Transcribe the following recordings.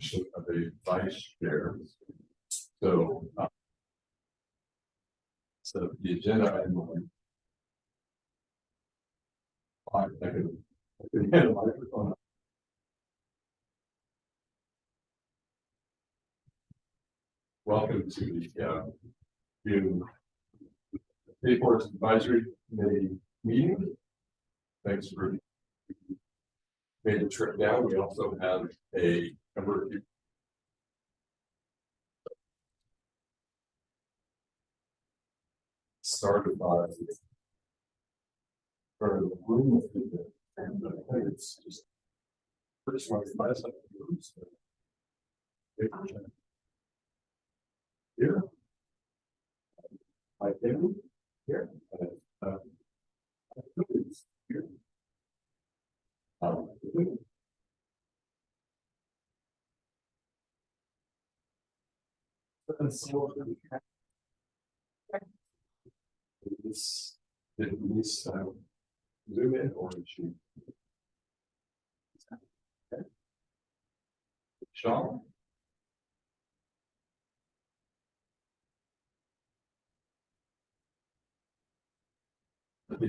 election of a vice chair. So, so the agenda item. I could hand a microphone. Welcome to the June Forest Advisory Committee meeting. Thanks for making the trip down. We also have a number of started by for the room, and I think it's just pretty smart to buy something. Here, my family here, here. Did we zoom in or did she? Okay. Sean? Yeah.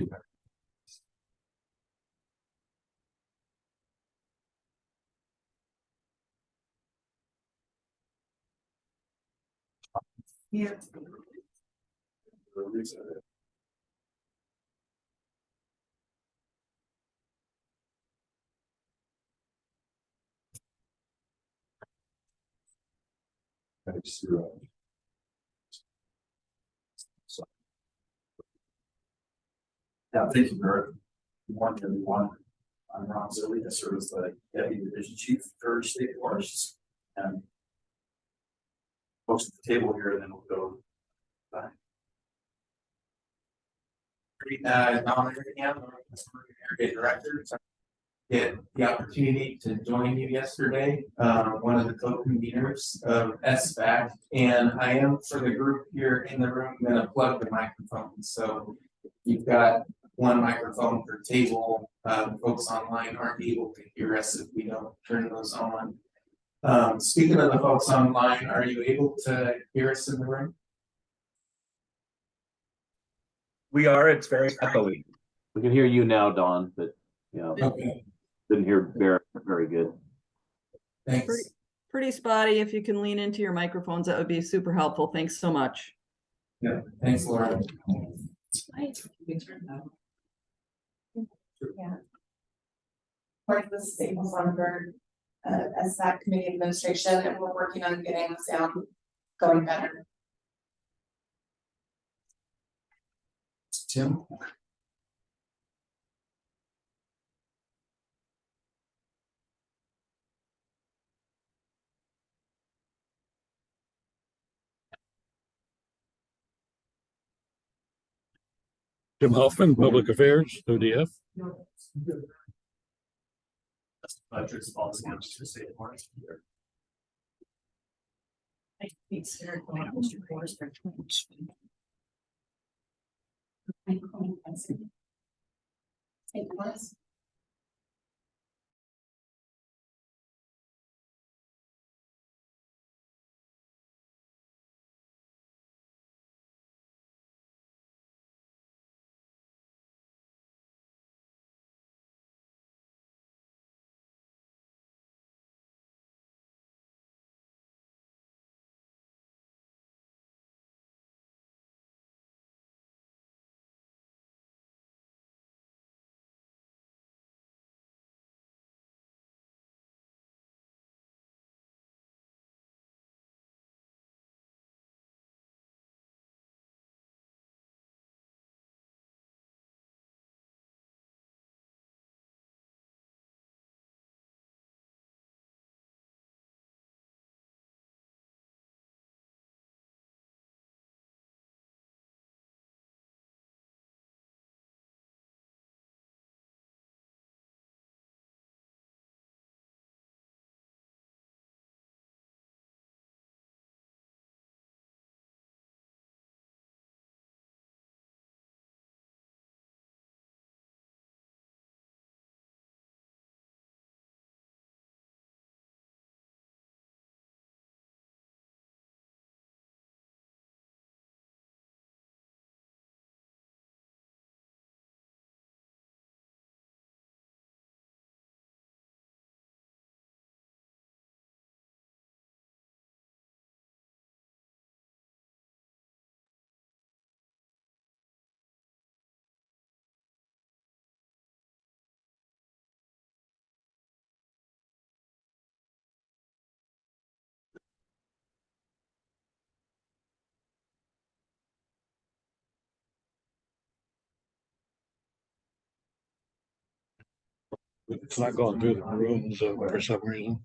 Yeah, thank you, Bert. Good morning, everyone. I'm Ron Zilli. I serve as the Deputy Division Chief for State Forests. And folks at the table here, and then we'll go. Don Area Director. Get the opportunity to join you yesterday, one of the co-conveners of SBAC, and I am for the group here in the room going to plug the microphone. So you've got one microphone per table. Folks online aren't able to hear us if we don't turn those on. Speaking of the folks online, are you able to hear us in the room? We are. It's very echoey. We can hear you now, Dawn, but Okay. Didn't hear Barrett very good. Thanks. Pretty spotty. If you can lean into your microphones, that would be super helpful. Thanks so much. Yeah, thanks, Laura. Yeah. Part of the state of Songbird, as that committee administration, and we're working on getting the sound going better. Tim? Jim Hoffman, Public Affairs, ODF. Budget's policy of the state of Forest. Thank you. It's not going through the rooms for some reason.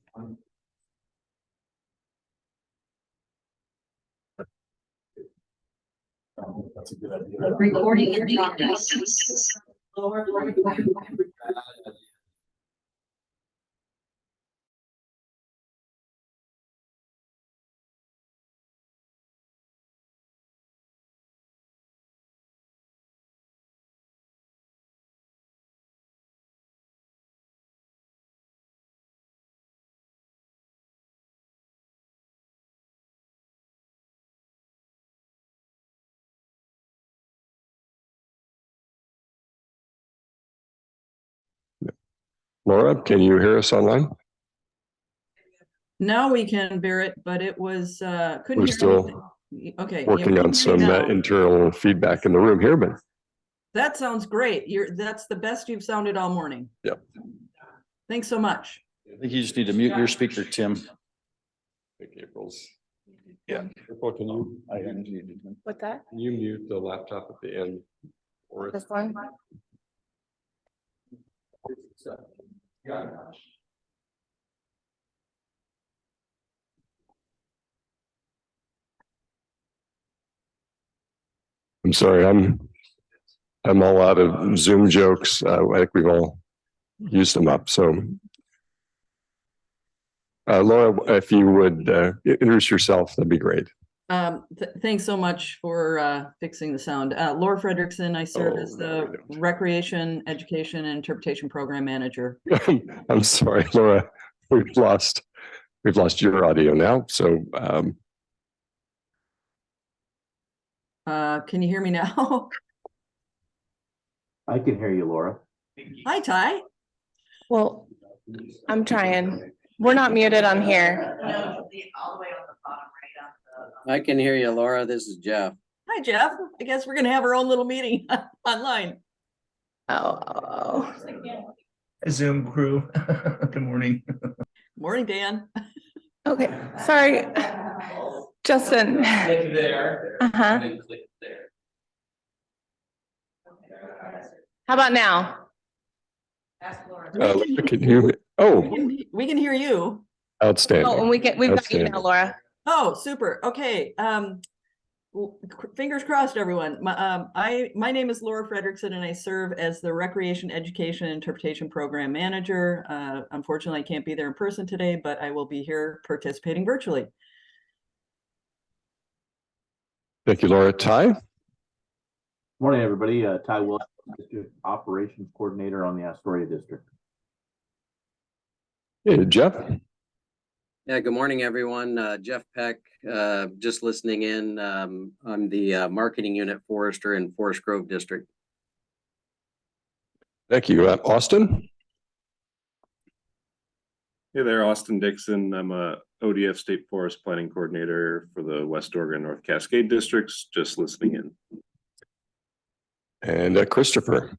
That's a good idea. Recording in progress. Laura, can you hear us online? Now we can bear it, but it was, couldn't We're hear still anything. Okay. yeah, working we on can hear you some now. internal feedback in the room here, but That sounds great. That's the best you've sounded all morning. Yep. Thanks so much. I think you just need to mute your speaker, Tim. I think April's. Yeah. April, can you, What's that? can you mute the laptop at the end? Or This one? I'm sorry, I'm all out of Zoom jokes. I think we've all used them up. So Laura, if you would introduce yourself, that'd be great. Thanks so much for fixing the sound. Laura Frederickson, I serve as the Recreation, Education, and Interpretation Program Manager. I'm sorry, Laura, we've lost your audio now. So Can you hear me now? I can hear you, Laura. Hi, Ty. Well, I'm trying. We're not muted on here. I can hear you, Laura. This is Jeff. Hi, Jeff. I guess we're gonna have our own little meeting online. Oh. Zoom crew. Good morning. Morning, Dan. Okay, sorry. Justin. Click there. Uh-huh. And then click there. How about now? can you? Oh, We can hear you. outstanding. Oh, and we've got you Outstanding. now, Laura. Oh, super. Okay. Fingers crossed, everyone. My name is Laura Frederickson, and I serve as the Recreation, Education, and Interpretation Program Manager. Unfortunately, I can't be there in person today, but I will be here participating virtually. Thank you, Laura. Ty? Morning, everybody. Ty Wilson, District Operations Coordinator on the Astoria District. Hey, Jeff? Yeah, good morning, everyone. Jeff Peck, just listening in. I'm the marketing unit Forester in Forest Grove District. Thank you. Austin? Hey there, Austin Dixon. I'm a ODF State Forest Planning Coordinator for the West Oregon North Cascade Districts, just listening in. And Christopher?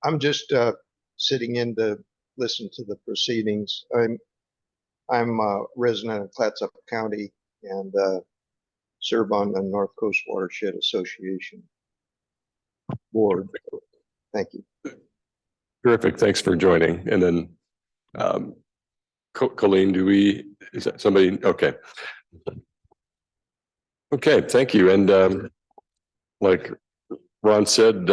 I'm just sitting in to listen to the proceedings. I'm a resident of Clatsop County and serve on the North Coast Watershed Association board. Thank you. Terrific. Thanks for joining. And then Colleen, is that somebody? Okay. Okay, thank you. And like Ron said,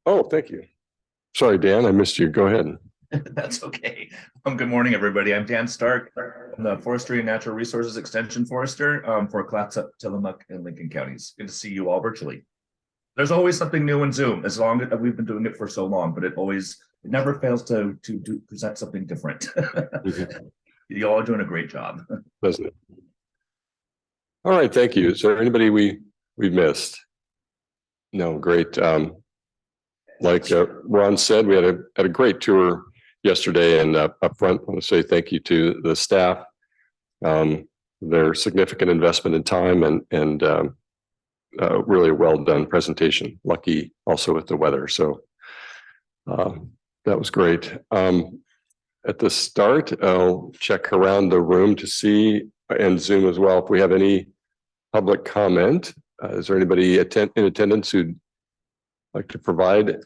oh, thank you. Sorry, Dan, I missed you. Go ahead. That's okay. Good morning, everybody. I'm Dan Stark. I'm the Forestry and Natural Resources Extension Forester for Clatsop, Tillamook, and Lincoln counties. Good to see you all virtually. There's always something new in Zoom, as long as we've been doing it for so long, but it never fails to present something different. You all are doing a great job. Doesn't it? All right, thank you. Is there anybody we missed? No, great. Like Ron said, we had a great tour yesterday, and up front, I want to say thank you to the staff. Their significant investment in time and really a well done presentation. Lucky also with the weather, so that was great. At the start, I'll check around the room to see, and Zoom as well, if we have any public comment. Is there anybody in attendance who'd like to provide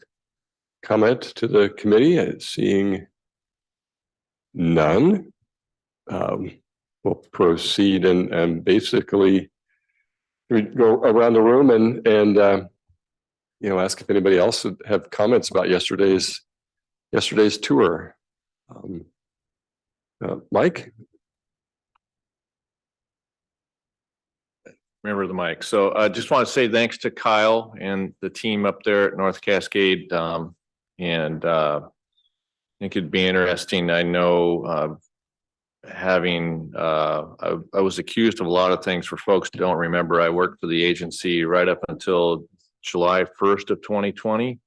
comment to the committee? Seeing none, we'll proceed and basically we go around the room and ask if anybody else would have comments about yesterday's tour. Mike? Remember the mic. So I just want to say thanks to Kyle and the team up there at North Cascade. And I think it'd be interesting. I know I was accused of a lot of things. For folks who don't remember, I worked for the agency right up until July 1st of 2020.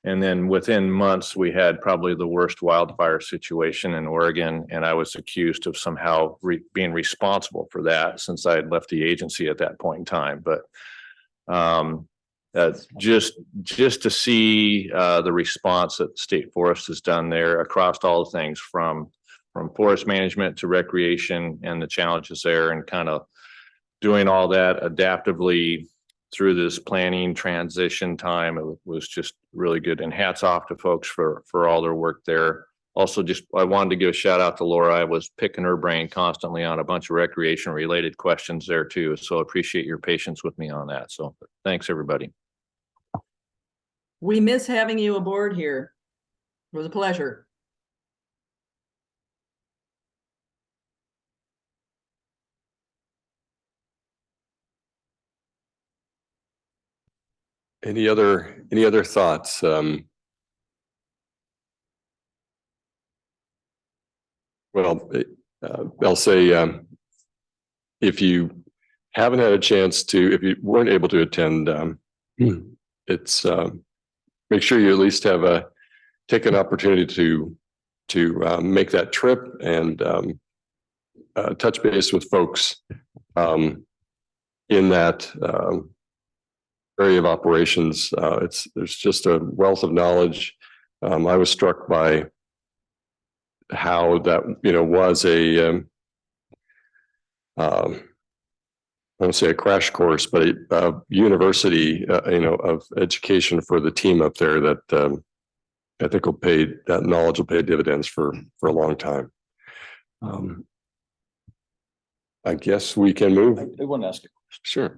And then within months, we had probably the worst wildfire situation in Oregon. And I was accused of somehow being responsible for that since I had left the agency at that point in time. But just to see the response that State Forest has done there across all the things from forest management to recreation and the challenges there, and kind of doing all that adaptively through this planning transition time. It was just really good, and hats off to folks for all their work there. Also, I wanted to give a shout out to Laura. I was picking her brain constantly on a bunch of recreation related questions there too. So appreciate your patience with me on that. So thanks everybody. We miss having you aboard here. It was a pleasure. Any other thoughts? I'll say if you haven't had a chance to, if you weren't able to attend, it's make sure you at least take an opportunity to make that trip and touch base with folks in that area of operations. There's just a wealth of knowledge. I was struck by how that was I won't say a crash course, but a university of education for the team up there that I think that knowledge will pay dividends for a long time. I guess we can move. I want to ask a question. Sure.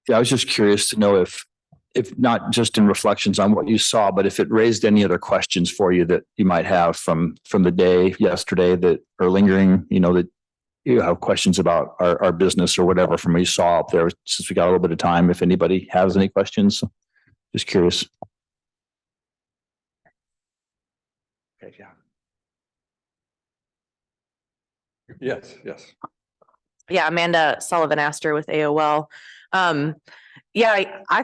Yeah, I was just curious to know if not just in reflections on what you saw, but if it raised any other questions for you that you might have from the day yesterday that are lingering, that you have questions about our business or whatever from what you saw up there, since we got a little bit of time, if anybody has any questions. Just curious. Okay, yeah. Yes. Yeah, Amanda Sullivan-Astor with AOL. I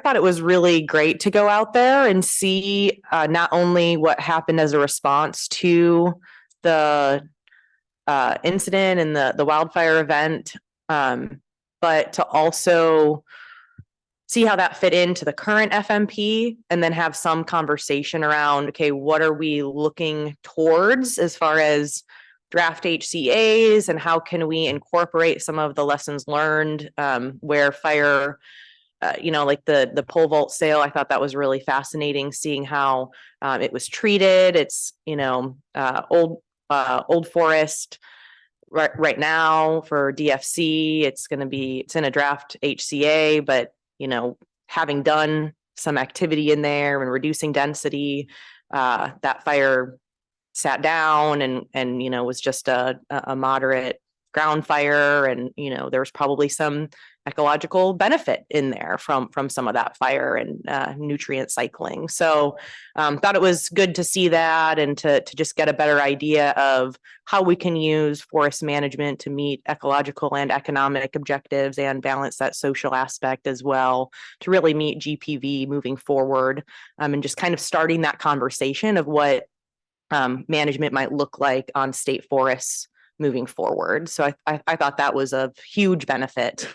thought it was really great to go out there and see not only what happened as a response to the incident and the wildfire event, but to also see how that fit into the current FMP, and then have some conversation around, okay, what are we looking towards as far as draft HCAs, and how can we incorporate some of the lessons learned where fire, like the pole vault sale. I thought that was really fascinating, seeing how it was treated. It's old forest right now for DFC. It's in a draft HCA, but having done some activity in there and reducing density, that fire sat down and was just a moderate ground fire, and there was probably some ecological benefit in there from some of that fire and nutrient cycling. So thought it was good to see that, and to just get a better idea of how we can use forest management to meet ecological and economic objectives and balance that social aspect as well, to really meet GPV moving forward, and just kind of starting that conversation of what management might look like on state forests moving forward. So I thought that was a huge benefit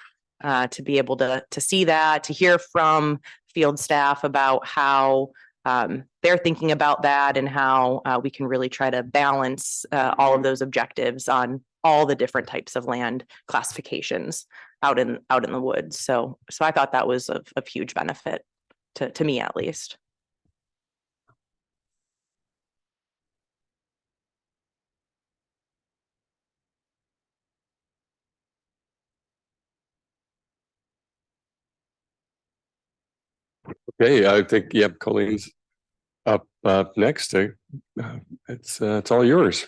to be able to see that, to hear from field staff about how they're thinking about that, and how we can really try to balance all of those objectives on all the different types of land classifications. out in the woods. So I thought that was of huge benefit to me at least. Okay, I think, yep, Colleen's up next. It's all yours.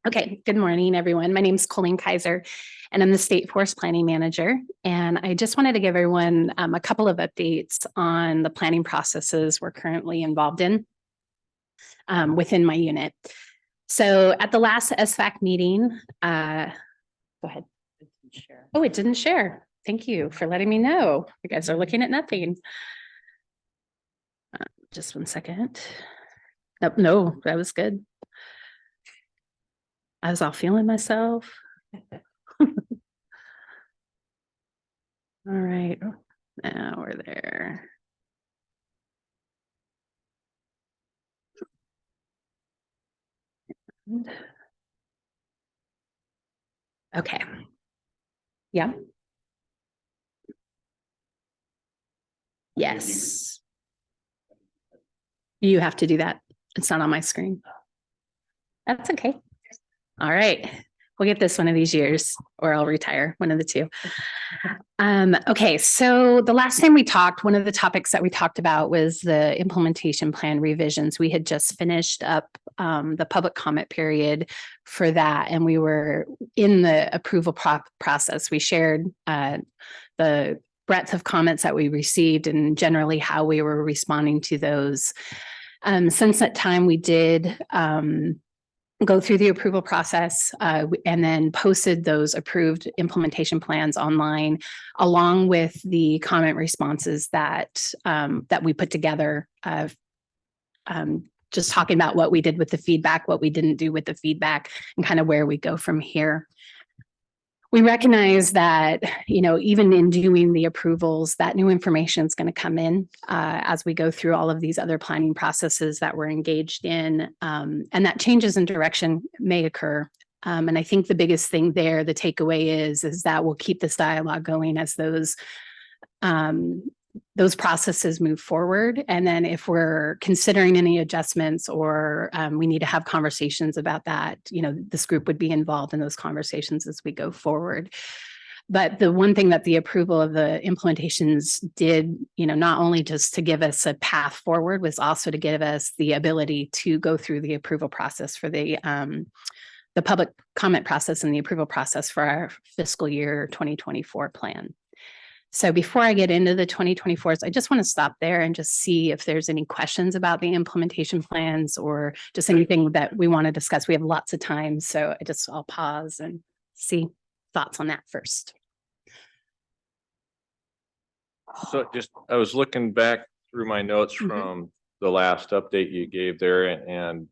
Okay, good morning, everyone. My name is Colleen Kaiser, and I'm the State Forest Planning Manager. And I just wanted to give everyone a couple of updates on the planning processes we're currently involved in within my unit. So at the last SFAC meeting, go ahead. Oh, it didn't share. Thank you for letting me know. You guys are looking at nothing. Just one second. Nope, no, that was good. I was all feeling myself. All right, now we're there. Okay. Yeah. Yes. You have to do that. It's not on my screen. That's okay. All right. We'll get this one of these years or I'll retire, one of the two. Okay, so the last time we talked, one of the topics that we talked about was the implementation plan revisions. We had just finished up the public comment period for that, and we were in the approval process. We shared the breadth of comments that we received and generally how we were responding to those. Since that time, we did go through the approval process and then posted those approved implementation plans online, along with the comment responses that that we put together. Just talking about what we did with the feedback, what we didn't do with the feedback, and kind of where we go from here. We recognize that, you know, even in doing the approvals, that new information is going to come in as we go through all of these other planning processes that we're engaged in, and that changes in direction may occur. And I think the biggest thing there, the takeaway is that we'll keep this dialogue going as those processes move forward. And then if we're considering any adjustments or we need to have conversations about that, you know, this group would be involved in those conversations as we go forward. But the one thing that the approval of the implementations did, you know, not only just to give us a path forward, was also to give us the ability to go through the approval process for the public comment process and the approval process for our fiscal year 2024 plan. So before I get into the 2024s, I just want to stop there and just see if there's any questions about the implementation plans or just anything that we want to discuss. We have lots of time, so I'll pause and see thoughts on that first. So I was looking back through my notes from the last update you gave there, and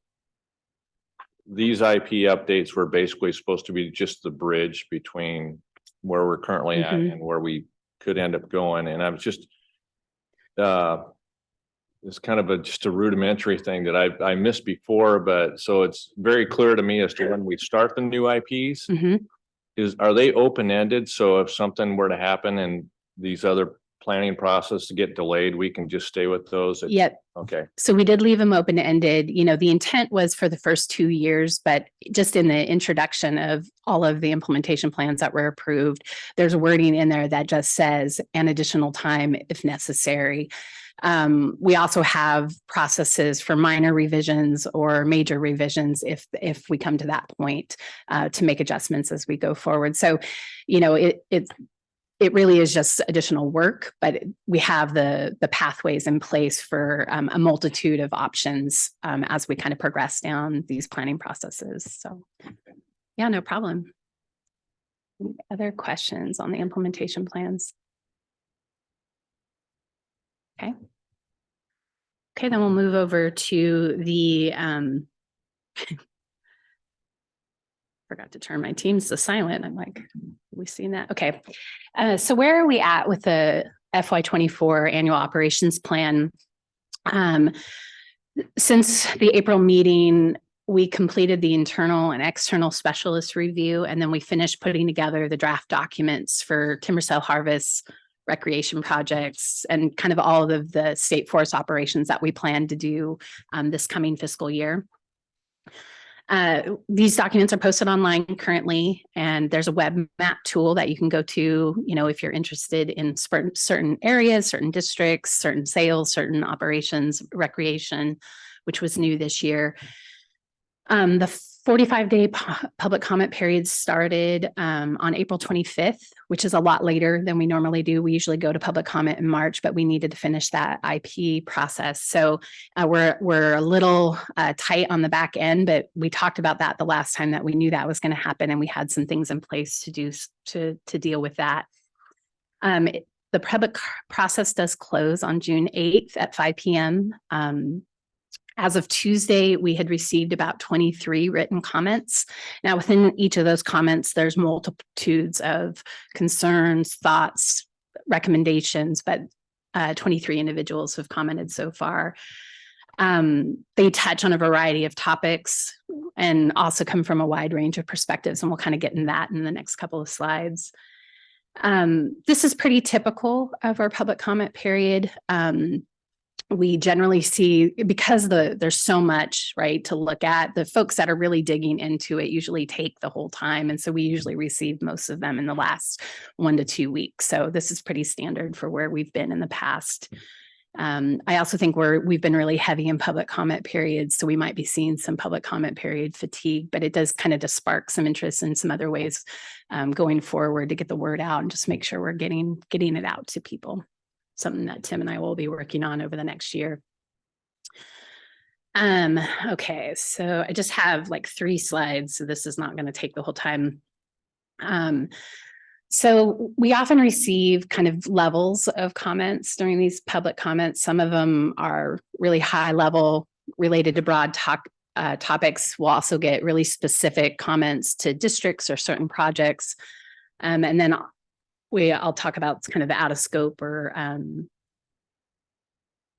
these IP updates were basically supposed to be just the bridge between where we're currently at and where we could end up going. And I was just, it's kind of just a rudimentary thing that I missed before, but so it's very clear to me as to when we start the new IPs, are they open-ended? So if something were to happen and these other planning process to get delayed, we can just stay with those? Yep. Okay. So we did leave them open-ended. You know, the intent was for the first 2 years, but just in the introduction of all of the implementation plans that were approved, there's wording in there that just says an additional time if necessary. We also have processes for minor revisions or major revisions if we come to that point to make adjustments as we go forward. So, you know, it really is just additional work, but we have the pathways in place for a multitude of options as we kind of progress down these planning processes. So yeah, no problem. Any other questions on the implementation plans? Okay. Okay, then we'll move over to the forgot to turn my Teams to silent. I'm like, we've seen that. Okay. So where are we at with the FY24 annual operations plan? Since the April meeting, we completed the internal and external specialist review, and then we finished putting together the draft documents for timber sale harvests, recreation projects, and kind of all of the state forest operations that we plan to do this coming fiscal year. These documents are posted online currently, and there's a web map tool that you can go to, if you're interested in certain areas, certain districts, certain sales, certain operations, recreation, which was new this year. The 45-day public comment period started on April 25th, which is a lot later than we normally do. We usually go to public comment in March, but we needed to finish that IP process. So we're a little tight on the back end, but we talked about that the last time that we knew that was going to happen, and we had some things in place to do to deal with that. The public process does close on June 8th at 5 p.m. As of Tuesday, we had received about 23 written comments. Now, within each of those comments, there's multitudes of concerns, thoughts, recommendations, but 23 individuals have commented so far. They touch on a variety of topics and also come from a wide range of perspectives, and we'll kind of get in that in the next couple of slides. This is pretty typical of our public comment period. We generally see, because there's so much, right, to look at, the folks that are really digging into it usually take the whole time. And so we usually receive most of them in the last 1 to 2 weeks. So this is pretty standard for where we've been in the past. I also think we've been really heavy in public comment periods, so we might be seeing some public comment period fatigue, but it does kind of just spark some interest in some other ways going forward to get the word out and just make sure we're getting it out to people. Something that Tim and I will be working on over the next year. Okay, so I just have like 3 slides, so this is not going to take the whole time. So we often receive kind of levels of comments during these public comments. Some of them are really high level, related to broad topics. We'll also get really specific comments to districts or certain projects. And then I'll talk about kind of the out of scope or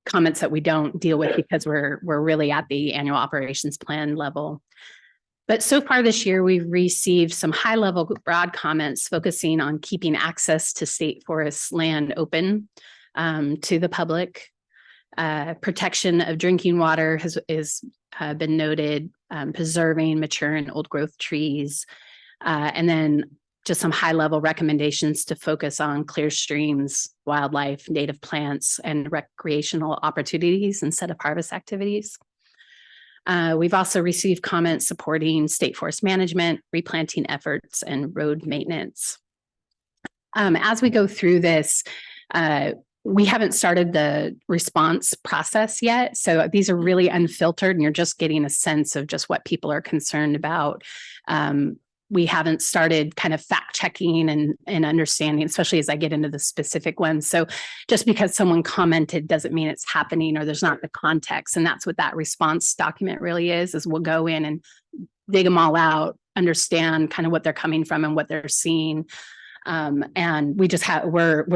comments that we don't deal with because we're really at the annual operations plan level. But so far this year, we've received some high level broad comments focusing on keeping access to state forest land open to the public. Protection of drinking water has been noted, preserving mature and old growth trees, and then just some high level recommendations to focus on clear streams, wildlife, native plants, and recreational opportunities instead of harvest activities. We've also received comments supporting state forest management, replanting efforts, and road maintenance. As we go through this, we haven't started the response process yet. So these are really unfiltered and you're just getting a sense of just what people are concerned about. We haven't started kind of fact checking and understanding, especially as I get into the specific ones. So just because someone commented doesn't mean it's happening or there's not the context. And that's what that response document really is we'll go in and dig them all out, understand kind of what they're coming from and what they're seeing. And we're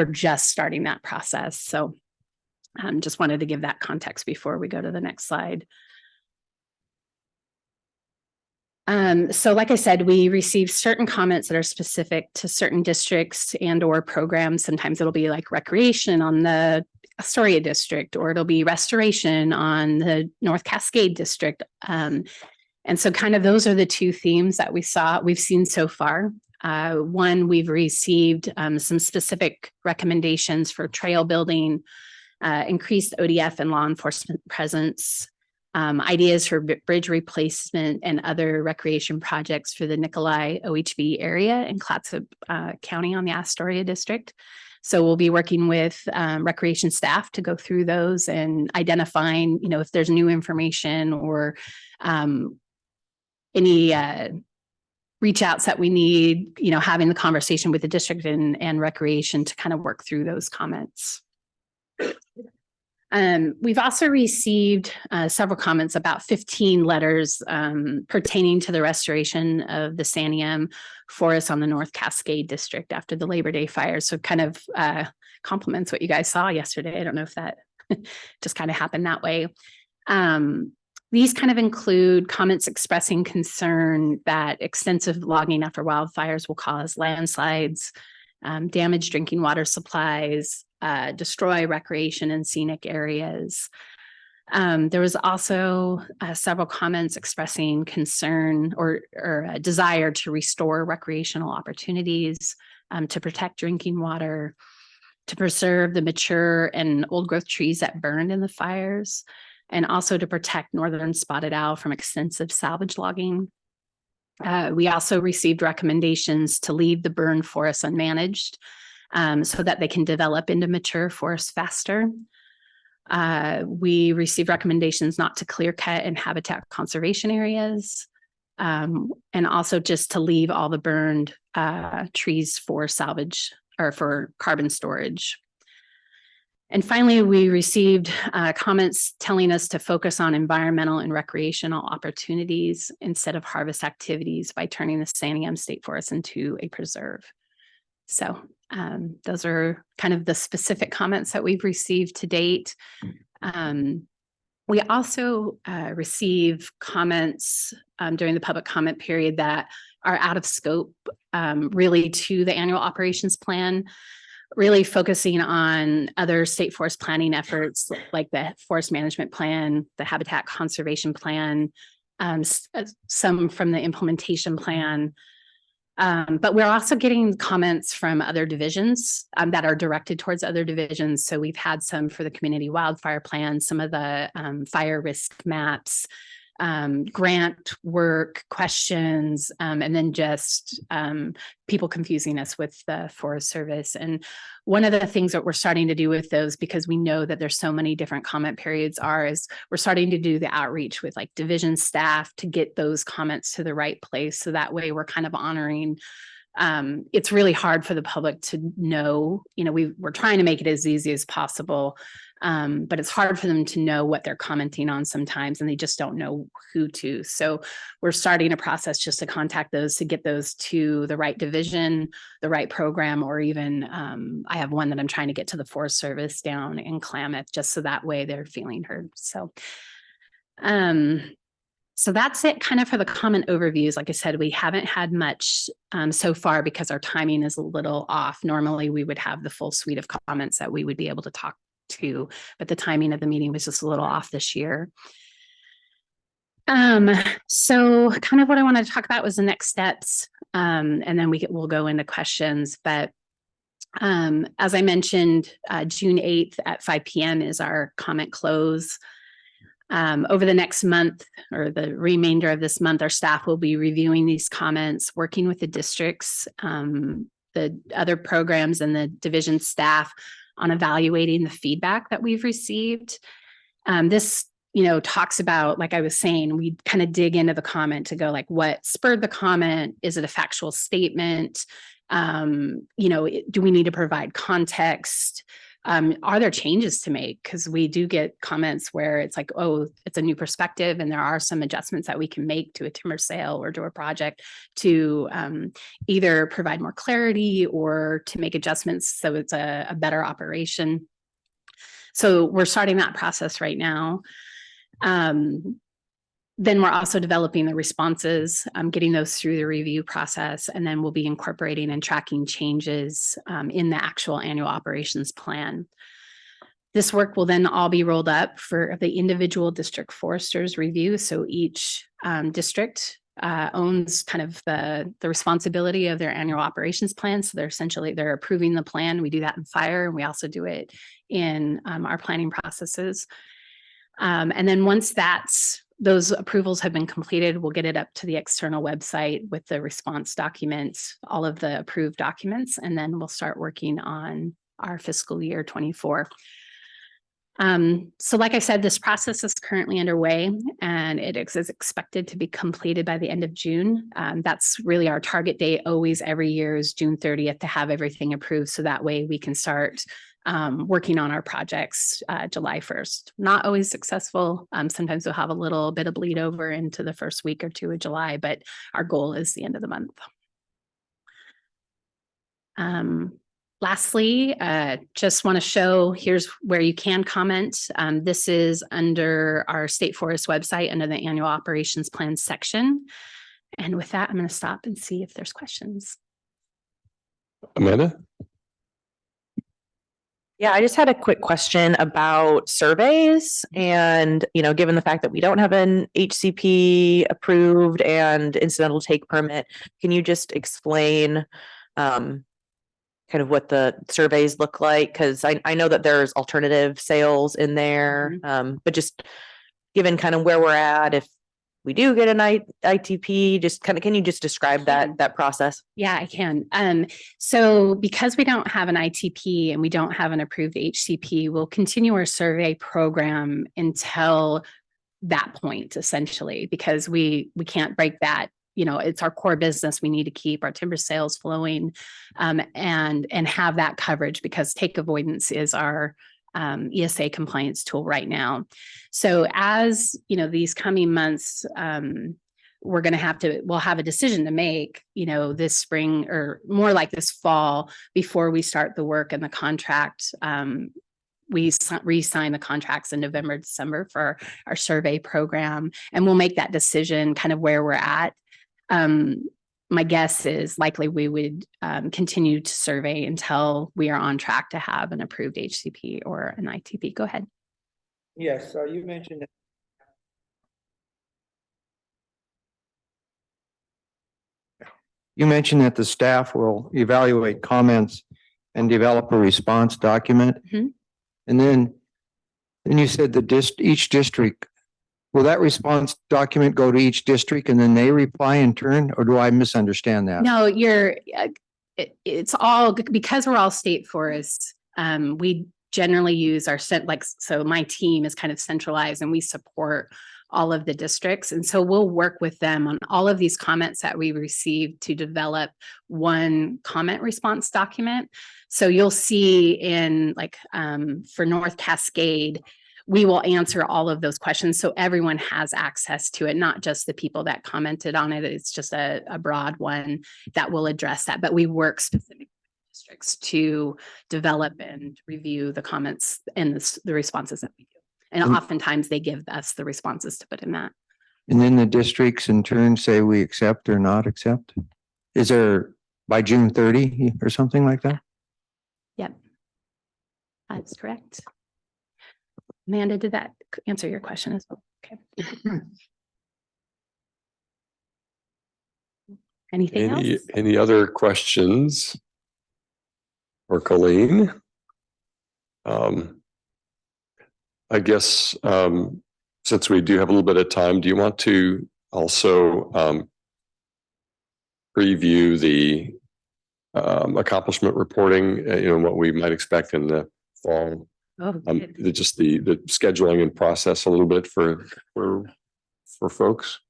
just starting that process. So just wanted to give that context before we go to the next slide. So like I said, we receive certain comments that are specific to certain districts and or programs. Sometimes it'll be like recreation on the Astoria district, or it'll be restoration on the North Cascade district. And so kind of those are the 2 themes that we've seen so far. One, we've received some specific recommendations for trail building, increased ODF and law enforcement presence, ideas for bridge replacement and other recreation projects for the Nikolai OHV area in Clatsop County on the Astoria district. So we'll be working with recreation staff to go through those and identifying, if there's new information or any reach outs that we need, having the conversation with the district and recreation to kind of work through those comments. We've also received several comments, about 15 letters pertaining to the restoration of the Santiam forest on the North Cascade district after the Labor Day fires. So kind of complements what you guys saw yesterday. I don't know if that just kind of happened that way. These kind of include comments expressing concern that extensive logging after wildfires will cause landslides, damage drinking water supplies, destroy recreation and scenic areas. There was also several comments expressing concern or a desire to restore recreational opportunities, to protect drinking water, to preserve the mature and old growth trees that burned in the fires, and also to protect northern spotted owl from extensive salvage logging. We also received recommendations to leave the burned forests unmanaged, so that they can develop into mature forests faster. We received recommendations not to clear cut in habitat conservation areas, and also just to leave all the burned trees for salvage or for carbon storage. And finally, we received comments telling us to focus on environmental and recreational opportunities instead of harvest activities by turning the Santiam State Forest into a preserve. So those are kind of the specific comments that we've received to date. We also receive comments during the public comment period that are out of scope really to the annual operations plan, really focusing on other state forest planning efforts like the forest management plan, the habitat conservation plan, some from the implementation plan. But we're also getting comments from other divisions that are directed towards other divisions. So we've had some for the community wildfire plan, some of the fire risk maps, grant work questions, and then just people confusing us with the Forest Service. And one of the things that we're starting to do with those, because we know that there's so many different comment periods is we're starting to do the outreach with like division staff to get those comments to the right place. So that way we're kind of honoring. It's really hard for the public to know, we're trying to make it as easy as possible. But it's hard for them to know what they're commenting on sometimes, and they just don't know who to. So we're starting a process just to contact those to get those to the right division, the right program, or even I have one that I'm trying to get to the Forest Service down in Klamath, just so that way they're feeling heard. So that's it kind of for the comment overviews. Like I said, we haven't had much so far because our timing is a little off. Normally we would have the full suite of comments that we would be able to talk to, but the timing of the meeting was just a little off this year. So kind of what I wanted to talk about was the next steps, and then we'll go into questions. But as I mentioned, June 8th at 5 p.m. is our comment close. Over the next month or the remainder of this month, our staff will be reviewing these comments, working with the districts, the other programs and the division staff on evaluating the feedback that we've received. This, talks about, like I was saying, we kind of dig into the comment to go like, what spurred the comment? Is it a factual statement? Do we need to provide context? Are there changes to make? Because we do get comments where it's like, oh, it's a new perspective, and there are some adjustments that we can make to a timber sale or to a project to either provide more clarity or to make adjustments so it's a better operation. So we're starting that process right now. Then we're also developing the responses, getting those through the review process, and then we'll be incorporating and tracking changes in the actual annual operations plan. This work will then all be rolled up for the individual district foresters review. So each district owns kind of the responsibility of their annual operations plan. So they're approving the plan. We do that in fire, and we also do it in our planning processes. And then once those approvals have been completed, we'll get it up to the external website with the response documents, all of the approved documents, and then we'll start working on our fiscal year 24. So like I said, this process is currently underway and it is expected to be completed by the end of June. That's really our target date always every year is June 30th to have everything approved. So that way we can start working on our projects July 1st. Not always successful. Sometimes we'll have a little bit of bleed over into the first week or two of July, but our goal is the end of the month. Lastly, just want to show, here's where you can comment. This is under our State Forest website under the annual operations plan section. And with that, I'm going to stop and see if there's questions. Amanda? Yeah, I just had a quick question about surveys and, given the fact that we don't have an HCP approved and incidental take permit, can you just explain kind of what the surveys look like? Because I know that there's alternative sales in there, but just given kind of where we're at, if we do get an ITP, just kind of, can you just describe that process? Yeah, I can. So because we don't have an ITP and we don't have an approved HCP, we'll continue our survey program until that point, essentially, because we can't break that. It's our core business. We need to keep our timber sales flowing and have that coverage because take avoidance is our ESA compliance tool right now. So as these coming months, we'll have a decision to make, this spring or more like this fall before we start the work and the contract. We re-sign the contracts in November, December for our survey program, and we'll make that decision kind of where we're at. My guess is likely we would continue to survey until we are on track to have an approved HCP or an ITP. Go ahead. Yes, you mentioned that the staff will evaluate comments and develop a response document. And then you said that each district, will that response document go to each district and then they reply in turn, or do I misunderstand that? No, it's all because we're all state forests. We generally use so my team is kind of centralized and we support all of the districts. And so we'll work with them on all of these comments that we receive to develop one comment response document. So you'll see for North Cascade, we will answer all of those questions. So everyone has access to it, not just the people that commented on it. It's just a broad one that will address that. But we work specifically with districts to develop and review the comments and the responses that we do. And oftentimes they give us the responses to put in that. And then the districts in turn say we accept or not accept? Is there by June 30 or something like that? Yep, that's correct. Amanda, did that answer your question as well? Okay. Anything else? Any other questions? Or Colleen? I guess since we do have a little bit of time, do you want to also preview the accomplishment reporting, what we might expect in the fall? Just the scheduling and process a little bit for folks.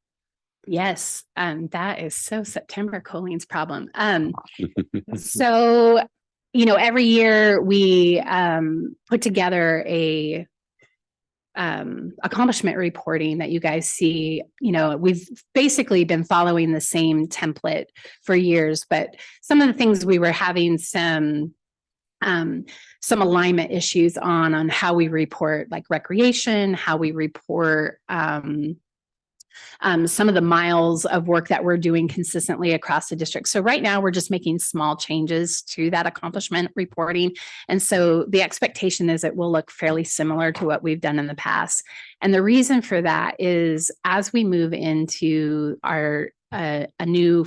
Yes, that is so September Colleen's problem. So, every year we put together a accomplishment reporting that you guys see. We've basically been following the same template for years, but some of the things we were having some alignment issues on how we report like recreation, how we report some of the miles of work that we're doing consistently across the district. So right now we're just making small changes to that accomplishment reporting. And so the expectation is it will look fairly similar to what we've done in the past. And the reason for that is as we move into our a new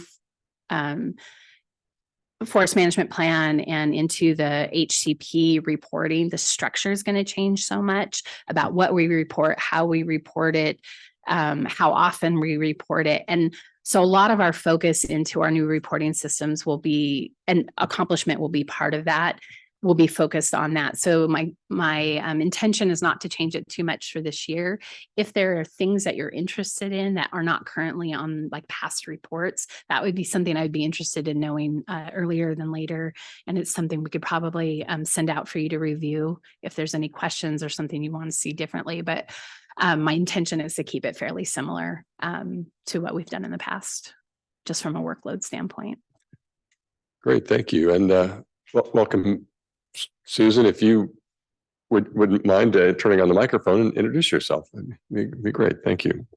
forest management plan and into the HCP reporting, the structure is going to change so much about what we report, how we report it, how often we report it. And so a lot of our focus into our new reporting systems will be, and accomplishment will be part of that. We'll be focused on that. So my intention is not to change it too much for this year. If there are things that you're interested in that are not currently on like past reports, that would be something I'd be interested in knowing earlier than later. And it's something we could probably send out for you to review if there's any questions or something you want to see differently. But my intention is to keep it fairly similar to what we've done in the past, just from a workload standpoint. Great, thank you. And welcome, Susan, if you wouldn't mind turning on the microphone and introduce yourself. That'd be great. Thank you.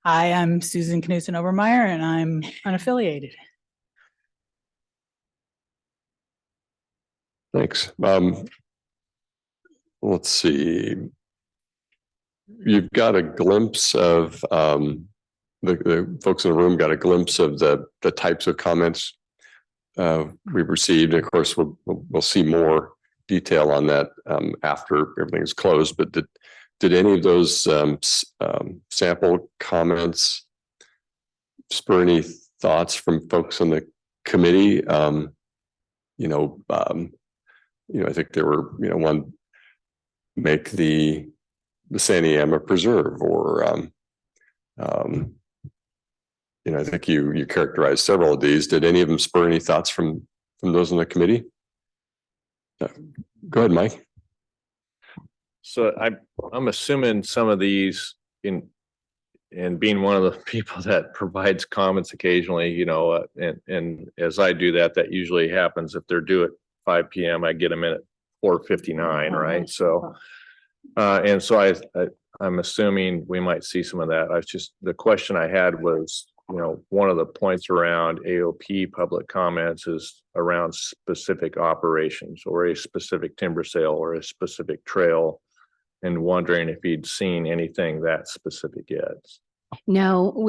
Hi, I'm Susan Knudsen Obermeyer, and I'm unaffiliated. Thanks. Let's see. You've got a glimpse of the folks in the room got a glimpse of the types of comments we've received. And of course, we'll see more detail on that after everything is closed. But did any of those sample comments spur any thoughts from folks on the committee? I think there were, one, make the Saniama preserve, or I think you characterized several of these. Did any of them spur any thoughts from those on the committee? Go ahead, Mike. So I'm assuming some of these, and being one of the people that provides comments occasionally, and as I do that usually happens if they're due at 5 p.m. I get them in at 4:59, right? So and so I'm assuming we might see some of that. The question I had was, one of the points around AOP public comments is around specific operations or a specific timber sale or a specific trail, and wondering if you'd seen anything that specific yet. No,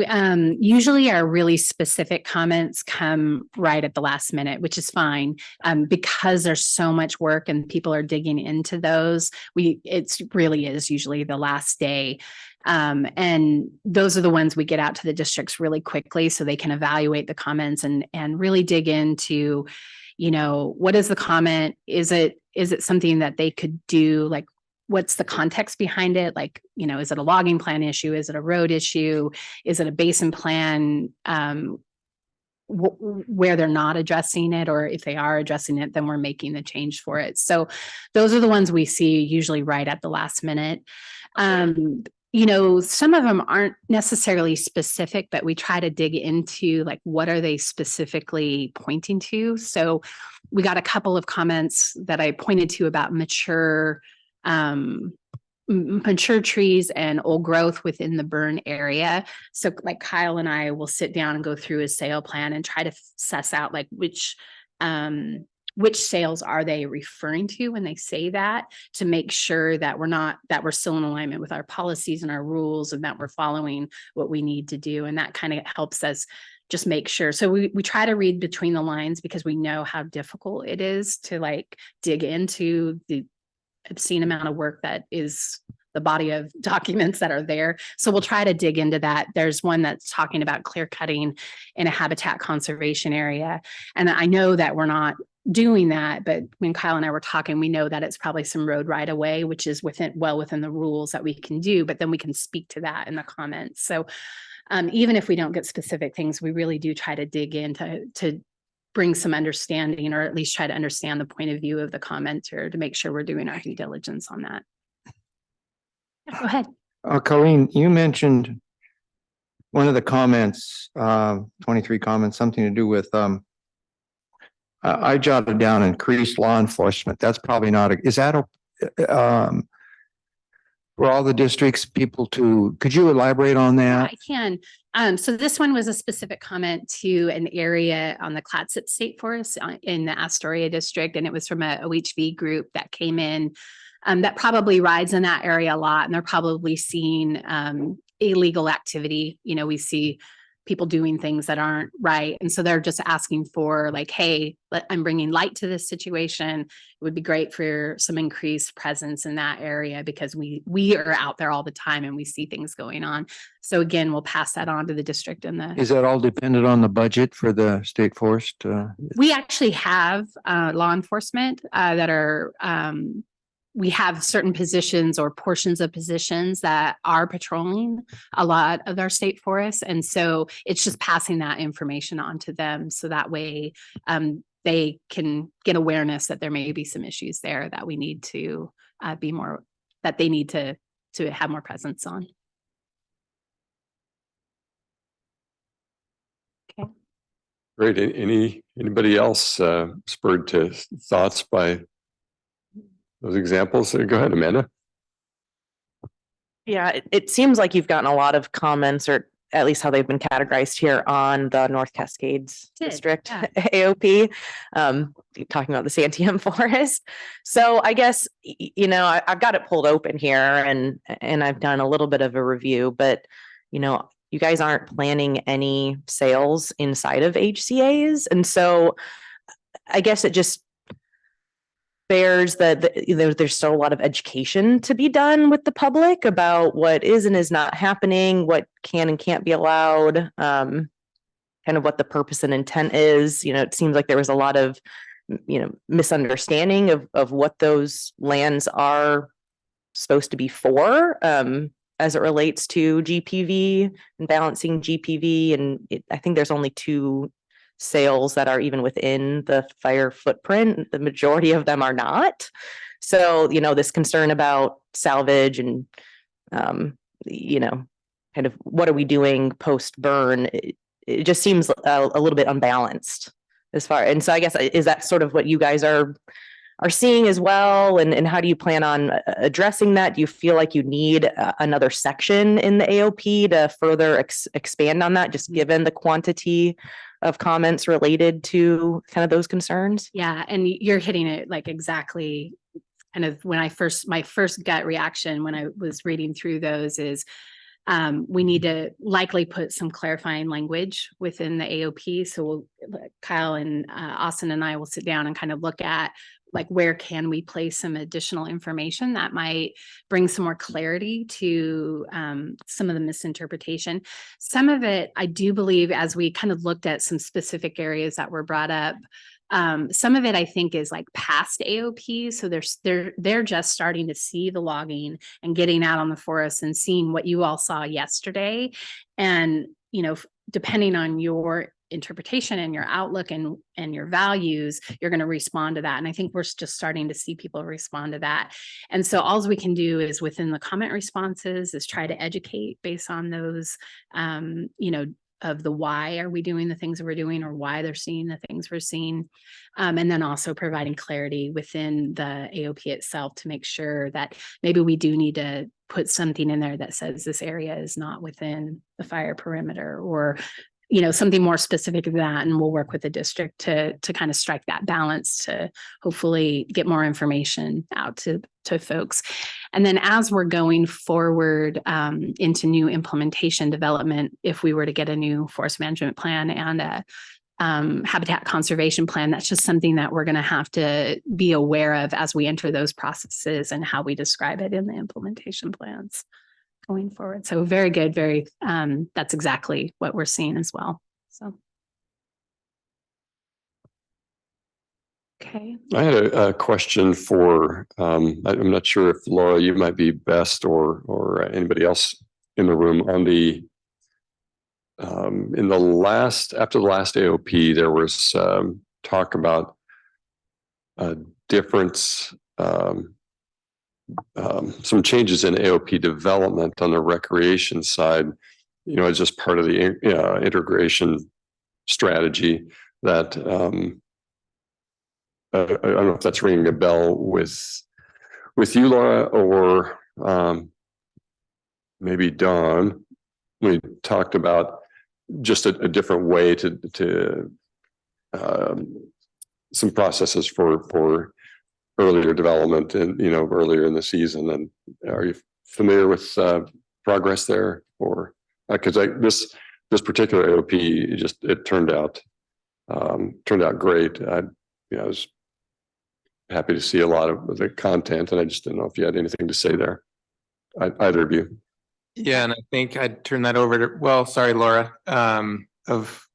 usually our really specific comments come right at the last minute, which is fine. Because there's so much work and people are digging into those, it really is usually the last day. And those are the ones we get out to the districts really quickly so they can evaluate the comments and really dig into, what is the comment? Is it something that they could do? Like, what's the context behind it? Like, is it a logging plan issue? Is it a road issue? Is it a basin plan where they're not addressing it? Or if they are addressing it, then we're making the change for it. So those are the ones we see usually right at the last minute. Some of them aren't necessarily specific, but we try to dig into like, what are they specifically pointing to? So we got a couple of comments that I pointed to about mature trees and old growth within the burn area. So like Kyle and I will sit down and go through his sale plan and try to suss out like which sales are they referring to when they say that, to make sure that we're still in alignment with our policies and our rules, and that we're following what we need to do. And that kind of helps us just make sure. So we try to read between the lines, because we know how difficult it is to like dig into the obscene amount of work that is the body of documents that are there. So we'll try to dig into that. There's one that's talking about clear cutting in a habitat conservation area. And I know that we're not doing that, but when Kyle and I were talking, we know that it's probably some road right away, which is well within the rules that we can do, but then we can speak to that in the comments. So even if we don't get specific things, we really do try to dig in to bring some understanding, or at least try to understand the point of view of the commenter to make sure we're doing our due diligence on that. Go ahead. Colleen, you mentioned one of the comments, 23 comments, something to do with, I jotted down increased law enforcement. That's probably not, is that for all the districts, could you elaborate on that? I can. So this one was a specific comment to an area on the Clatsop State Forest in the Astoria district. And it was from a OHV group that came in that probably rides in that area a lot. And they're probably seeing illegal activity. You know, we see people doing things that aren't right. And so they're just asking for like, hey, I'm bringing light to this situation. It would be great for some increased presence in that area because we are out there all the time and we see things going on. So again, we'll pass that on to the district and the. Is that all dependent on the budget for the state forest? We actually have law enforcement that are we have certain positions or portions of positions that are patrolling a lot of our state forests. And so it's just passing that information on to them. So that way they can get awareness that there may be some issues there that we need to be more, that they need to have more presence on. Okay. Great. Anybody else spurred to thoughts by those examples? Go ahead, Amanda. Yeah, it seems like you've gotten a lot of comments, or at least how they've been categorized here on the North Cascades District AOP, talking about the Santiam Forest. So I guess, you know, I've got it pulled open here and I've done a little bit of a review, but, you know, you guys aren't planning any sales inside of HCAs. And so I guess it just bears that there's still a lot of education to be done with the public about what is and is not happening, what can and can't be allowed, kind of what the purpose and intent is. You know, it seems like there was a lot of, you know, misunderstanding of what those lands are supposed to be for, as it relates to GPV and balancing GPV. And I think there's only 2 sales that are even within the fire footprint. The majority of them are not. So, you know, this concern about salvage and, you know, kind of what are we doing post burn? It just seems a little bit unbalanced as far. And so I guess, is that sort of what you guys are seeing as well? And how do you plan on addressing that? Do you feel like you need another section in the AOP to further expand on that, just given the quantity of comments related to kind of those concerns? Yeah, and you're hitting it like exactly kind of when my first gut reaction when I was reading through those is we need to likely put some clarifying language within the AOP. So Kyle and Austin and I will sit down and kind of look at like where can we place some additional information that might bring some more clarity to some of the misinterpretation. Some of it, I do believe, as we kind of looked at some specific areas that were brought up, some of it I think is like past AOP. So they're just starting to see the logging and getting out on the forest and seeing what you all saw yesterday. And, you know, depending on your interpretation and your outlook and your values, you're going to respond to that. And I think we're just starting to see people respond to that. And so all we can do is within the comment responses is try to educate based on those, you know, of the why are we doing the things that we're doing or why they're seeing the things we're seeing. And then also providing clarity within the AOP itself to make sure that maybe we do need to put something in there that says this area is not within the fire perimeter, or you know, something more specific than that. And we'll work with the district to kind of strike that balance to hopefully get more information out to folks. And then as we're going forward into new implementation development, if we were to get a new forest management plan and a habitat conservation plan, that's just something that we're going to have to be aware of as we enter those processes and how we describe it in the implementation plans going forward. So very good, that's exactly what we're seeing as well. So. Okay. I had a question for, I'm not sure if Laura, you might be best or anybody else in the room on the, in the last, after the last AOP, there was talk about a difference, some changes in AOP development on the recreation side, you know, as just part of the integration strategy that I don't know if that's ringing a bell with you, Laura, or maybe Dawn. We talked about just a different way to some processes for earlier development and, you know, earlier in the season. And are you familiar with progress there, or because this particular AOP it turned out great. I was happy to see a lot of the content, and I just didn't know if you had anything to say there. Either of you. Yeah, and I think I'd turn that over to, well, sorry, Laura, of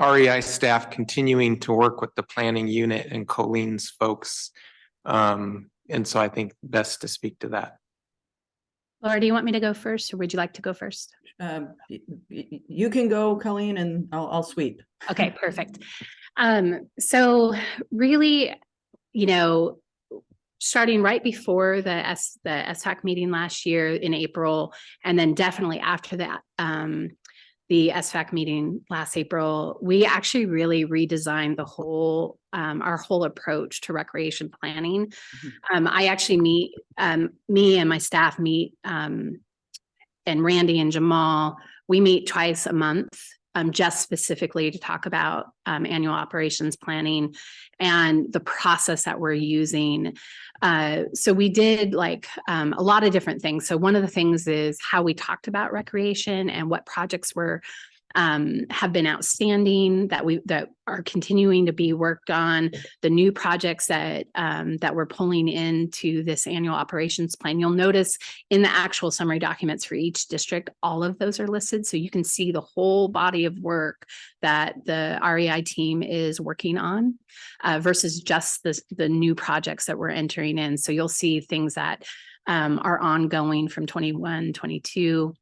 REI staff continuing to work with the planning unit and Colleen's folks. And so I think best to speak to that. Laura, do you want me to go first, or would you like to go first? You can go, Colleen, and I'll sweep. Okay, perfect. So really, starting right before the SFAC meeting last year in April, and then definitely after that, the SFAC meeting last April, we actually really redesigned the whole, our whole approach to recreation planning. I actually me and my staff meet, and Randy and Jamal, we meet twice a month, just specifically to talk about annual operations planning and the process that we're using. So we did like a lot of different things. So one of the things is how we talked about recreation and what projects were have been outstanding that are continuing to be worked on, the new projects that we're pulling into this annual operations plan. You'll notice in the actual summary documents for each district, all of those are listed. So you can see the whole body of work that the REI team is working on versus just the new projects that we're entering in. So you'll see things that are ongoing from 21, 22.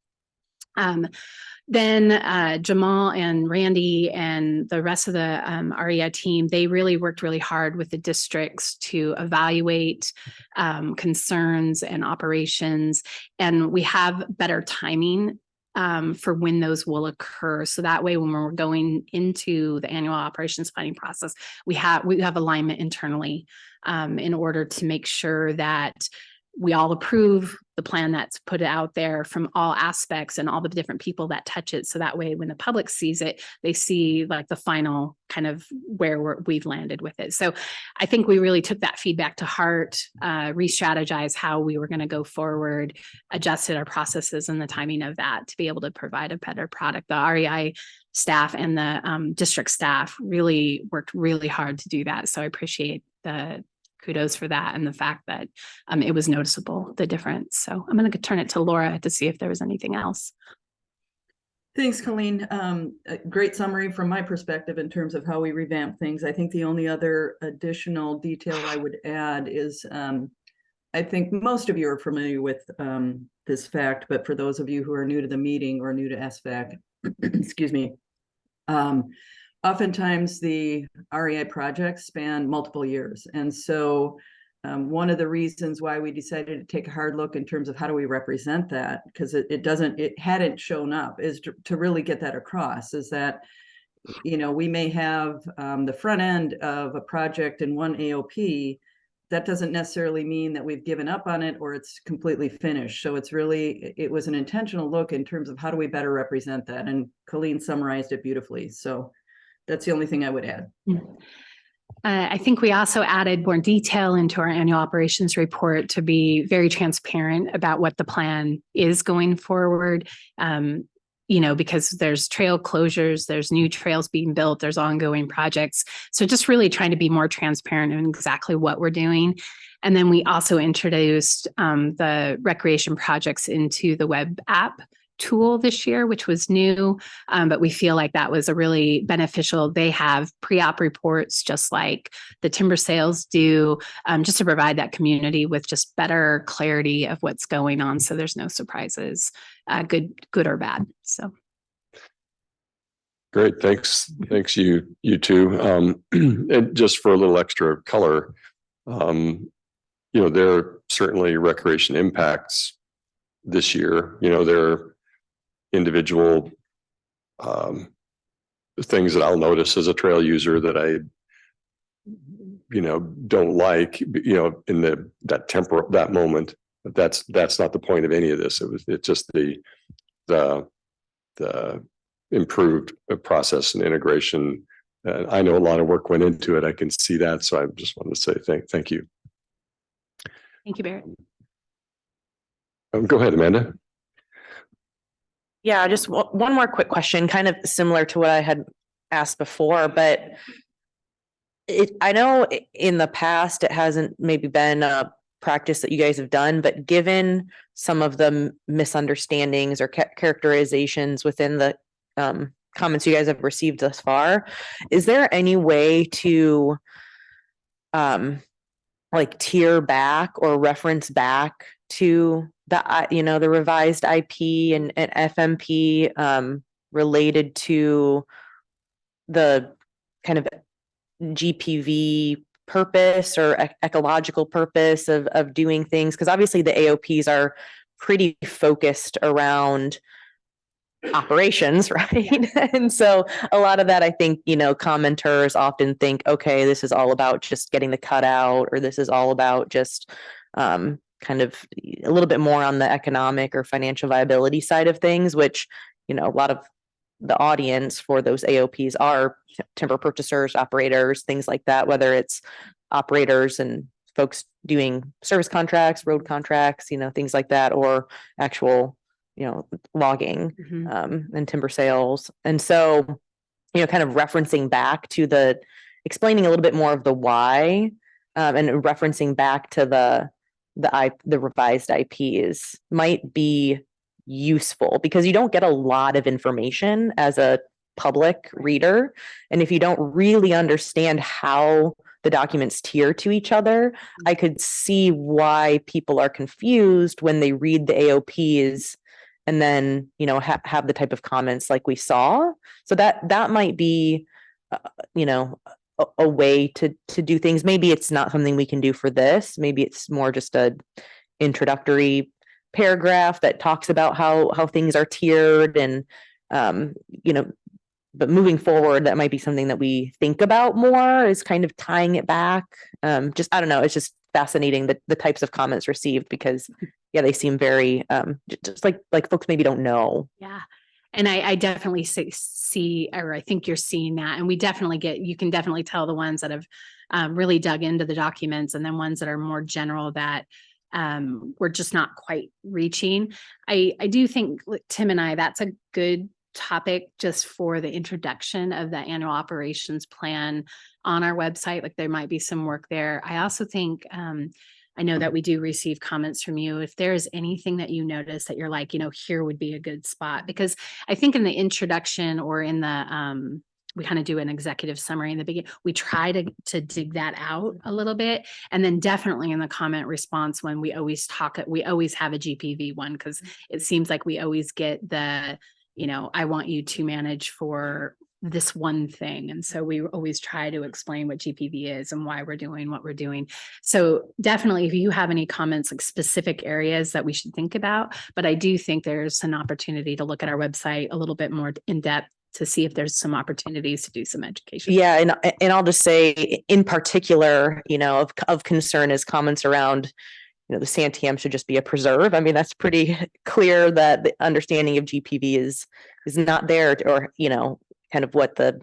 Then Jamal and Randy and the rest of the REI team, they really worked really hard with the districts to evaluate concerns and operations. And we have better timing for when those will occur. So that way, when we're going into the annual operations planning process, we have alignment internally in order to make sure that we all approve the plan that's put out there from all aspects and all the different people that touch it. So that way, when the public sees it, they see like the final kind of where we've landed with it. So I think we really took that feedback to heart, re-strategized how we were going to go forward, adjusted our processes and the timing of that to be able to provide a better product. The REI staff and the district staff really worked really hard to do that. So I appreciate the kudos for that and the fact that it was noticeable, the difference. So I'm going to turn it to Laura to see if there was anything else. Thanks, Colleen. A great summary from my perspective in terms of how we revamp things. I think the only other additional detail I would add is I think most of you are familiar with this fact, but for those of you who are new to the meeting or new to SFAC, excuse me, oftentimes the REI projects span multiple years. And so one of the reasons why we decided to take a hard look in terms of how do we represent that, because it hadn't shown up, is to really get that across, is that, we may have the front end of a project in one AOP. That doesn't necessarily mean that we've given up on it or it's completely finished. So it was an intentional look in terms of how do we better represent that. And Colleen summarized it beautifully. So that's the only thing I would add. I think we also added more detail into our annual operations report to be very transparent about what the plan is going forward. Because there's trail closures, there's new trails being built, there's ongoing projects. So just really trying to be more transparent in exactly what we're doing. And then we also introduced the recreation projects into the web app tool this year, which was new, but we feel like that was a really beneficial. They have pre-op reports just like the timber sales do, just to provide that community with just better clarity of what's going on. So there's no surprises, good or bad. So. Great. Thanks you two. And just for a little extra color, there are certainly recreation impacts this year. There are individual things that I'll notice as a trail user that I don't like in that moment. But that's not the point of any of this. It's just the improved process and integration. I know a lot of work went into it. I can see that. So I just wanted to say thank you. Thank you, Barrett. Go ahead, Amanda. Yeah, just one more quick question, kind of similar to what I had asked before, but I know in the past, it hasn't maybe been a practice that you guys have done, but given some of the misunderstandings or characterizations within the comments you guys have received thus far, is there any way to like tier back or reference back to the the revised IP and FMP related to the kind of GPV purpose or ecological purpose of doing things? Because obviously the AOPs are pretty focused around operations, right? And so a lot of that, I think, commenters often think, okay, this is all about just getting the cutout, or this is all about just kind of a little bit more on the economic or financial viability side of things, which, a lot of the audience for those AOPs are timber purchasers, operators, things like that, whether it's operators and folks doing service contracts, road contracts, things like that, or actual, logging and timber sales. And so, kind of referencing back to explaining a little bit more of the why, and referencing back to the revised IPs might be useful, because you don't get a lot of information as a public reader. And if you don't really understand how the documents tier to each other, I could see why people are confused when they read the AOPs and then, have the type of comments like we saw. So that might be, a way to do things. Maybe it's not something we can do for this. Maybe it's more just a introductory paragraph that talks about how things are tiered, and but moving forward, that might be something that we think about more, is kind of tying it back. I don't know, it's just fascinating the types of comments received, because they seem very just like folks maybe don't know. Yeah. And I definitely see, or I think you're seeing that. And you can definitely tell the ones that have really dug into the documents, and then ones that are more general that we're just not quite reaching. I do think, Tim and I, that's a good topic just for the introduction of the annual operations plan on our website. Like, there might be some work there. I also think, I know that we do receive comments from you. If there's anything that you notice that you're like, here would be a good spot, because I think in the introduction or in the, we kind of do an executive summary in the beginning. We try to dig that out a little bit. And then definitely in the comment response, when we always have a GPV one, because it seems like we always get the, I want you to manage for this one thing. And so we always try to explain what GPV is and why we're doing what we're doing. So definitely, if you have any comments, like specific areas that we should think about, but I do think there's an opportunity to look at our website a little bit more in depth to see if there's some opportunities to do some education. Yeah. And I'll just say in particular, of concern is comments around, the Santiam should just be a preserve. I mean, that's pretty clear that the understanding of GPV is not there, or, kind of what the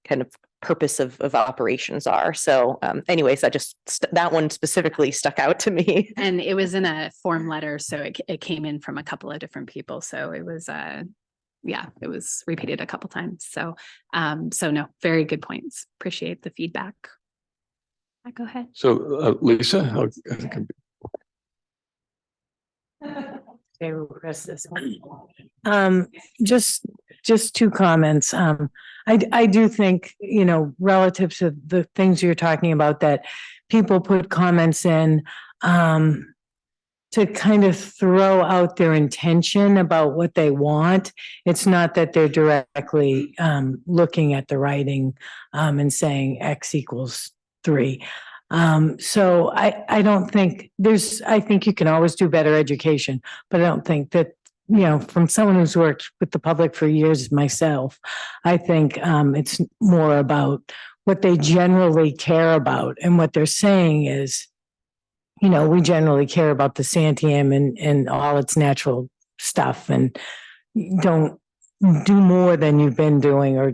kind of purpose of operations are. So anyways, that one specifically stuck out to me. And it was in a form letter, so it came in from a couple of different people. So it was it was repeated a couple times. So no, very good points. Appreciate the feedback. Go ahead. So Lisa, Just two comments. I do think, relative to the things you're talking about, that people put comments in to kind of throw out their intention about what they want. It's not that they're directly looking at the writing and saying X equals 3. So I don't think I think you can always do better education, but I don't think that, from someone who's worked with the public for years myself, I think it's more about what they generally care about. And what they're saying is, we generally care about the Santiam and all its natural stuff, and don't do more than you've been doing, or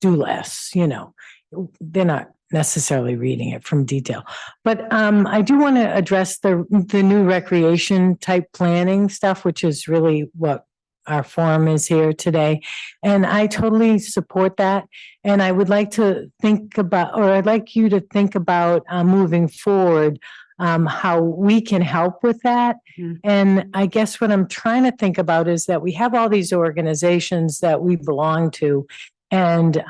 do less. They're not necessarily reading it from detail. But I do want to address the new recreation type planning stuff, which is really what our forum is here today. And I totally support that. And I would like to think about, or I'd like you to think about moving forward, how we can help with that. And I guess what I'm trying to think about is that we have all these organizations that we belong to, and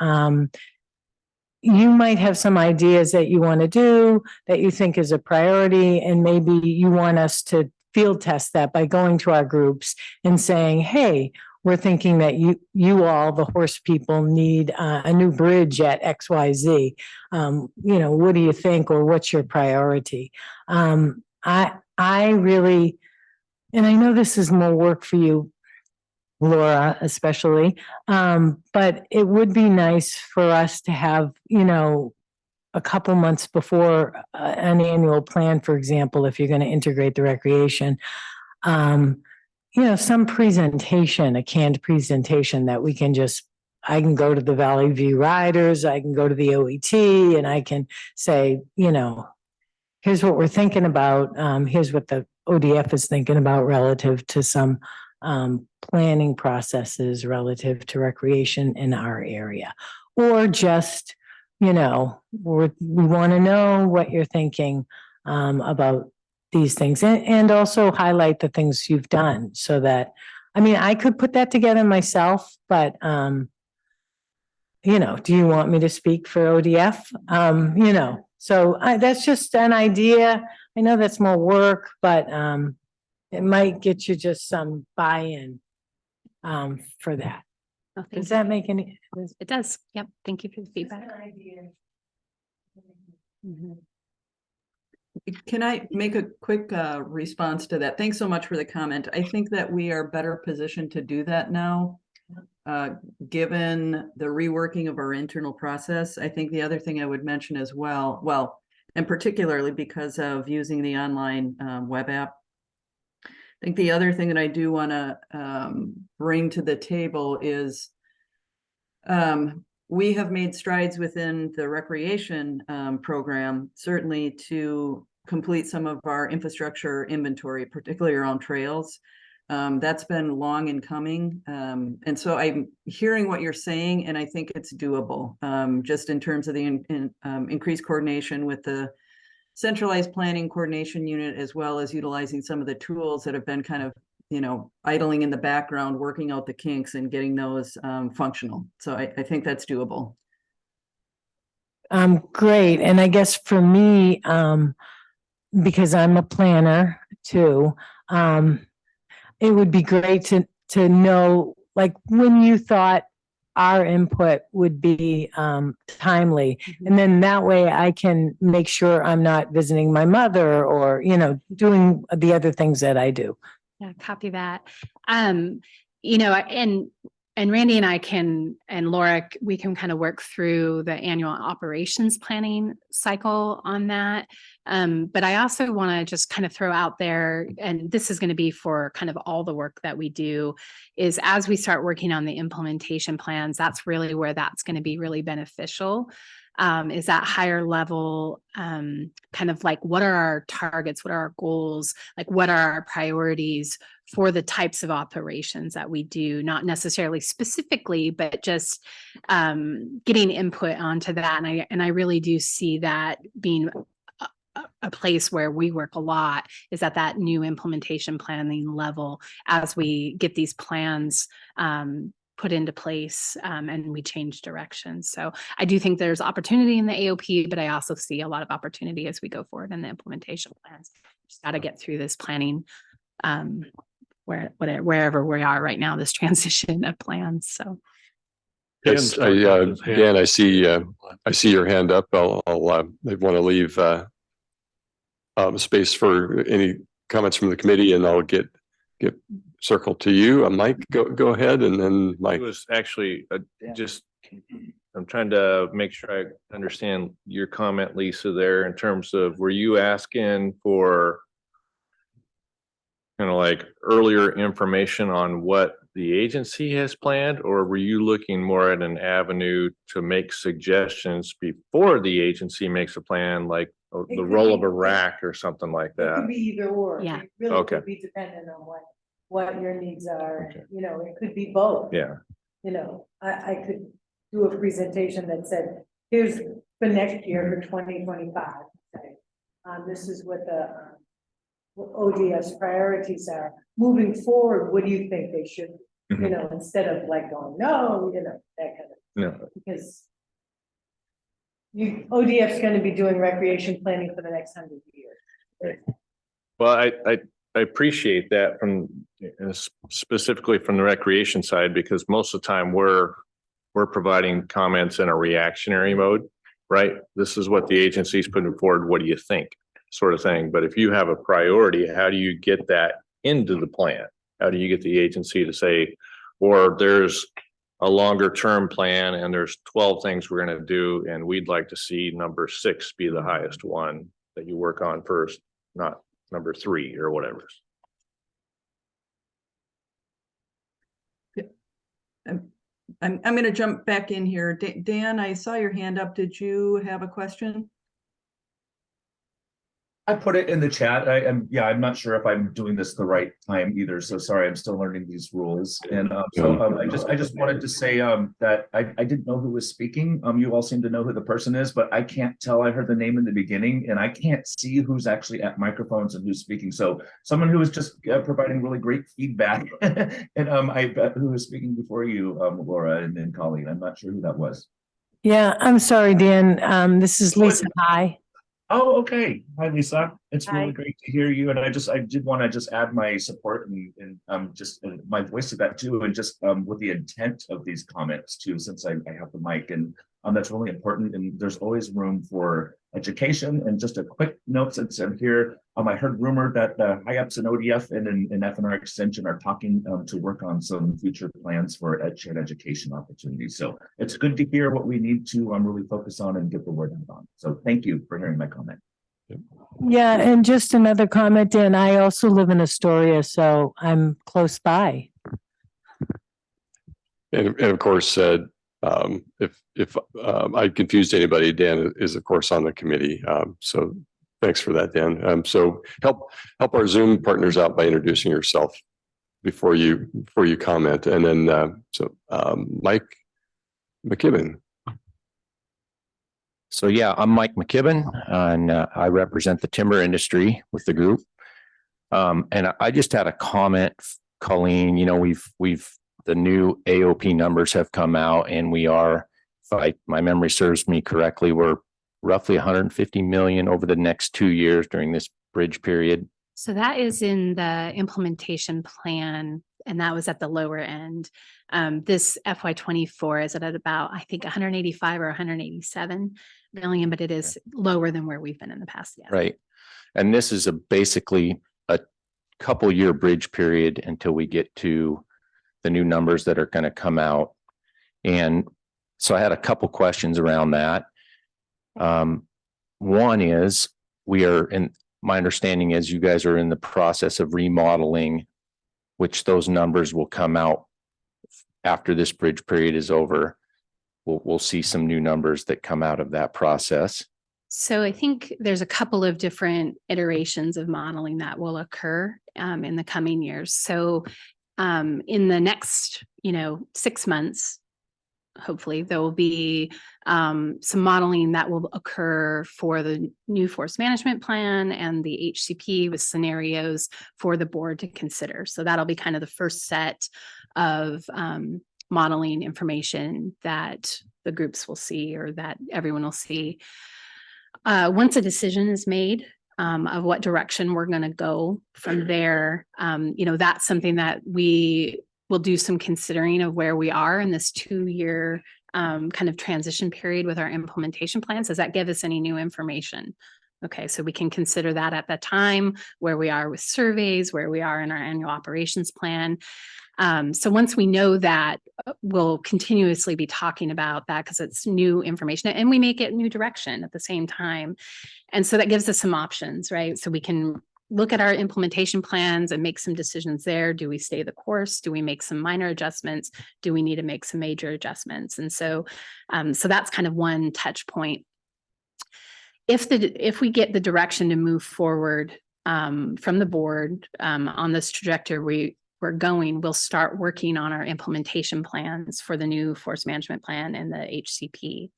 you might have some ideas that you want to do that you think is a priority, and maybe you want us to field test that by going to our groups and saying, hey, we're thinking that you all, the horse people, need a new bridge at XYZ. What do you think, or what's your priority? I really, and I know this is more work for you, Laura, especially, but it would be nice for us to have, a couple months before an annual plan, for example, if you're going to integrate the recreation, some presentation, a canned presentation that we can I can go to the Valley View Riders, I can go to the OET, and I can say, here's what we're thinking about. Here's what the ODF is thinking about relative to some planning processes relative to recreation in our area. Or just, we want to know what you're thinking about these things, and also highlight the things you've done, so that, I could put that together myself, but do you want me to speak for ODF? So that's just an idea. I know that's more work, but it might get you just some buy-in for that. Oh, Does that make any? It does. Yep. Thank you for the feedback. Can I make a quick response to that? Thanks so much for the comment. I think that we are better positioned to do that now, given the reworking of our internal process. I think the other thing I would mention as well, and particularly because of using the online web app, I think the other thing that I do want to bring to the table is we have made strides within the recreation program, certainly to complete some of our infrastructure inventory, particularly around trails. That's been long in coming. And so I'm hearing what you're saying, and I think it's doable, just in terms of the increased coordination with the centralized planning coordination unit, as well as utilizing some of the tools that have been kind of, idling in the background, working out the kinks and getting those functional. So I think that's doable. Great. And I guess for me, because I'm a planner too, it would be great to know, like, when you thought our input would be timely. And then that way I can make sure I'm not visiting my mother or, doing the other things that I do. Yeah, copy that. And Randy and I and Laura, we can kind of work through the annual operations planning cycle on that. But I also want to just kind of throw out there, and this is going to be for kind of all the work that we do, is as we start working on the implementation plans, that's really where that's going to be really beneficial. Is that higher level, kind of like, what are our targets? What are our goals? Like, what are our priorities for the types of operations that we do? Not necessarily specifically, but just getting input onto that. And I really do see that being a place where we work a lot, is at that new implementation planning level, as we get these plans put into place and we change directions. So I do think there's opportunity in the AOP, but I also see a lot of opportunity as we go forward in the implementation plans. Just got to get through this planning wherever we are right now, this transition of plans. So. Yes, Dan, I see your hand up. I want to leave space for any comments from the committee, and I'll get circle to you. Mike, go ahead, and then Mike. It was actually I'm trying to make sure I understand your comment, Lisa, there, in terms of, were you asking for kind of like earlier information on what the agency has planned, or were you looking more at an avenue to make suggestions before the agency makes a plan, like the role of a rack or something like It could that? be either or. Yeah. It really Okay. could be dependent on what your needs are. You know, it could be both. Yeah. You know, I could do a presentation that said, here's for next year for 2025. This is what the ODS priorities are. Moving forward, what do you think they should, you know, instead of like going, no, you know, that kind of. No. Because ODF's going to be doing recreation planning for the next 100 years. Right. Well, I appreciate that from specifically from the recreation side, because most of the time we're providing comments in a reactionary mode, right? This is what the agency's putting forward. What do you think? Sort of thing. But if you have a priority, how do you get that into the plan? How do you get the agency to say, or there's a longer term plan and there's 12 things we're going to do, and we'd like to see number 6 be the highest one that you work on first, not number 3 or whatever. I'm going to jump back in here. Dan, I saw your hand up. Did you have a question? I put it in the chat. I'm not sure if I'm doing this the right time either. So sorry, I'm still learning these rules. And I just wanted to say that I didn't know who was speaking. You all seem to know who the person is, but I can't tell. I heard the name in the beginning and I can't see who's actually at microphones and who's speaking. So someone who was just providing really great feedback and I bet who was speaking before you, Laura and Colleen. I'm not sure who that was. Yeah, I'm sorry, Dan. This is Lisa. Hi. Oh, okay. Hi, Lisa. It's Hi. really great to hear you. And I did want to just add my support and just my voice to that too, and just with the intent of these comments too, since I have the mic, and that's really important. And there's always room for education. And just a quick note since I'm here, I heard rumor that the high ups in ODF and in FNR Extension are talking to work on some future plans for shared education opportunities. So it's good to hear what we need to really focus on and get the word out on. So thank you for hearing my comment. Yeah, and just another comment, Dan. I also live in Astoria, so I'm close by. And of course, if I confused anybody, Dan is of course on the committee. So thanks for that, Dan. So help our Zoom partners out by introducing yourself before you comment. And then Mike McKibben. So yeah, I'm Mike McKibben and I represent the timber industry with the group. And I just had a comment, Colleen, you know, we've the new AOP numbers have come out and we are, if my memory serves me correctly, we're roughly 150 million over the next 2 years during this bridge period. So that is in the implementation plan, and that was at the lower end. This FY24 is at about, I think, 185 or 187 million, but it is lower than where we've been in the past. Yeah. Right. And this is basically a couple year bridge period until we get to the new numbers that are going to come out. And so I had a couple questions around that. One is, my understanding is you guys are in the process of remodeling, which those numbers will come out after this bridge period is over. We'll see some new numbers that come out of that process. So I think there's a couple of different iterations of modeling that will occur in the coming years. So in the next, 6 months, hopefully there will be some modeling that will occur for the new forest management plan and the HCP with scenarios for the board to consider. So that'll be kind of the first set of modeling information that the groups will see, or that everyone will see. Once a decision is made of what direction we're going to go from there, that's something that we will do some considering of where we are in this 2-year kind of transition period with our implementation plans. Does that give us any new information? Okay, so we can consider that at that time, where we are with surveys, where we are in our annual operations plan. So once we know that, we'll continuously be talking about that because it's new information and we may get new direction at the same time. And so that gives us some options, right? So we can look at our implementation plans and make some decisions there. Do we stay the course? Do we make some minor adjustments? Do we need to make some major adjustments? And so, so that's kind of one touch point. If we get the direction to move forward from the board on this trajectory, we're going, we'll start working on our implementation plans for the new forest management plan and the HCP.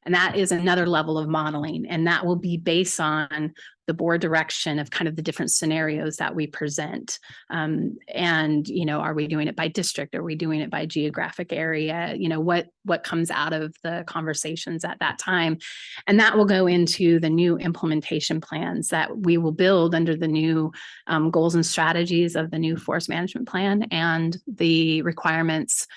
And that is another level of modeling, and that will be based on the board direction of kind of the different scenarios that we present. And, you know, are we doing it by district? Are we doing it by geographic area? You know, what comes out of the conversations at that time? And that will go into the new implementation plans that we will build under the new goals and strategies of the new forest management plan and the requirements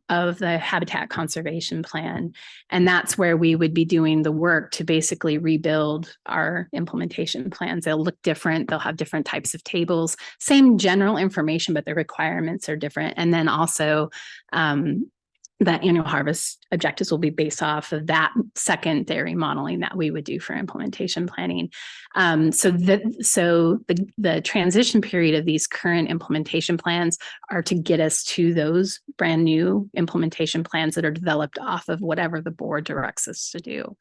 of the habitat conservation plan. And that's where we would be doing the work to basically rebuild our implementation plans. They'll look different. They'll have different types of tables, same general information, but the requirements are different. And then also the annual harvest objectives will be based off of that secondary modeling that we would do for implementation planning. So the transition period of these current implementation plans are to get us to those brand new implementation plans that are developed off of whatever the board directs us to do.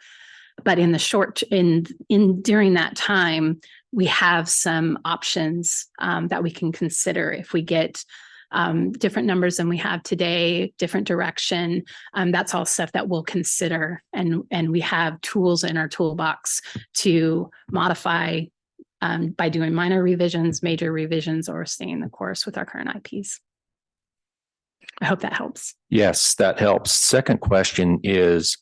But in the during that time, we have some options that we can consider if we get different numbers than we have today, different direction. That's all stuff that we'll consider. And we have tools in our toolbox to modify by doing minor revisions, major revisions, or staying the course with our current IPs. I hope that helps. Yes, that helps. Second question is,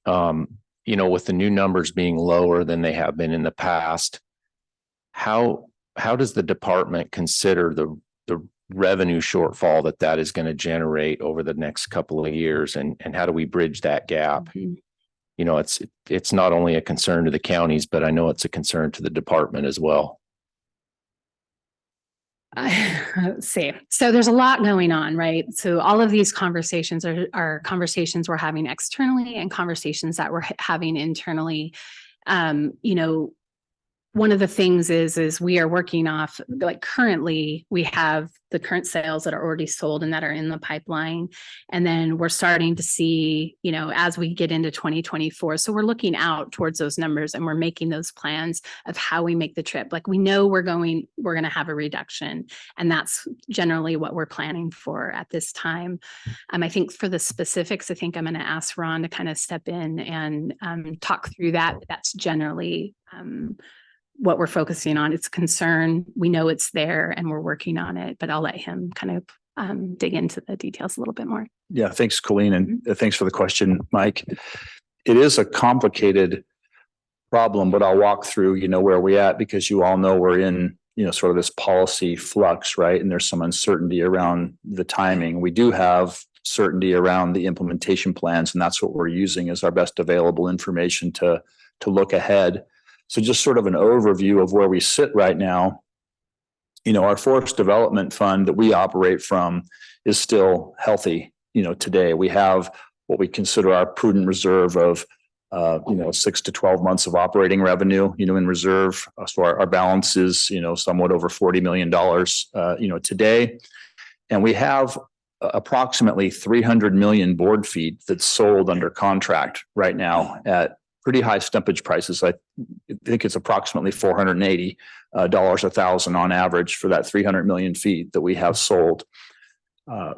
you know, with the new numbers being lower than they have been in the past, how does the department consider the revenue shortfall that is going to generate over the next couple of years, and how do we bridge that gap? Mm-hmm. You know, it's not only a concern to the counties, but I know it's a concern to the department as well. Let's see. So there's a lot going on, right? So all of these conversations are conversations we're having externally and conversations that we're having internally. You know, one of the things is we are working off, like currently we have the current sales that are already sold and that are in the pipeline. And then we're starting to see, you know, as we get into 2024. So we're looking out towards those numbers and we're making those plans of how we make the trip. Like we know we're going to have a reduction, and that's generally what we're planning for at this time. I think for the specifics, I think I'm going to ask Ron to kind of step in and talk through that. That's generally what we're focusing on. It's a concern. We know it's there and we're working on it, but I'll let him kind of dig into the details a little bit more. Yeah, thanks, Colleen, and thanks for the question, Mike. It is a complicated problem, but I'll walk through, you know, where we're at, because you all know we're in, you know, sort of this policy flux, right? And there's some uncertainty around the timing. We do have certainty around the implementation plans, and that's what we're using as our best available information to look ahead. So just sort of an overview of where we sit right now. You know, our forest development fund that we operate from is still healthy. You know, today we have what we consider our prudent reserve of, 6 to 12 months of operating revenue, you know, in reserve. So our balance is, you know, somewhat over $40 million, today. And we have approximately 300 million board feet that's sold under contract right now at pretty high stumpage prices. I think it's approximately $480 a thousand on average for that 300 million feet that we have sold.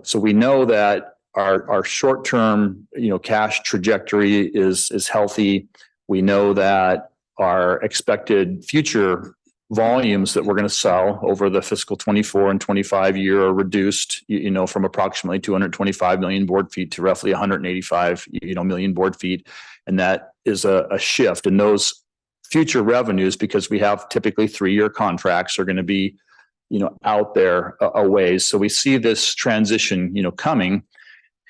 So we know that our short-term, cash trajectory is healthy. We know that our expected future volumes that we're going to sell over the fiscal 24 and 25 year are reduced, from approximately 225 million board feet to roughly 185, million board feet. And that is a shift in those future revenues, because we have typically 3-year contracts are going to be, out there a ways. So we see this transition, coming,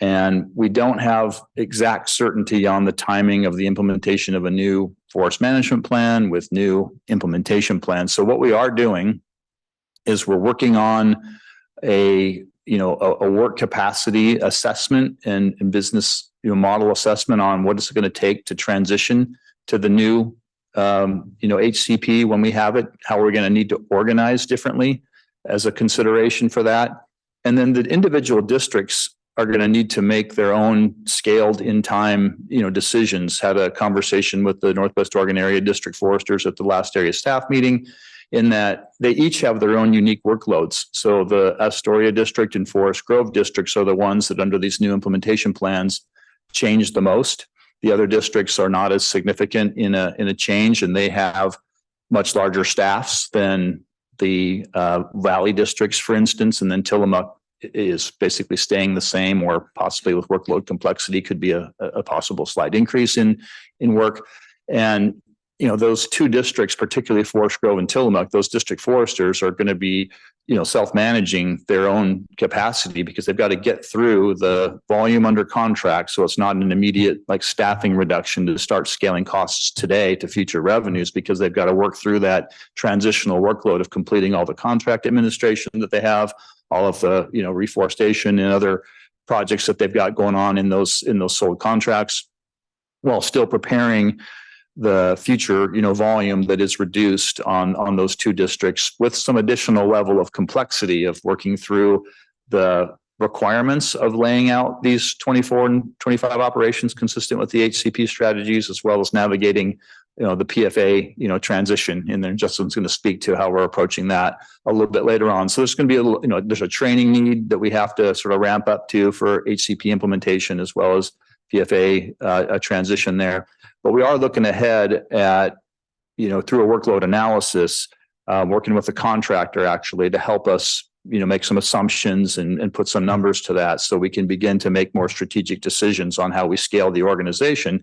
and we don't have exact certainty on the timing of the implementation of a new forest management plan with new implementation plans. So what we are doing is we're working on a work capacity assessment and business model assessment on what it's going to take to transition to the new HCP when we have it, how we're going to need to organize differently as a consideration for that. And then the individual districts are going to need to make their own scaled in time, decisions. Had a conversation with the Northwest Oregon Area District Foresters at the last area staff meeting. in that they each have their own unique workloads. So the Astoria district and Forest Grove districts are the ones that under these new implementation plans change the most. The other districts are not as significant in a change, and they have much larger staffs than the Valley districts, for instance, and then Tillamook is basically staying the same, or possibly with workload complexity could be a possible slight increase in work. And those two districts, particularly Forest Grove and Tillamook, those district foresters are going to be self-managing their own capacity because they've got to get through the volume under contract. So it's not an immediate like staffing reduction to start scaling costs today to future revenues, because they've got to work through that transitional workload of completing all the contract administration that they have, all of the reforestation and other projects that they've got going on in those sold contracts, while still preparing the future, volume that is reduced on those two districts, with some additional level of complexity of working through the requirements of laying out these 24 and 25 operations consistent with the HCP strategies, as well as navigating, the PFA, transition. And then Justin's going to speak to how we're approaching that a little bit later on. So there's going to be a little, there's a training need that we have to sort of ramp up to for HCP implementation, as well as PFA a transition there. But we are looking ahead at, through a workload analysis, working with the contractor actually to help us, make some assumptions and put some numbers to that, so we can begin to make more strategic decisions on how we scale the organization.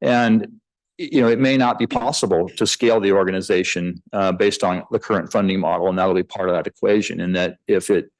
And, it may not be possible to scale the organization based on the current funding model, and that'll be part of that equation. And that if it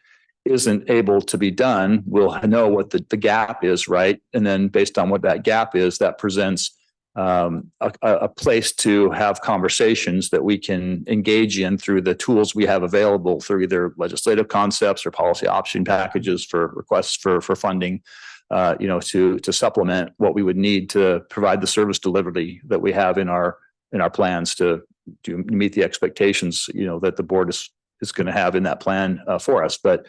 isn't able to be done, we'll know what the gap is, right? And then based on what that gap is, that presents a place to have conversations that we can engage in through the tools we have available, through either legislative concepts or policy option packages for requests for funding, to supplement what we would need to provide the service delivery that we have in our plans to meet the expectations, that the board is going to have in that plan for us. But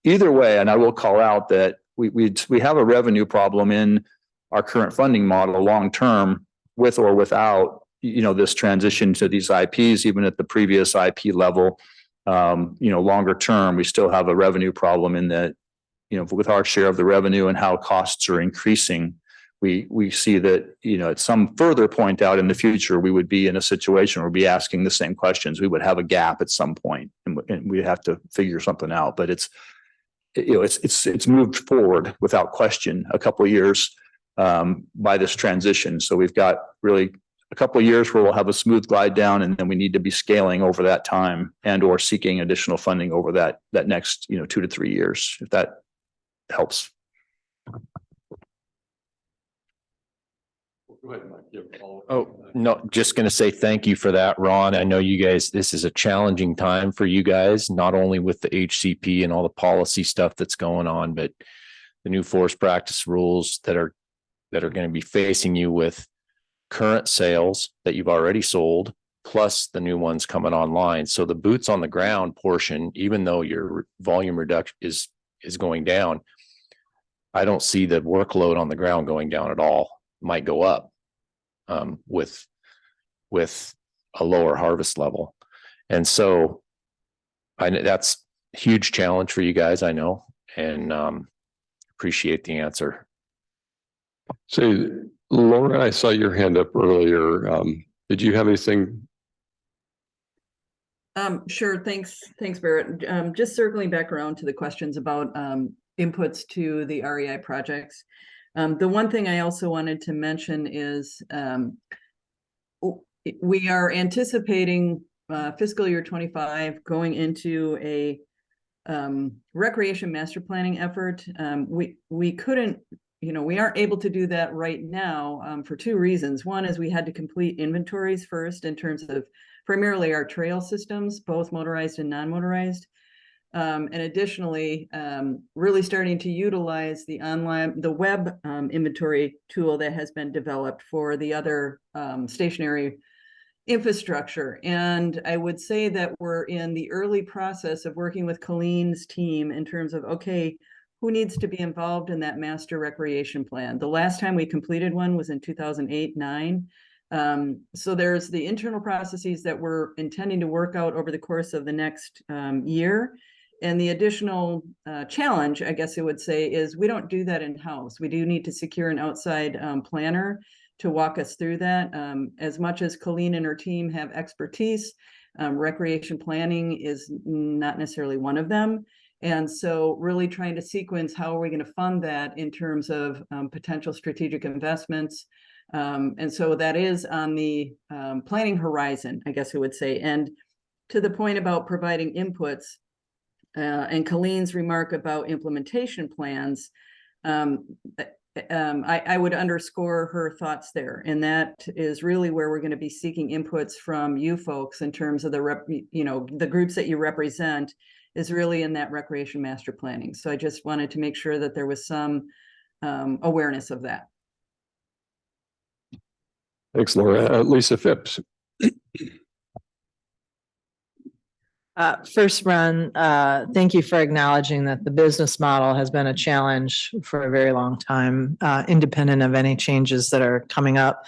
either way, and I will call out that we have a revenue problem in our current funding model long term, with or without this transition to these IPs. Even at the previous IP level, longer term, we still have a revenue problem in that, with our share of the revenue and how costs are increasing, we see that, at some further point out in the future, we would be in a situation where we'd be asking the same questions. We would have a gap at some point, and we have to figure something out. But it's moved forward without question a couple of years by this transition. So we've got really a couple of years where we'll have a smooth glide down, and then we need to be scaling over that time and or seeking additional funding over that next 2 to 3 years, if that helps. Oh, no, just going to say thank you for that, Ron. I know you guys, this is a challenging time for you guys, not only with the HCP and all the policy stuff that's going on, but the new forest practice rules that are going to be facing you with current sales that you've already sold, plus the new ones coming online. So the boots on the ground portion, even though your volume reduction is going down, I don't see the workload on the ground going down at all. Might go up with a lower harvest level. And so I know that's a huge challenge for you guys, I know, and appreciate the answer. So Laura, I saw your hand up earlier. Did you have anything? Sure. Thanks, Barrett. Just circling back around to the questions about inputs to the REI projects. The one thing I also wanted to mention is we are anticipating fiscal year 25 going into a recreation master planning effort. We couldn't, we aren't able to do that right now for two reasons. One is we had to complete inventories first in terms of primarily our trail systems, both motorized and non-motorized. And additionally, really starting to utilize the web inventory tool that has been developed for the other stationary infrastructure. And I would say that we're in the early process of working with Colleen's team in terms of, okay, who needs to be involved in that master recreation plan? The last time we completed one was in 2008-9. So there's the internal processes that we're intending to work out over the course of the next year. And the additional challenge, I guess I would say, is we don't do that in-house. We do need to secure an outside planner to walk us through that. As much as Colleen and her team have expertise, recreation planning is not necessarily one of them. And so really trying to sequence how are we going to fund that in terms of potential strategic investments. And so that is on the planning horizon, I guess I would say. And to the point about providing inputs, and Colleen's remark about implementation plans, I would underscore her thoughts there. And that is really where we're going to be seeking inputs from you folks in terms of the groups that you represent is really in that recreation master planning. So I just wanted to make sure that there was some awareness of that. Thanks, Laura. Lisa Phipps. First, Ron, thank you for acknowledging that the business model has been a challenge for a very long time, independent of any changes that are coming up.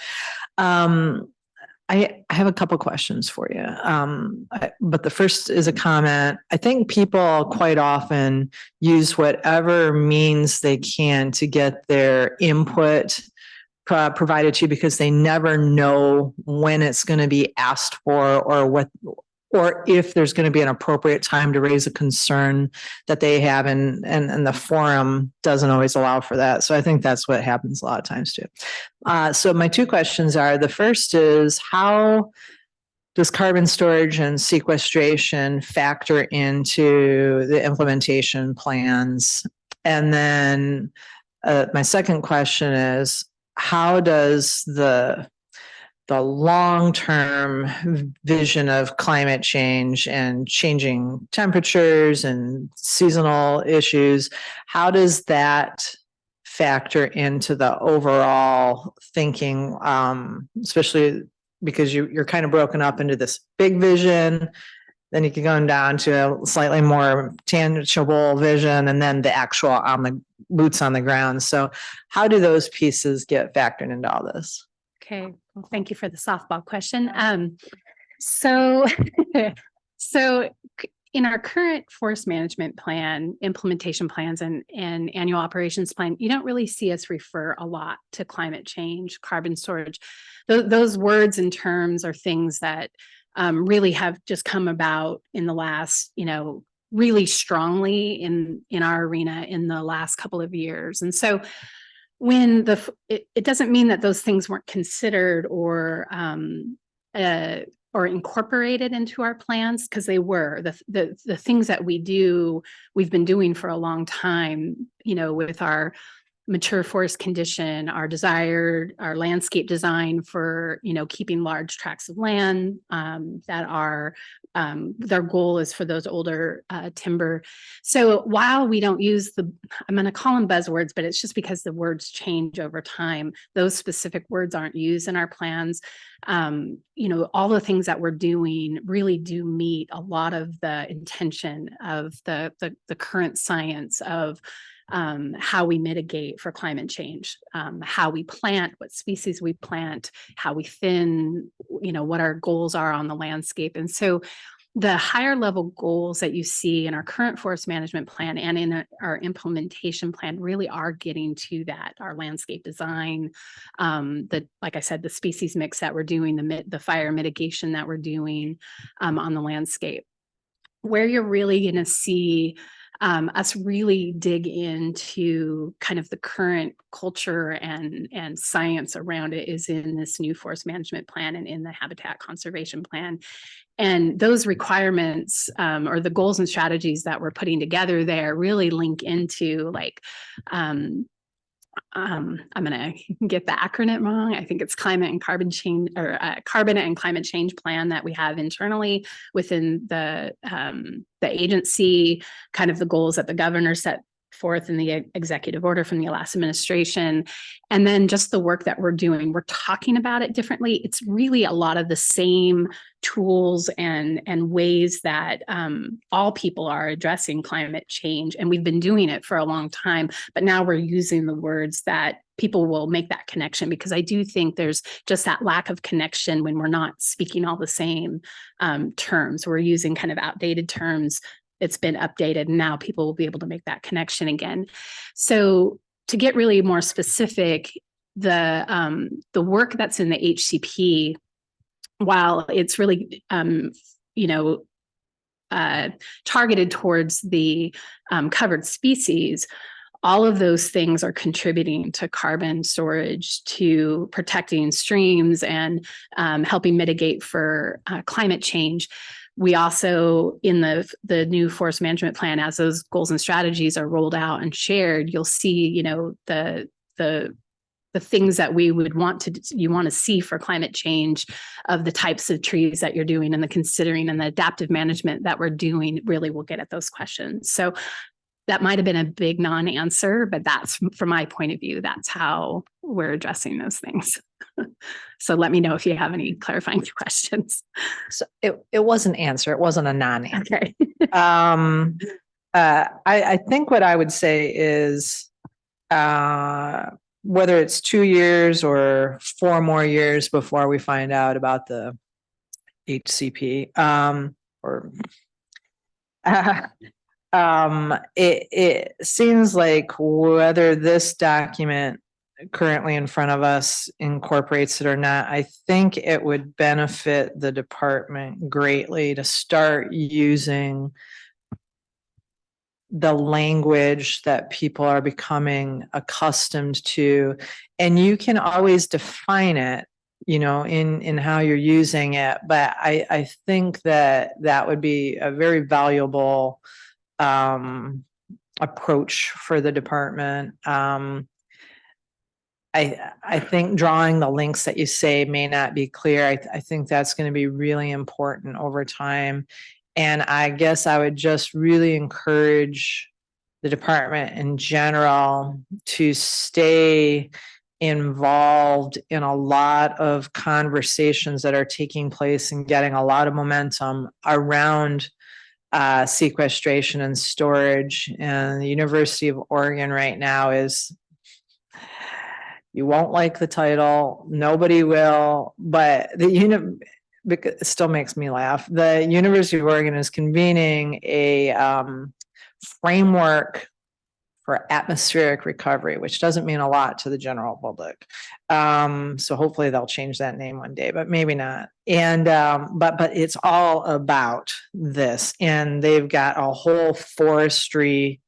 I have a couple questions for you, but the first is a comment. I think people quite often use whatever means they can to get their input provided to you because they never know when it's going to be asked for or if there's going to be an appropriate time to raise a concern that they have, and the forum doesn't always allow for that. So I think that's what happens a lot of times too. So my two questions are, the first is, how does carbon storage and sequestration factor into the implementation plans? And then my second question is, how does the long-term vision of climate change and changing temperatures and seasonal issues, how does that factor into the overall thinking, especially because you're kind of broken up into this big vision, then you can go down to a slightly more tangible vision, and then the actual boots on the ground. So how do those pieces get factored into all this? Okay, well, thank you for the softball question. So in our current forest management plan, implementation plans, and annual operations plan, you don't really see us refer a lot to climate change, carbon storage. Those words and terms are things that really have just come about in the last, really strongly in our arena in the last couple of years. And so when it doesn't mean that those things weren't considered or incorporated into our plans, because they were. The things that we've been doing for a long time, with our mature forest condition, our landscape design for, keeping large tracts of land that are, their goal is for those older timber. So while we don't use I'm going to call them buzzwords, but it's just because the words change over time. Those specific words aren't used in our plans. All the things that we're doing really do meet a lot of the intention of the current science of how we mitigate for climate change, how we plant, what species we plant, how we thin, what our goals are on the landscape. And so the higher level goals that you see in our current forest management plan and in our implementation plan really are getting to that, our landscape design, like I said, the species mix that we're doing, the fire mitigation that we're doing on the landscape. Where you're really going to see us really dig into kind of the current culture and science around it is in this new forest management plan and in the habitat conservation plan. And those requirements or the goals and strategies that we're putting together there really link into I'm going to get the acronym wrong. I think it's climate and carbon change, or carbon and climate change plan that we have internally within the agency, kind of the goals that the governor set forth in the executive order from the last administration. And then just the work that we're doing, we're talking about it differently. It's really a lot of the same tools and ways that all people are addressing climate change. And we've been doing it for a long time, but now we're using the words that people will make that connection, because I do think there's just that lack of connection when we're not speaking all the same terms. We're using kind of outdated terms. It's been updated, and now people will be able to make that connection again. So to get really more specific, the work that's in the HCP, while it's really targeted towards the covered species, all of those things are contributing to carbon storage, to protecting streams, and helping mitigate for climate change. We also, in the new forest management plan, as those goals and strategies are rolled out and shared, you'll see, the things that we would want to see for climate change, of the types of trees that you're doing and the considering and the adaptive management that we're doing really will get at those questions. So that might have been a big non-answer, but that's, from my point of view, that's how we're addressing those things. So let me know if you have any clarifying questions. So it was an answer. It wasn't a non-answer. Okay. I think what I would say is, whether it's 2 years or 4 more years before we find out about the HCP, it seems like whether this document currently in front of us incorporates it or not, I think it would benefit the department greatly to start using the language that people are becoming accustomed to. And you can always define it, in how you're using it. But I think that would be a very valuable approach for the department. I think drawing the links that you say may not be clear. I think that's going to be really important over time. And I guess I would just really encourage the department in general to stay involved in a lot of conversations that are taking place and getting a lot of momentum around sequestration and storage. And the University of Oregon right now is, you won't like the title, nobody will, but it still makes me laugh. The University of Oregon is convening a framework for atmospheric recovery, which doesn't mean a lot to the general public. So hopefully they'll change that name one day, but maybe not. And but it's all about this, and they've got a whole forestry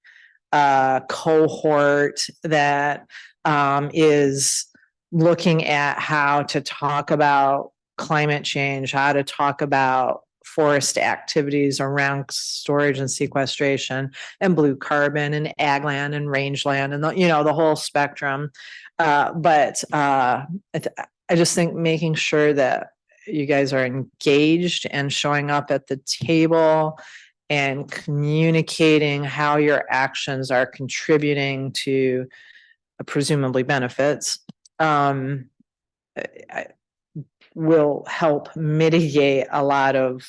cohort that is looking at how to talk about climate change, how to talk about forest activities around storage and sequestration and blue carbon and ag land and rangeland and the whole spectrum. But I just think making sure that you guys are engaged and showing up at the table and communicating how your actions are contributing to presumably benefits will help mitigate a lot of,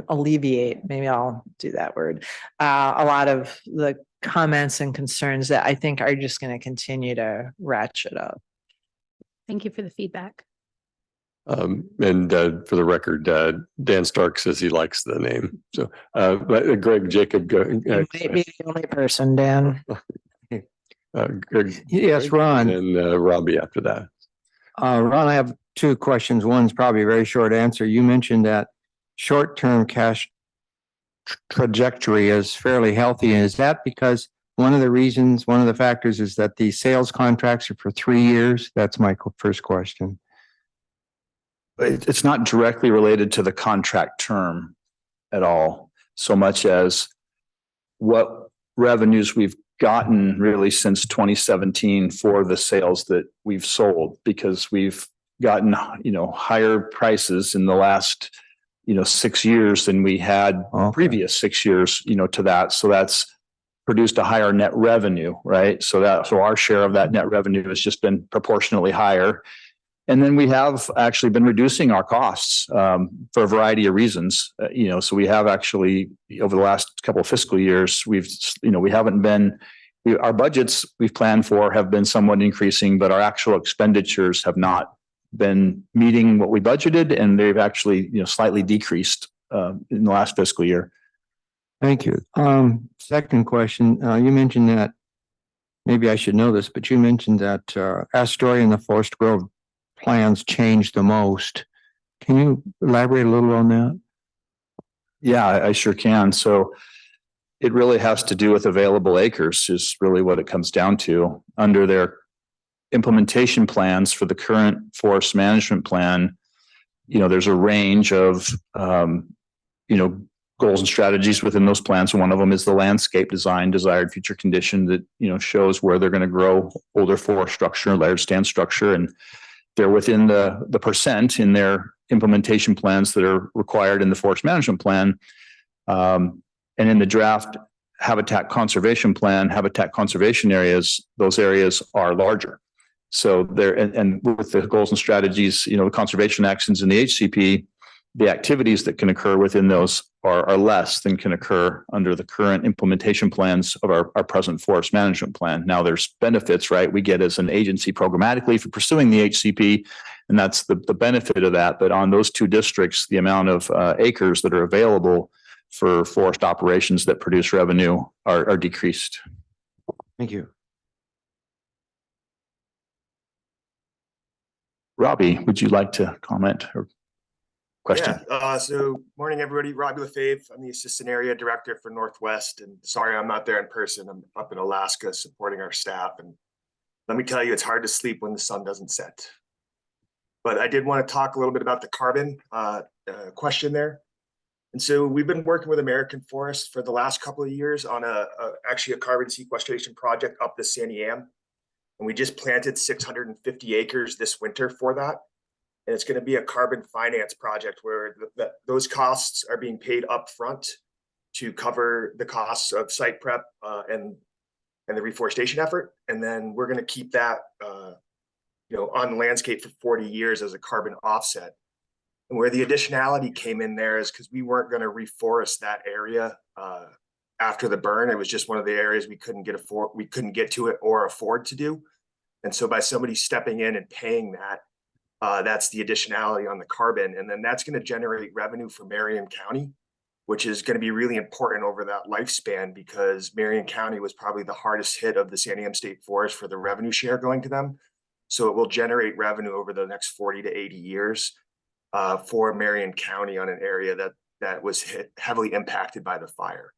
alleviate, maybe I'll do that word, a lot of the comments and concerns that I think are just going to continue to ratchet up. Thank you for the feedback. And for the record, Dan Stark says he likes the name. So, but Greg Jacob, go. You might be the only person, Dan. Greg, Yes, Ron. And Robbie after that. Ron, I have 2 questions. One's probably a very short answer. You mentioned that short-term cash trajectory is fairly healthy. Is that because one of the factors is that the sales contracts are for 3 years? That's my first question. It's not directly related to the contract term at all, so much as what revenues we've gotten really since 2017 for the sales that we've sold, because we've gotten, higher prices in the last, 6 years than we had previous 6 years, to that. So that's produced a higher net revenue, right? So our share of that net revenue has just been proportionately higher. And then we have actually been reducing our costs for a variety of reasons. So we have actually over the last couple of fiscal years, our budgets we've planned for have been somewhat increasing, but our actual expenditures have not been meeting what we budgeted, and they've actually, slightly decreased in the last fiscal year. Thank you. Second question, you mentioned that, maybe I should know this, but you mentioned that Astoria and the Forest Grove plans changed the most. Can you elaborate a little on that? Yeah, I sure can. So it really has to do with available acres is really what it comes down to. Under their implementation plans for the current forest management plan, there's a range of, goals and strategies within those plans. One of them is the landscape design desired future condition that, shows where they're going to grow older forest structure, layered stand structure. And they're within the percent in their implementation plans that are required in the forest management plan. And in the draft habitat conservation plan, habitat conservation areas, those areas are larger. So there, and with the goals and strategies, the conservation actions in the HCP, the activities that can occur within those are less than can occur under the current implementation plans of our present forest management plan. Now there's benefits, right? We get as an agency programmatically for pursuing the HCP, and that's the benefit of that. But on those two districts, the amount of acres that are available for forest operations that produce revenue are decreased. Thank you. Robbie, would you like to comment or question? Yeah, so morning, everybody. Robbie Lefebvre. I'm the Assistant Area Director for Northwest. And sorry, I'm not there in person. I'm up in Alaska supporting our staff. And let me tell you, it's hard to sleep when the sun doesn't set. But I did want to talk a little bit about the carbon question there. And so we've been working with American Forest for the last couple of years on actually a carbon sequestration project up the Santiam. And we just planted 650 acres this winter for that. And it's going to be a carbon finance project where those costs are being paid up front to cover the costs of site prep and the reforestation effort. And then we're going to keep that on the landscape for 40 years as a carbon offset. And where the additionality came in there is because we weren't going to reforest that area after the burn. It was just one of the areas we couldn't get to it or afford to do. And so by somebody stepping in and paying that, that's the additionality on the carbon. And then that's going to generate revenue for Marion County, which is going to be really important over that lifespan because Marion County was probably the hardest hit of the Santiam State Forest for the revenue share going to them. So it will generate revenue over the next 40 to 80 years for Marion County on an area that was heavily impacted by the fire.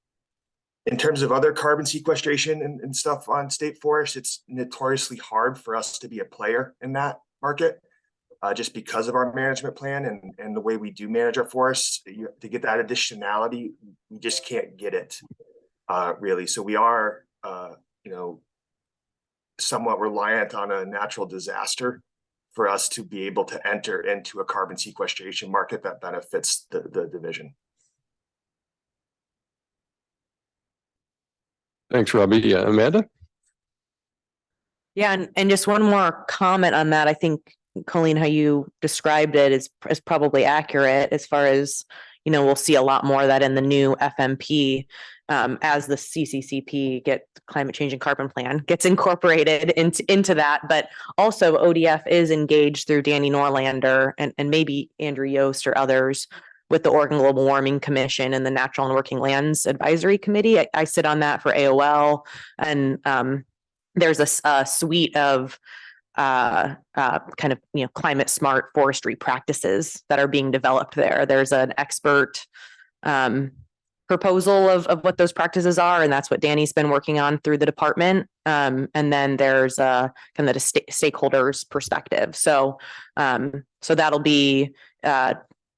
In terms of other carbon sequestration and stuff on state forests, it's notoriously hard for us to be a player in that market. Just because of our management plan and the way we do manage our forests, to get that additionality, we just can't get it really. So we are, somewhat reliant on a natural disaster for us to be able to enter into a carbon sequestration market that benefits the division. Thanks, Robbie. Yeah, Amanda? Yeah, and just one more comment on that. I think, Colleen, how you described it is probably accurate as far as, we'll see a lot more of that in the new FMP as the CCCP climate change and carbon plan gets incorporated into that. But also ODF is engaged through Danny Norlander and maybe Andrew Yost or others with the Oregon Global Warming Commission and the Natural and Working Lands Advisory Committee. I sit on that for AOL, and there's a suite of kind of climate smart forestry practices that are being developed there. There's an expert proposal of what those practices are, and that's what Danny's been working on through the department. And then there's kind of the stakeholders perspective. So that'll be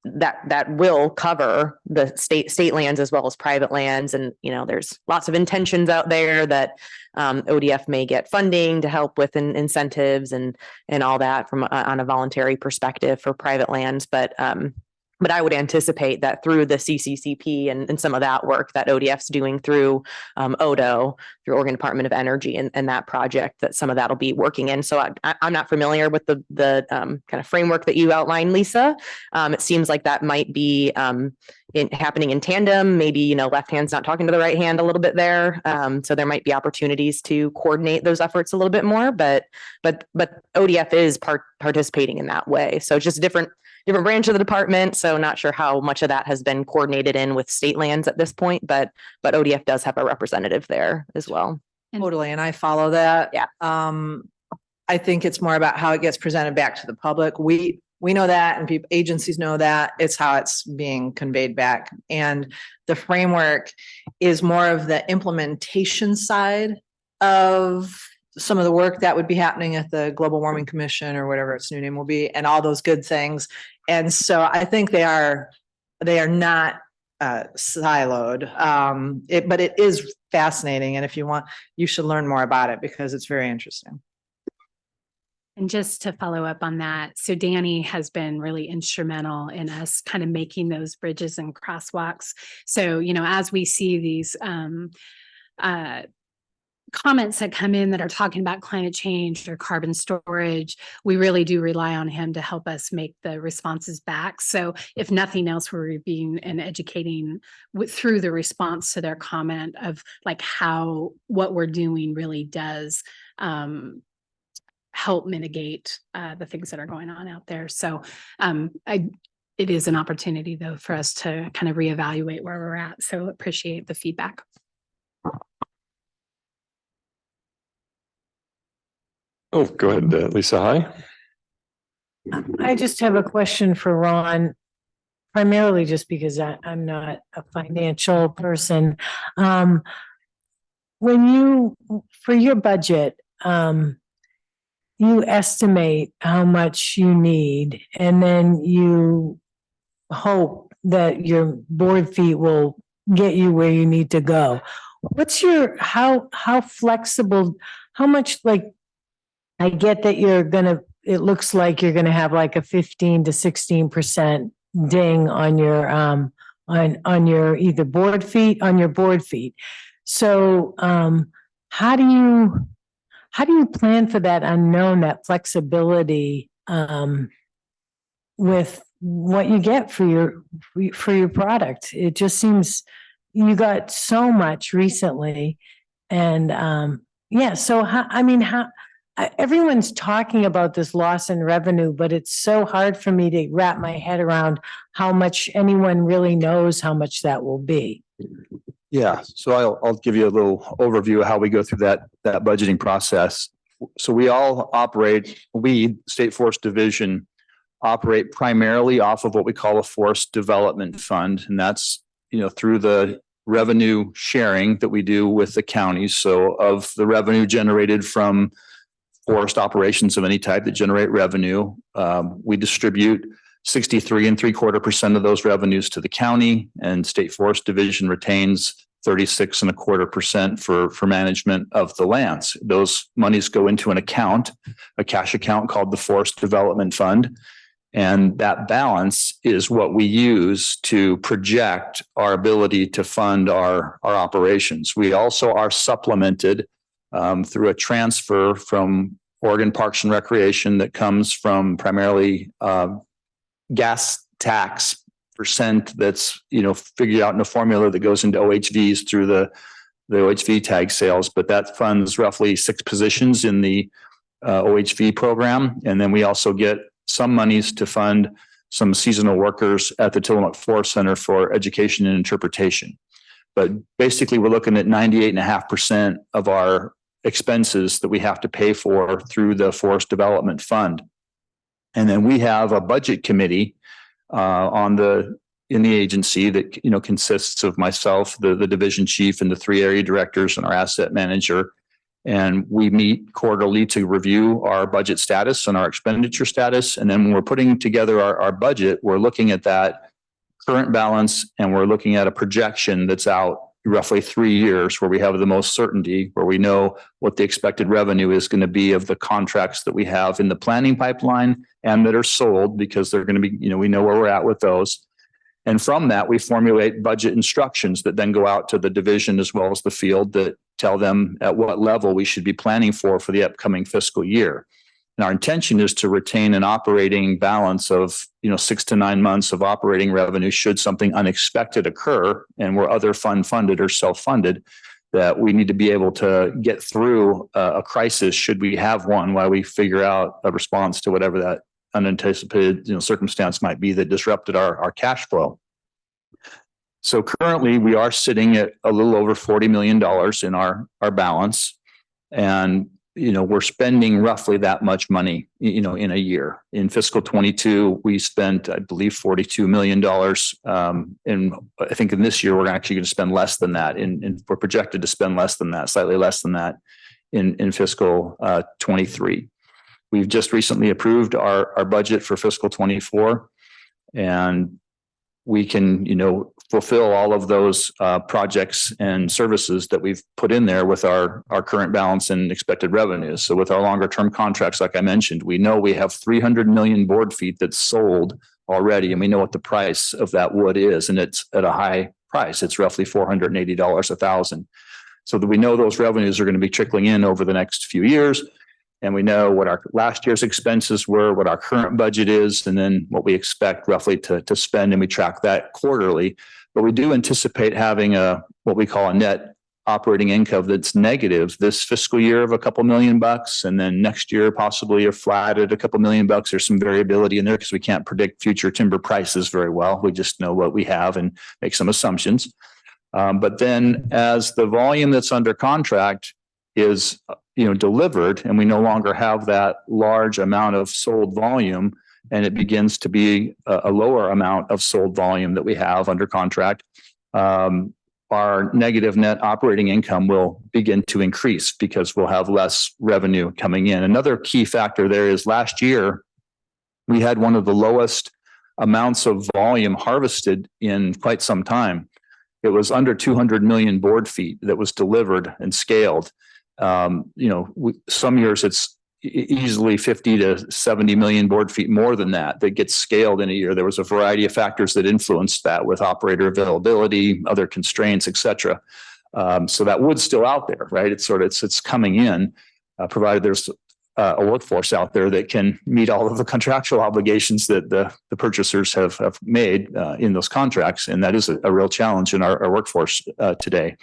that will cover the state lands as well as private lands. And, there's lots of intentions out there that ODF may get funding to help with incentives and all that from on a voluntary perspective for private lands. But But I would anticipate that through the CCCP and some of that work that ODF's doing through ODO, through Oregon Department of Energy and that project, that some of that will be working in. So I'm not familiar with the kind of framework that you outlined, Lisa. It seems like that might be happening in tandem. Maybe, you know, left hand's not talking to the right hand a little bit there. So there might be opportunities to coordinate those efforts a little bit more, but ODF is participating in that way. So it's just a different branch of the department. So not sure how much of that has been coordinated in with state lands at this point, but ODF does have a representative there as well. Totally. And I follow that. Yeah. I think it's more about how it gets presented back to the public. We know that, and agencies know that. It's how it's being conveyed back. And the framework is more of the implementation side of some of the work that would be happening at the Global Warming Commission or whatever its new name will be, and all those good things. And so I think they are not siloed. But it is fascinating. And if you want, you should learn more about it because it's very interesting. And just to follow up on that, so Danny has been really instrumental in us kind of making those bridges and crosswalks. So, you know, as we see these comments that come in that are talking about climate change or carbon storage, we really do rely on him to help us make the responses back. So if nothing else, we're being and educating through the response to their comment of like how what we're doing really does help mitigate the things that are going on out there. So it is an opportunity though for us to kind of reevaluate where we're at. So appreciate the feedback. Oh, go ahead, Lisa. Hi. I just have a question for Ron, primarily just because I'm not a financial person. When you, for your budget, you estimate how much you need, and then you hope that your board feet will get you where you need to go. What's your, how flexible, how much, like, I get that it looks like you're gonna have like a 15 to 16% ding on your, on your either board feet, on your board feet. So, how do you plan for that unknown, that flexibility, with what you get for your product? It just seems you got so much recently, and yeah. So everyone's talking about this loss in revenue, but it's so hard for me to wrap my head around how much anyone really knows how much that will be. Yeah, so I'll give you a little overview of how we go through that budgeting process. So we all operate, State Forest Division, operate primarily off of what we call a forest development fund. And that's, you know, through the revenue sharing that we do with the counties. So of the revenue generated from forest operations of any type that generate revenue, we distribute 63.75% of those revenues to the county, and State Forest Division retains 36.25% for management of the lands. Those monies go into an account, a cash account called the Forest Development Fund. And that balance is what we use to project our ability to fund our operations. We also are supplemented through a transfer from Oregon Parks and Recreation that comes from primarily gas tax percent that's, you know, figured out in a formula that goes into OHVs through the OHV tag sales, but that funds roughly 6 positions in the OHV program. And then we also get some monies to fund some seasonal workers at the Tillamook Forest Center for education and interpretation. But basically we're looking at 98.5% of our expenses that we have to pay for through the Forest Development Fund. And then we have a budget committee in the agency that, you know, consists of myself, the division chief, and the 3 area directors and our asset manager. And we meet quarterly to review our budget status and our expenditure status. And then when we're putting together our budget, we're looking at that current balance, and we're looking at a projection that's out roughly 3 years, where we have the most certainty, where we know what the expected revenue is going to be of the contracts that we have in the planning pipeline and that are sold, because they're going to be, you know, we know where we're at with those. And from that, we formulate budget instructions that then go out to the division as well as the field that tell them at what level we should be planning for the upcoming fiscal year. And our intention is to retain an operating balance of, 6 to 9 months of operating revenue should something unexpected occur and we're other funded or self-funded, that we need to be able to get through a crisis should we have one while we figure out a response to whatever that unanticipated circumstance might be that disrupted our cash flow. So currently we are sitting at a little over $40 million in our balance. And we're spending roughly that much money, in a year. In fiscal 22, we spent, I believe, $42 million. And I think in this year, we're actually going to spend less than that. And we're projected to spend less than that, slightly less than that in fiscal 23. We've just recently approved our budget for fiscal 24. And we can, fulfill all of those projects and services that we've put in there with our current balance and expected revenues. So with our longer term contracts, like I mentioned, we know we have 300 million board feet that's sold already, and we know what the price of that wood is, and it's at a high price. It's roughly $480 a thousand. So that we know those revenues are going to be trickling in over the next few years. And we know what our last year's expenses were, what our current budget is, and then what we expect roughly to spend, and we track that quarterly. But we do anticipate having what we call a net operating income that's negative this fiscal year of a couple $1 million, and then next year possibly you're flat at a couple $1 million. There's some variability in there because we can't predict future timber prices very well. We just know what we have and make some assumptions. But then as the volume that's under contract is delivered, and we no longer have that large amount of sold volume, and it begins to be a lower amount of sold volume that we have under contract, our negative net operating income will begin to increase because we'll have less revenue coming in. Another key factor there is last year, we had one of the lowest amounts of volume harvested in quite some time. It was under 200 million board feet that was delivered and scaled. Some years it's easily 50 to 70 million board feet more than that gets scaled in a year. There was a variety of factors that influenced that with operator availability, other constraints, et cetera. So that wood's still out there, right? It's coming in, provided there's a workforce out there that can meet all of the contractual obligations that the purchasers have made in those contracts. And that is a real challenge in our workforce today.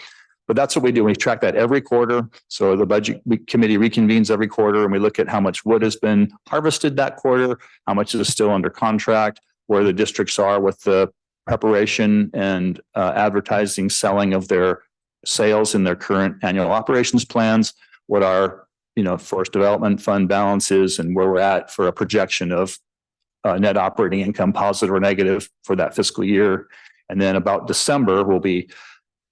But that's what we do. We track that every quarter. So the budget committee reconvenes every quarter, and we look at how much wood has been harvested that quarter, how much is still under contract, where the districts are with the preparation and advertising, selling of their sales in their current annual operations plans, what our forest development fund balance is, and where we're at for a projection of net operating income, positive or negative, for that fiscal year. And then about December, we'll be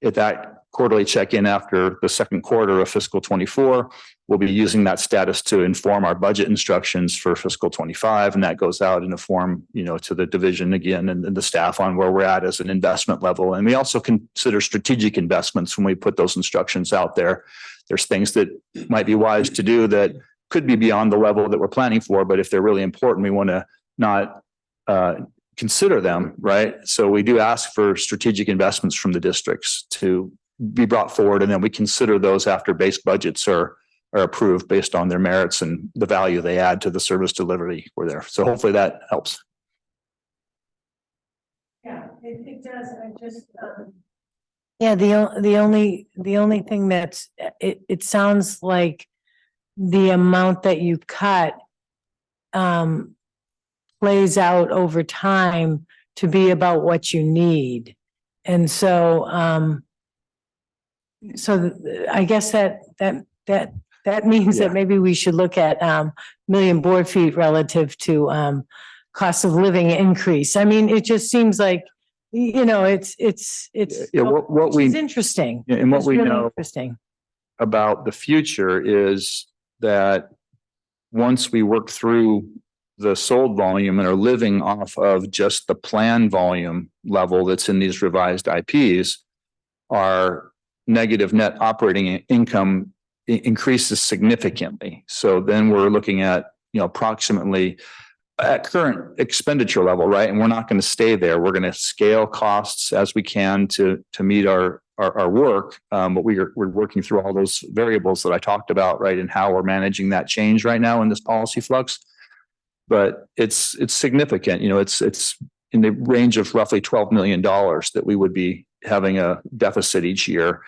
at that quarterly check-in after the second quarter of fiscal 24. We'll be using that status to inform our budget instructions for fiscal 25. And that goes out in a form, to the division again and the staff on where we're at as an investment level. And we also consider strategic investments when we put those instructions out there. There's things that might be wise to do that could be beyond the level that we're planning for, but if they're really important, we want to not consider them, right? So we do ask for strategic investments from the districts to be brought forward, and then we consider those after base budgets are approved based on their merits and the value they add to the service delivery we're there. So hopefully that helps. Yeah, it does. I just yeah, the only thing that's it sounds like the amount that you cut plays out over time to be about what you need. And so I guess that means that maybe we should look at million board feet relative to cost of living increase. I mean, it just seems like, it's interesting. And what we really know interesting about the future is that once we work through the sold volume and are living off of just the planned volume level that's in these revised IPs, our negative net operating income increases significantly. So then we're looking at, approximately at current expenditure level, right? And we're not going to stay there. We're going to scale costs as we can to meet our work. But we're working through all those variables that I talked about, right? And how we're managing that change right now in this policy flux. But it's significant, it's in the range of roughly $12 million that we would be having a deficit each year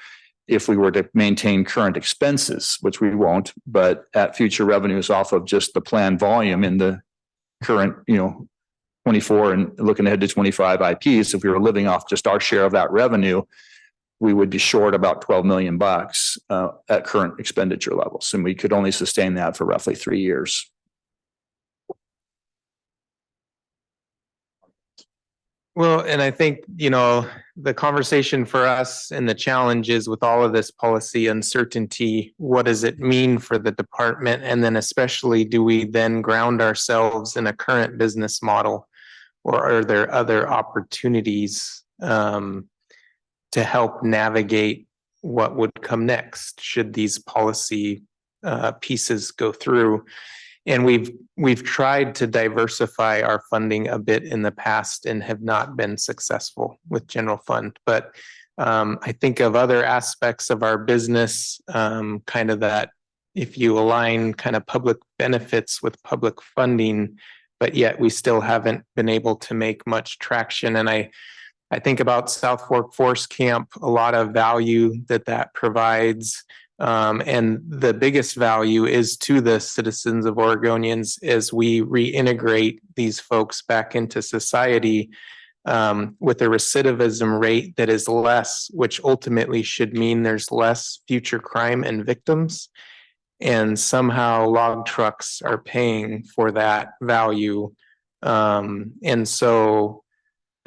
if we were to maintain current expenses, which we won't, but at future revenues off of just the planned volume in the current, 24 and looking ahead to 25 IPs. If we were living off just our share of that revenue, we would be short about 12 million bucks at current expenditure levels. And we could only sustain that for roughly 3 years. Well, and I think, the conversation for us and the challenges with all of this policy uncertainty, what does it mean for the department? And then especially, do we then ground ourselves in a current business model? Or are there other opportunities to help navigate what would come next should these policy pieces go through? And we've tried to diversify our funding a bit in the past and have not been successful with general fund. But I think of other aspects of our business, kind of that if you align kind of public benefits with public funding, but yet we still haven't been able to make much traction. And I think about South Fork Forest Camp, a lot of value that provides. And the biggest value is to the citizens of Oregonians as we reintegrate these folks back into society with a recidivism rate that is less, which ultimately should mean there's less future crime and victims. And somehow log trucks are paying for that value. And so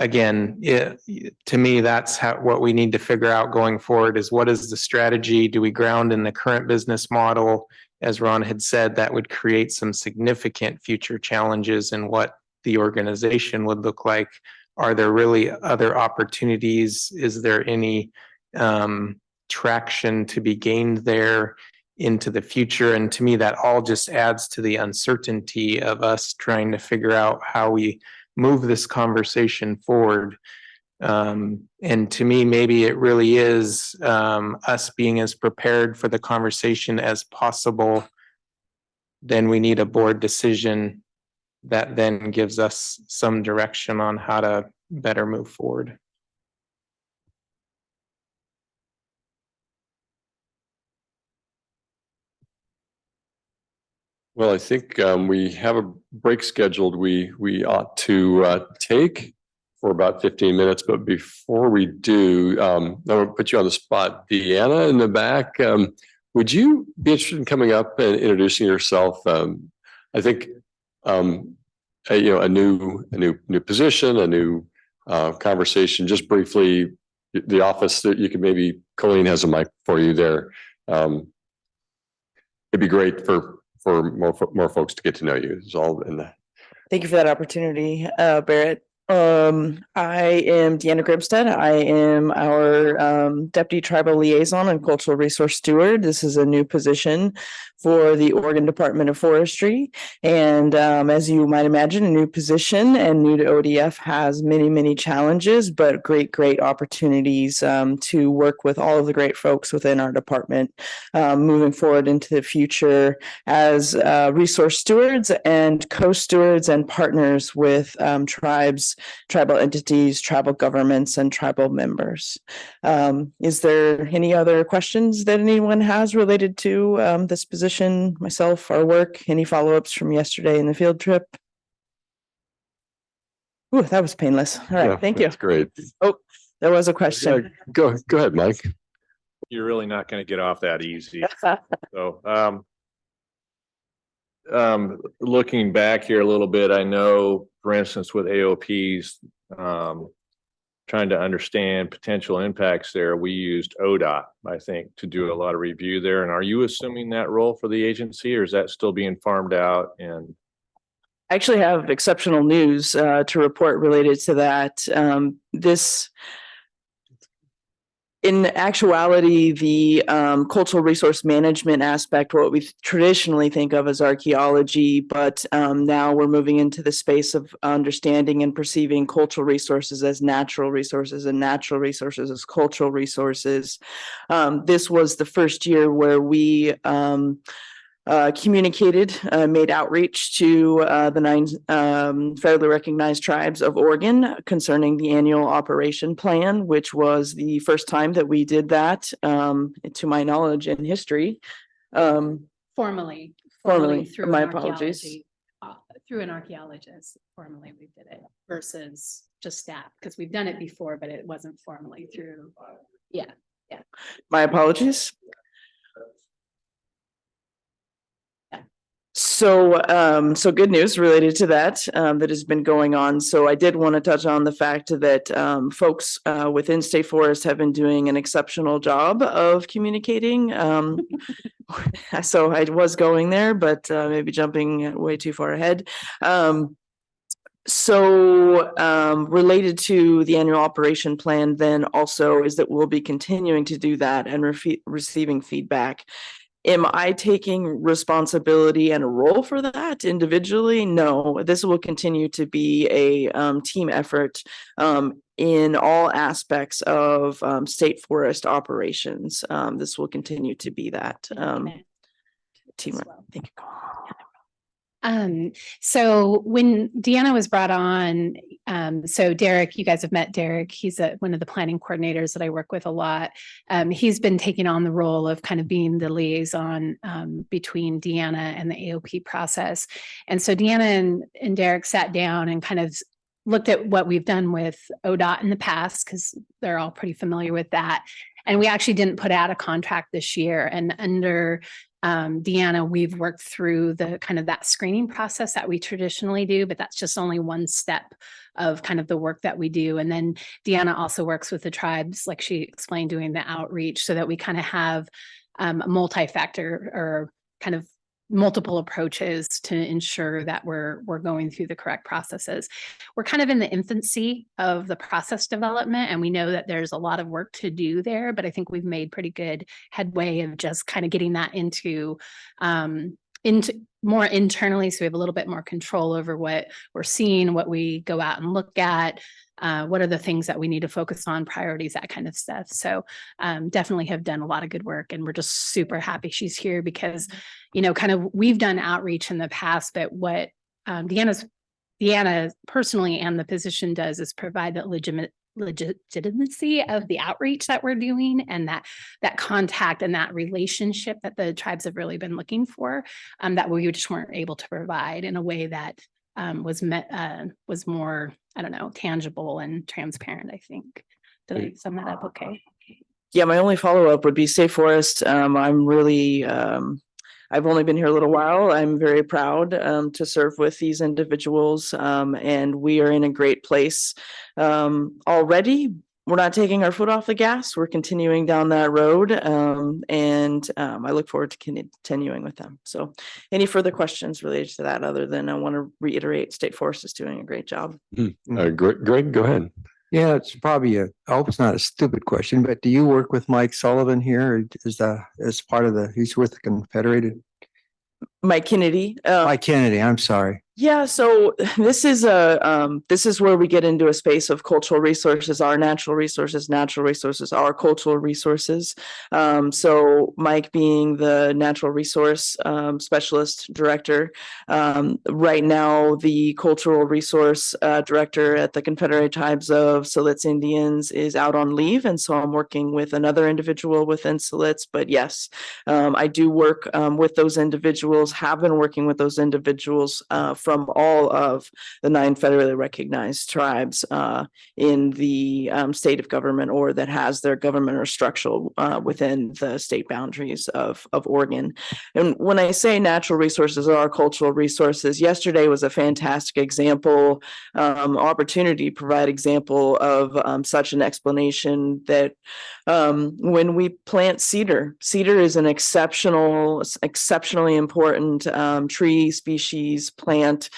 again, to me, that's what we need to figure out going forward is what is the strategy? Do we ground in the current business model? As Ron had said, that would create some significant future challenges in what the organization would look like. Are there really other opportunities? Is there any traction to be gained there into the future? And to me, that all just adds to the uncertainty of us trying to figure out how we move this conversation forward. And to me, maybe it really is us being as prepared for the conversation as possible. Then we need a board decision that then gives us some direction on how to better move forward. Well, I think we have a break scheduled. We ought to take for about 15 minutes. But before we do, I'm going to put you on the spot. Deanna in the back, would you be interested in coming up and introducing yourself? I think a new position, a new conversation. Just briefly, the office that you could maybe Colleen has a mic for you there. It'd be great for more folks to get to know you. It's all in that. Thank you for that opportunity, Barrett. I am Deanna Grimstead. I am our Deputy Tribal Liaison and Cultural Resource Steward. This is a new position for the Oregon Department of Forestry. And as you might imagine, a new position and new to ODF has many, many challenges, but great opportunities to work with all of the great folks within our department moving forward into the future as resource stewards and co-stewards and partners with tribes, tribal entities, tribal governments, and tribal members. Is there any other questions that anyone has related to this position, myself, our work? Any follow-ups from yesterday in the field trip? Ooh, that was painless. All right, thank you. That's great. Oh, there was a question. Go ahead, Mike. You're really not going to get off that easy. So, looking back here a little bit, I know, for instance, with AOPs, trying to understand potential impacts there, we used ODOT, I think, to do a lot of review there. And are you assuming that role for the agency, or is that still being farmed out? And I actually have exceptional news to report related to that. In actuality, the cultural resource management aspect, what we traditionally think of as archaeology, but now we're moving into the space of understanding and perceiving cultural resources as natural resources and natural resources as cultural resources. This was the first year where we communicated, made outreach to the 9 federally recognized tribes of Oregon concerning the annual operation plan, which was the first time that we did that, to my knowledge, in history. Formally through my an apologies. archaeology, through an archaeologist, formally we did it versus just staff, because we've done it before, but it wasn't formally through. Yeah. My apologies. So, so good news related to that, that has been going on. So I did want to touch on the fact that folks within State Forest have been doing an exceptional job of communicating. So I was going there, but maybe jumping way too far ahead. Related to the annual operation plan, then also is that we'll be continuing to do that and receiving feedback. Am I taking responsibility and a role for that individually? No, this will continue to be a team effort in all aspects of state forest operations. This will continue to be that team. Thank you. So when Deanna was brought on, so Derek, you guys have met Derek. He's one of the planning coordinators that I work with a lot. He's been taking on the role of kind of being the liaison between Deanna and the AOP process. And so Deanna and Derek sat down and kind of looked at what we've done with ODOT in the past, because they're all pretty familiar with that. And we actually didn't put out a contract this year. And under Deanna, we've worked through the kind of that screening process that we traditionally do, but that's just only one step of kind of the work that we do. And then Deanna also works with the tribes, like she explained, doing the outreach, so that we kind of have a multi-factor or kind of multiple approaches to ensure that we're going through the correct processes. We're kind of in the infancy of the process development, and we know that there's a lot of work to do there, but I think we've made pretty good headway of just kind of getting that into more internally, so we have a little bit more control over what we're seeing, what we go out and look at, what are the things that we need to focus on, priorities, that kind of stuff. So definitely have done a lot of good work, and we're just super happy she's here because, you know, kind of we've done outreach in the past, but what Deanna personally and the position does is provide that legitimacy of the outreach that we're doing, and that contact and that relationship that the tribes have really been looking for, that we just weren't able to provide in a way that was more, I don't know, tangible and transparent, I think. Did I sum that up okay? Yeah, my only follow-up would be State Forest. I'm really, I've only been here a little while. I'm very proud to serve with these individuals, and we are in a great place already. We're not taking our foot off the gas. We're continuing down that road, and I look forward to continuing with them. So any further questions related to that, other than I want to reiterate State Forest is doing a great job. Greg, go ahead. Yeah, it's probably I hope it's not a stupid question, but do you work with Mike Sullivan here? Or as part of he's with the Confederated? Mike Kennedy. Mike Kennedy, I'm sorry. Yeah, so this is where we get into a space of cultural resources, our natural resources, our cultural resources. So Mike being the natural resource specialist director, right now the cultural resource director at the Confederate Tribes of Siletz Indians is out on leave, and so I'm working with another individual within Siletz. But yes, I do work with those individuals, have been working with those individuals from all of the 9 federally recognized tribes in the state of government, or that has their government or structural within the state boundaries of Oregon. And when I say natural resources are our cultural resources, yesterday was a fantastic example, opportunity to provide example of such an explanation that when we plant cedar is an exceptionally important tree species, plant plant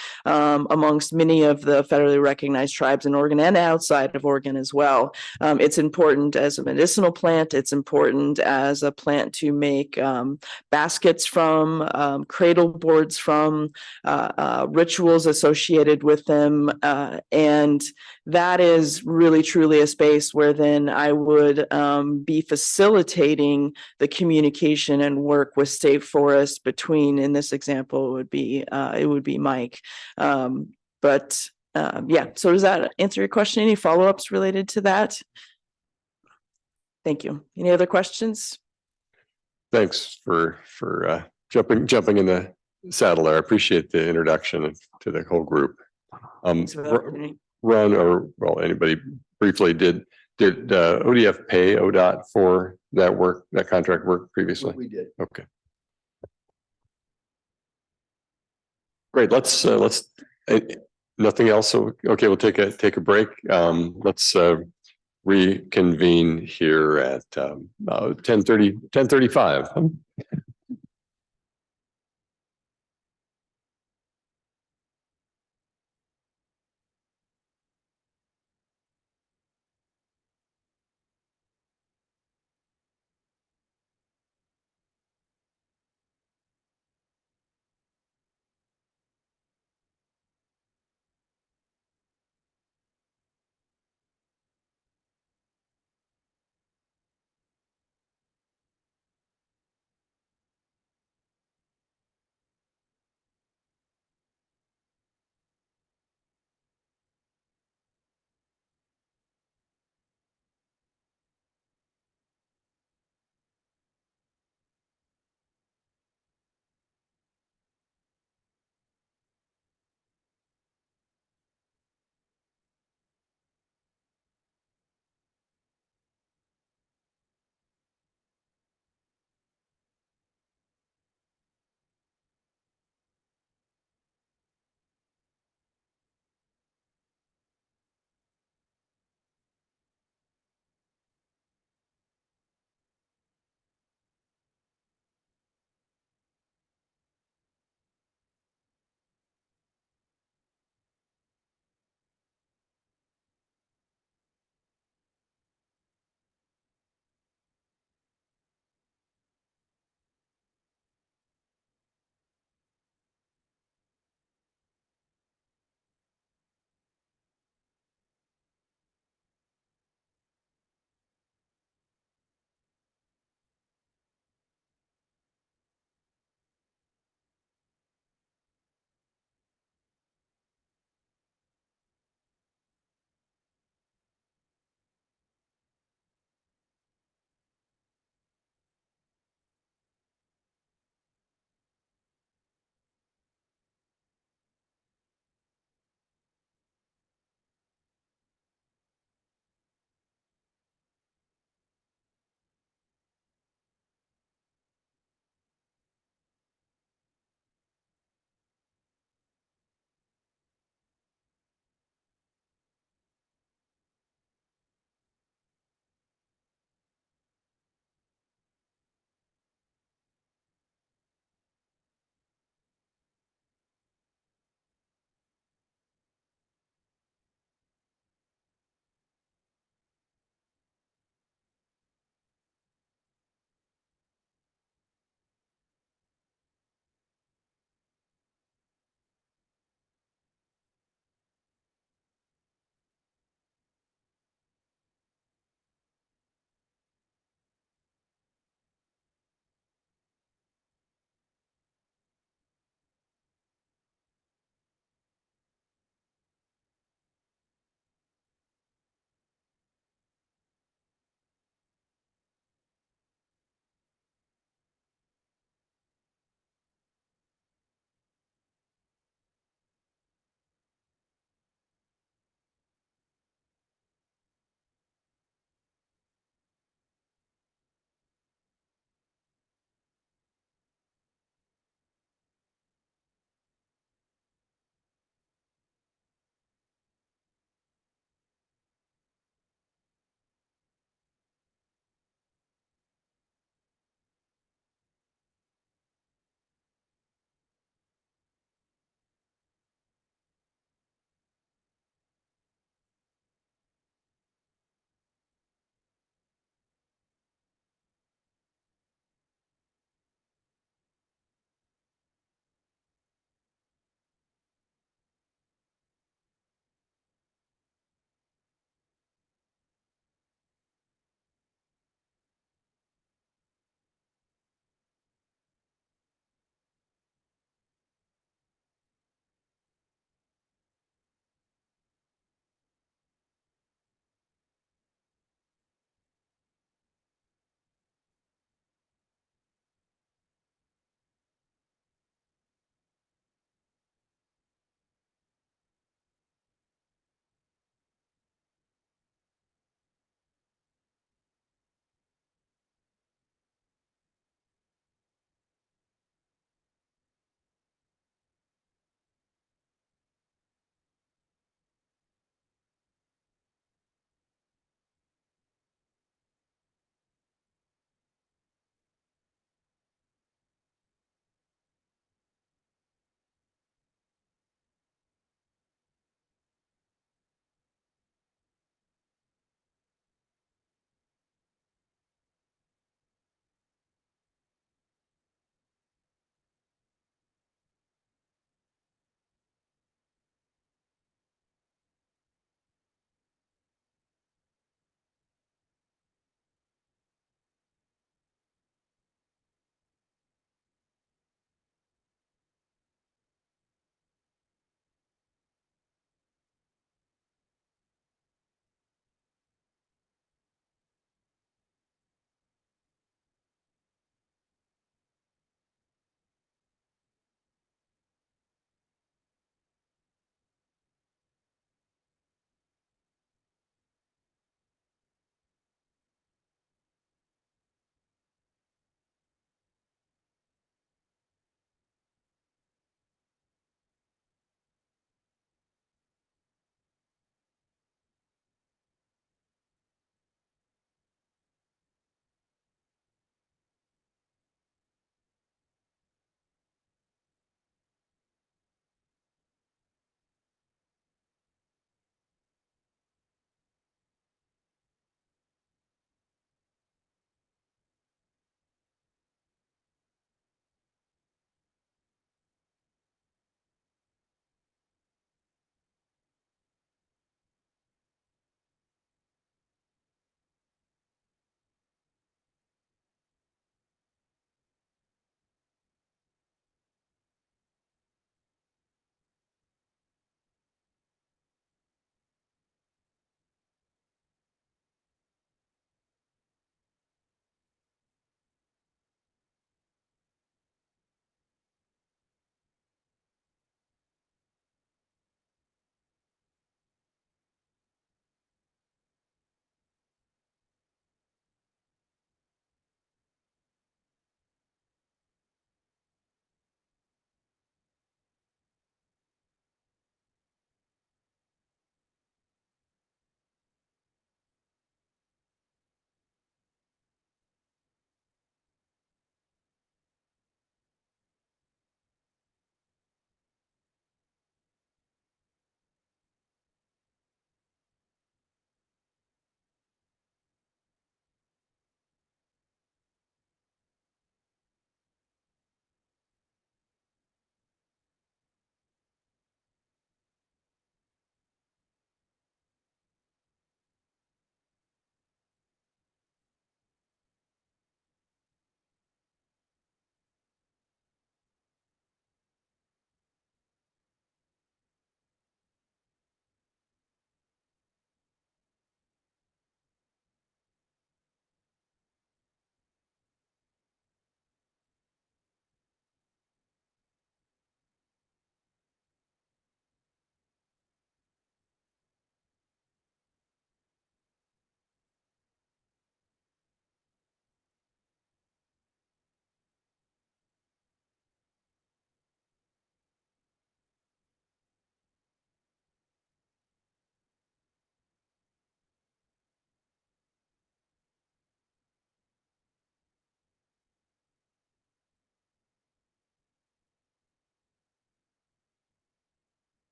amongst many of the federally recognized tribes in Oregon and outside of Oregon as well. It's important as a medicinal plant. It's important as a plant to make baskets from, cradle boards from, rituals associated with them. And that is really truly a space where then I would be facilitating the communication and work with state forest between, in this example, it would be Mike. Yeah, so does that answer your question? Any follow-ups related to that? Thank you. Any other questions? Thanks for jumping in the saddle there. I appreciate the introduction to the whole group. Thanks for the opportunity. Ron, or well, anybody briefly, did ODF pay ODOT for that work, that contract work previously? We did. Okay. Great. Let's nothing else. So, okay, we'll take a break. Let's reconvene here at 10:35.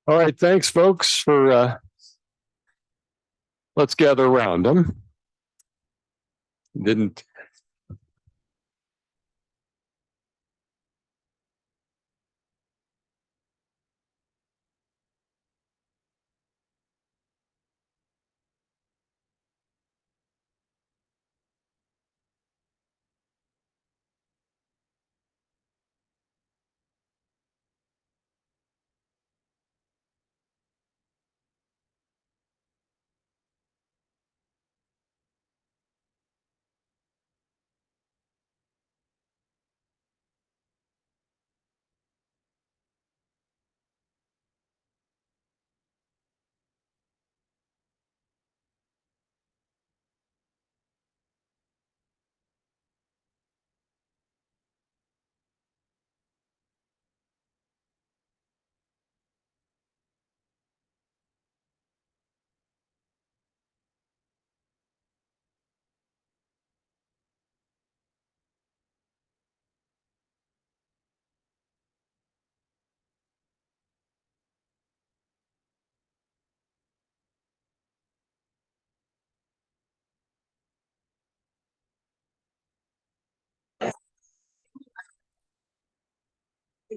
All right, thanks, folks, for let's gather around them. Didn't.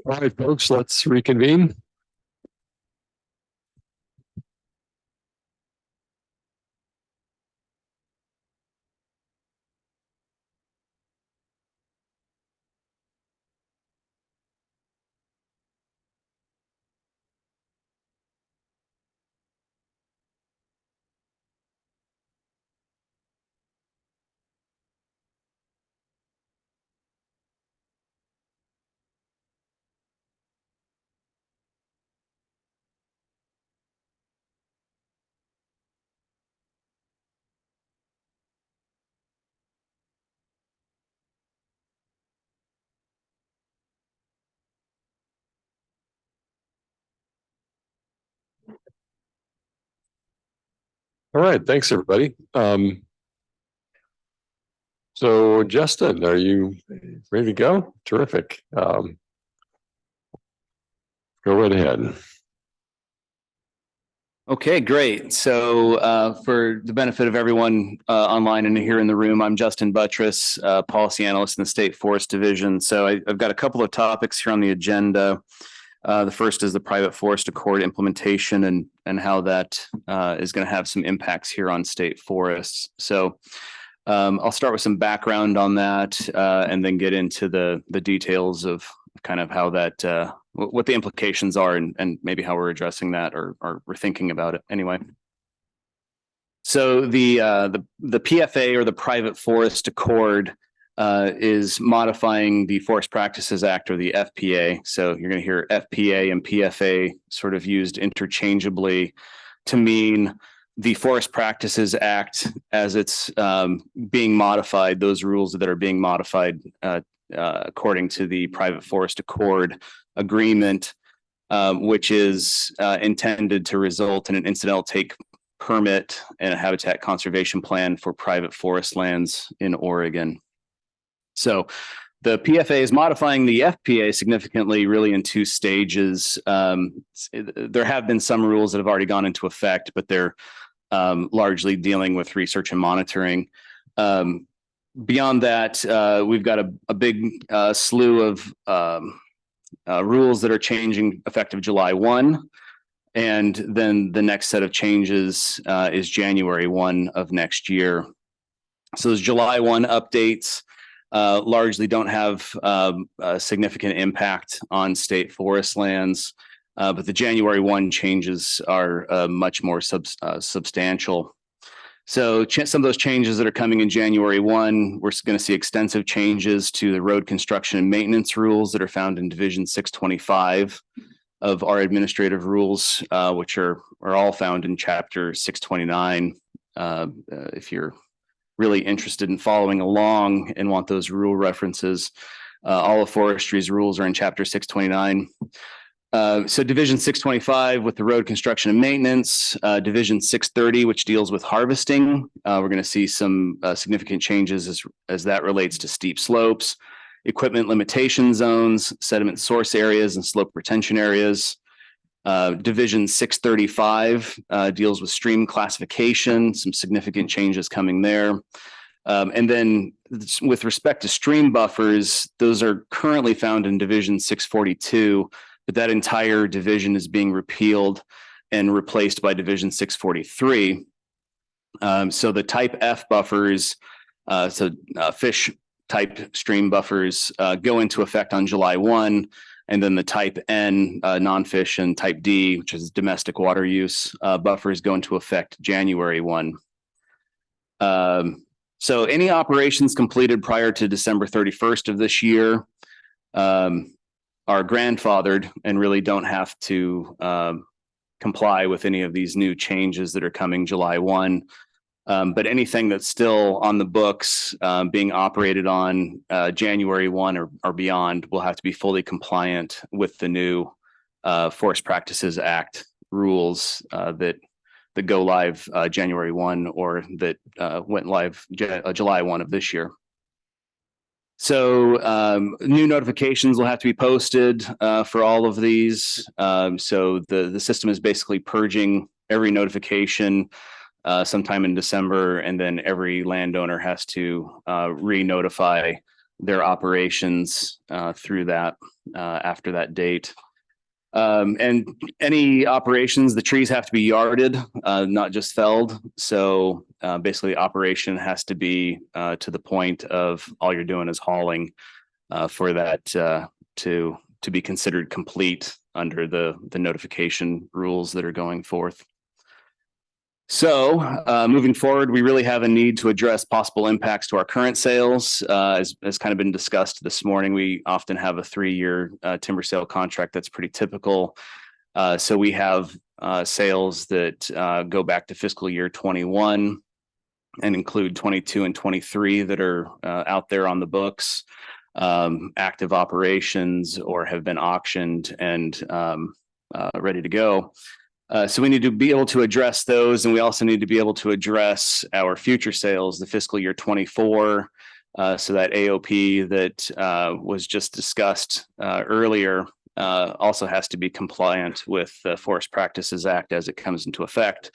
All right, folks, let's reconvene. All right, thanks, everybody. So Justin, are you ready to go? Terrific. Go right ahead. Okay, great. So for the benefit of everyone online and here in the room, I'm Justin Buttress, policy analyst in the State Forest Division. So I've got a couple of topics here on the agenda. The first is the private forest accord implementation and how that is going to have some impacts here on state forests. So I'll start with some background on that and then get into the details of kind of how that what the implications are and maybe how we're addressing that or we're thinking about it anyway. So the PFA or the Private Forest Accord is modifying the Forest Practices Act or the FPA. So you're going to hear FPA and PFA sort of used interchangeably to mean the Forest Practices Act as it's being modified, those rules that are being modified according to the Private Forest Accord agreement, which is intended to result in an incidental take permit and a habitat conservation plan for private forest lands in Oregon. So the PFA is modifying the FPA significantly, really in two stages. There have been some rules that have already gone into effect, but they're largely dealing with research and monitoring. Beyond that, we've got a big slew of rules that are changing effective July 1. And then the next set of changes is January 1 of next year. So those July 1 updates largely don't have a significant impact on state forest lands, but the January 1 changes are much more substantial. So some of those changes that are coming in January 1, we're going to see extensive changes to the road construction and maintenance rules that are found in Division 625 of our administrative rules, which are all found in Chapter 629. If you're really interested in following along and want those rule references, all of forestry's rules are in Chapter 629. So Division 625 with the road construction and maintenance, Division 630, which deals with harvesting. We're going to see some significant changes as that relates to steep slopes, equipment limitation zones, sediment source areas, and slope retention areas. Division 635 deals with stream classification, some significant changes coming there. And then with respect to stream buffers, those are currently found in Division 642, but that entire division is being repealed and replaced by Division 643. So the type F buffers, fish type stream buffers go into effect on July 1. And then the type N, non-fish, and type D, which is domestic water use, buffers go into effect January 1. So any operations completed prior to December 31st of this year are grandfathered and really don't have to comply with any of these new changes that are coming July 1. But anything that's still on the books being operated on January 1 or beyond will have to be fully compliant with the new Forest Practices Act rules that go live January 1 or that went live July 1 of this year. So new notifications will have to be posted for all of these. So the system is basically purging every notification sometime in December, and then every landowner has to re-notify their operations through that after that date. And any operations, the trees have to be yarded, not just felled. So basically operation has to be to the point of all you're doing is hauling for that to be considered complete under the notification rules that are going forth. So moving forward, we really have a need to address possible impacts to our current sales. As kind of been discussed this morning, we often have a 3-year timber sale contract that's pretty typical. So we have sales that go back to fiscal year 21 and include 22 and 23 that are out there on the books, active operations or have been auctioned and ready to go. So we need to be able to address those, and we also need to be able to address our future sales, the fiscal year 24. So that AOP that was just discussed earlier also has to be compliant with the Forest Practices Act as it comes into effect.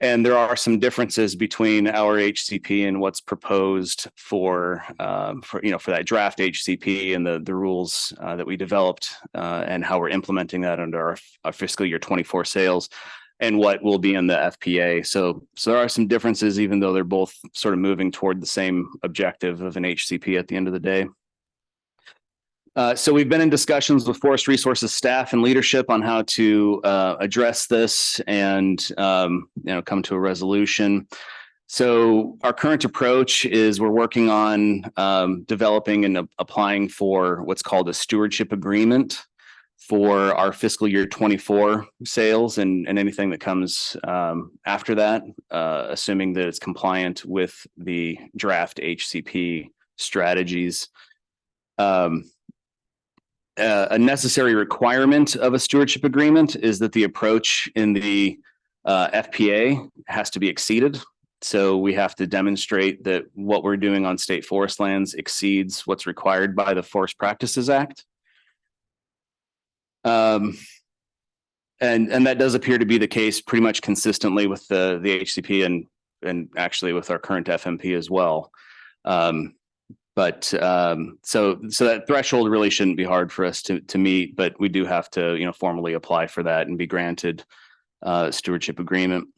And there are some differences between our HCP and what's proposed for that draft HCP and the rules that we developed and how we're implementing that under our fiscal year 24 sales and what will be in the FPA. So there are some differences, even though they're both sort of moving toward the same objective of an HCP at the end of the day. So we've been in discussions with Forest Resources staff and leadership on how to address this and come to a resolution. So our current approach is we're working on developing and applying for what's called a stewardship agreement for our fiscal year 24 sales and anything that comes after that, assuming that it's compliant with the draft HCP strategies. A necessary requirement of a stewardship agreement is that the approach in the FPA has to be exceeded. So we have to demonstrate that what we're doing on state forest lands exceeds what's required by the Forest Practices Act. And that does appear to be the case pretty much consistently with the HCP and actually with our current FMP as well. But so that threshold really shouldn't be hard for us to meet, but we do have to, formally apply for that and be granted a stewardship agreement.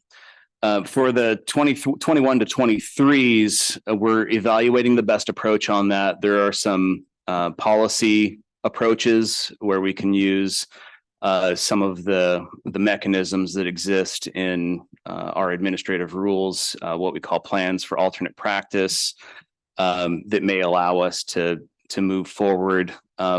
For the 21 to 23s, we're evaluating the best approach on that. There are some policy approaches where we can use some of the mechanisms that exist in our administrative rules, what we call plans for alternate practice. That may allow us to move forward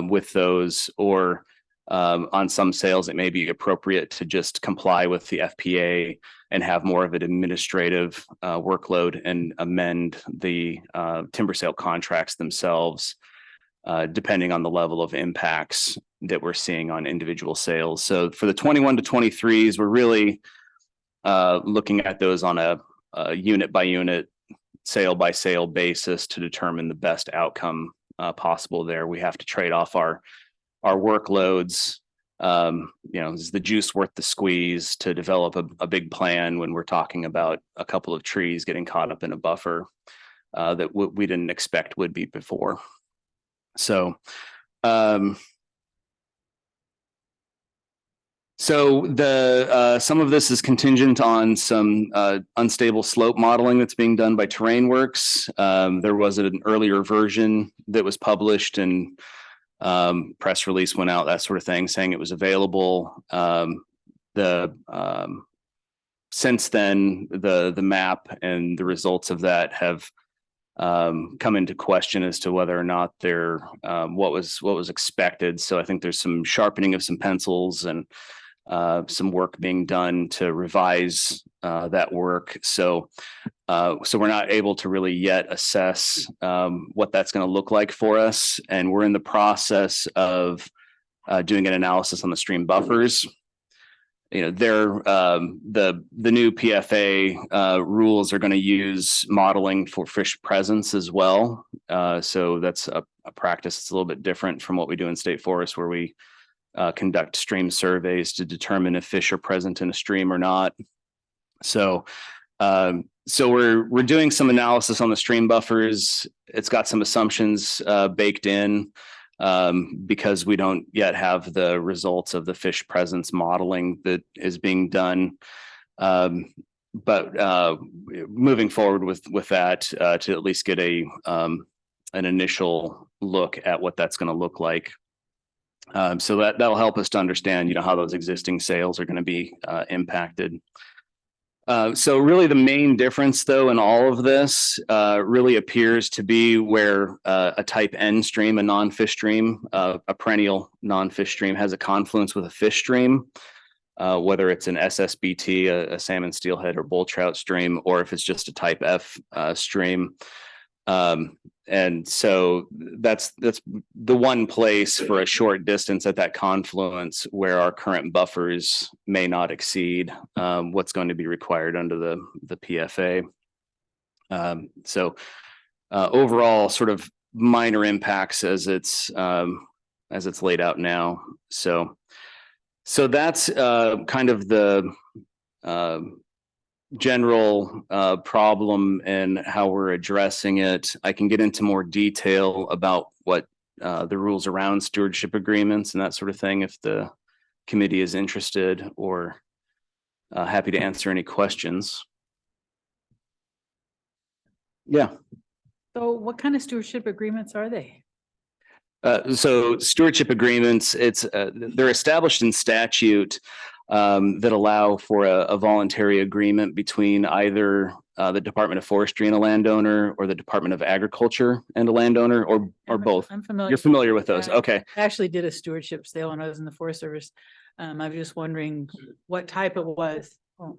with those, or on some sales, it may be appropriate to just comply with the FPA and have more of an administrative workload and amend the timber sale contracts themselves, depending on the level of impacts that we're seeing on individual sales. So for the 21 to 23s, we're really looking at those on a unit by unit, sale by sale basis to determine the best outcome possible there. We have to trade off our workloads is the juice worth the squeeze to develop a big plan when we're talking about a couple of trees getting caught up in a buffer that we didn't expect would be before. So, some of this is contingent on some unstable slope modeling that's being done by TerrainWorks. There was an earlier version that was published and press release went out, that sort of thing, saying it was available. Since then, the map and the results of that have come into question as to whether or not they're what was expected. So I think there's some sharpening of some pencils and some work being done to revise that work. So we're not able to really yet assess what that's going to look like for us. And we're in the process of doing an analysis on the stream buffers. The new PFA rules are going to use modeling for fish presence as well. So that's a practice that's a little bit different from what we do in state forest, where we conduct stream surveys to determine if fish are present in a stream or not. So we're doing some analysis on the stream buffers. It's got some assumptions baked in because we don't yet have the results of the fish presence modeling that is being done. But moving forward with that to at least get an initial look at what that's going to look like. So that'll help us to understand, how those existing sales are going to be impacted. So really the main difference though in all of this really appears to be where a type N stream, a non-fish stream, a perennial non-fish stream has a confluence with a fish stream, whether it's an SSBT, a salmon steelhead or bull trout stream, or if it's just a type F stream. And so that's the one place for a short distance at that confluence where our current buffers may not exceed what's going to be required under the PFA. So overall, sort of minor impacts as it's laid out now. So that's kind of the general problem and how we're addressing it. I can get into more detail about what the rules around stewardship agreements and that sort of thing if the committee is interested, or happy to answer any questions. Yeah. So what kind of stewardship agreements are they? So stewardship agreements, they're established in statute that allow for a voluntary agreement between either the Department of Forestry and a landowner, or the Department of Agriculture and a landowner, or both. I'm familiar. You're familiar with those. Yeah, Okay. I actually did a stewardship sale when I was in the Forest Service. I was just wondering what type it was. Oh,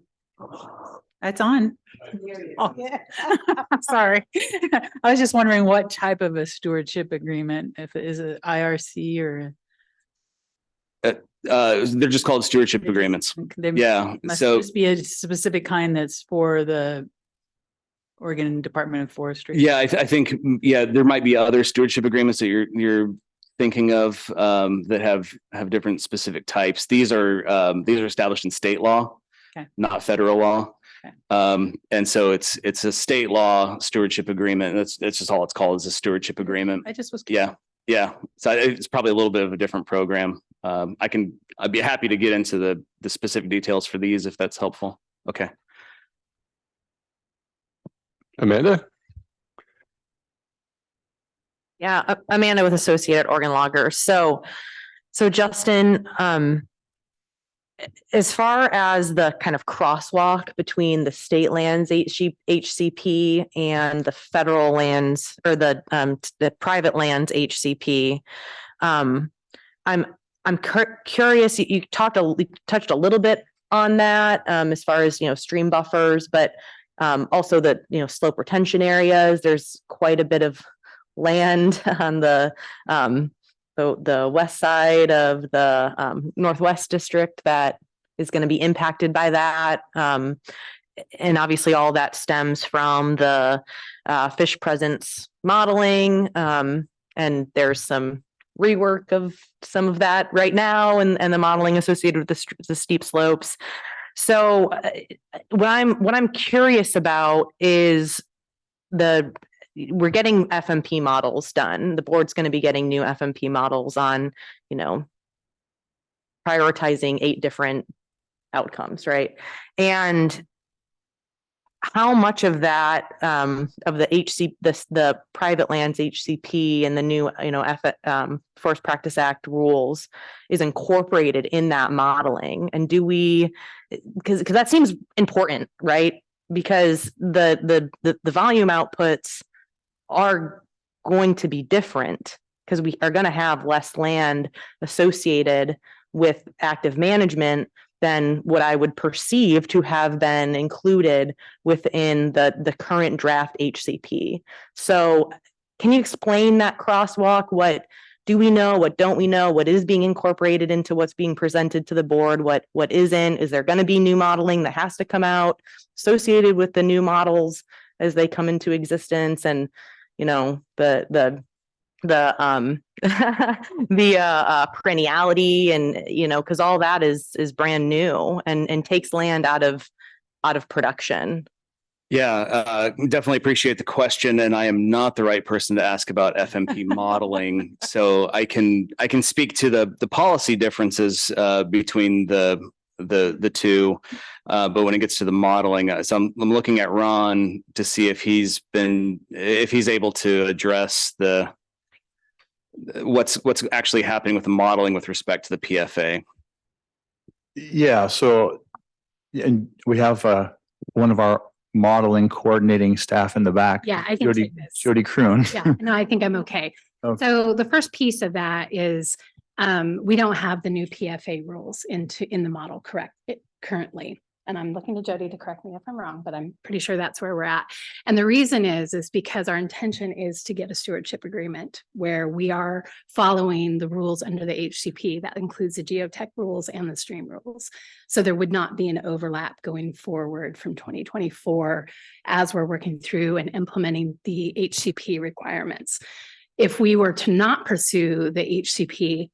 that's on. Oh, yeah. Sorry. I was just wondering what type of a stewardship agreement, if it is an IRC or. They're just called stewardship agreements. Yeah. Must So just be a specific kind that's for the Oregon Department of Forestry. yeah, I think there might be other stewardship agreements that you're thinking of that have different specific types. These are established in state law, not federal law. And so it's a state law stewardship agreement. That's just all it's called, is a stewardship agreement. I just was. Yeah. So it's probably a little bit of a different program. I'd be happy to get into the specific details for these if that's helpful. Okay. Amanda? Yeah, Amanda with Associated Oregon Loggers. So Justin, as far as the kind of crosswalk between the state lands HCP and the federal lands, or the private lands HCP, I'm curious. You touched a little bit on that as far as stream buffers, but also the slope retention areas. There's quite a bit of land on the west side of the Northwest District that is going to be impacted by that. And obviously all that stems from the fish presence modeling. And there's some rework of some of that right now and the modeling associated with the steep slopes. So what I'm curious about is we're getting FMP models done. The board's going to be getting new FMP models on, prioritizing 8 different outcomes, right? And how much of that of the private lands HCP and the new Forest Practice Act rules is incorporated in that modeling, and do we, because that seems important, right? Because the volume outputs are going to be different because we are going to have less land associated with active management than what I would perceive to have been included within the current draft HCP. So can you explain that crosswalk? What do we know? What don't we know? What is being incorporated into what's being presented to the board? What isn't? Is there going to be new modeling that has to come out associated with the new models as they come into existence? And, the perenniality and, because all that is brand new and takes land out of production. Yeah, definitely appreciate the question, and I am not the right person to ask about FMP modeling. So I can speak to the policy differences between the two, but when it gets to the modeling, so I'm looking at Ron to see if he's able to address what's actually happening with the modeling with respect to the PFA. Yeah, so, and we have one of our modeling coordinating staff in the back. Yeah, I can take this. Jody Kroon. Yeah, no, I think I'm okay. Okay. So the first piece of that is we don't have the new PFA rules in the model currently. And I'm looking to Jody to correct me if I'm wrong, but I'm pretty sure that's where we're at. And the reason is because our intention is to get a stewardship agreement where we are following the rules under the HCP. That includes the geotech rules and the stream rules. So there would not be an overlap going forward from 2024 as we're working through and implementing the HCP requirements. If we were to not pursue the HCP,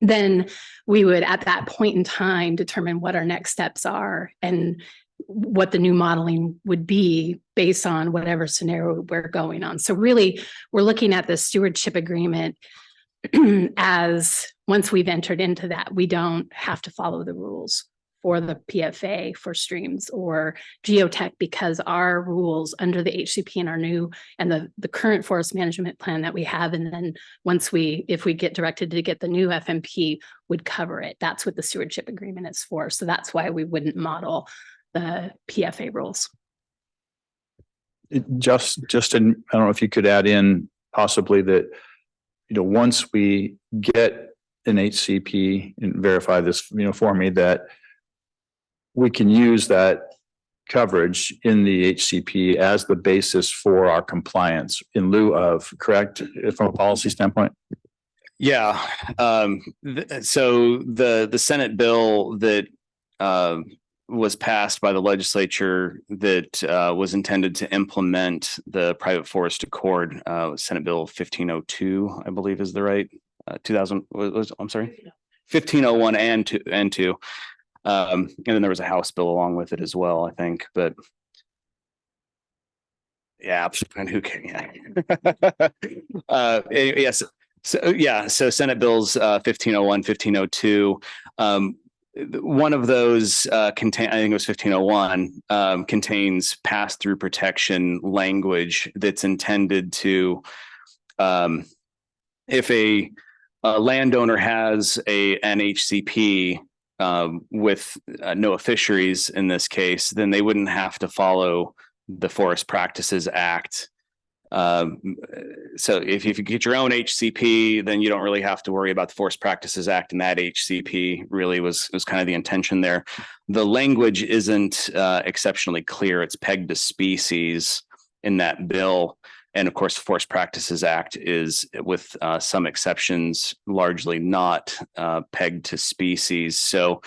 then we would at that point in time determine what our next steps are and what the new modeling would be based on whatever scenario we're going on. So really, we're looking at the stewardship agreement as once we've entered into that, we don't have to follow the rules for the PFA for streams or geotech because our rules under the HCP and our new and the current forest management plan that we have. And then if we get directed to get the new FMP would cover it. That's what the stewardship agreement is for. So that's why we wouldn't model the PFA rules. Justin, I don't know if you could add in possibly that, once we get an HCP and verify this, for me, that we can use that coverage in the HCP as the basis for our compliance in lieu of, correct, from a policy standpoint? Yeah. So the Senate bill that was passed by the legislature that was intended to implement the private forest accord, Senate Bill 1502, I believe is the right 1501 and 2. And then there was a House bill along with it as well, I think, but yeah, and who can, yes. So Senate bills 1501, 1502. One of those I think it was 1501, contains pass-through protection language that's intended to, if a landowner has an HCP with NOAA fisheries in this case, then they wouldn't have to follow the Forest Practices Act. So if you get your own HCP, then you don't really have to worry about the Forest Practices Act, and that HCP really was kind of the intention there. The language isn't exceptionally clear. It's pegged to species in that bill. And of course, the Forest Practices Act is, with some exceptions, largely not pegged to species. So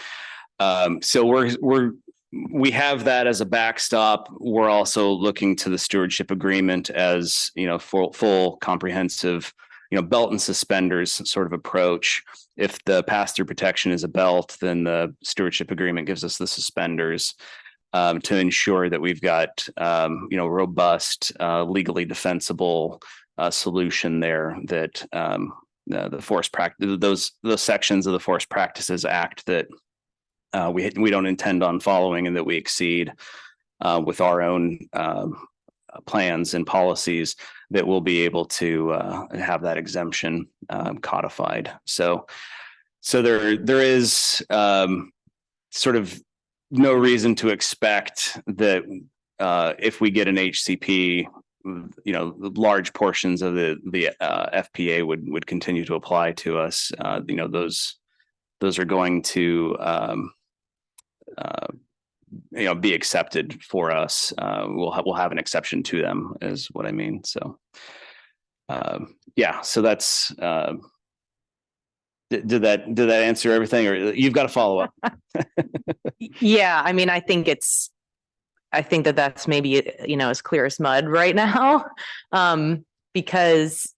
we have that as a backstop. We're also looking to the stewardship agreement as, full comprehensive belt and suspenders sort of approach. If the pass-through protection is a belt, then the stewardship agreement gives us the suspenders to ensure that we've got, robust, legally defensible solution there that the forest practice, those sections of the Forest Practices Act that we don't intend on following and that we exceed with our own plans and policies, that we'll be able to have that exemption codified. So there is sort of no reason to expect that if we get an HCP, large portions of the FPA would continue to apply to us. Those are going to be accepted for us. We'll have an exception to them, is what I mean. So so that's did that answer everything, or you've got a follow up? Yeah, I mean, I think that's maybe, as clear as mud right now. Because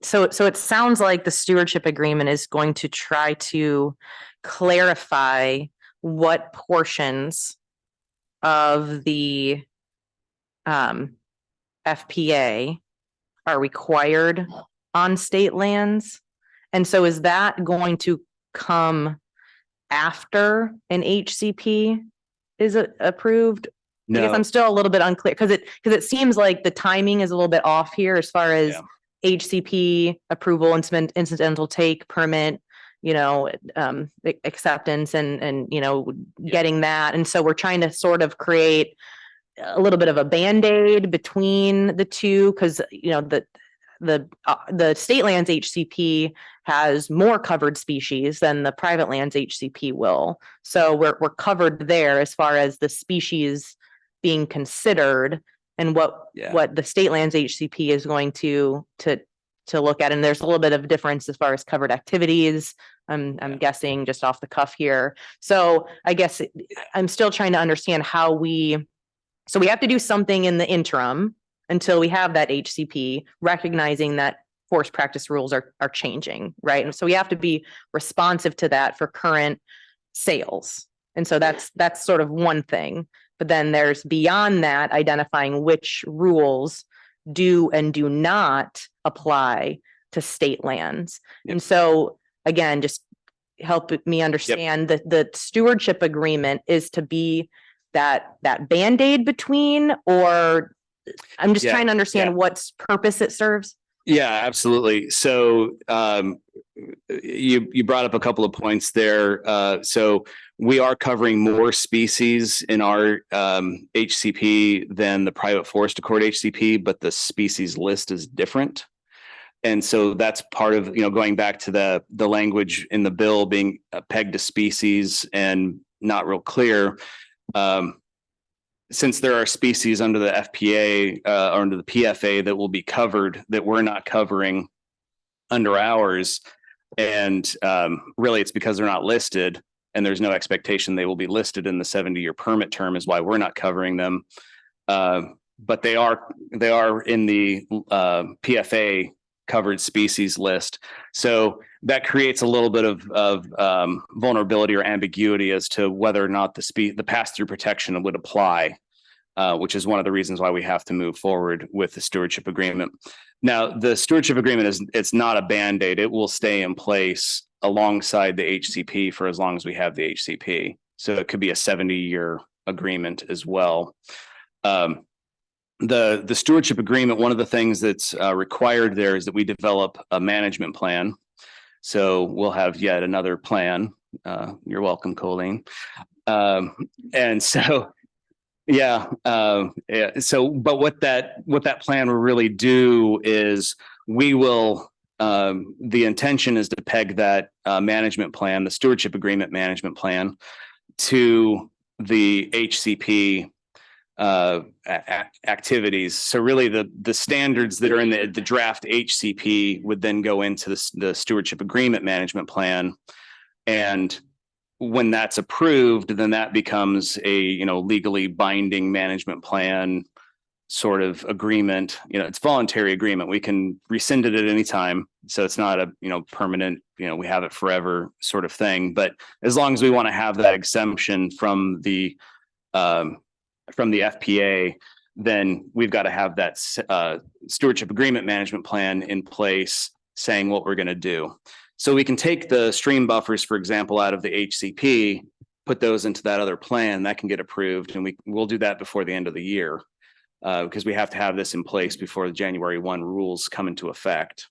so it sounds like the stewardship agreement is going to try to clarify what portions of the FPA are required on state lands. And so is that going to come after an HCP is approved? I guess I'm still a little bit unclear because it seems like the timing is a little bit off here as far as HCP approval, incidental take permit, acceptance and getting that. And so we're trying to sort of create a little bit of a Band-Aid between the two, because the state lands HCP has more covered species than the private lands HCP will. So we're covered there as far as the species being considered and what the state lands HCP is going to look at. And there's a little bit of difference as far as covered activities. I'm guessing just off the cuff here. So I guess I'm still trying to understand how we have to do something in the interim until we have that HCP, recognizing that forest practice rules are changing, right? And so we have to be responsive to that for current sales. And so that's sort of one thing. But then there's beyond that, identifying which rules do and do not apply to state lands. And so again, just help me understand that the stewardship agreement is to be that Band-Aid between, or I'm just trying to understand what purpose it serves. Yeah, absolutely. So you brought up a couple of points there. So we are covering more species in our HCP than the private forest accord HCP, but the species list is different. And so that's part of, going back to the language in the bill being pegged to species and not real clear. Since there are species under the FPA or under the PFA that will be covered that we're not covering under ours, and really it's because they're not listed and there's no expectation they will be listed in the 70-year permit term is why we're not covering them. But they are in the PFA covered species list. So that creates a little bit of vulnerability or ambiguity as to whether or not the pass-through protection would apply, which is one of the reasons why we have to move forward with the stewardship agreement. Now, the stewardship agreement it's not a Band-Aid. It will stay in place alongside the HCP for as long as we have the HCP. So it could be a 70-year agreement as well. The stewardship agreement, one of the things that's required there is that we develop a management plan. So we'll have yet another plan. You're welcome, Colleen. And so, so, but what that plan will really do is we will, the intention is to peg that management plan, the stewardship agreement management plan, to the HCP activities. So really the standards that are in the draft HCP would then go into the stewardship agreement management plan. And when that's approved, then that becomes a legally binding management plan sort of agreement. It's voluntary agreement. We can rescind it at any time. So it's not a, permanent, we have it forever sort of thing. But as long as we want to have that exemption from the FPA, then we've got to have that stewardship agreement management plan in place saying what we're going to do. So we can take the stream buffers, for example, out of the HCP, put those into that other plan that can get approved. And we'll do that before the end of the year because we have to have this in place before the January 1 rules come into effect.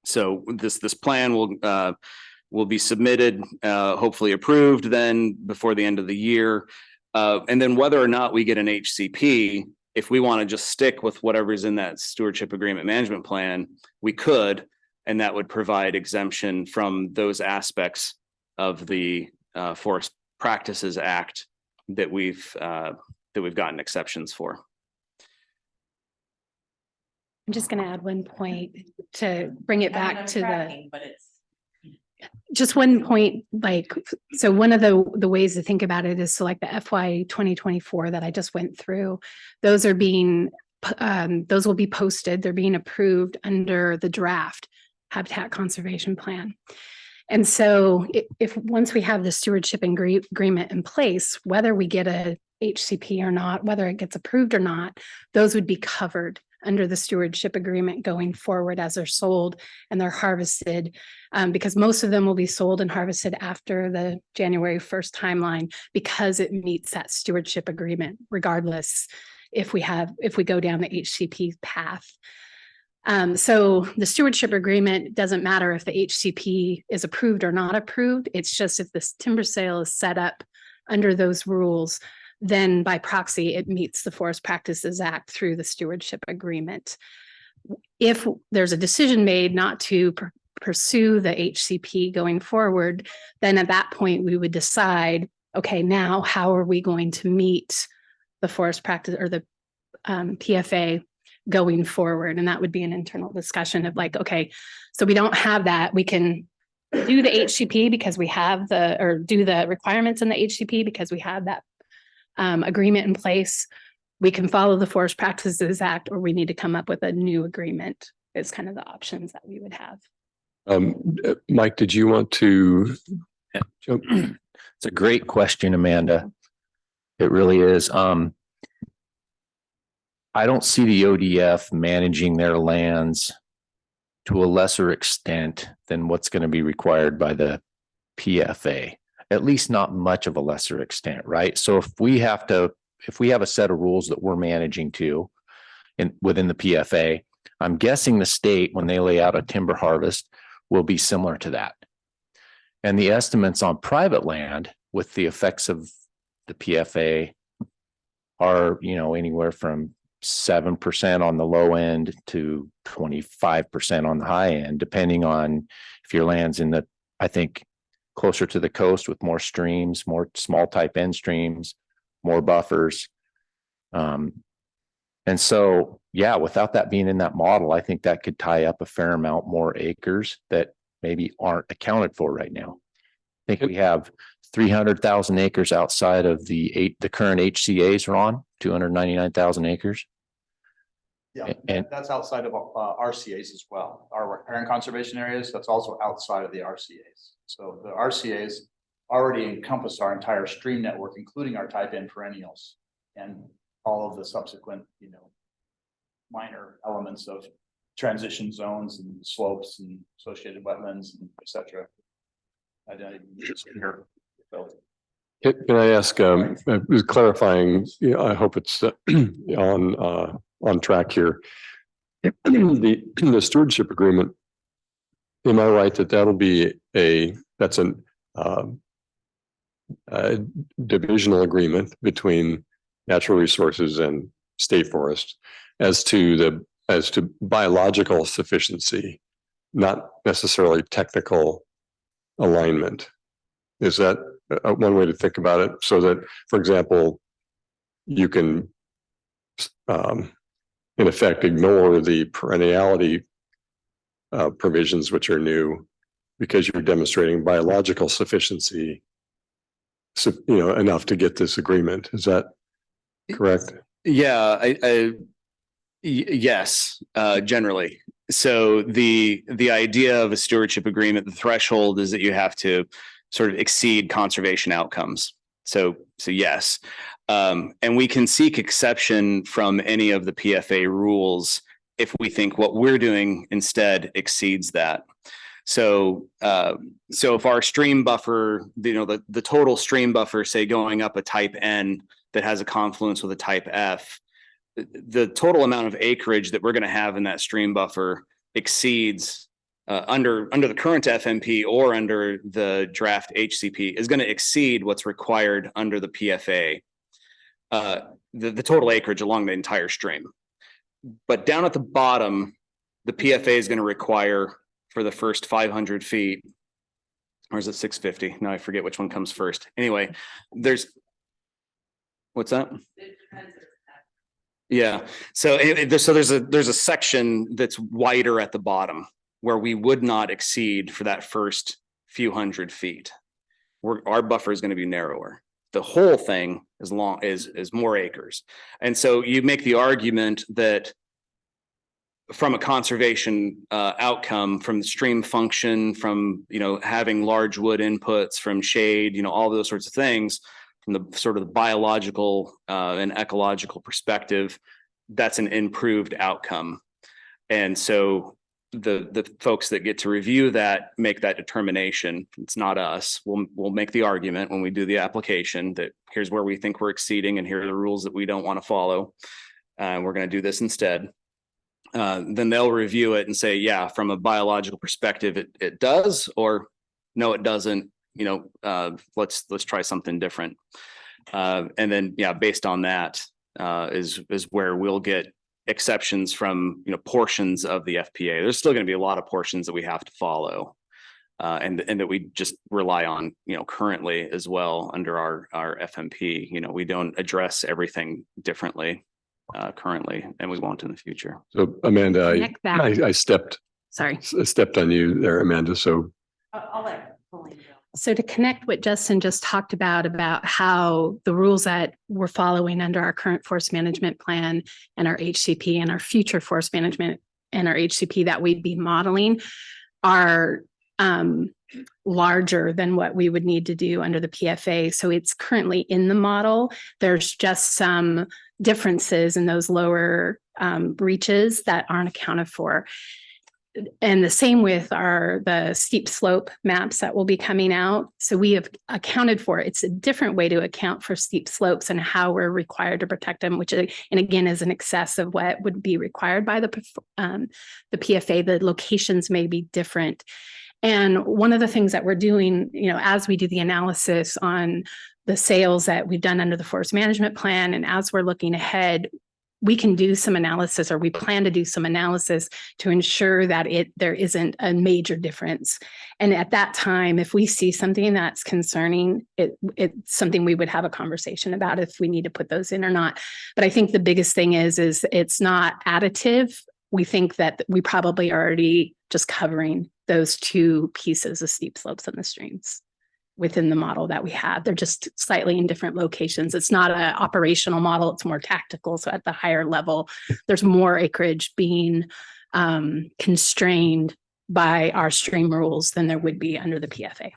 So this plan will be submitted, hopefully approved then before the end of the year. And then whether or not we get an HCP, if we want to just stick with whatever's in that stewardship agreement management plan, we could, and that would provide exemption from those aspects of the Forest Practices Act that we've gotten exceptions for. I'm just going to add one point to bring it back to just one point, so one of the ways to think about it is so like the FY 2024 that I just went through, those will be posted, they're being approved under the draft Habitat Conservation Plan. And so if once we have the stewardship agreement in place, whether we get a HCP or not, whether it gets approved or not, those would be covered under the stewardship agreement going forward as they're sold and they're harvested, because most of them will be sold and harvested after the January 1st timeline because it meets that stewardship agreement, regardless if we go down the HCP path. So the stewardship agreement doesn't matter if the HCP is approved or not approved. It's just if this timber sale is set up under those rules, then by proxy, it meets the Forest Practices Act through the stewardship agreement. If there's a decision made not to pursue the HCP going forward, then at that point we would decide, okay, now how are we going to meet the forest practice or the PFA going forward? And that would be an internal discussion of like, okay, so we don't have that. We can do the HCP because we have do the requirements in the HCP because we have that agreement in place. We can follow the Forest Practices Act, or we need to come up with a new agreement. It's kind of the options that we would have. Mike, did you want to jump? It's a great question, Amanda. It really is. I don't see the ODF managing their lands to a lesser extent than what's going to be required by the PFA. At least not much of a lesser extent, right? So if we have a set of rules that we're managing to within the PFA, I'm guessing the state, when they lay out a timber harvest, will be similar to that. And the estimates on private land with the effects of the PFA are, anywhere from 7% on the low end to 25% on the high end, depending on if your land's in the, I think, closer to the coast with more streams, more small type end streams, more buffers. And so, yeah, without that being in that model, I think that could tie up a fair amount more acres that maybe aren't accounted for right now. I think we have 300,000 acres outside of the current HCAs, Ron, 299,000 acres. Yeah, and that's outside of RCAs as well. Our riparian conservation areas, that's also outside of the RCAs. So the RCAs already encompass our entire stream network, including our type N perennials and all of the subsequent, minor elements of transition zones and slopes and associated wetlands and et cetera. Can I ask, clarifying, I hope it's on track here. The stewardship agreement, am I right that that'll be that's a divisional agreement between natural resources and state forest as to biological sufficiency, not necessarily technical alignment? Is that one way to think about it? So that, for example, you can in effect ignore the perenniality provisions, which are new, because you're demonstrating biological sufficiency, enough to get this agreement. Is that correct? Yeah, yes, generally. So the idea of a stewardship agreement, the threshold is that you have to sort of exceed conservation outcomes. So yes. And we can seek exception from any of the PFA rules if we think what we're doing instead exceeds that. So if our stream buffer, the total stream buffer, say going up a type N that has a confluence with a type F, the total amount of acreage that we're going to have in that stream buffer exceeds under the current FMP or under the draft HCP is going to exceed what's required under the PFA, the total acreage along the entire stream. But down at the bottom, the PFA is going to require for the first 500 feet, or is it 650? Now I forget which one comes first. Anyway, what's that? Yeah. So there's a section that's wider at the bottom where we would not exceed for that first few hundred feet. Our buffer is going to be narrower. The whole thing is more acres. And so you make the argument that from a conservation outcome, from the stream function, from having large wood inputs, from shade, all those sorts of things, from the sort of the biological and ecological perspective, that's an improved outcome. And so the folks that get to review that make that determination. It's not us. We'll make the argument when we do the application that here's where we think we're exceeding and here are the rules that we don't want to follow. We're going to do this instead. Then they'll review it and say, yeah, from a biological perspective, it does, or no, it doesn't. Let's try something different. And then, yeah, based on that is where we'll get exceptions from, portions of the FPA. There's still going to be a lot of portions that we have to follow. And that we just rely on, currently as well under our FMP. We don't address everything differently currently, and we won't in the future. So Amanda, I stepped on you there, Amanda. So I'll let Pauline go. So to connect what Justin just talked about how the rules that we're following under our current forest management plan and our HCP and our future forest management and our HCP that we'd be modeling are larger than what we would need to do under the PFA. So it's currently in the model. There's just some differences in those lower reaches that aren't accounted for. And the same with the steep slope maps that will be coming out. So we have accounted for it. It's a different way to account for steep slopes and how we're required to protect them, which, and again, is in excess of what would be required by the PFA. The locations may be different. And one of the things that we're doing, as we do the analysis on the sales that we've done under the forest management plan, and as we're looking ahead, we can do some analysis, or we plan to do some analysis to ensure that there isn't a major difference. And at that time, if we see something that's concerning, it's something we would have a conversation about if we need to put those in or not. But I think the biggest thing is it's not additive. We think that we probably are already just covering those two pieces of steep slopes and the streams within the model that we have. They're just slightly in different locations. It's not an operational model, it's more tactical. So at the higher level, there's more acreage being constrained by our stream rules than there would be under the PFA.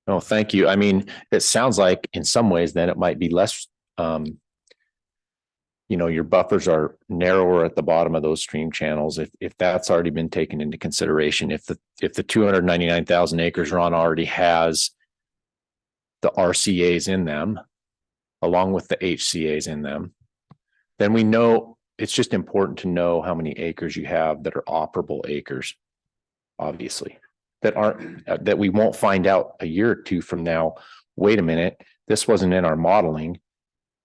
Oh, thank you. I mean, it sounds like in some ways then it might be less, your buffers are narrower at the bottom of those stream channels. If that's already been taken into consideration, if the 299,000 acres Ron already has the RCAs in them, along with the HCAs in them, then we know it's just important to know how many acres you have that are operable acres, obviously, that we won't find out a year or two from now. Wait a minute, this wasn't in our modeling.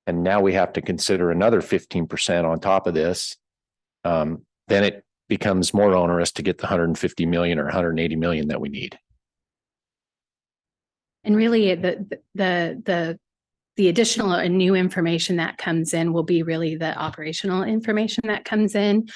And now we have to consider another 15% on top of this. Then it becomes more onerous to get the 150 million or 180 million that we need. And really the the additional and new information that comes in will be really the operational information that comes in.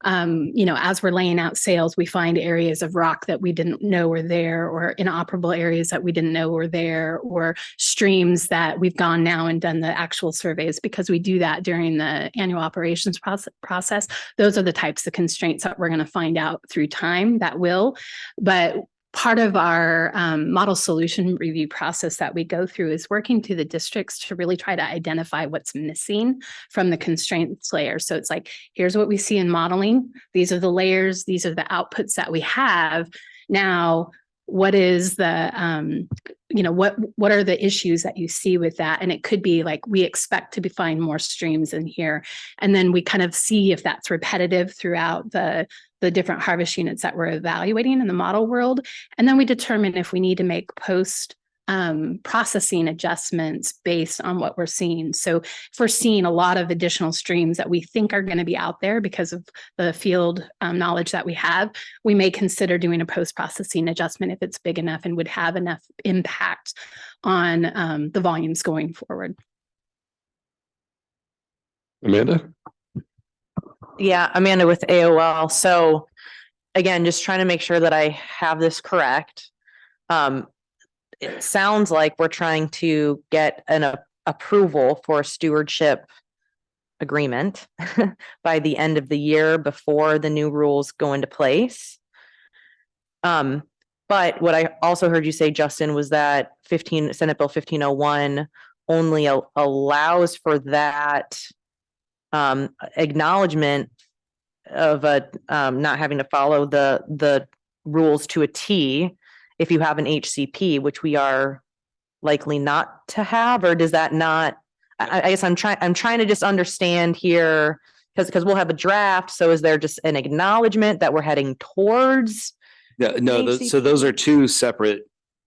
As we're laying out sales, we find areas of rock that we didn't know were there, or inoperable areas that we didn't know were there, or streams that we've gone now and done the actual surveys, because we do that during the annual operations process. Those are the types of constraints that we're going to find out through time that will, but part of our model solution review process that we go through is working through the districts to really try to identify what's missing from the constraints layer. So it's like, here's what we see in modeling. These are the layers. These are the outputs that we have. Now, what is the, what are the issues that you see with that? And it could be like, we expect to find more streams in here. And then we kind of see if that's repetitive throughout the different harvest units that we're evaluating in the model world. And then we determine if we need to make post processing adjustments based on what we're seeing. So if we're seeing a lot of additional streams that we think are going to be out there because of the field knowledge that we have, we may consider doing a post-processing adjustment if it's big enough and would have enough impact on the volumes going forward. Amanda? Yeah, Amanda with AOL. So again, just trying to make sure that I have this correct. It sounds like we're trying to get an approval for a stewardship agreement by the end of the year before the new rules go into place. But what I also heard you say, Justin, was that Senate Bill 1501 only allows for that acknowledgement of not having to follow the rules to a T if you have an HCP, which we are likely not to have, or does that not? I guess I'm trying to just understand here, because we'll have a draft. So is there just an acknowledgement that we're heading towards? No, so those are two separate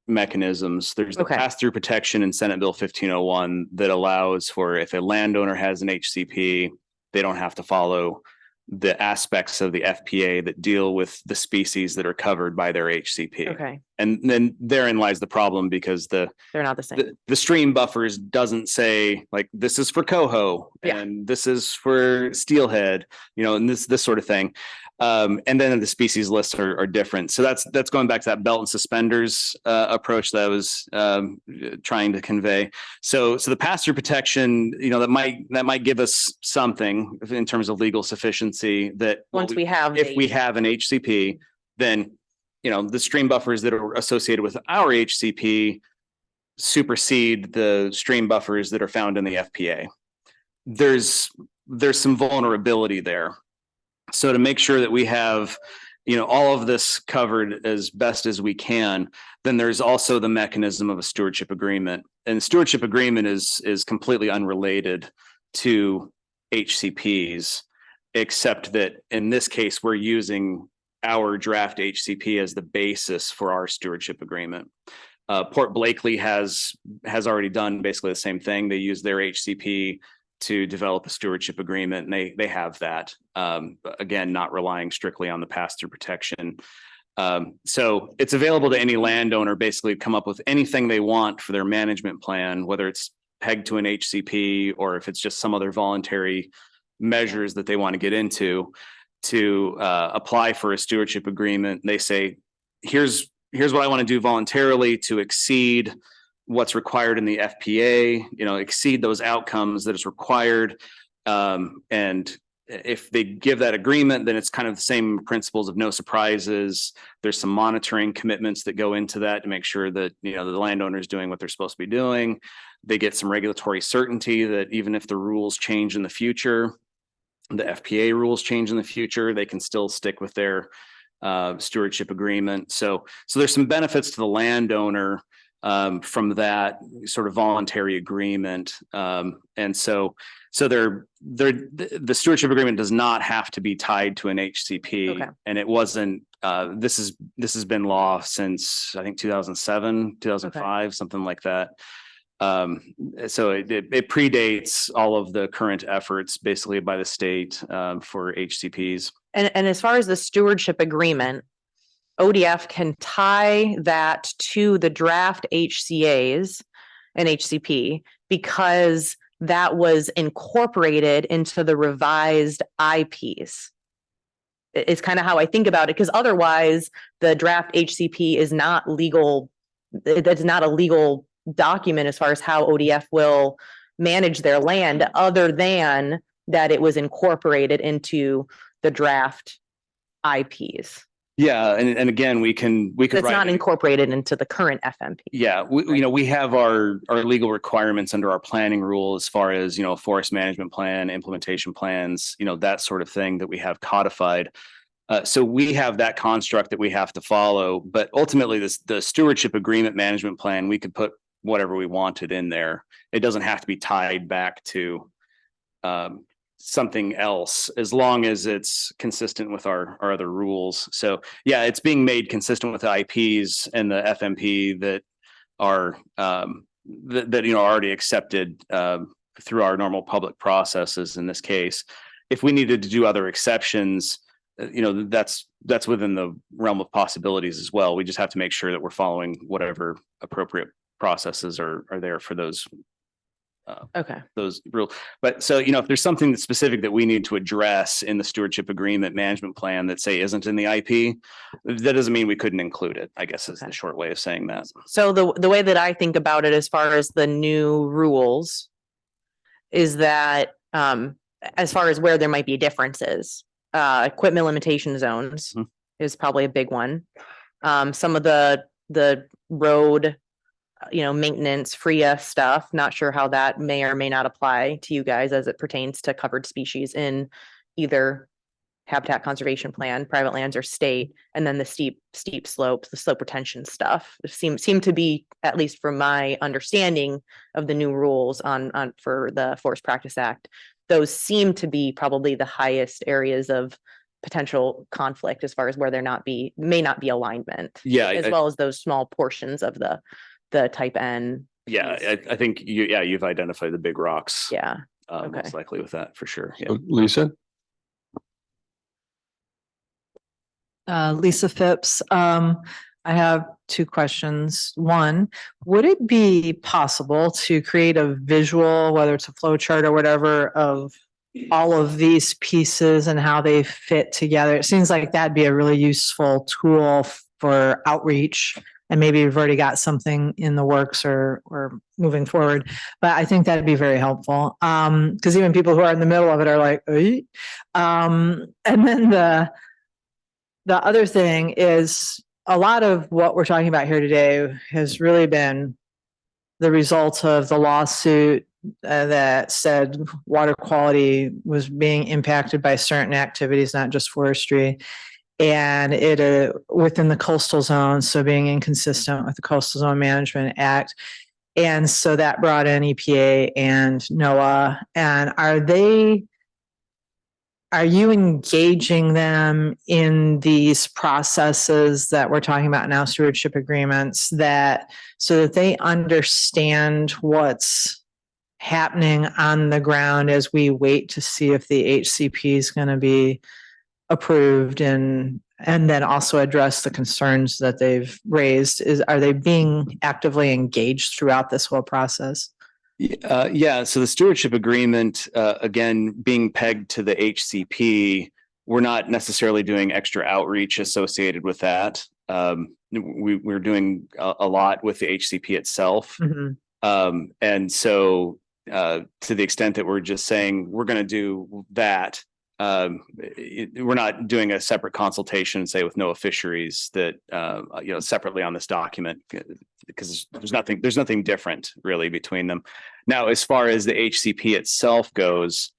mechanisms. There's the Okay. pass-through protection in Senate Bill 1501 that allows for, if a landowner has an HCP, they don't have to follow the aspects of the FPA that deal with the species that are covered by their HCP. Okay, And then therein lies the problem, because they're not the same. the stream buffers doesn't say like, this is for coho Yeah. and this is for steelhead, and this sort of thing. And then the species lists are different. So that's going back to that belt and suspenders approach that I was trying to convey. So the pass-through protection, that might give us something in terms of legal sufficiency, that Once we have if we have an HCP, then the stream buffers that are associated with our HCP supersede the stream buffers that are found in the FPA. There's some vulnerability there. So to make sure that we have, all of this covered as best as we can, then there's also the mechanism of a stewardship agreement. And stewardship agreement is completely unrelated to HCPs, except that in this case, we're using our draft HCP as the basis for our stewardship agreement. Port Blakely has already done basically the same thing. They use their HCP to develop a stewardship agreement, and they have that. Again, not relying strictly on the pass-through protection. So it's available to any landowner, basically come up with anything they want for their management plan, whether it's pegged to an HCP or if it's just some other voluntary measures that they want to get into, to apply for a stewardship agreement. They say, here's what I want to do voluntarily to exceed what's required in the FPA, exceed those outcomes that is required. And if they give that agreement, then it's kind of the same principles of no surprises. There's some monitoring commitments that go into that to make sure that, the landowner is doing what they're supposed to be doing. They get some regulatory certainty that even if the rules change in the future, the FPA rules change in the future, they can still stick with their stewardship agreement. So there's some benefits to the landowner from that sort of voluntary agreement. And so the stewardship agreement does not have to be tied to an HCP. Okay. And it wasn't, this has been law since I think 2007, 2005, something like that. So it predates all of the current efforts basically by the state for HCPs. And as far as the stewardship agreement, ODF can tie that to the draft HCAs an HCP because that was incorporated into the revised IPs. It's kind of how I think about it, because otherwise the draft HCP is not legal. That's not a legal document as far as how ODF will manage their land, other than that it was incorporated into the draft IPs. Yeah, and again, we can It's write not it. incorporated into the current FMP. Yeah, we have our legal requirements under our planning rule as far as, forest management plan, implementation plans, that sort of thing that we have codified. So we have that construct that we have to follow, but ultimately the stewardship agreement management plan, we could put whatever we wanted in there. It doesn't have to be tied back to something else, as long as it's consistent with our other rules. So yeah, it's being made consistent with the IPs and the FMP that are already accepted through our normal public processes. In this case, if we needed to do other exceptions, that's within the realm of possibilities as well. We just have to make sure that we're following whatever appropriate processes are there for those those rules. But so, if there's something that's specific that we need to address in the stewardship agreement management plan that say isn't in the IP, that doesn't mean we couldn't include it, I guess is the short way of saying that. So the way that I think about it as far as the new rules is that as far as where there might be differences, equipment limitation zones is probably a big one. Some of the road maintenance, FRIA stuff, not sure how that may or may not apply to you guys as it pertains to covered species in either habitat conservation plan, private lands, or state. And then the steep slopes, the slope retention stuff seem to be, at least from my understanding of the new rules on for the Forest Practice Act, those seem to be probably the highest areas of potential conflict as far as where there may not be alignment. Yeah, as well as those small portions of the type N. Yeah, I think you've identified the big rocks. Yeah. Most likely with that for sure. Yeah. So, Lisa? Lisa Phipps. I have two questions. One, would it be possible to create a visual, whether it's a flow chart or whatever, of all of these pieces and how they fit together? It seems like that'd be a really useful tool for outreach. And maybe we've already got something in the works or moving forward, but I think that'd be very helpful. Because even people who are in the middle of it are like, "Oy." And then the other thing is, a lot of what we're talking about here today has really been the result of the lawsuit that said water quality was being impacted by certain activities, not just forestry. And it within the coastal zone, so being inconsistent with the Coastal Zone Management Act. And so that brought in EPA and NOAA. And are you engaging them in these processes that we're talking about now, stewardship agreements, so that they understand what's happening on the ground as we wait to see if the HCP is going to be approved, and then also address the concerns that they've raised? Are they being actively engaged throughout this whole process? Yeah. So the stewardship agreement, again, being pegged to the HCP, we're not necessarily doing extra outreach associated with that. We're doing a lot with the HCP itself. And so to the extent that we're just saying we're going to do that, we're not doing a separate consultation, say with NOAA Fisheries, that separately on this document, because there's nothing different really between them. Now, as far as the HCP itself goes,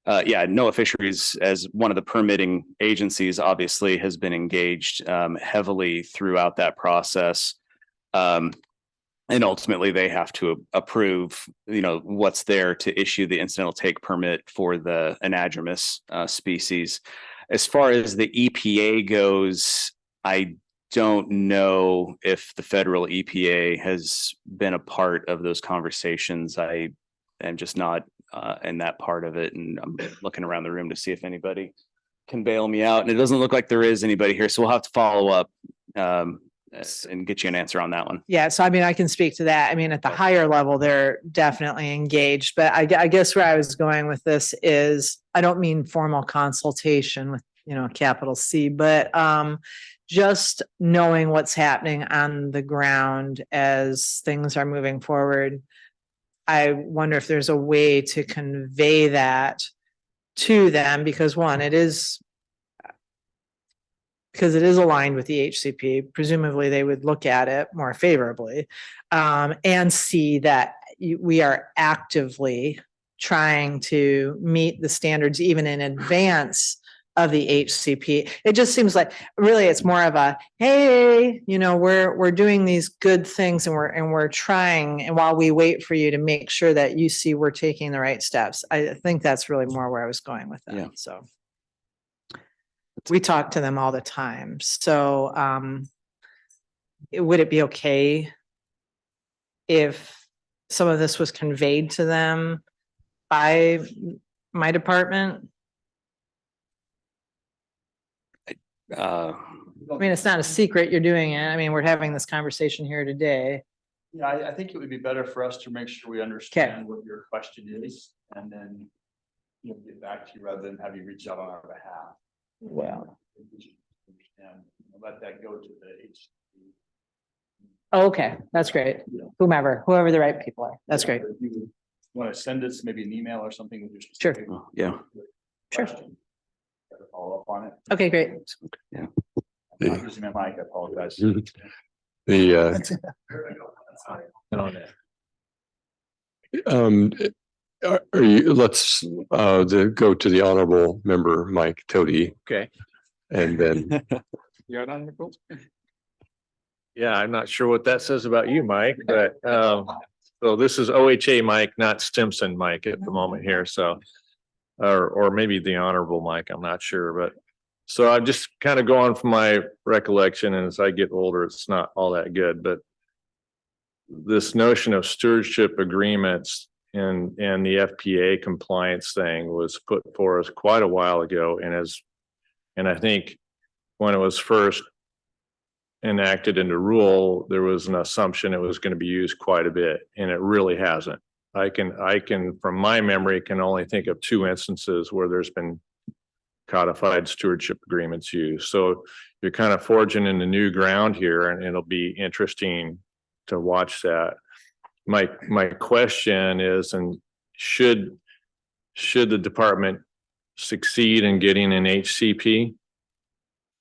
NOAA Fisheries, as one of the permitting agencies, obviously has been engaged heavily throughout that process. And ultimately they have to approve, what's there to issue the incidental take permit for the anadromous species. As far as the EPA goes, I don't know if the federal EPA has been a part of those conversations. I am just not in that part of it, and I'm looking around the room to see if anybody can bail me out, and it doesn't look like there is anybody here, so we'll have to follow up and get you an answer on that one. Yeah, so I mean, I can speak to that. I mean, at the higher level, they're definitely engaged, but I guess where I was going with this is, I don't mean formal consultation with, capital C, but just knowing what's happening on the ground as things are moving forward. I wonder if there's a way to convey that to them, because one, it is aligned with the HCP. Presumably they would look at it more favorably, and see that we are actively trying to meet the standards even in advance of the HCP. It just seems like really it's more of a, hey, we're doing these good things and we're trying, and while we wait for you to make sure that you see we're taking the right steps. I think that's really more where I was going with that. Yeah. So we talk to them all the time. So would it be okay if some of this was conveyed to them by my department? I mean, it's not a secret you're doing it. I mean, we're having this conversation here today. Yeah, I think it would be better for us to make sure we understand what your question is, and then get back to you rather than have you reach out on our behalf. Well, and let that go to the HCP. okay, that's great. Whoever the right people are. That's great. If you want to send us maybe an email or something with your Sure. specific Yeah. Sure. question, follow up on it. Okay, great. Yeah. I'm not using my mic, I apologize. Are you, let's go to the honorable member, Mike Tody, Okay. and then You're on your Yeah, I'm not sure what that says about you, Mike, but so this is OHA Mike, not Stimson Mike at the moment here, so. Or maybe the honorable Mike, I'm not sure, but. So I'm just kind of going from my recollection, and as I get older, it's not all that good, but. This notion of stewardship agreements and the FPA compliance thing was put for us quite a while ago, and I think when it was first enacted into rule, there was an assumption it was going to be used quite a bit, and it really hasn't. I can, from my memory, can only think of 2 instances where there's been codified stewardship agreements used. So you're kind of forging into new ground here, and it'll be interesting to watch that. My question is, and should the department succeed in getting an HCP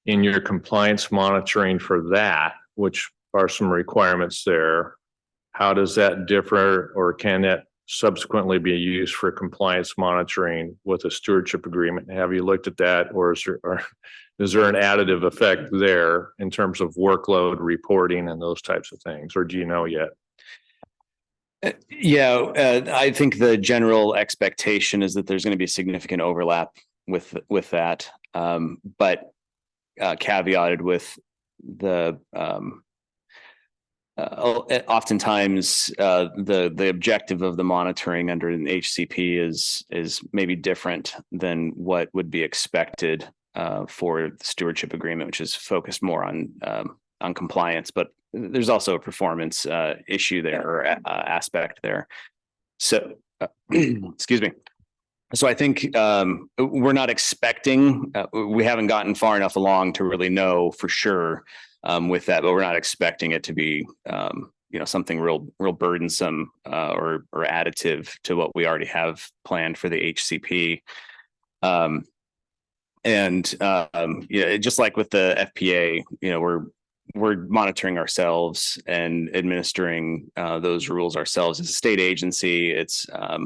in your compliance monitoring for that, which are some requirements there, how does that differ, or can that subsequently be used for compliance monitoring with a stewardship agreement? Have you looked at that, or is there an additive effect there in terms of workload reporting and those types of things, or do you know yet? Yeah, I think the general expectation is that there's going to be significant overlap with that, but caveated with the oftentimes the objective of the monitoring under an HCP is maybe different than what would be expected for the stewardship agreement, which is focused more on compliance, but there's also a performance issue there, or aspect there. So, excuse me. So I think we're not expecting, we haven't gotten far enough along to really know for sure with that, but we're not expecting it to be, something real burdensome or additive to what we already have planned for the HCP. Just like with the FPA, we're monitoring ourselves and administering those rules ourselves as a state agency. It's a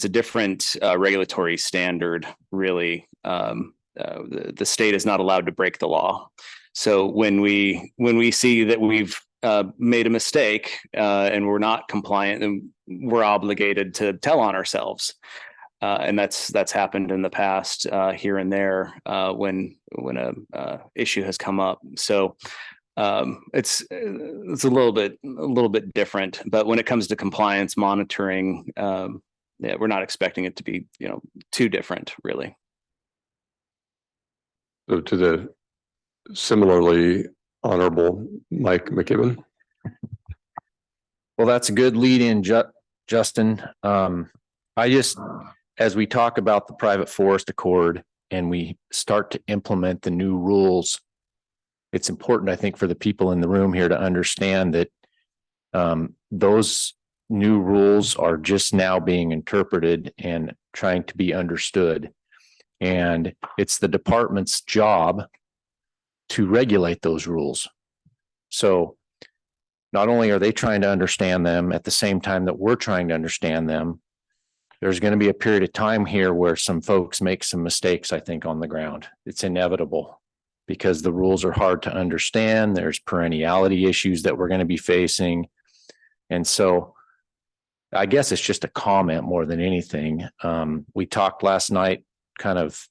different regulatory standard, really. The state is not allowed to break the law. So when we see that we've made a mistake and we're not compliant, then we're obligated to tell on ourselves. And that's happened in the past here and there when a issue has come up. So it's a little bit different. But when it comes to compliance monitoring, we're not expecting it to be too different, really. So similarly, Honorable Mike McKibben. Well, that's a good lead in, Justin. I just, as we talk about the private forest accord and we start to implement the new rules, it's important, I think, for the people in the room here to understand that those new rules are just now being interpreted and trying to be understood. And it's the department's job to regulate those rules. So not only are they trying to understand them at the same time that we're trying to understand them, there's going to be a period of time here where some folks make some mistakes, I think, on the ground. It's inevitable because the rules are hard to understand. There's perenniality issues that we're going to be facing. And so I guess it's just a comment more than anything. We talked last night kind of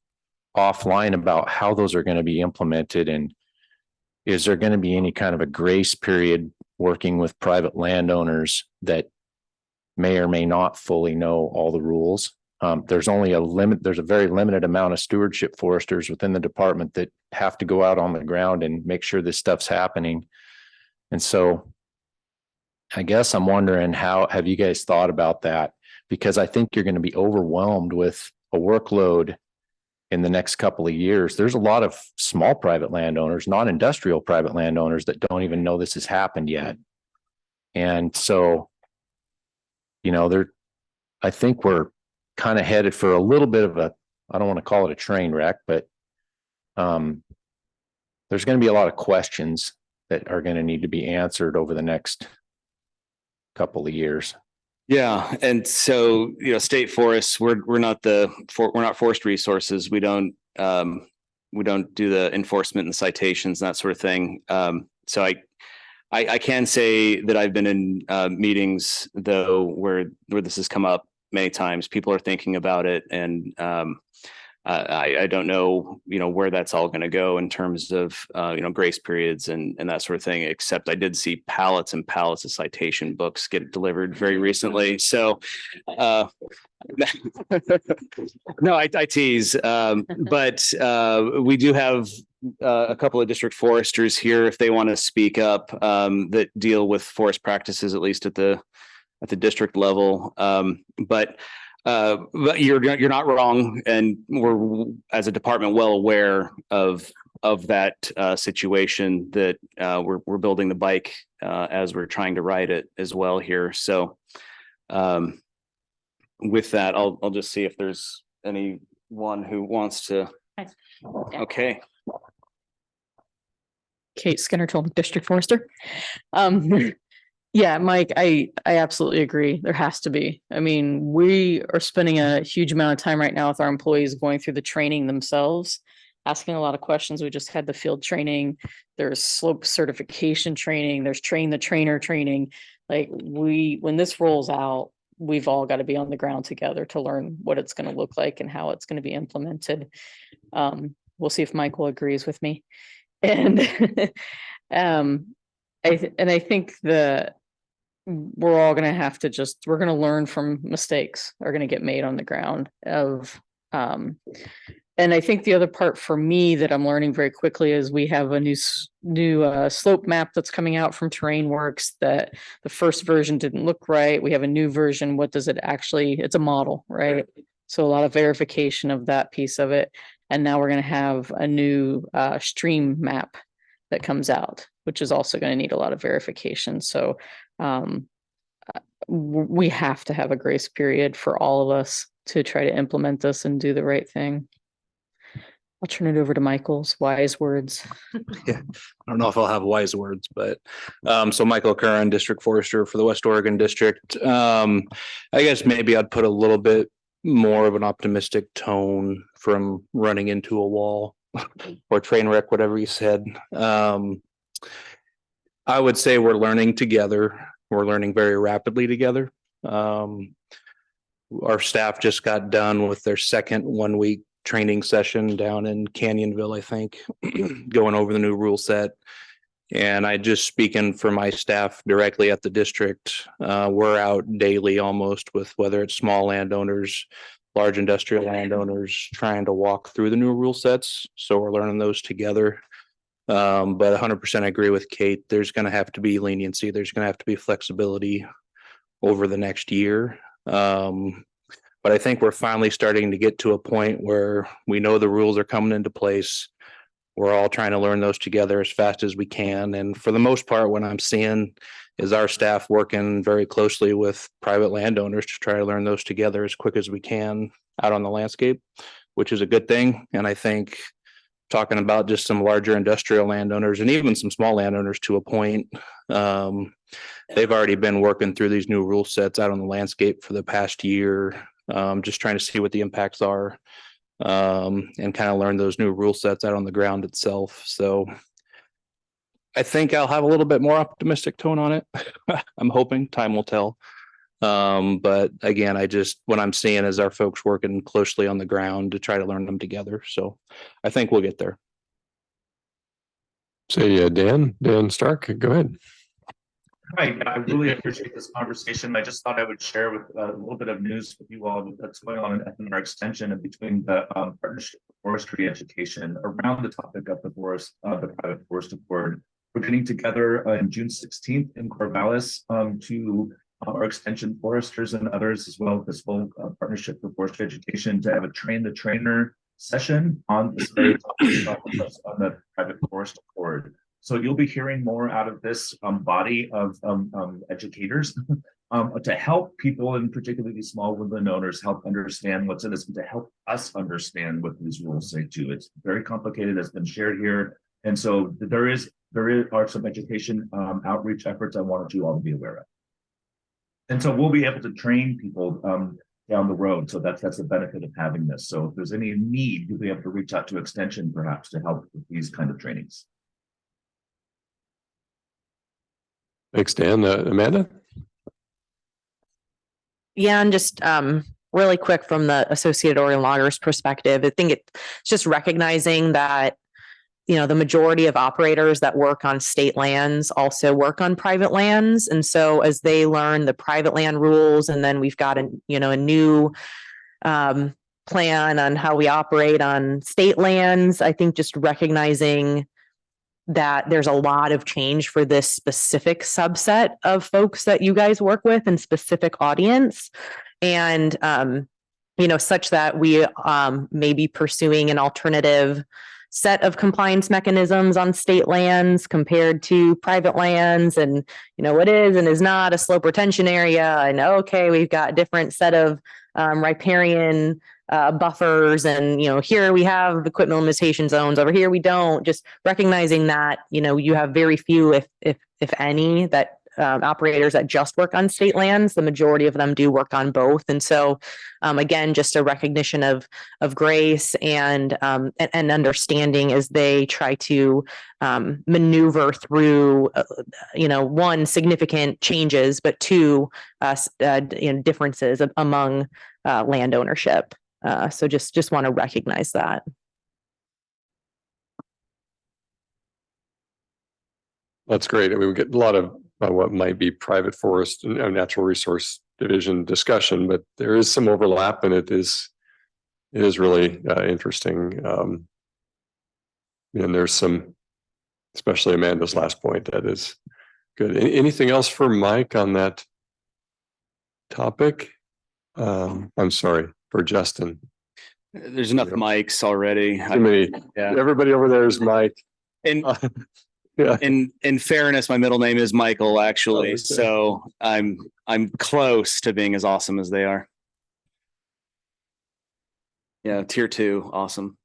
offline about how those are going to be implemented, and is there going to be any kind of a grace period working with private landowners that may or may not fully know all the rules. There's only a limit. There's a very limited amount of stewardship foresters within the department that have to go out on the ground and make sure this stuff's happening. And so I guess I'm wondering, how have you guys thought about that? Because I think you're going to be overwhelmed with a workload in the next couple of years. There's a lot of small private landowners, non-industrial private landowners that don't even know this has happened yet. And so, you know, I think we're kind of headed for a little bit of a, I don't want to call it a train wreck, but there's going to be a lot of questions that are going to need to be answered over the next couple of years. Yeah, and so, you know, state forests, we're not forest resources. We don't do the enforcement and citations and that sort of thing. So I can say that I've been in meetings though where this has come up many times. People are thinking about it, and I don't know, you know, where that's all going to go in terms of you know, grace periods and that sort of thing. Except I did see pallets and pallets of citation books get delivered very recently. So no, I tease, but we do have a couple of district foresters here if they want to speak up, that deal with forest practices, at least at the district level. But you're not wrong, and we're, as a department, well aware of that situation, that we're building the bike as we're trying to ride it as well here. So with that, I'll just see if there's anyone who wants to. Okay. Kate Skinner, District Forester. Yeah, Mike, I absolutely agree. There has to be. I mean, we are spending a huge amount of time right now with our employees going through the training themselves, asking a lot of questions. We just had the field training. There's slope certification training. There's train the trainer training. Like, when this rolls out, we've all got to be on the ground together to learn what it's going to look like and how it's going to be implemented. We'll see if Michael agrees with me. And I think we're all going to have to we're going to learn from mistakes are going to get made on the ground and I think the other part for me that I'm learning very quickly is we have a new slope map that's coming out from Terrain Works that the first version didn't look right. We have a new version. What does it actually, it's a model, right? So a lot of verification of that piece of it. And now we're going to have a new stream map that comes out, which is also going to need a lot of verification. So we have to have a grace period for all of us to try to implement this and do the right thing. I'll turn it over to Michael's wise words. Yeah, I don't know if I'll have wise words, but so Michael Curran, District Forester for the West Oregon District. I guess maybe I'd put a little bit more of an optimistic tone from running into a wall or train wreck, whatever you said. I would say we're learning together. We're learning very rapidly together. Our staff just got done with their second 1 week training session down in Canyonville, I think, going over the new rule set. And I just, speaking for my staff directly at the district, we're out daily almost with whether it's small landowners, large industrial landowners, trying to walk through the new rule sets. So we're learning those together. But 100% I agree with Kate. There's going to have to be leniency. There's going to have to be flexibility over the next year. But I think we're finally starting to get to a point where we know the rules are coming into place. We're all trying to learn those together as fast as we can. And for the most part, what I'm seeing is our staff working very closely with private landowners to try to learn those together as quick as we can out on the landscape, which is a good thing. And I think talking about just some larger industrial landowners and even some small landowners to a point, they've already been working through these new rule sets out on the landscape for the past year, just trying to see what the impacts are, and kind of learn those new rule sets out on the ground itself. So I think I'll have a little bit more optimistic tone on it. I'm hoping, time will tell. But again, what I'm seeing is our folks working closely on the ground to try to learn them together. So I think we'll get there. Say, Dan Stark, go ahead. Hi, I really appreciate this conversation. I just thought I would share with a little bit of news with you all that's going on in our extension and between the partnership for forestry education around the topic of the private forest accord. We're getting together on June 16th in Corvallis to our extension foresters and others, as well as this full partnership for forestry education, to have a train the trainer session on this very topic on the private forest accord. So you'll be hearing more out of this body of educators to help people, and particularly these small woodland owners, help understand what's in this, and to help us understand what these rules say too. It's very complicated, as been shared here, and so there are some education outreach efforts I wanted you all to be aware of. And so we'll be able to train people down the road. So that's the benefit of having this. So if there's any need, you'll be able to reach out to Extension perhaps to help with these kind of trainings. Thanks, Dan. Amanda? Yeah, and just really quick from the Associated Oregon Loggers perspective, I think it's just recognizing that, the majority of operators that work on state lands also work on private lands. And so as they learn the private land rules, and then we've got a new plan on how we operate on state lands, I think just recognizing that there's a lot of change for this specific subset of folks that you guys work with and specific audience. And, such that we may be pursuing an alternative set of compliance mechanisms on state lands compared to private lands, and what is and is not a slope retention area, and okay, we've got a different set of riparian buffers, and here we have equipment limitation zones, over here we don't. Just recognizing that you have very few, if any, that operators that just work on state lands. The majority of them do work on both. And so again, just a recognition of grace and understanding as they try to maneuver through one, significant changes, but two, differences among land ownership. So just want to recognize that. That's great. I mean, we get a lot of what might be private forest and natural resource division discussion, but there is some overlap, and it is really interesting. And there's some, especially Amanda's last point, that is good. Anything else for Mike on that topic? I'm sorry, for Justin. There's enough mics already. Too many. Yeah. Everybody over there is Mike. And yeah. In fairness, my middle name is Michael, actually. Okay. So I'm close to being as awesome as they are. Yeah, tier 2, awesome.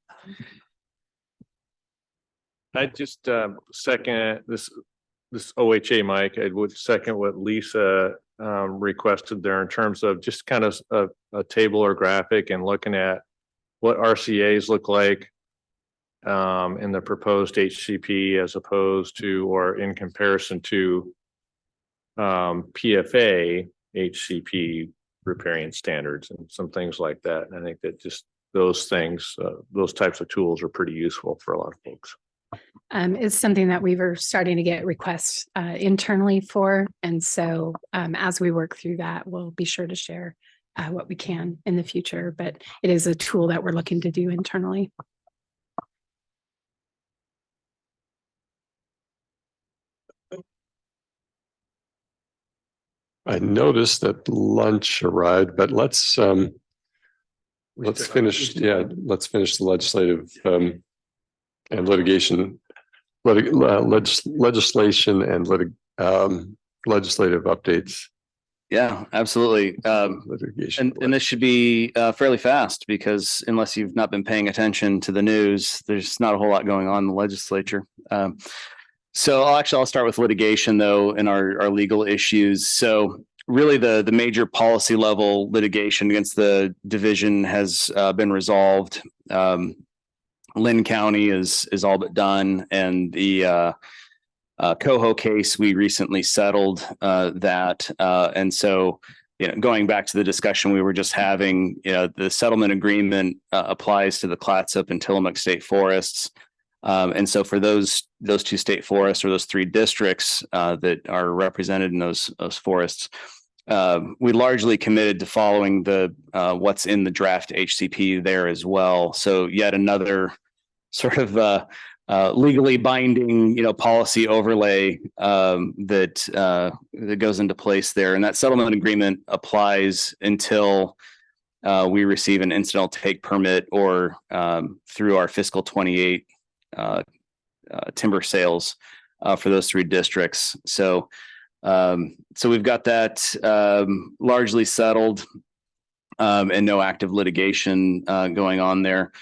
I just second this OHA, Mike. I would second what Lisa requested there in terms of just kind of a table or graphic and looking at what RCAs look like in the proposed HCP as opposed to, or in comparison to PFA HCP riparian standards and some things like that. And I think that just those things, those types of tools are pretty useful for a lot of folks. It's something that we were starting to get requests internally for. And so as we work through that, we'll be sure to share what we can in the future, but it is a tool that we're looking to do internally. I noticed that lunch arrived, but let's finish the legislative and litigation, legislation and legislative updates. Yeah, absolutely. Litigation. And this should be fairly fast because unless you've not been paying attention to the news, there's not a whole lot going on in the legislature. So I'll start with litigation though, in our legal issues. So really the major policy level litigation against the division has been resolved. Lynn County is all but done, and the Coho case we recently settled that, and so going back to the discussion we were just having, the settlement agreement applies to the Clatsop and Tillamook state forests. And so for those two state forests or those three districts that are represented in those forests, we largely committed to following the what's in the draft HCP there as well. So yet another sort of legally binding, policy overlay that goes into place there. And that settlement agreement applies until we receive an incidental take permit or through our fiscal 28 timber sales for those three districts. So we've got that largely settled and no active litigation going on there.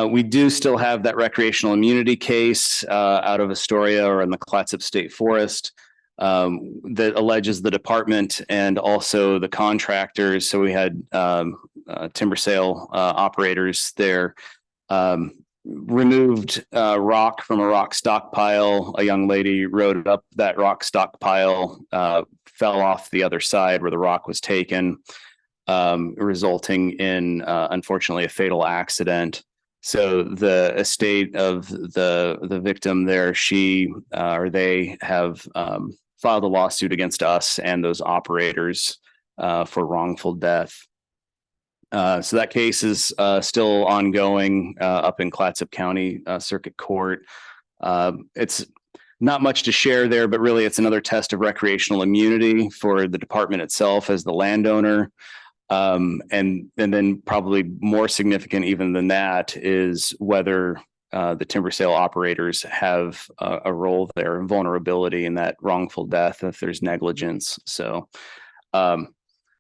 We do still have that recreational immunity case out of Astoria or in the Clatsop State Forest that alleges the department and also the contractors. So we had timber sale operators there removed rock from a rock stockpile. A young lady rode up that rock stockpile, fell off the other side where the rock was taken, resulting in unfortunately a fatal accident. So the estate of the victim there, she or they have filed a lawsuit against us and those operators for wrongful death. So that case is still ongoing up in Clatsop County Circuit Court. It's not much to share there, but really it's another test of recreational immunity for the department itself as the landowner. And then probably more significant even than that is whether the timber sale operators have a role there, vulnerability in that wrongful death if there's negligence. So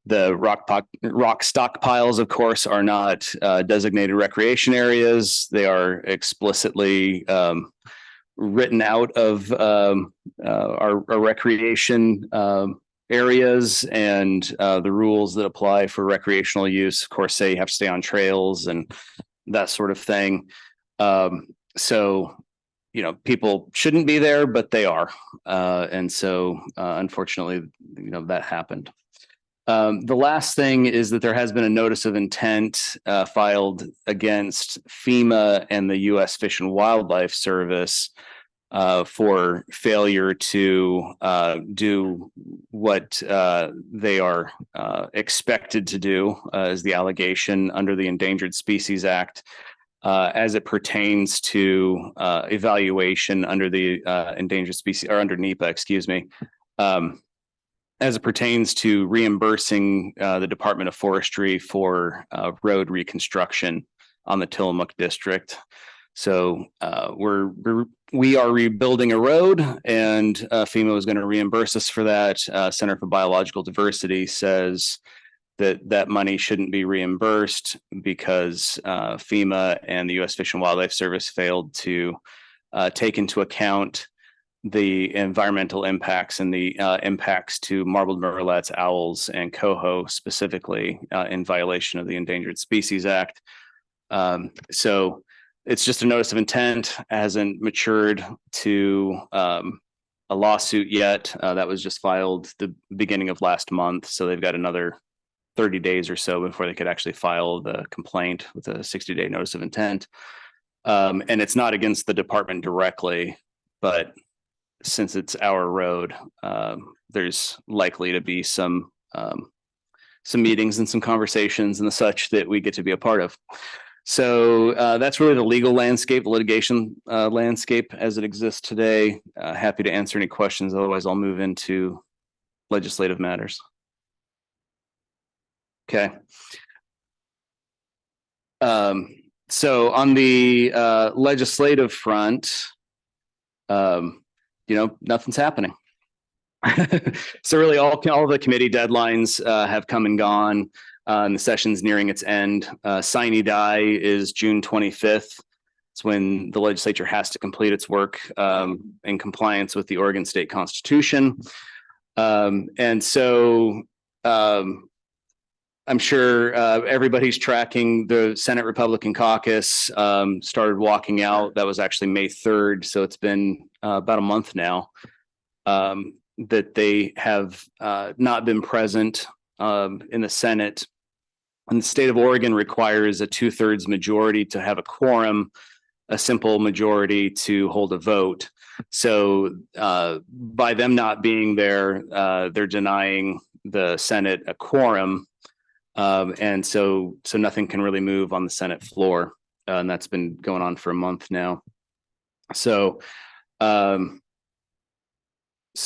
the rock stockpiles, of course, are not designated recreation areas. They are explicitly written out of our recreation areas, and the rules that apply for recreational use, of course, say you have to stay on trails and that sort of thing. So, people shouldn't be there, but they are. And so, unfortunately, that happened. The last thing is that there has been a notice of intent filed against FEMA and the U.S. Fish and Wildlife Service for failure to do what they are expected to do, is the allegation under the Endangered Species Act, as it pertains to evaluation under the Endangered Species or under NEPA, excuse me, as it pertains to reimbursing the Department of Forestry for road reconstruction on the Tillamook district. So we are rebuilding a road, and FEMA is going to reimburse us for that. Center for Biological Diversity says that money shouldn't be reimbursed because FEMA and the U.S. Fish and Wildlife Service failed to take into account the environmental impacts and the impacts to marbled murrelets, owls, and coho specifically in violation of the Endangered Species Act. So it's just a notice of intent, hasn't matured to a lawsuit yet. That was just filed the beginning of last month. So they've got another 30 days or so before they could actually file the complaint with a 60-day notice of intent. And it's not against the department directly, but since it's our road, there's likely to be some meetings and some conversations and the such that we get to be a part of. So that's really the legal landscape, the litigation landscape as it exists today. Happy to answer any questions. Otherwise, I'll move into legislative matters. Okay. So on the legislative front, nothing's happening. So really all the committee deadlines have come and gone. And the session's nearing its end. Sine die is June 25th. It's when the legislature has to complete its work in compliance with the Oregon State Constitution. And so I'm sure everybody's tracking the Senate Republican caucus started walking out. That was actually May 3rd. So it's been about a month now that they have not been present in the Senate. And the state of Oregon requires a 2/3 majority to have a quorum, a simple majority to hold a vote. So by them not being there, they're denying the Senate a quorum. And so nothing can really move on the Senate floor. And that's been going on for a month now. So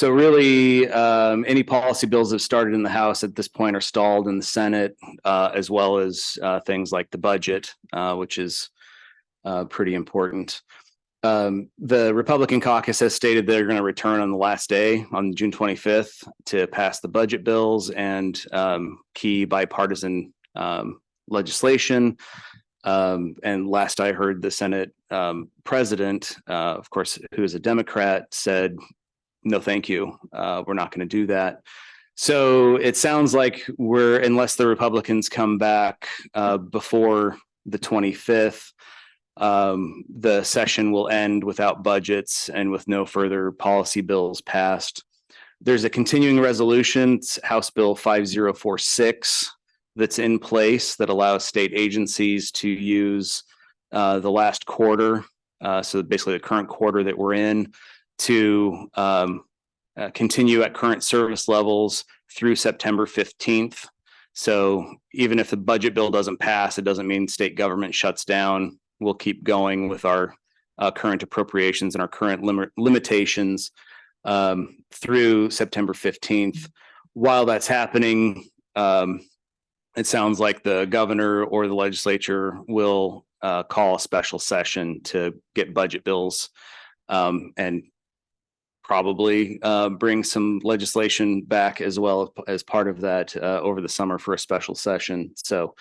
really, any policy bills that started in the House at this point are stalled in the Senate, as well as things like the budget, which is pretty important. The Republican caucus has stated they're going to return on the last day on June 25th to pass the budget bills and key bipartisan legislation. And last I heard, the Senate president, of course, who is a Democrat, said, no, thank you. We're not going to do that. So it sounds like unless the Republicans come back before the 25th, the session will end without budgets and with no further policy bills passed. There's a continuing resolution, House Bill 5046, that's in place that allows state agencies to use the last quarter, so basically the current quarter that we're in, to continue at current service levels through September 15th. So even if the budget bill doesn't pass, it doesn't mean state government shuts down. We'll keep going with our current appropriations and our current limitations through September 15th. While that's happening, it sounds like the governor or the legislature will call a special session to get budget bills and probably bring some legislation back as well as part of that over the summer for a special session. So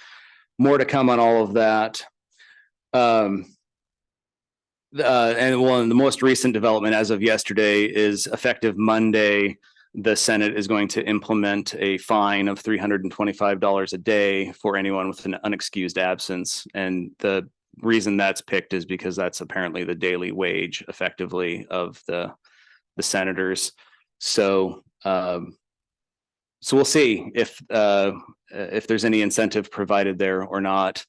more to come on all of that. And the most recent development as of yesterday is effective Monday. The Senate is going to implement a fine of $325 a day for anyone with an unexcused absence. And the reason that's picked is because that's apparently the daily wage effectively of the senators. So we'll see if there's any incentive provided there or not,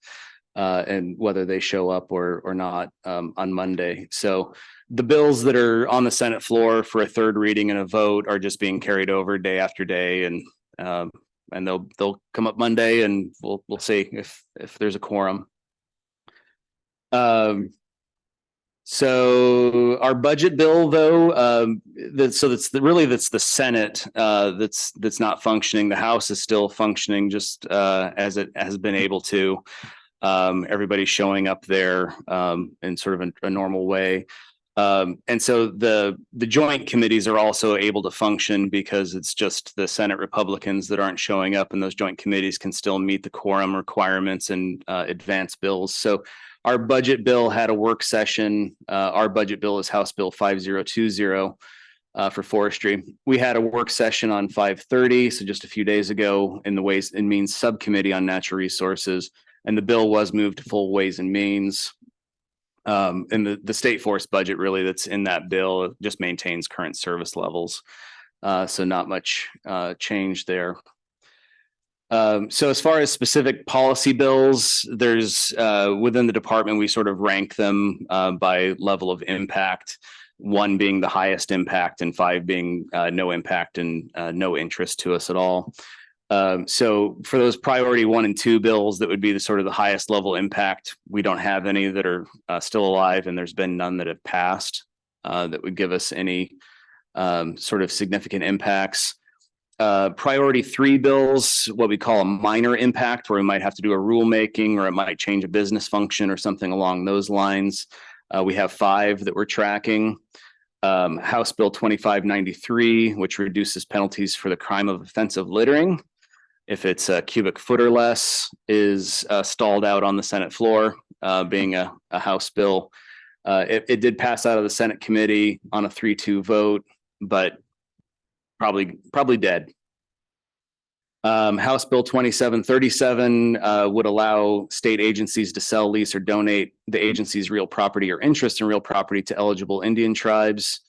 and whether they show up or not on Monday. So the bills that are on the Senate floor for a third reading and a vote are just being carried over day after day, and they'll come up Monday, and we'll see if there's a quorum. So our budget bill, though, that's the Senate that's not functioning. The House is still functioning just as it has been able to. Everybody's showing up there in sort of a normal way. And so the joint committees are also able to function because it's just the Senate Republicans that aren't showing up, and those joint committees can still meet the quorum requirements and advance bills. So our budget bill had a work session. Our budget bill is House Bill 5020 for forestry. We had a work session on 5/30, so just a few days ago, in the Ways and Means Subcommittee on Natural Resources, and the bill was moved to full Ways and Means. And the state forest budget really that's in that bill just maintains current service levels. So not much change there. So as far as specific policy bills, there's within the department, we sort of rank them by level of impact, 1 being the highest impact and 5 being no impact and no interest to us at all. So for those priority 1 and 2 bills, that would be the sort of the highest level impact. We don't have any that are still alive, and there's been none that have passed that would give us any sort of significant impacts. Priority 3 bills, what we call a minor impact, where we might have to do a rulemaking or it might change a business function or something along those lines. We have 5 that we're tracking. House Bill 2593, which reduces penalties for the crime of offensive littering. If it's a cubic foot or less, is stalled out on the Senate floor, being a House bill. It did pass out of the Senate committee on a 3-2 vote, but probably dead. House Bill 2737 would allow state agencies to sell, lease, or donate the agency's real property or interest in real property to eligible Indian tribes.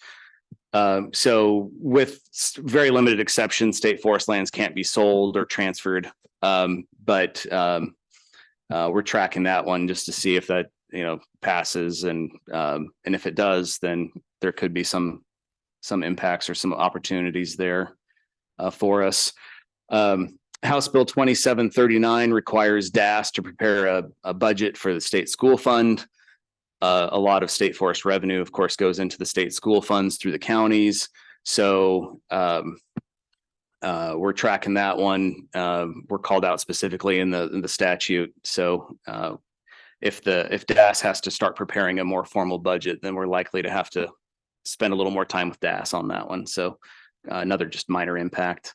So with very limited exceptions, state forest lands can't be sold or transferred. But we're tracking that one just to see if that, passes. And if it does, then there could be some impacts or some opportunities there for us. House Bill 2739 requires DAS to prepare a budget for the state school fund. A lot of state forest revenue, of course, goes into the state school funds through the counties. So we're tracking that one. We're called out specifically in the statute. So if DAS has to start preparing a more formal budget, then we're likely to have to spend a little more time with DAS on that one. So another just minor impact.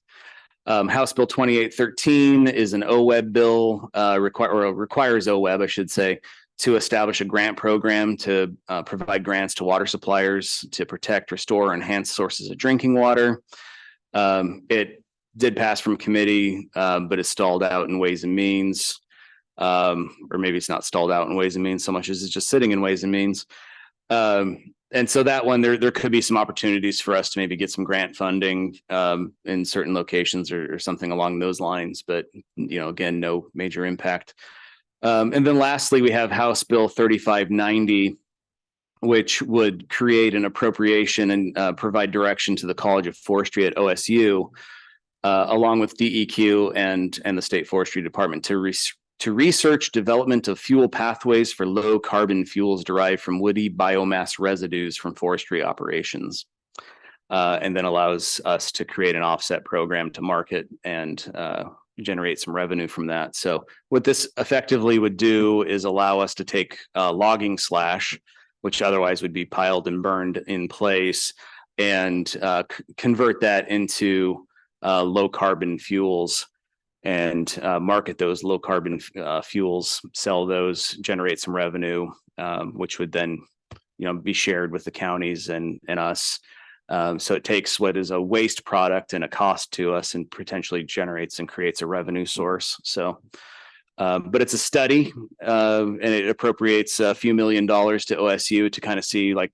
House Bill 2813 is an OWEB bill, requires OWEB, I should say, to establish a grant program to provide grants to water suppliers to protect, restore, or enhance sources of drinking water. It did pass from committee, but it's stalled out in Ways and Means. Or maybe it's not stalled out in Ways and Means so much as it's just sitting in Ways and Means. And so that one, there could be some opportunities for us to maybe get some grant funding in certain locations or something along those lines. But, again, no major impact. And then lastly, we have House Bill 3590, which would create an appropriation and provide direction to the College of Forestry at OSU, along with DEQ and the State Forestry Department to research development of fuel pathways for low carbon fuels derived from woody biomass residues from forestry operations. And then allows us to create an offset program to market and generate some revenue from that. So what this effectively would do is allow us to take logging slash, which otherwise would be piled and burned in place, and convert that into low carbon fuels and market those low carbon fuels, sell those, generate some revenue, which would then, be shared with the counties and us. So it takes what is a waste product and a cost to us and potentially generates and creates a revenue source. So, but it's a study and it appropriates a few $1 million to OSU to kind of see, like,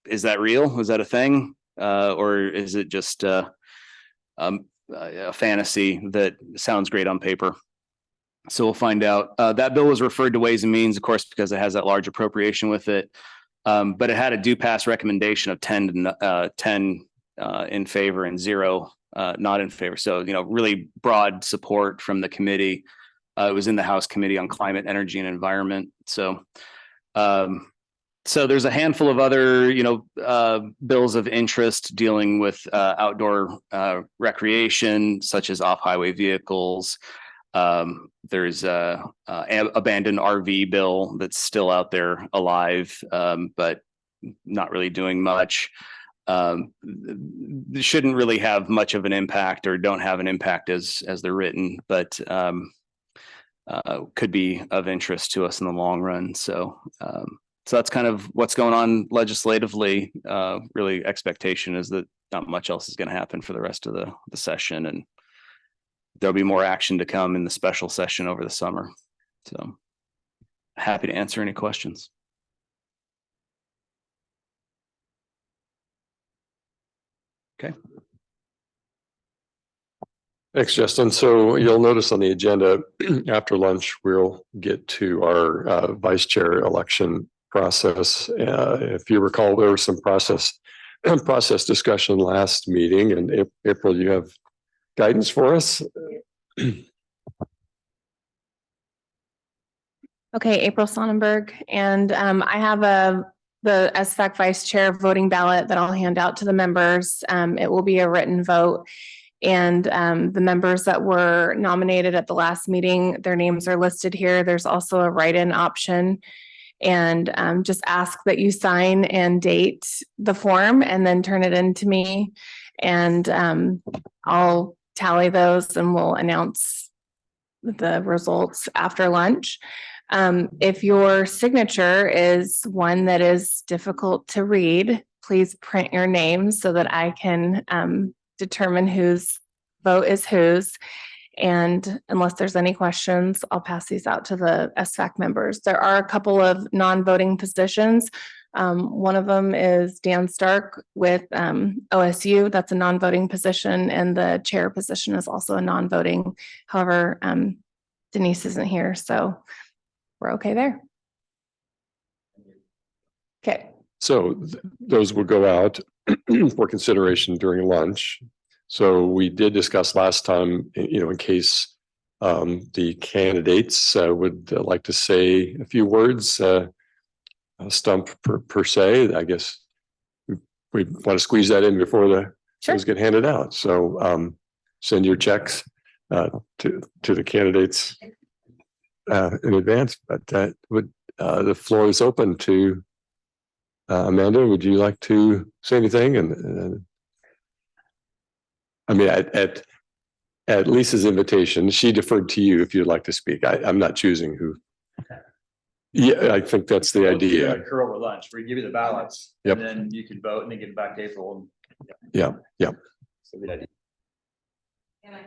is that real? Is that a thing? Or is it just a fantasy that sounds great on paper? So we'll find out. That bill was referred to Ways and Means, of course, because it has that large appropriation with it. But it had a do pass recommendation of 10 in favor and 0 not in favor. So, really broad support from the committee. It was in the House Committee on Climate, Energy, and Environment. So, so there's a handful of other, bills of interest dealing with outdoor recreation, such as off-highway vehicles. There's a abandoned RV bill that's still out there alive, but not really doing much. Shouldn't really have much of an impact or don't have an impact as they're written, but could be of interest to us in the long run. So so that's kind of what's going on legislatively. Really, expectation is that not much else is going to happen for the rest of the session, and there'll be more action to come in the special session over the summer. So happy to answer any questions. Okay. Thanks, Justin. So you'll notice on the agenda after lunch, we'll get to our vice chair election process. If you recall, there was some process discussion last meeting, and April, you have guidance for us? Okay, April Sonnenberg, and I have the SFAC vice chair voting ballot that I'll hand out to the members. It will be a written vote, And the members that were nominated at the last meeting, their names are listed here. There's also a write-in option. And just ask that you sign and date the form and then turn it in to me. And I'll tally those and we'll announce the results after lunch. If your signature is one that is difficult to read, please print your name so that I can determine whose vote is whose. And unless there's any questions, I'll pass these out to the SFAC members. There are a couple of non-voting positions. One of them is Dan Stark with OSU. That's a non-voting position, and the chair position is also a non-voting. However, Denise isn't here, so we're okay there. Okay. So those will go out for consideration during lunch. So we did discuss last time, in case the candidates would like to say a few words, stump per se, I guess we want to squeeze that in before those get handed out. So send your checks to the candidates in advance, but the floor is open to Amanda. Would you like to say anything? And I mean, at Lisa's invitation, she deferred to you if you'd like to speak. I'm not choosing who. Yeah, I think that's the idea. Occur over lunch. We give you the ballots. Yep. And then you can vote and then get it back to April. Yeah. So good idea. Can't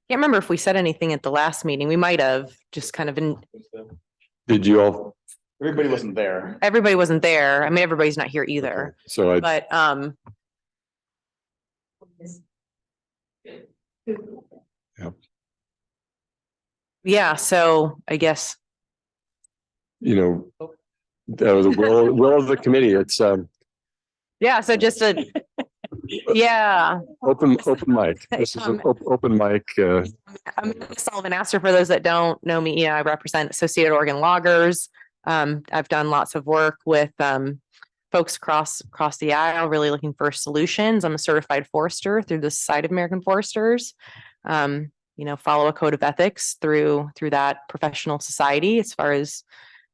remember if we said anything at the last meeting. We might have just kind of Did you all? Everybody wasn't there. Everybody wasn't there. I mean, everybody's not here either. So but yeah, so I guess the will of the committee. It's yeah, so just a open mic. This is an open mic. I'm Sullivan Astor. For those that don't know me, I represent Associated Oregon Loggers. I've done lots of work with folks across the aisle, really looking for solutions. I'm a certified forester through the Society of American Foresters. Follow a code of ethics through that professional society as far as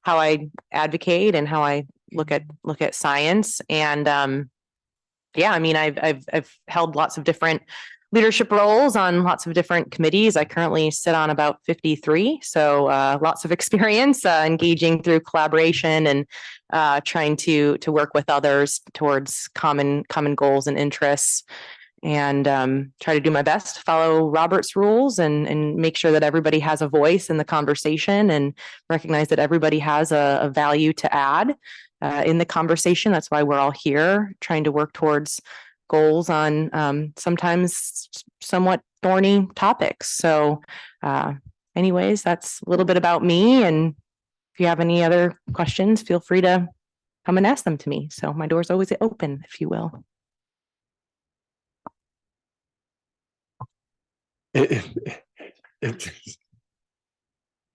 how I advocate and how I look at science. And I've held lots of different leadership roles on lots of different committees. I currently sit on about 53, so lots of experience engaging through collaboration and trying to work with others towards common goals and interests, and try to do my best to follow Robert's rules and make sure that everybody has a voice in the conversation and recognize that everybody has a value to add in the conversation. That's why we're all here, trying to work towards goals on sometimes somewhat thorny topics. So anyways, that's a little bit about me. And if you have any other questions, feel free to come and ask them to me. So my door's always open, if you will. I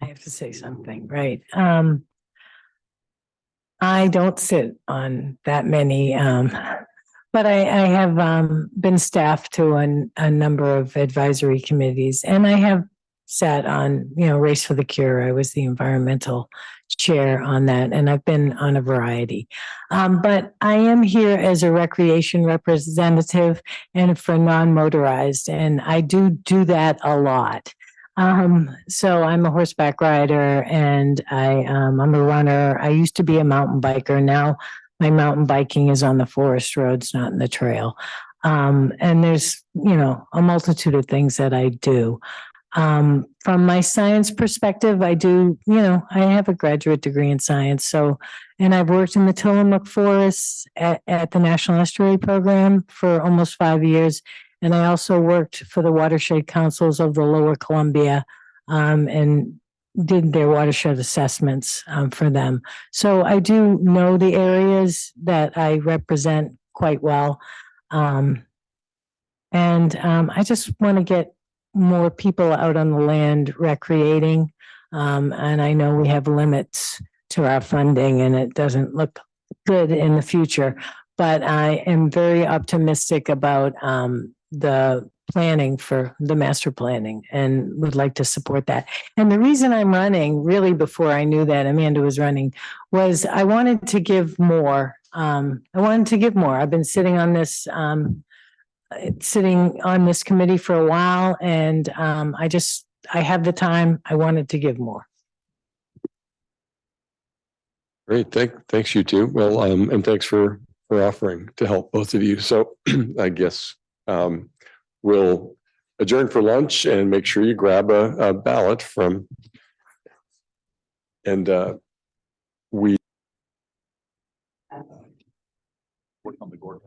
have to say something, right? I don't sit on that many, but I have been staff to a number of advisory committees, and I have sat on, Race for the Cure. I was the environmental chair on that, and I've been on a variety. But I am here as a recreation representative and for non-motorized, and I do that a lot. So I'm a horseback rider, and I'm a runner. I used to be a mountain biker. Now my mountain biking is on the forest roads, not in the trail. And there's, a multitude of things that I do. From my science perspective, I do, I have a graduate degree in science. So, and I've worked in the Tillamook forests at the National Estuary Program for almost 5 years. And I also worked for the watershed councils of the Lower Columbia, and did their watershed assessments for them. So I do know the areas that I represent quite well. And I just want to get more people out on the land recreating. And I know we have limits to our funding and it doesn't look good in the future. but I am very optimistic about the planning for the master planning and would like to support that. And the reason I'm running, really before I knew that Amanda was running, was I wanted to give more. I've been sitting on this committee for a while, and I have the time. I wanted to give more. Great, thanks you two. Well, and thanks for offering to help both of you. So I guess we'll adjourn for lunch and make sure you grab a ballot from, and we work on the board.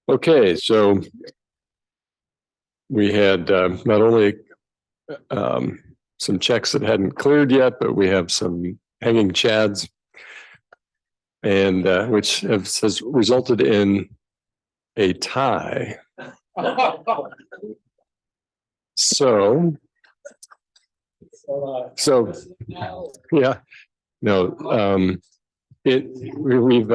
Okay, so we had not only some checks that hadn't cleared yet, but we have some hanging chads, and which has resulted in a tie. So yeah, no, we've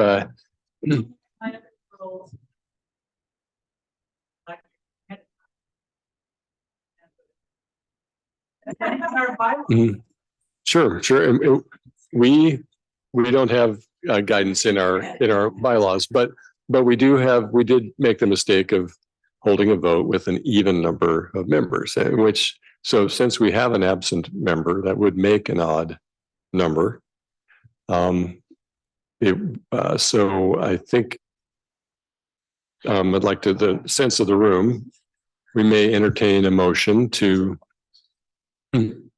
Sure. And we don't have guidance in our bylaws, but we did make the mistake of holding a vote with an even number of members, so since we have an absent member, that would make an odd number. So I think I'd like to, the sense of the room, we may entertain a motion to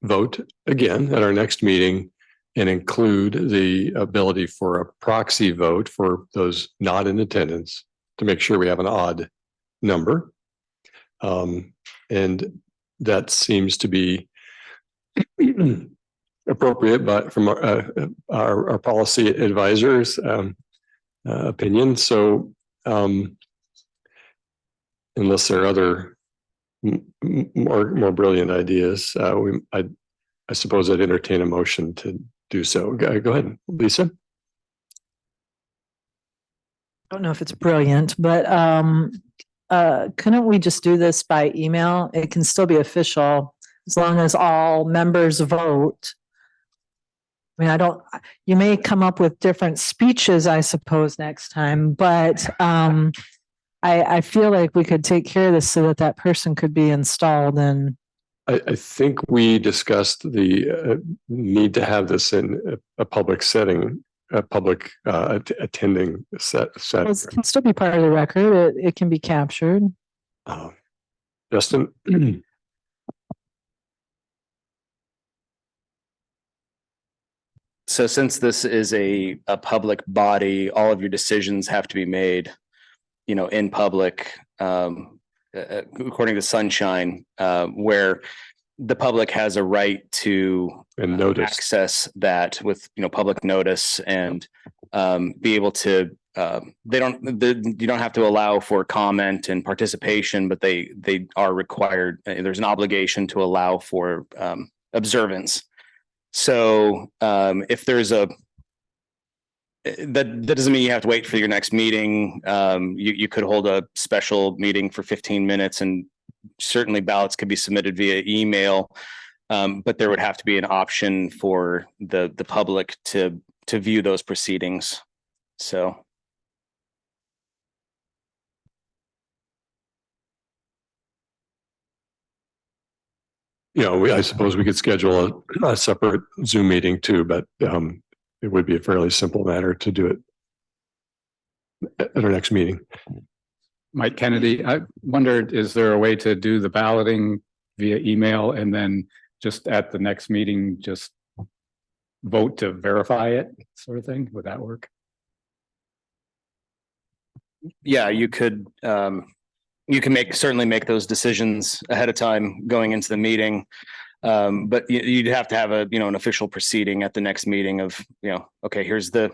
vote again at our next meeting and include the ability for a proxy vote for those not in attendance to make sure we have an odd number. And that seems to be appropriate, but from our policy advisors' opinion. So unless there are other more brilliant ideas, I suppose I'd entertain a motion to do so. Go ahead, Lisa. I don't know if it's brilliant, but couldn't we just do this by email? It can still be official as long as all members vote. I mean, you may come up with different speeches, I suppose, next time, but I feel like we could take care of this so that person could be installed. And I think we discussed the need to have this in a public setting, a public attending set. Well, it can still be part of the record. It can be captured. Justin. So since this is a public body, all of your decisions have to be made, in public, according to Sunshine, where the public has a right to access that with, public notice and be able to, you don't have to allow for comment and participation, but they are required. There's an obligation to allow for observance. So if there's that doesn't mean you have to wait for your next meeting. You could hold a special meeting for 15 minutes, and certainly ballots could be submitted via email. But there would have to be an option for the public to view those proceedings. So. I suppose we could schedule a separate Zoom meeting too, but it would be a fairly simple matter to do it at our next meeting. Mike Kennedy, I wondered, is there a way to do the balloting via email and then just at the next meeting, just vote to verify it, sort of thing? Would that work? Yeah, you could. You can certainly make those decisions ahead of time going into the meeting. But you'd have to have an official proceeding at the next meeting of, okay, here's the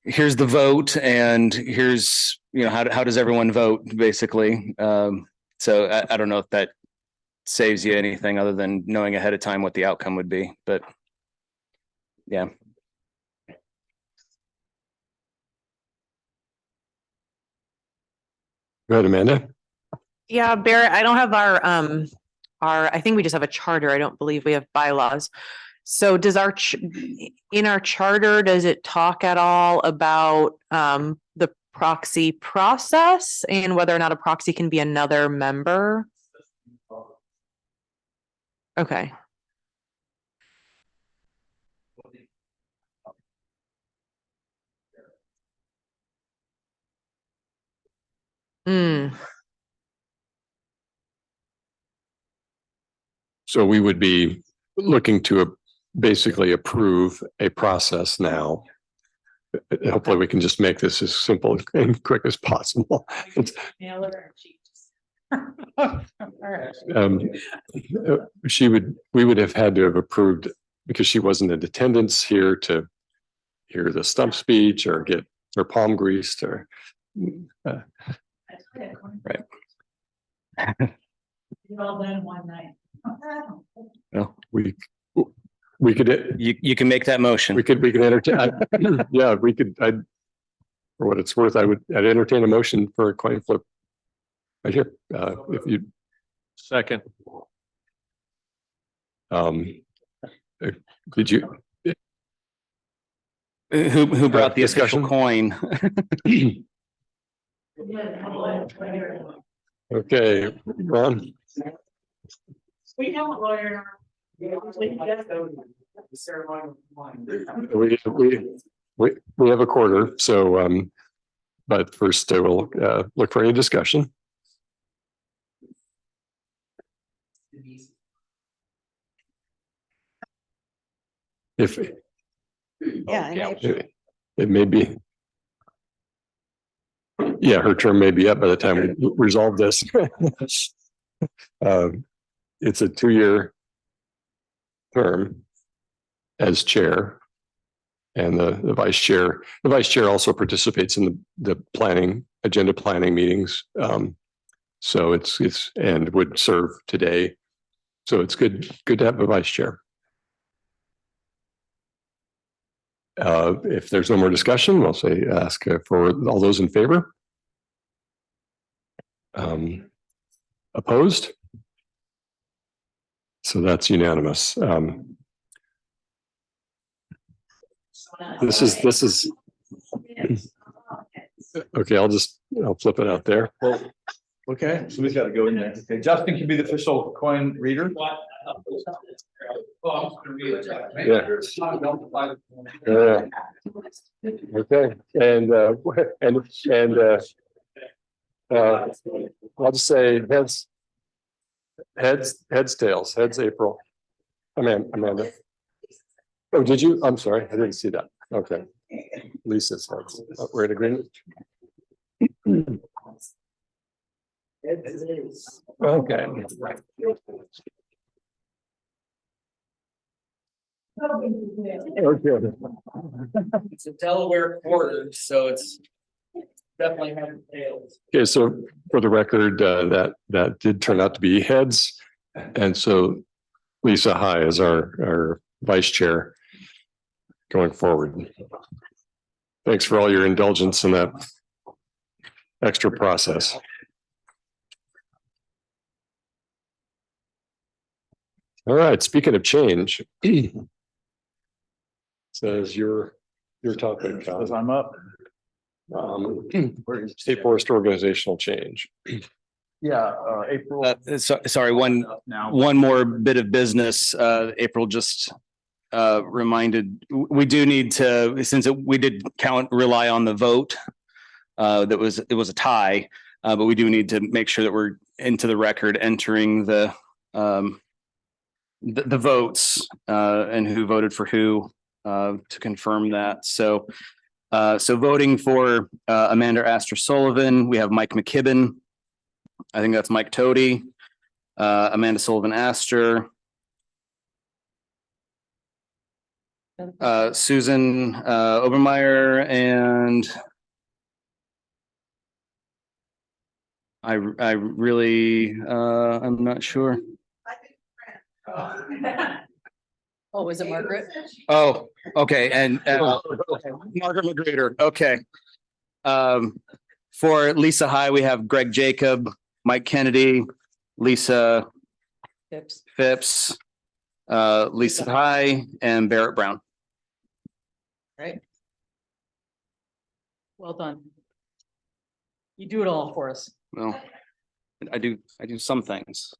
vote, and here's, how does everyone vote, basically. So I don't know if that saves you anything other than knowing ahead of time what the outcome would be, but yeah. Go ahead, Amanda. Yeah, Barrett, I don't have I think we just have a charter. I don't believe we have bylaws. So does in our charter, does it talk at all about the proxy process and whether or not a proxy can be another member? Okay. So we would be looking to basically approve a process now. Hopefully we can just make this as simple and quick as possible. We would have had to have approved because she wasn't in attendance here to hear the stump speech or get her palm greased or. Right. All done one night. No, we could. You can make that motion. We could entertain. Yeah, we could. For what it's worth, I'd entertain a motion for a coin flip. Right here, if you. Second. Did you? Who brought the official coin? Okay, Ron. We have a lawyer. We have a quarter, so but first I will look for any discussion. If it may be. Yeah, her term may be up by the time we resolve this. It's a 2-year term as chair. And the vice chair also participates in the agenda planning meetings. So it's and would serve today. So it's good to have a vice chair. If there's no more discussion, we'll ask for all those in favor. Opposed? So that's unanimous. This is okay. I'll flip it out there. Okay, somebody's got to go in there. Okay, Justin can be the official coin reader. Yeah. Okay, and I'll just say heads, tails, heads, April. Amanda. Oh, did you? I'm sorry, I didn't see that. Okay. Lisa's heads. We're in agreement. Okay. Okay. It's a Delaware quarter, so it's definitely having tails. Okay, so for the record, that did turn out to be heads. And so Lisa High is our vice chair going forward. Thanks for all your indulgence in that extra process. All right, speaking of change. Says your topic. Says I'm up. State Forest organizational change. Yeah, April. Sorry, one more bit of business. April just reminded, we do need to, since we did rely on the vote. It was a tie, but we do need to make sure that we're into the record entering the votes and who voted for who to confirm that. So voting for Amanda Astor Sullivan, we have Mike McKibben. I think that's Mike Toady, Amanda Sullivan Astor, Susan Obermeyer, and I really I'm not sure. Oh, was it Margaret? Oh, okay, and Margaret Magruder, okay. For Lisa High, we have Greg Jacob, Mike Kennedy, Lisa Phipps, Lisa High, and Barrett Brown. Right. Well done. You do it all for us. Well, I do some things.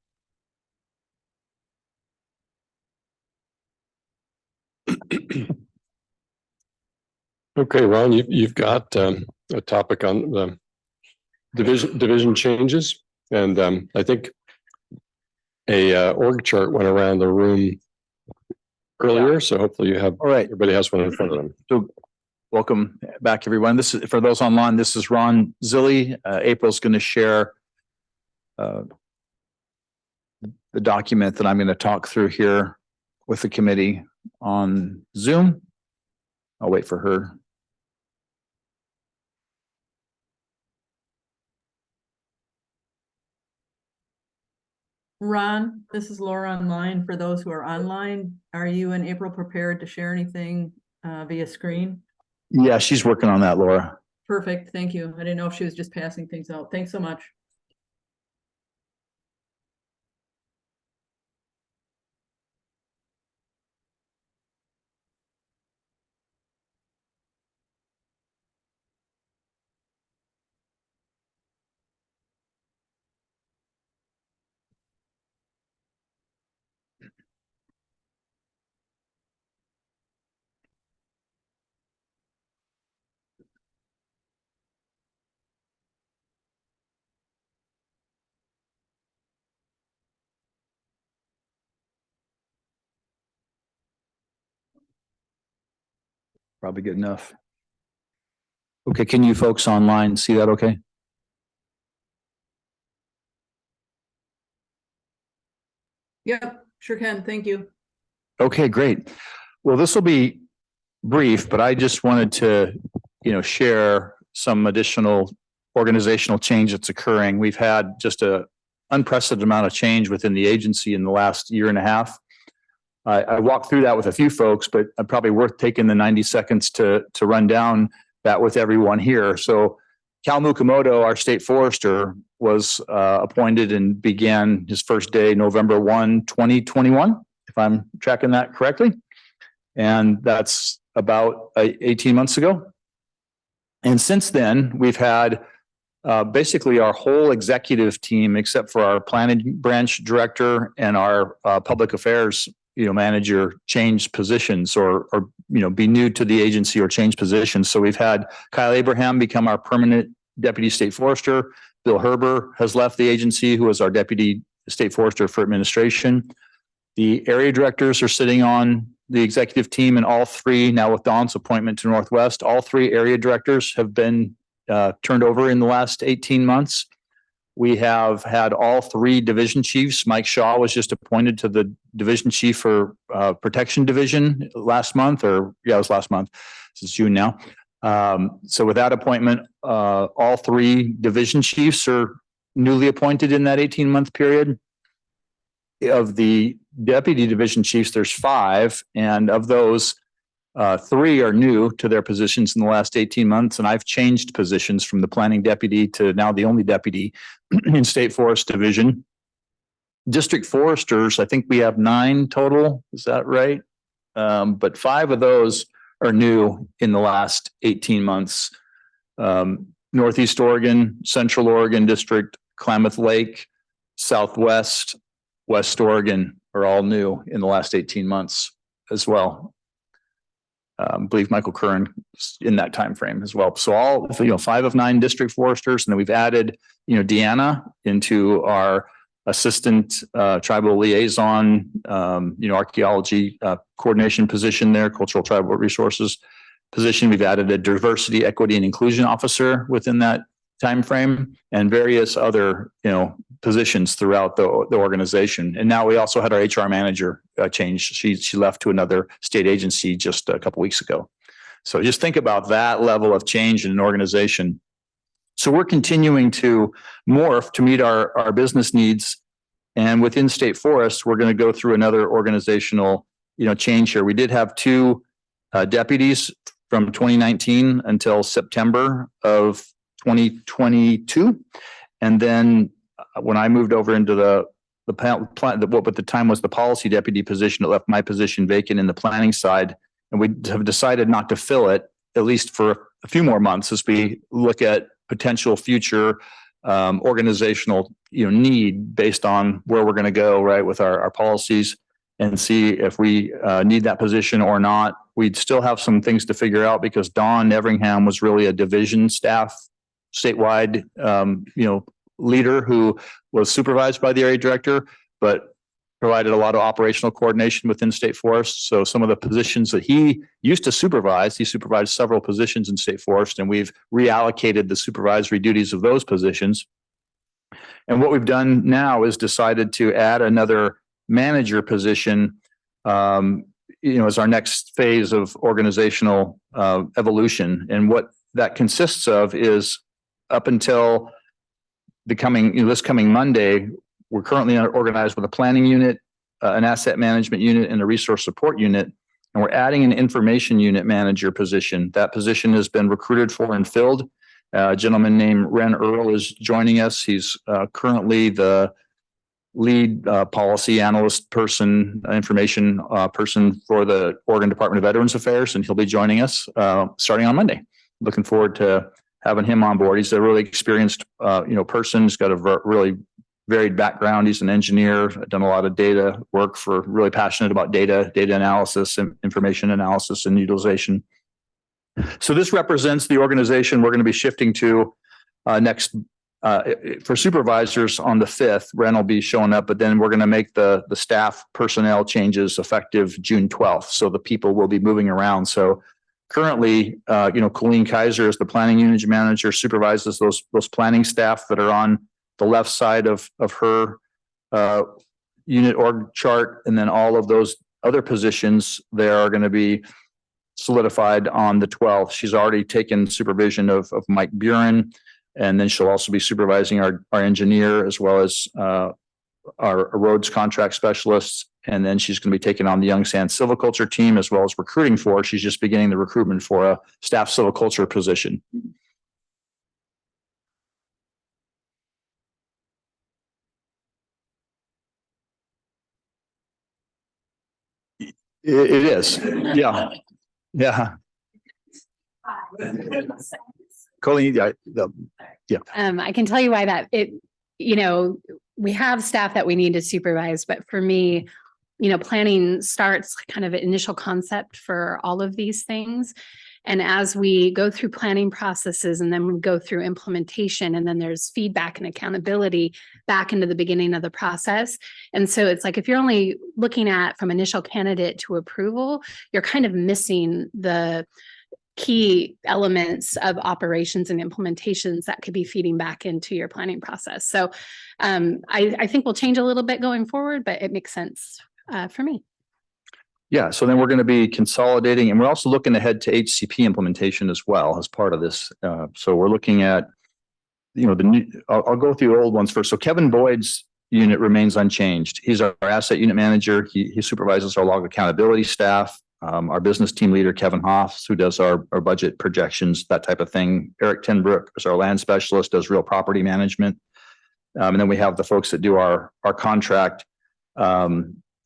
Okay, Ron, you've got a topic on the division changes, and I think a org chart went around the room earlier, so hopefully you have, All right. everybody has one in front of them. So welcome back, everyone. This is for those online. This is Ron Zilli. April's going to share the document that I'm going to talk through here with the committee on Zoom. I'll wait for her. Ron, this is Laura online. For those who are online, are you and April prepared to share anything via screen? Yeah, she's working on that, Laura. Perfect, thank you. I didn't know if she was just passing things out. Thanks so much. Probably good enough. Okay, can you folks online see that okay? Yep, sure can. Thank you. Okay, great. Well, this will be brief, but I just wanted to, share some additional organizational change that's occurring. We've had just a unprecedented amount of change within the agency in the last year and a half. I walked through that with a few folks, but I'm probably worth taking the 90 seconds to run down that with everyone here. So Cal Mukamoto, our state forester, was appointed and began his first day November 1, 2021, if I'm tracking that correctly. And that's about 18 months ago. And since then, we've had basically our whole executive team, except for our planning branch director and our public affairs manager, change positions or be new to the agency or change positions. So we've had Kyle Abraham become our permanent deputy state forester. Bill Herber has left the agency, who was our deputy state forester for administration. The area directors are sitting on the executive team, and all three, now with Don's appointment to Northwest, all three area directors have been turned over in the last 18 months. We have had all three division chiefs. Mike Shaw was just appointed to the division chief for protection division last month, it was last month. It's June now. So with that appointment, all three division chiefs are newly appointed in that 18-month period. Of the deputy division chiefs, there's 5, and of those, 3 are new to their positions in the last 18 months, and I've changed positions from the planning deputy to now the only deputy in State Forest Division. District foresters, I think we have 9 total. Is that right? But 5 of those are new in the last 18 months. Northeast Oregon, Central Oregon District, Klamath Lake, Southwest, West Oregon are all new in the last 18 months as well. I believe Michael Curran in that time frame as well. So all 5 of 9 district foresters, and then we've added Deanna into our assistant tribal liaison, archaeology coordination position there, cultural tribal resources position. We've added a diversity, equity, and inclusion officer within that time frame, and various other positions throughout the organization. And now we also had our HR manager change. She left to another state agency just a couple weeks ago. So just think about that level of change in an organization. So we're continuing to morph to meet our business needs And within state forests, we're going to go through another organizational, change here. We did have two deputies from 2019 until September of 2022. And then when I moved over into what at the time was the policy deputy position, it left my position vacant in the planning side. And we have decided not to fill it, at least for a few more months, as we look at potential future organizational, need based on where we're going to go, right, with our policies, and see if we need that position or not. We'd still have some things to figure out because Dawn Everingham was really a division staff statewide, leader who was supervised by the area director, but provided a lot of operational coordination within state forests. So some of the positions that he used to supervise, he supervised several positions in state forest, and we've reallocated the supervisory duties of those positions. And what we've done now is decided to add another manager position, as our next phase of organizational evolution. And what that consists of is up until this coming Monday, we're currently organized with a planning unit, an asset management unit, and a resource support unit. And we're adding an information unit manager position. That position has been recruited for and filled. A gentleman named Ren Earl is joining us. He's currently the lead policy analyst person, information person for the Oregon Department of Veterans Affairs, and he'll be joining us starting on Monday. Looking forward to having him on board. He's a really experienced, person. He's got a really varied background. He's an engineer, done a lot of data work, really passionate about data analysis and information analysis and utilization. So this represents the organization we're going to be shifting to next. For supervisors on the 5th, Ren will be showing up, but then we're going to make the staff personnel changes effective June 12th. So the people will be moving around. So currently, Colleen Kaiser is the planning unit manager, supervises those planning staff that are on the left side of her unit org chart. And then all of those other positions there are going to be solidified on the 12th. She's already taken supervision of Mike Buren. And then she'll also be supervising our engineer as well as our roads contract specialists. And then she's going to be taking on the Young Sand Silviculture team as well as recruiting for. She's just beginning the recruitment for a staff silviculture position. It is. Yeah. Yeah. Colleen, yeah. I can tell you why that we have staff that we need to supervise, but for me, planning starts kind of an initial concept for all of these things. And as we go through planning processes and then we go through implementation, and then there's feedback and accountability back into the beginning of the process. And so it's like, if you're only looking at from initial candidate to approval, you're kind of missing the key elements of operations and implementations that could be feeding back into your planning process. So I think we'll change a little bit going forward, but it makes sense for me. Yeah, so then we're going to be consolidating, and we're also looking ahead to HCP implementation as well as part of this. So we're looking at, the new, I'll go through the old ones first. So Kevin Boyd's unit remains unchanged. He's our asset unit manager. He supervises our log accountability staff. Our business team leader, Kevin Hoffs, who does our budget projections, that type of thing. Eric Tenbrook is our land specialist, does real property management. And then we have the folks that do our contract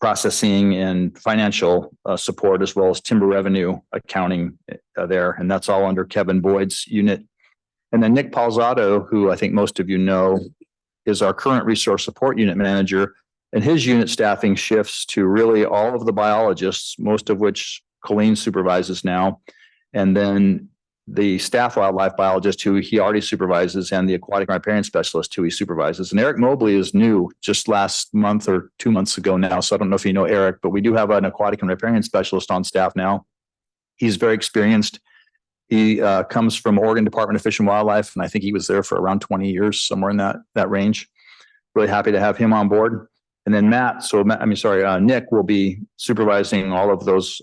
processing and financial support, as well as timber revenue accounting there. And that's all under Kevin Boyd's unit. And then Nick Palzotto, who I think most of you know, is our current resource support unit manager. And his unit staffing shifts to really all of the biologists, most of which Colleen supervises now. And then the staff wildlife biologist who he already supervises, and the aquatic riparian specialist who he supervises. And Eric Mobley is new just last month or 2 months ago now. So I don't know if you know Eric, but we do have an aquatic and riparian specialist on staff now. He's very experienced. He comes from Oregon Department of Fish and Wildlife, and I think he was there for around 20 years, somewhere in that range. Really happy to have him on board. And then Nick will be supervising all of those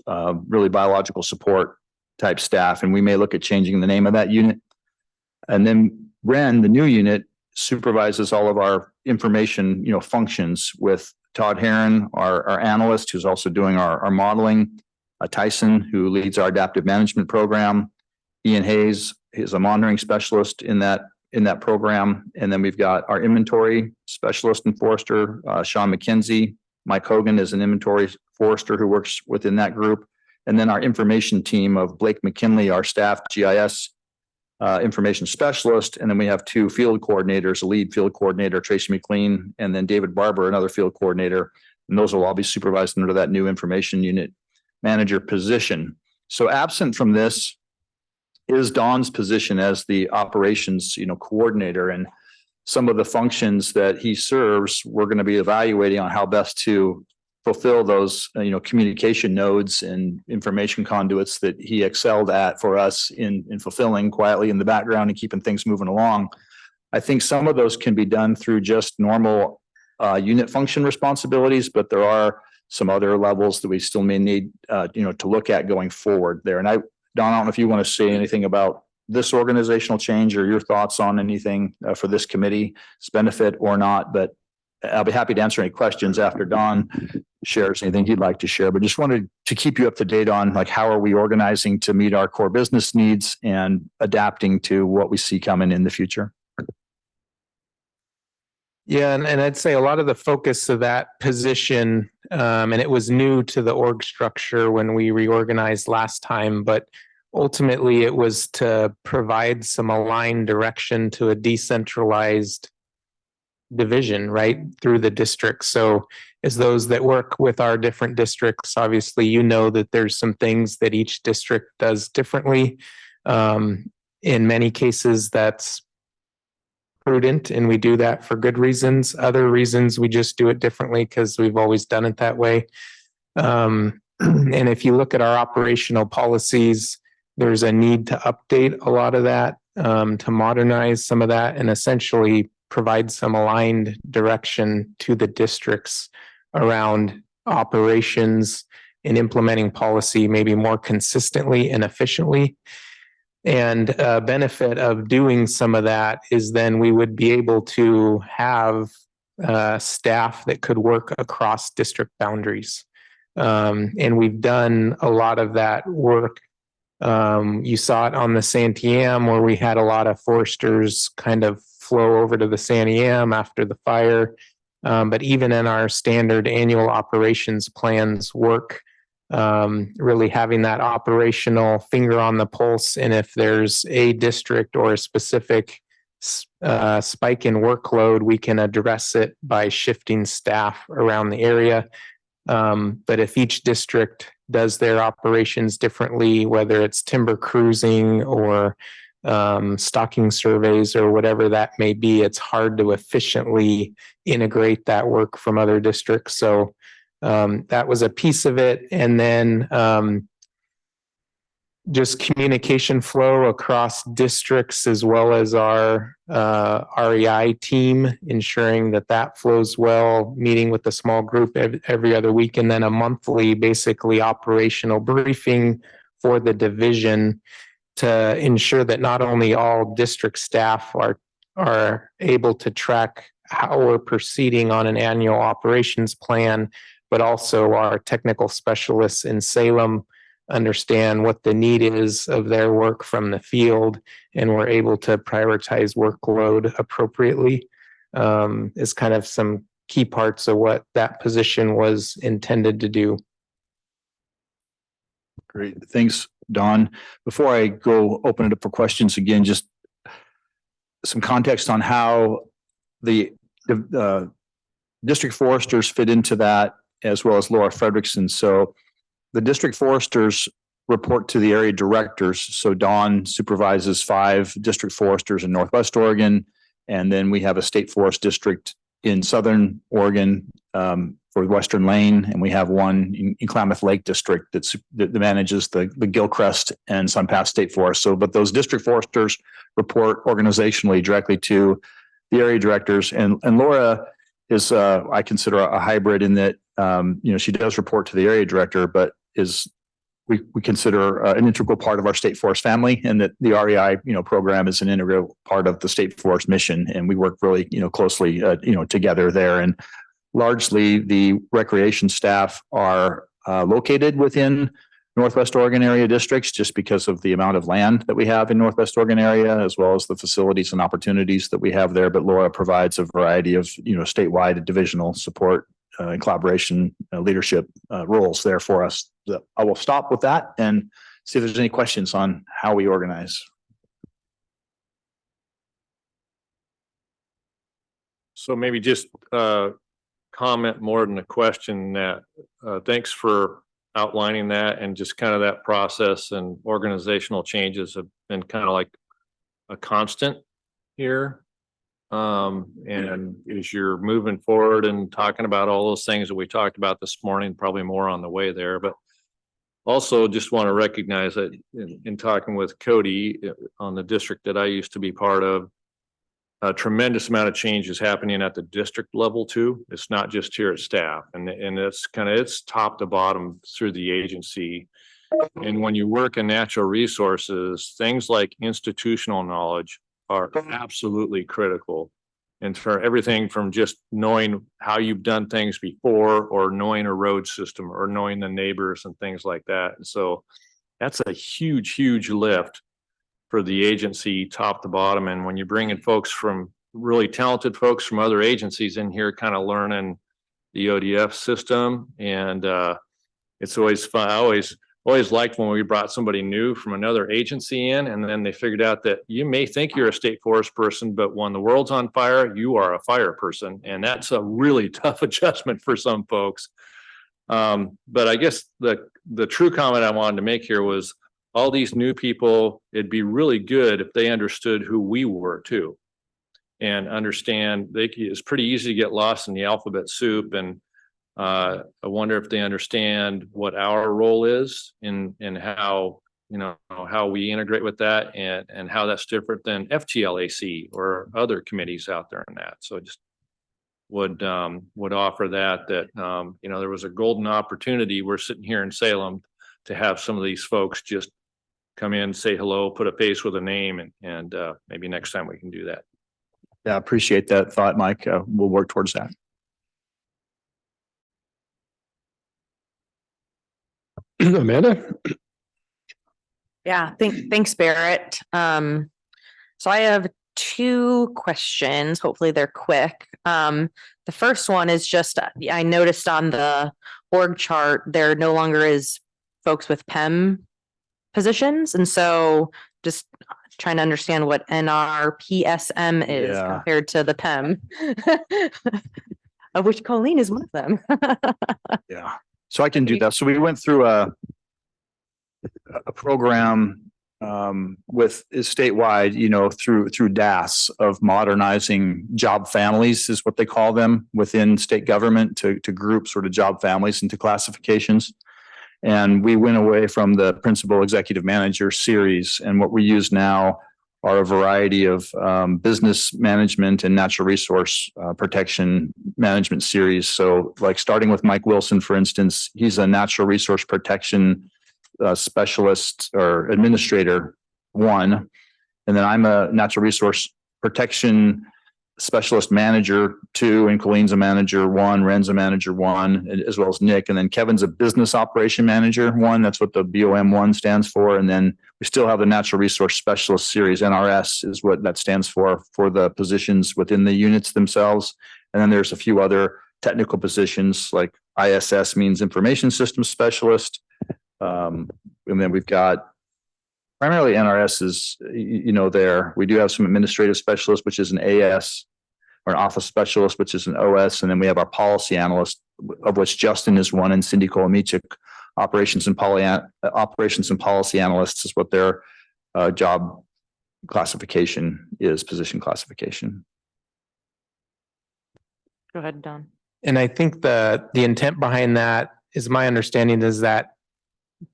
really biological support type staff. And we may look at changing the name of that unit. And then Ren, the new unit, supervises all of our, information, functions with Todd Heron, our analyst, who's also doing our modeling, Tyson, who leads our adaptive management program, Ian Hayes is a monitoring specialist in that program. And then we've got our inventory specialist and forester, Sean McKenzie. Mike Hogan is an inventory forester who works within that group. And then our information team of Blake McKinley, our staff GIS information specialist. And then we have two field coordinators, a lead field coordinator, Tracy McLean, and then David Barber, another field coordinator. And those will all be supervised under that new information unit manager position. So absent from this is Don's position as the operations, coordinator, and some of the functions that he serves, we're going to be evaluating on how best to fulfill those, communication nodes and information conduits that he excelled at for us in fulfilling quietly in the background and keeping things moving along. I think some of those can be done through just normal unit function responsibilities, but there are some other levels that we still may need, to look at going forward there. And Don, I don't know if you want to say anything about this organizational change or your thoughts on anything for this committee's benefit or not, but I'll be happy to answer any questions after Don shares anything he'd like to share, but just wanted to keep you up to date on how are we organizing to meet our core business needs and adapting to what we see coming in the future. Yeah, and I'd say a lot of the focus of that position, and it was new to the org structure when we reorganized last time, but ultimately it was to provide some aligned direction to a decentralized division, right, through the district. So as those that work with our different districts, obviously, that there's some things that each district does differently. In many cases, that's prudent, and we do that for good reasons. Other reasons, we just do it differently because we've always done it that way. And if you look at our operational policies, there's a need to update a lot of that, to modernize some of that, and essentially provide some aligned direction to the districts around operations and implementing policy maybe more consistently and efficiently. And a benefit of doing some of that is then we would be able to have staff that could work across district boundaries. And we've done a lot of that work. You saw it on the Santiam, where we had a lot of foresters kind of flow over to the Santiam after the fire. But even in our standard annual operations plans work, really having that operational finger on the pulse. And if there's a district or a specific spike in workload, we can address it by shifting staff around the area. But if each district does their operations differently, whether it's timber cruising or stocking surveys or whatever that may be, it's hard to efficiently integrate that work from other districts. So that was a piece of it. And then just communication flow across districts as well as our REI team, ensuring that flows well, meeting with a small group every other week, and then a monthly basically operational briefing for the division to ensure that not only all district staff are able to track how we're proceeding on an annual operations plan, but also our technical specialists in Salem understand what the need is of their work from the field, and we're able to prioritize workload appropriately, is kind of some key parts of what that position was intended to do. Great. Thanks, Don. Before I go open it up for questions again, just some context on how the district foresters fit into that, as well as Laura Fredrickson. So the district foresters report to the area directors. So Don supervises 5 district foresters in Northwest Oregon. And then we have a state forest district in Southern Oregon for Western Lane. And we have one in Klamath Lake District that manages the Gilcrest and Sun Pass State Forest. So, but those district foresters report organizationally directly to the area directors. And Laura is, I consider a hybrid in that, she does report to the area director, but is we consider an integral part of our state forest family, and that the REI, program is an integral part of the state forest mission. And we work really, closely, together there. And largely the recreation staff are located within Northwest Oregon area districts, just because of the amount of land that we have in Northwest Oregon area, as well as the facilities and opportunities that we have there. But Laura provides a variety of, statewide divisional support and collaboration leadership roles there for us. I will stop with that and see if there's any questions on how we organize. So maybe just comment more than a question. That thanks for outlining that, and just kind of that process and organizational changes have been kind of like a constant here. And as you're moving forward and talking about all those things that we talked about this morning, probably more on the way there, but also just want to recognize that in talking with Cody on the district that I used to be part of, a tremendous amount of change is happening at the district level too. It's not just here at staff, and it's top to bottom through the agency. And when you work in natural resources, things like institutional knowledge are absolutely critical. And for everything from just knowing how you've done things before, or knowing a road system, or knowing the neighbors and things like that. And so that's a huge, huge lift for the agency top to bottom. And when you bring in folks from really talented folks from other agencies in here, kind of learning the ODF system, and it's always fun. I always liked when we brought somebody new from another agency in, and then they figured out that you may think you're a state forest person, but when the world's on fire, you are a fire person. And that's a really tough adjustment for some folks. But I guess the true comment I wanted to make here was, all these new people, it'd be really good if they understood who we were too, and understand it's pretty easy to get lost in the alphabet soup. And I wonder if they understand what our role is in how, how we integrate with that, and how that's different than FTLAC or other committees out there in that. So just would offer that there was a golden opportunity. We're sitting here in Salem to have some of these folks just come in, say hello, put a face with a name, and maybe next time we can do that. Yeah, appreciate that thought, Mike. We'll work towards that. Amanda? Yeah, thanks, Barrett. So I have two questions. Hopefully they're quick. The first one is just, I noticed on the org chart, there no longer is folks with PEM positions. And so just trying to understand what NRPSM is compared to the PEM, of which Colleen is one of them. Yeah, so I can do that. So we went through a program with is statewide, through DAS, of modernizing job families, is what they call them within state government, to group sort of job families into classifications. And we went away from the principal executive manager series, and what we use now are a variety of business management and natural resource protection management series. So like starting with Mike Wilson, for instance, he's a natural resource protection specialist or administrator 1. And then I'm a natural resource protection specialist manager 2, and Colleen's a manager 1, Ren's a manager 1, as well as Nick. And then Kevin's a business operation manager 1. That's what the BOM 1 stands for. And then we still have the natural resource specialist series. NRS is what that stands for the positions within the units themselves. And then there's a few other technical positions, like ISS means information systems specialist. And then we've got primarily NRS is, there. We do have some administrative specialists, which is an AS, or an office specialist, which is an OS. And then we have our policy analyst, of which Justin is one, and Cindy Kolomichik, operations and policy analysts is what their job classification is, position classification. Go ahead, Don. And I think the intent behind that is, my understanding is that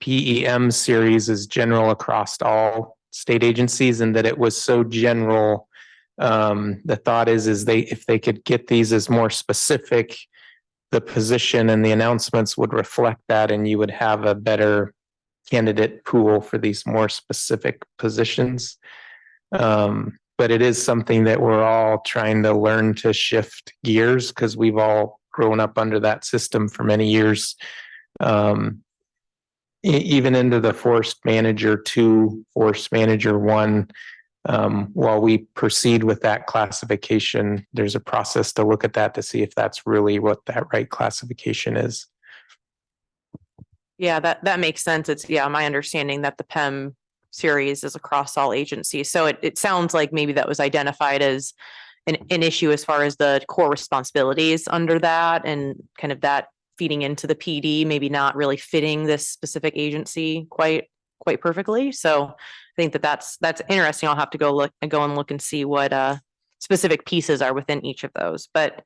PEM series is general across all state agencies, and that it was so general. The thought is if they could get these as more specific, the position and the announcements would reflect that, and you would have a better candidate pool for these more specific positions. But it is something that we're all trying to learn to shift gears because we've all grown up under that system for many years. Even into the Forest Manager 2, Forest Manager 1, while we proceed with that classification, there's a process to look at that to see if that's really what that right classification is. Yeah, that makes sense. It's, yeah, my understanding that the PEM series is across all agencies. So it sounds like maybe that was identified as an issue as far as the core responsibilities under that and kind of that feeding into the PD, maybe not really fitting this specific agency quite perfectly. So I think that's interesting. I'll have to go and look and see what specific pieces are within each of those. But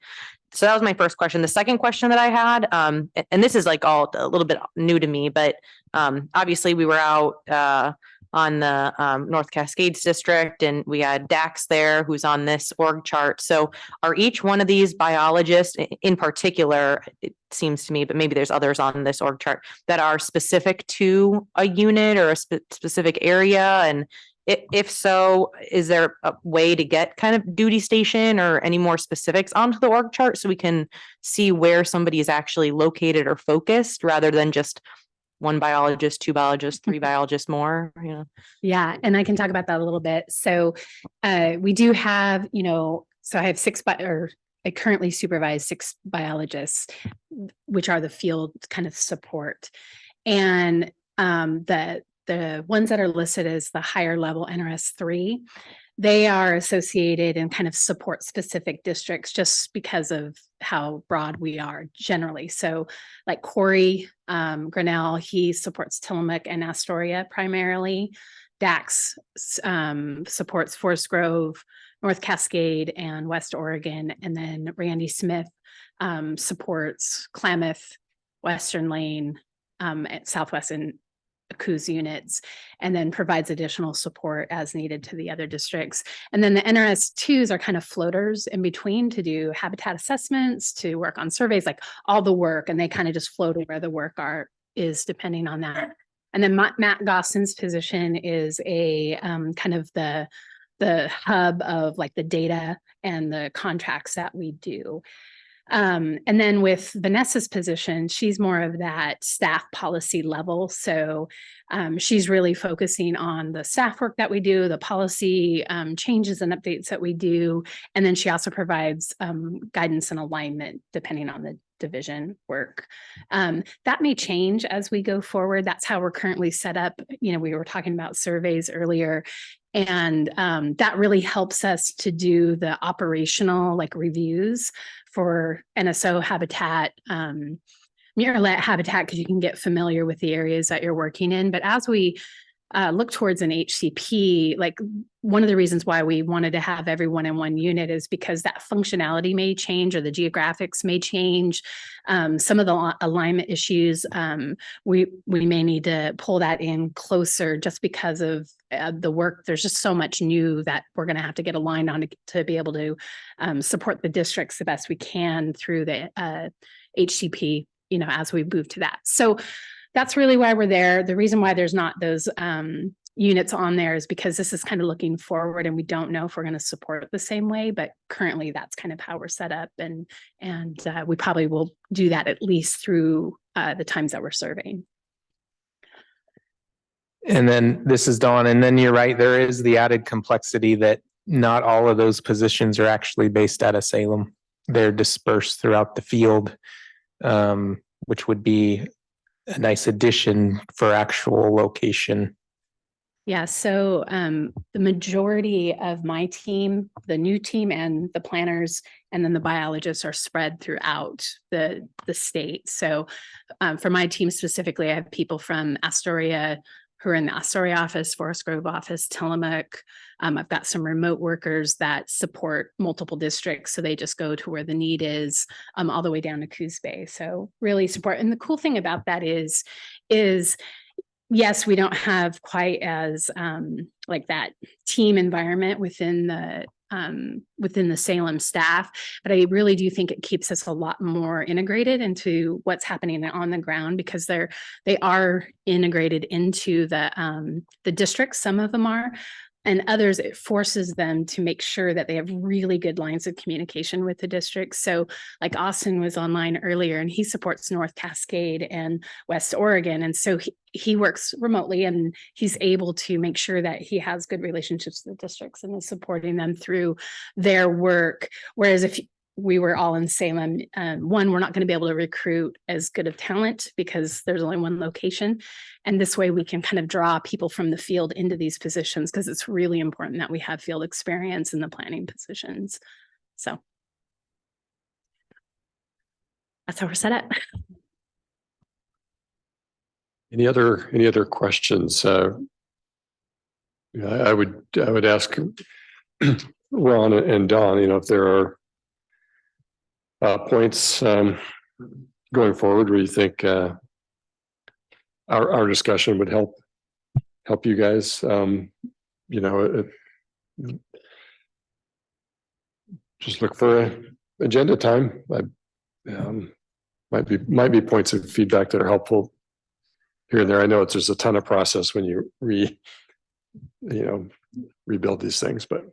so that was my first question. The second question that I had, and this is like all a little bit new to me, but obviously we were out on the North Cascades district and we had Dax there who's on this org chart. So are each one of these biologists in particular, it seems to me, but maybe there's others on this org chart that are specific to a unit or a specific area? And if so, is there a way to get kind of duty station or any more specifics onto the org chart so we can see where somebody is actually located or focused rather than just one biologist, two biologists, three biologists more, you know? Yeah, and I can talk about that a little bit. So we do have, so I have I currently supervise 6 biologists, which are the field kind of support. And the ones that are listed as the higher level NRS 3, they are associated and kind of support specific districts just because of how broad we are generally. So like Corey Grinnell, he supports Tillamook and Astoria primarily. Dax supports Forest Grove, North Cascade, and West Oregon. And then Randy Smith supports Klamath, Western Lane, Southwest and Coos units, and then provides additional support as needed to the other districts. And then the NRS 2s are kind of floaters in between to do habitat assessments, to work on surveys, like all the work, and they kind of just float where the work is depending on that. And then Matt Gosson's position is a kind of the hub of like the data and the contracts that we do. And then with Vanessa's position, she's more of that staff policy level. So she's really focusing on the staff work that we do, the policy changes and updates that we do. And then she also provides guidance and alignment depending on the division work. That may change as we go forward. That's how we're currently set up. We were talking about surveys earlier. And that really helps us to do the operational like reviews for NSO habitat, murrelet habitat, because you can get familiar with the areas that you're working in. But as we look towards an HCP, like one of the reasons why we wanted to have everyone in one unit is because that functionality may change or the geographics may change. Some of the alignment issues, we may need to pull that in closer just because of the work. There's just so much new that we're going to have to get aligned on to be able to support the districts the best we can through the HCP, as we move to that. So that's really why we're there. The reason why there's not those units on there is because this is kind of looking forward and we don't know if we're going to support it the same way, but currently that's kind of how we're set up. And we probably will do that at least through the times that we're surveying. And then this is Dawn. And then you're right, there is the added complexity that not all of those positions are actually based out of Salem. They're dispersed throughout the field, which would be a nice addition for actual location. Yeah, so the majority of my team, the new team and the planners, and then the biologists are spread throughout the state. So for my team specifically, I have people from Astoria who are in the Astoria office, Forest Grove office, Tillamook. I've got some remote workers that support multiple districts. So they just go to where the need is all the way down to Coos Bay. So really support. And the cool thing about that is yes, we don't have quite as like that team environment within within the Salem staff, but I really do think it keeps us a lot more integrated into what's happening on the ground, because they are integrated into the districts. Some of them are, and others, it forces them to make sure that they have really good lines of communication with the district. So like Austin was online earlier, and he supports North Cascade and West Oregon. And so he works remotely, and he's able to make sure that he has good relationships with the districts and is supporting them through their work. Whereas if we were all in Salem, one, we're not going to be able to recruit as good of talent because there's only one location. And this way we can kind of draw people from the field into these positions, because it's really important that we have field experience in the planning positions. So that's how we're set up. Any other questions? I would ask Ron and Don, if there are points going forward where you think our discussion would help you guys. Just look for agenda time. Might be points of feedback that are helpful here and there. I know there's a ton of process when you rebuild these things, but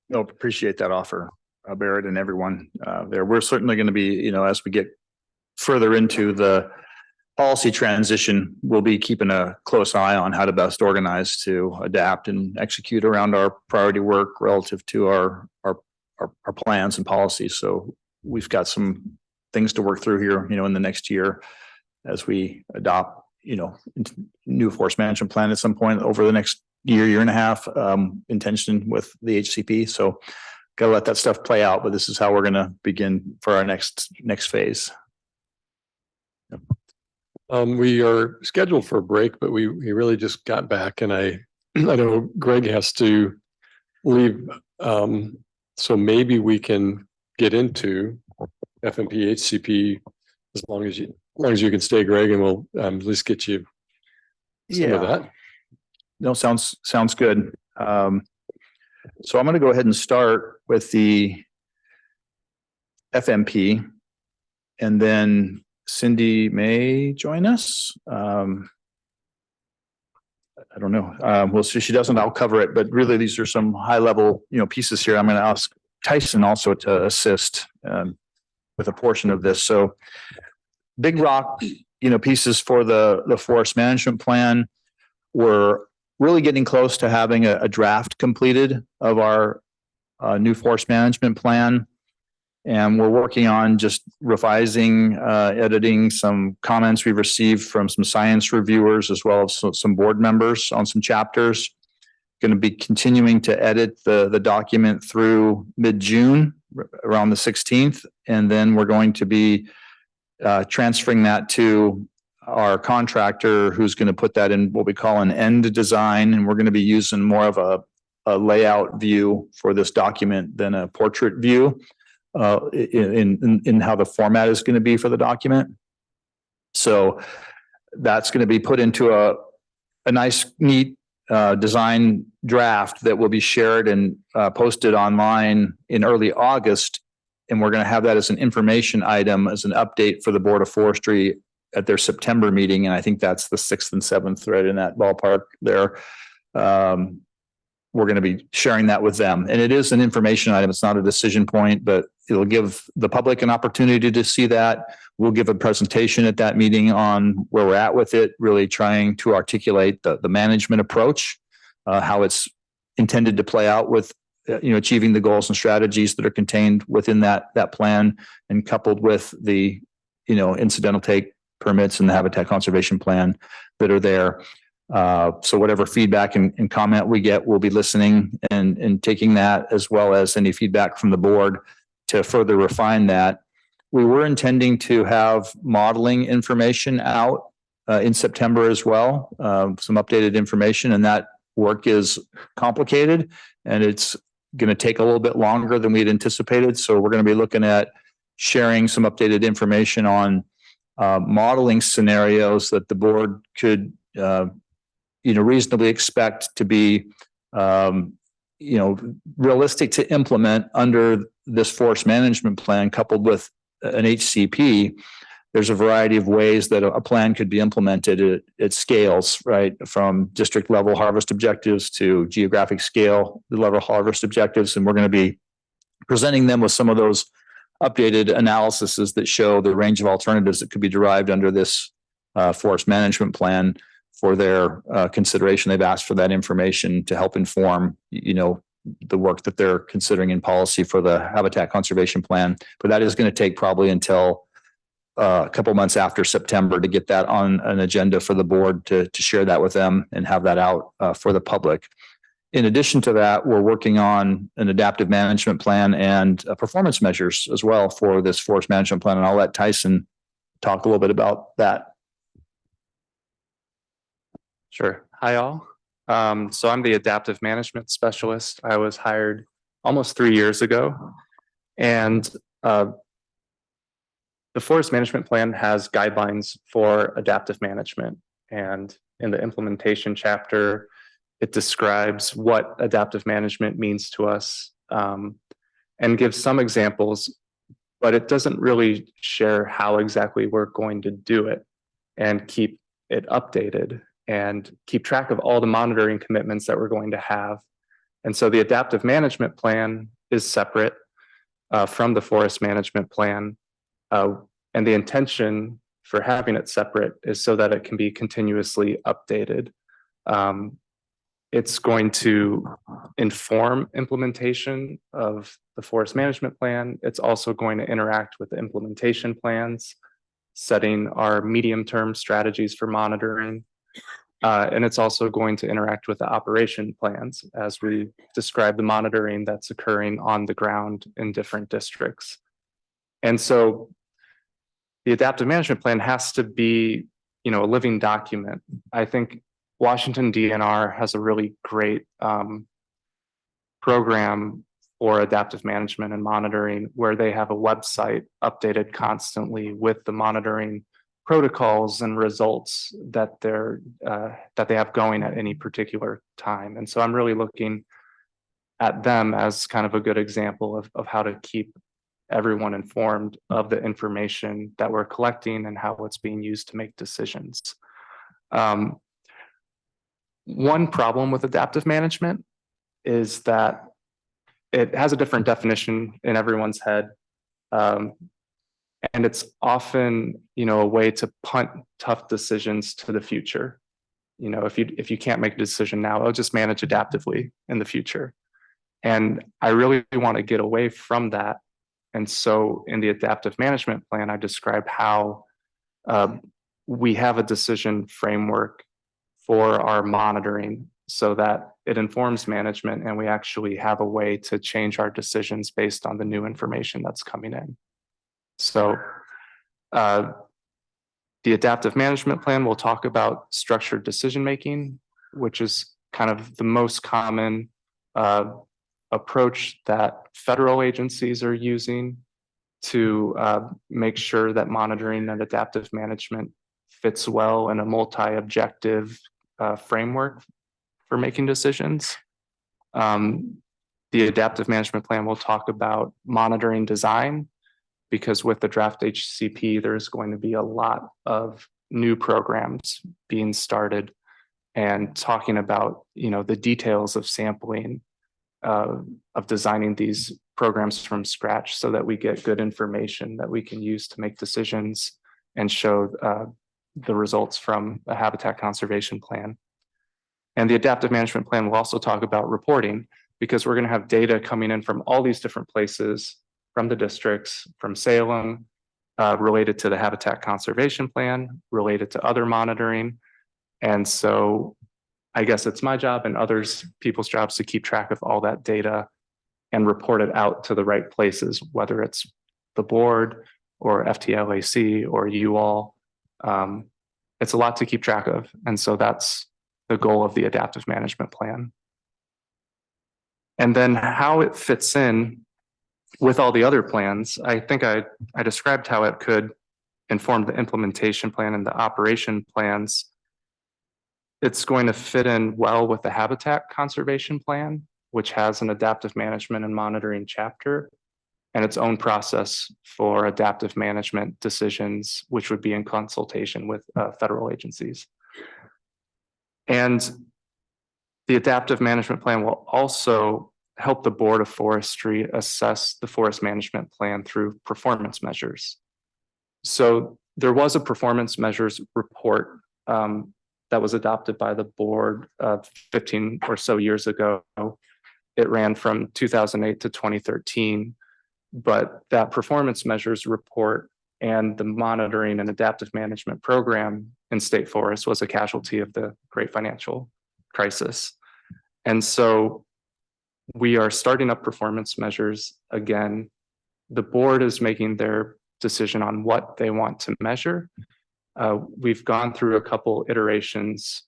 No, appreciate that offer, Barrett and everyone there. We're certainly going to be, as we get further into the policy transition, we'll be keeping a close eye on how to best organize to adapt and execute around our priority work relative to our plans and policies. So we've got some things to work through here, in the next year as we adopt, new forest management plan at some point over the next year and a half, intention with the HCP. So gotta let that stuff play out, but this is how we're gonna begin for our next phase. We are scheduled for a break, but we really just got back, and I know Greg has to leave. So maybe we can get into FMP HCP as long as you can stay, Greg, and we'll at least get you some of that. No, sounds good. So I'm going to go ahead and start with the FMP, and then Cindy may join us. I don't know. Well, so she doesn't, I'll cover it, but really these are some high level, pieces here. I'm going to ask Tyson also to assist with a portion of this. So big rock, pieces for the forest management plan. We're really getting close to having a draft completed of our new forest management plan. And we're working on just revising, editing some comments we've received from some science reviewers, as well as some board members on some chapters. Going to be continuing to edit the document through mid-June, around the 16th. And then we're going to be transferring that to our contractor, who's going to put that in what we call an end design. And we're going to be using more of a layout view for this document than a portrait view in how the format is going to be for the document. So that's going to be put into a nice, neat design draft that will be shared and posted online in early August. And we're going to have that as an information item, as an update for the Board of Forestry at their September meeting. And I think that's the 6th and 7th, right in that ballpark there. We're going to be sharing that with them. And it is an information item. It's not a decision point, but it'll give the public an opportunity to see that. We'll give a presentation at that meeting on where we're at with it, really trying to articulate the management approach, how it's intended to play out with achieving the goals and strategies that are contained within that plan, and coupled with the incidental take permits and the habitat conservation plan that are there. So whatever feedback and comment we get, we'll be listening and taking that, as well as any feedback from the board to further refine that. We were intending to have modeling information out in September as well, some updated information, and that work is complicated and it's going to take a little bit longer than we had anticipated. So we're going to be looking at sharing some updated information on modeling scenarios that the board could reasonably expect to be realistic to implement under this forest management plan coupled with an HCP, there's a variety of ways that a plan could be implemented at scales, right? From district level harvest objectives to geographic scale level harvest objectives. And we're going to be presenting them with some of those updated analyses that show the range of alternatives that could be derived under this forest management plan for their consideration. They've asked for that information to help inform, the work that they're considering in policy for the habitat conservation plan. But that is going to take probably until a couple months after September to get that on an agenda for the board to share that with them and have that out for the public. In addition to that, we're working on an adaptive management plan and performance measures as well for this forest management plan. And I'll let Tyson talk a little bit about that. Sure. Hi, all. So I'm the adaptive management specialist. I was hired almost 3 years ago. And the forest management plan has guidelines for adaptive management. And in the implementation chapter, it describes what adaptive management means to us and gives some examples, but it doesn't really share how exactly we're going to do it and keep it updated and keep track of all the monitoring commitments that we're going to have. And so the adaptive management plan is separate from the forest management plan. And the intention for having it separate is so that it can be continuously updated. It's going to inform implementation of the forest management plan. It's also going to interact with the implementation plans, setting our medium-term strategies for monitoring. And it's also going to interact with the operation plans as we describe the monitoring that's occurring on the ground in different districts. And so the adaptive management plan has to be, a living document. I think Washington DNR has a really great program for adaptive management and monitoring where they have a website updated constantly with the monitoring protocols and results that they have going at any particular time. And so I'm really looking at them as kind of a good example of how to keep everyone informed of the information that we're collecting and how it's being used to make decisions. One problem with adaptive management is that it has a different definition in everyone's head. And it's often, a way to punt tough decisions to the future. If you can't make a decision now, I'll just manage adaptively in the future. And I really want to get away from that. And so in the adaptive management plan, I describe how we have a decision framework for our monitoring so that it informs management and we actually have a way to change our decisions based on the new information that's coming in. So the adaptive management plan will talk about structured decision-making, which is kind of the most common approach that federal agencies are using to make sure that monitoring and adaptive management fits well in a multi-objective framework for making decisions. The adaptive management plan will talk about monitoring design, because with the draft HCP, there's going to be a lot of new programs being started and talking about, the details of sampling, of designing these programs from scratch so that we get good information that we can use to make decisions and show the results from a habitat conservation plan. And the adaptive management plan will also talk about reporting, because we're going to have data coming in from all these different places, from the districts, from Salem, related to the habitat conservation plan, related to other monitoring. And so I guess it's my job and people's jobs to keep track of all that data and report it out to the right places, whether it's the board or FTLAC or you all. It's a lot to keep track of. And so that's the goal of the adaptive management plan. And then how it fits in with all the other plans, I think I described how it could inform the implementation plan and the operation plans. It's going to fit in well with the habitat conservation plan which has an adaptive management and monitoring chapter and its own process for adaptive management decisions, which would be in consultation with federal agencies. And the adaptive management plan will also help the Board of Forestry assess the forest management plan through performance measures. So there was a performance measures report that was adopted by the board 15 or so years ago. It ran from 2008 to 2013, but that performance measures report and the monitoring and adaptive management program in state forests was a casualty of the great financial crisis. And so we are starting up performance measures again. The board is making their decision on what they want to measure. We've gone through a couple iterations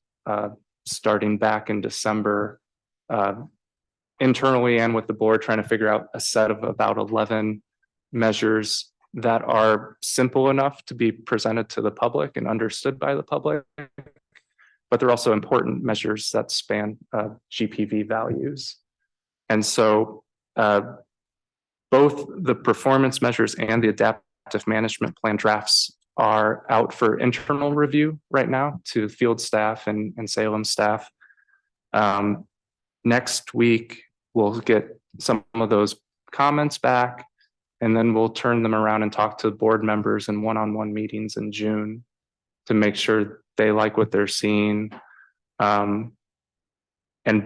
starting back in December internally and with the board, trying to figure out a set of about 11 measures that are simple enough to be presented to the public and understood by the public, but they're also important measures that span GPV values. And so both the performance measures and the adaptive management plan drafts are out for internal review right now to field staff and Salem staff. Next week, we'll get some of those comments back, and then we'll turn them around and talk to board members in one-on-one meetings in June to make sure they like what they're seeing. And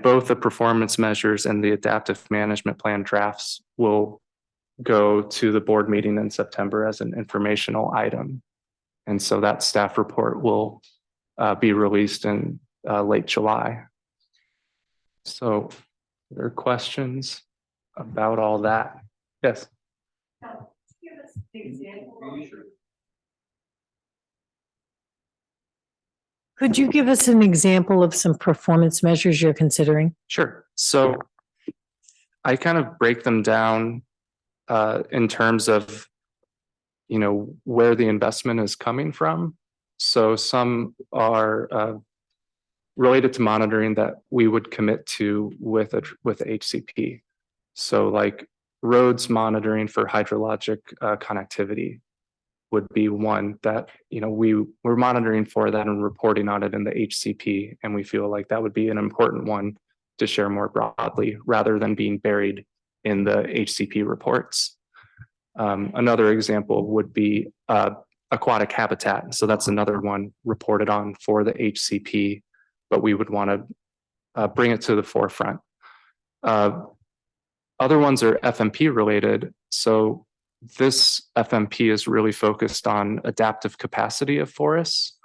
both the performance measures and the adaptive management plan drafts will go to the board meeting in September as an informational item. And so that staff report will be released in late July. So there are questions about all that? Yes. Could you give us an example of some performance measures you're considering? Sure. So I kind of break them down in terms of, you know, where the investment is coming from. So some are related to monitoring that we would commit to with HCP. So like roads monitoring for hydrologic connectivity would be one that, you know, we're monitoring for that and reporting on it in the HCP. And we feel like that would be an important one to share more broadly rather than being buried in the HCP reports. Another example would be aquatic habitat. So that's another one reported on for the HCP, but we would want to bring it to the forefront. Other ones are FMP related. So this FMP is really focused on adaptive capacity of forests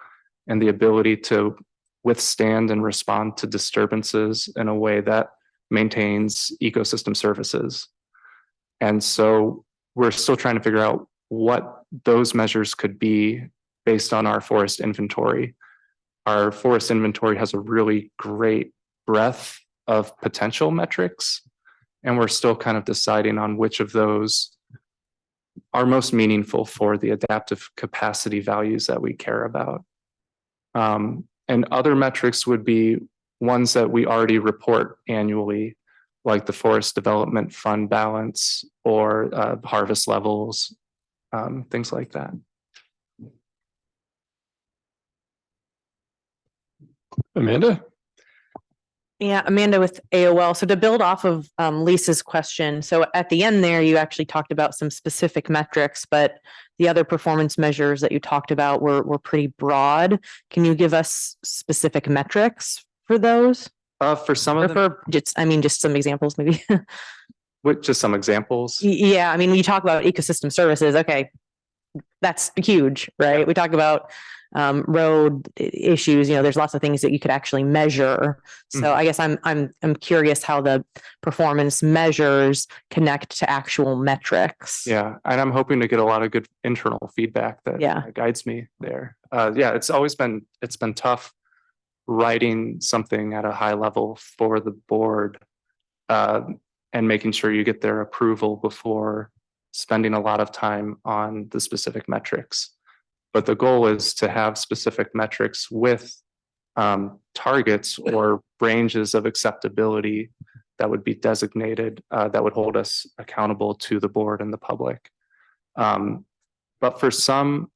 and the ability to withstand and respond to disturbances in a way that maintains ecosystem services. And so we're still trying to figure out what those measures could be based on our forest inventory. Our forest inventory has a really great breadth of potential metrics, and we're still kind of deciding on which of those are most meaningful for the adaptive capacity values that we care about. And other metrics would be ones that we already report annually, like the forest development fund balance or harvest levels, things like that. Amanda? Yeah, Amanda with AOL. So to build off of Lisa's question, so at the end there, you actually talked about some specific metrics, but the other performance measures that you talked about were pretty broad. Can you give us specific metrics for those? For some of them, just some examples, maybe. with just some examples. Yeah, I mean, when you talk about ecosystem services, okay, that's huge, right? We talk about road issues, you know, there's lots of things that you could actually measure. So I guess I'm curious how the performance measures connect to actual metrics. Yeah, and I'm hoping to get a lot of good internal feedback that guides me there. Yeah, it's been tough writing something at a high level for the board and making sure you get their approval before spending a lot of time on the specific metrics. But the goal is to have specific metrics with targets or ranges of acceptability that would be designated, that would hold us accountable to the board and the public. But for some,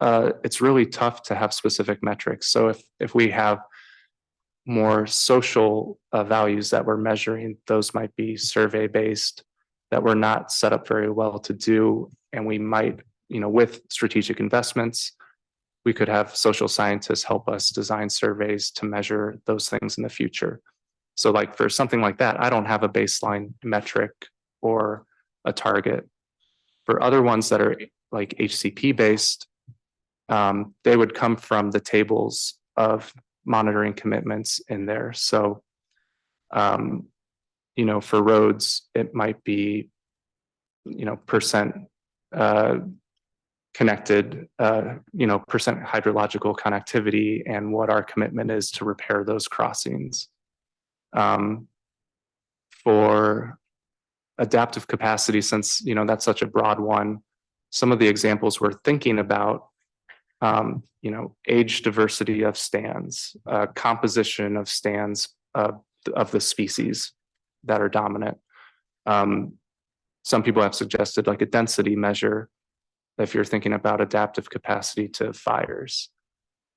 it's really tough to have specific metrics. So if we have more social values that we're measuring, those might be survey based, that we're not set up very well to do. And we might, with strategic investments, we could have social scientists help us design surveys to measure those things in the future. So like for something like that, I don't have a baseline metric or a target. For other ones that are like HCP based, they would come from the tables of monitoring commitments in there. So, for roads, it might be, percent connected, percent hydrological connectivity and what our commitment is to repair those crossings. For adaptive capacity, since, that's such a broad one, some of the examples we're thinking about, age diversity of stands, composition of stands of the species that are dominant. Some people have suggested like a density measure if you're thinking about adaptive capacity to fires.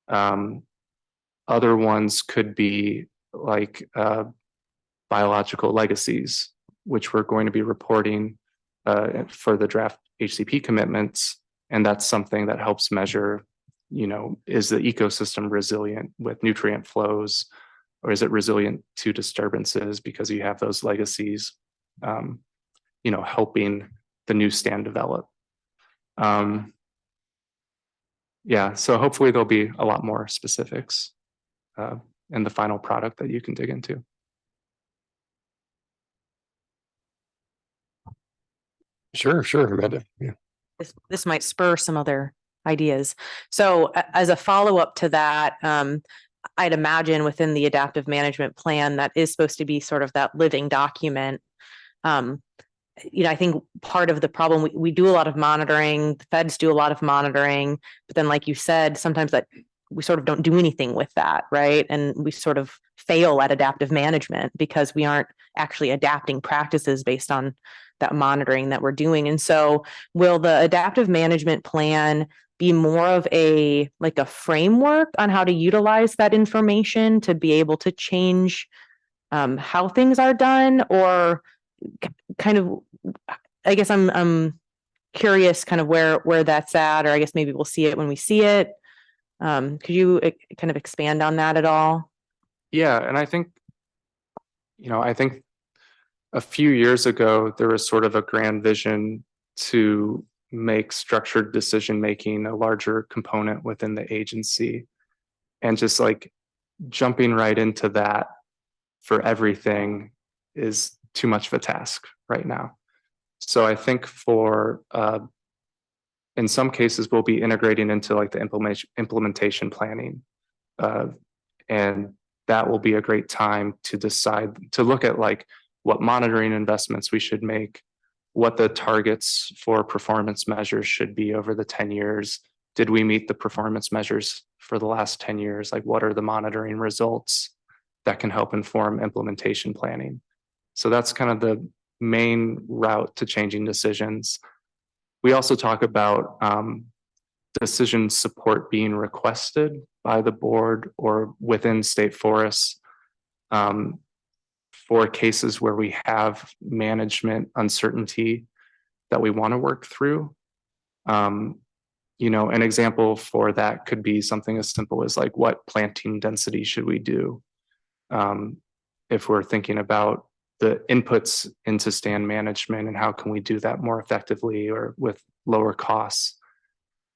Other ones could be like biological legacies, which we're going to be reporting for the draft HCP commitments. And that's something that helps measure, is the ecosystem resilient with nutrient flows, or is it resilient to disturbances because you have those legacies, helping the new stand develop. So hopefully there'll be a lot more specifics in the final product that you can dig into. Sure, Amanda. Yeah. This might spur some other ideas. So as a follow-up to that, I'd imagine within the adaptive management plan that is supposed to be sort of that living document. I think part of the problem, we do a lot of monitoring, the feds do a lot of monitoring, but then like you said, sometimes that we sort of don't do anything with that, right? And we sort of fail at adaptive management because we aren't actually adapting practices based on that monitoring that we're doing. And so will the adaptive management plan be more of a framework on how to utilize that information to be able to change how things are done, or kind of, I guess I'm curious kind of where that's at, or I guess maybe we'll see it when we see it. Could you kind of expand on that at all? Yeah, and I think a few years ago, there was sort of a grand vision to make structured decision-making a larger component within the agency. And just like jumping right into that for everything is too much of a task right now. So I think in some cases, we'll be integrating into like the implementation planning. And that will be a great time to decide, to look at like what monitoring investments we should make, what the targets for performance measures should be over the 10 years. Did we meet the performance measures for the last 10 years? Like what are the monitoring results that can help inform implementation planning? So that's kind of the main route to changing decisions. We also talk about decision support being requested by the board or within state forests for cases where we have management uncertainty that we want to work through. An example for that could be something as simple as like, what planting density should we do? If we're thinking about the inputs into stand management and how can we do that more effectively or with lower costs.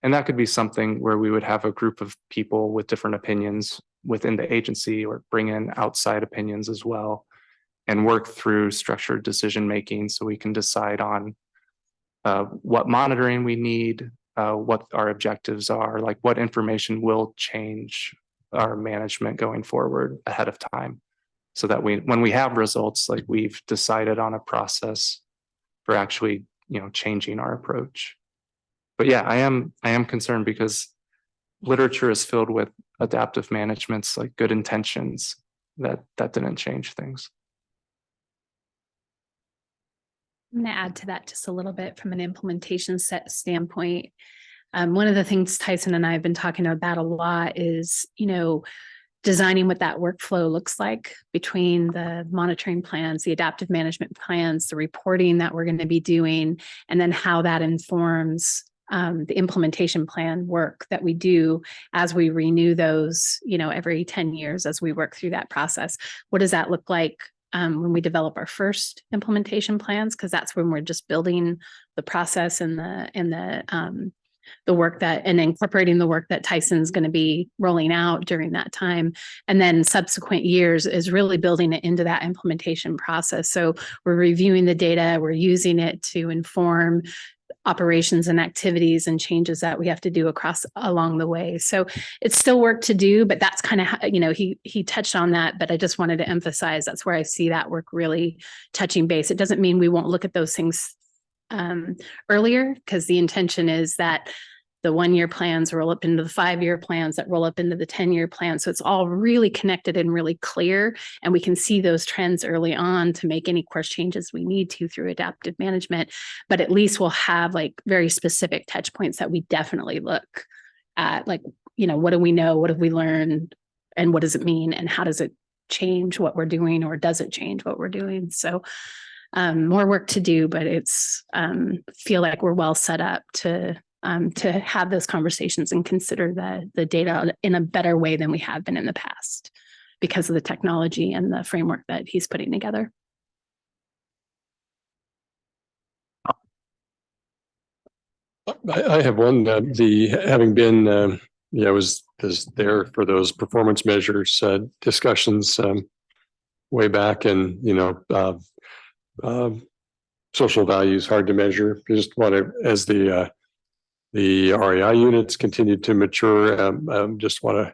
And that could be something where we would have a group of people with different opinions within the agency, or bring in outside opinions as well, and work through structured decision-making so we can decide on what monitoring we need, what our objectives are, like what information will change our management going forward ahead of time. So that when we have results, like we've decided on a process for actually, changing our approach. But yeah, I am concerned because literature is filled with adaptive management's like good intentions that didn't change things. I'm going to add to that just a little bit from an implementation set standpoint. One of the things Tyson and I have been talking about a lot is, designing what that workflow looks like between the monitoring plans, the adaptive management plans, the reporting that we're going to be doing, and then how that informs the implementation plan work that we do as we renew those, every 10 years as we work through that process. What does that look like when we develop our first implementation plans? Because that's when we're just building the process and the work that and incorporating the work that Tyson's going to be rolling out during that time. And then subsequent years is really building it into that implementation process. So we're reviewing the data, we're using it to inform operations and activities and changes that we have to do along the way. So it's still work to do, but that's kind of how, he touched on that, but I just wanted to emphasize that's where I see that work really touching base. It doesn't mean we won't look at those things earlier, because the intention is that the 1-year plans roll up into the 5-year plans that roll up into the 10-year plan. So it's all really connected and really clear. And we can see those trends early on to make any course changes we need to through adaptive management. But at least we'll have like very specific touch points that we definitely look at, like, what do we know? What have we learned? And what does it mean? And how does it change what we're doing, or does it change what we're doing? So more work to do, but it's feel like we're well set up to have those conversations and consider the data in a better way than we have been in the past because of the technology and the framework that he's putting together. I have one, having been, was there for those performance measures, discussions, way back, and, social values hard to measure. Just want to, as the REI units continue to mature, just want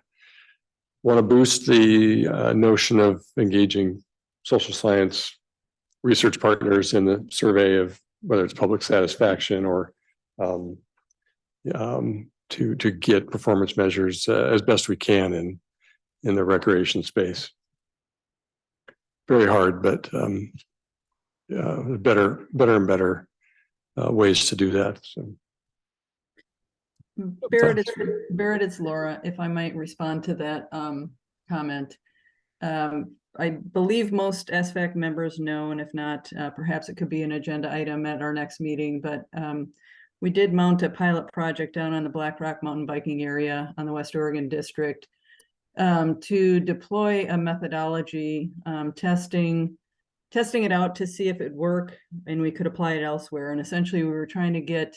to boost the notion of engaging social science research partners in the survey of whether it's public satisfaction or to get performance measures as best we can in the recreation space. Very hard, but better and better ways to do that. So. Barrett, it's Laura. If I might respond to that comment. I believe most SFAC members know, and if not, perhaps it could be an agenda item at our next meeting, but we did mount a pilot project down on the Black Rock mountain biking area on the West Oregon district to deploy a methodology, testing it out to see if it worked and we could apply it elsewhere. And essentially we were trying to get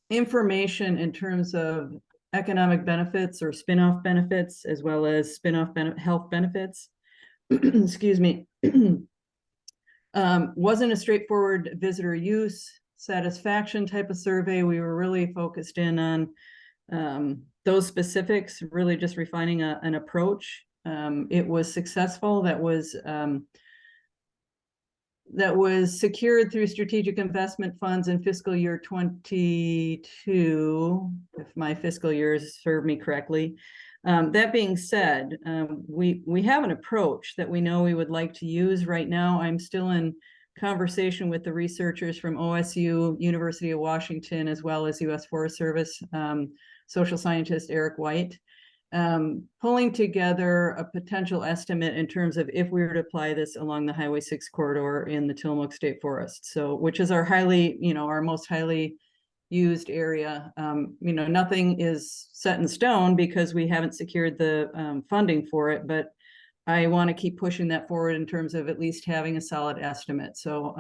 information in terms of economic benefits or spin-off benefits, as well as spin-off health benefits. Excuse me. Wasn't a straightforward visitor use satisfaction type of survey. We were really focused in on those specifics, really just refining an approach. It was successful. That was secured through strategic investment funds in fiscal year 22, if my fiscal years serve me correctly. That being said, we have an approach that we know we would like to use. Right now, I'm still in conversation with the researchers from OSU, University of Washington, as well as U.S. Forest Service, social scientist Eric White, pulling together a potential estimate in terms of if we were to apply this along the Highway 6 corridor in the Tillamook State Forest. So, which is our our most highly used area. Nothing is set in stone because we haven't secured the funding for it, but I want to keep pushing that forward in terms of at least having a solid estimate. So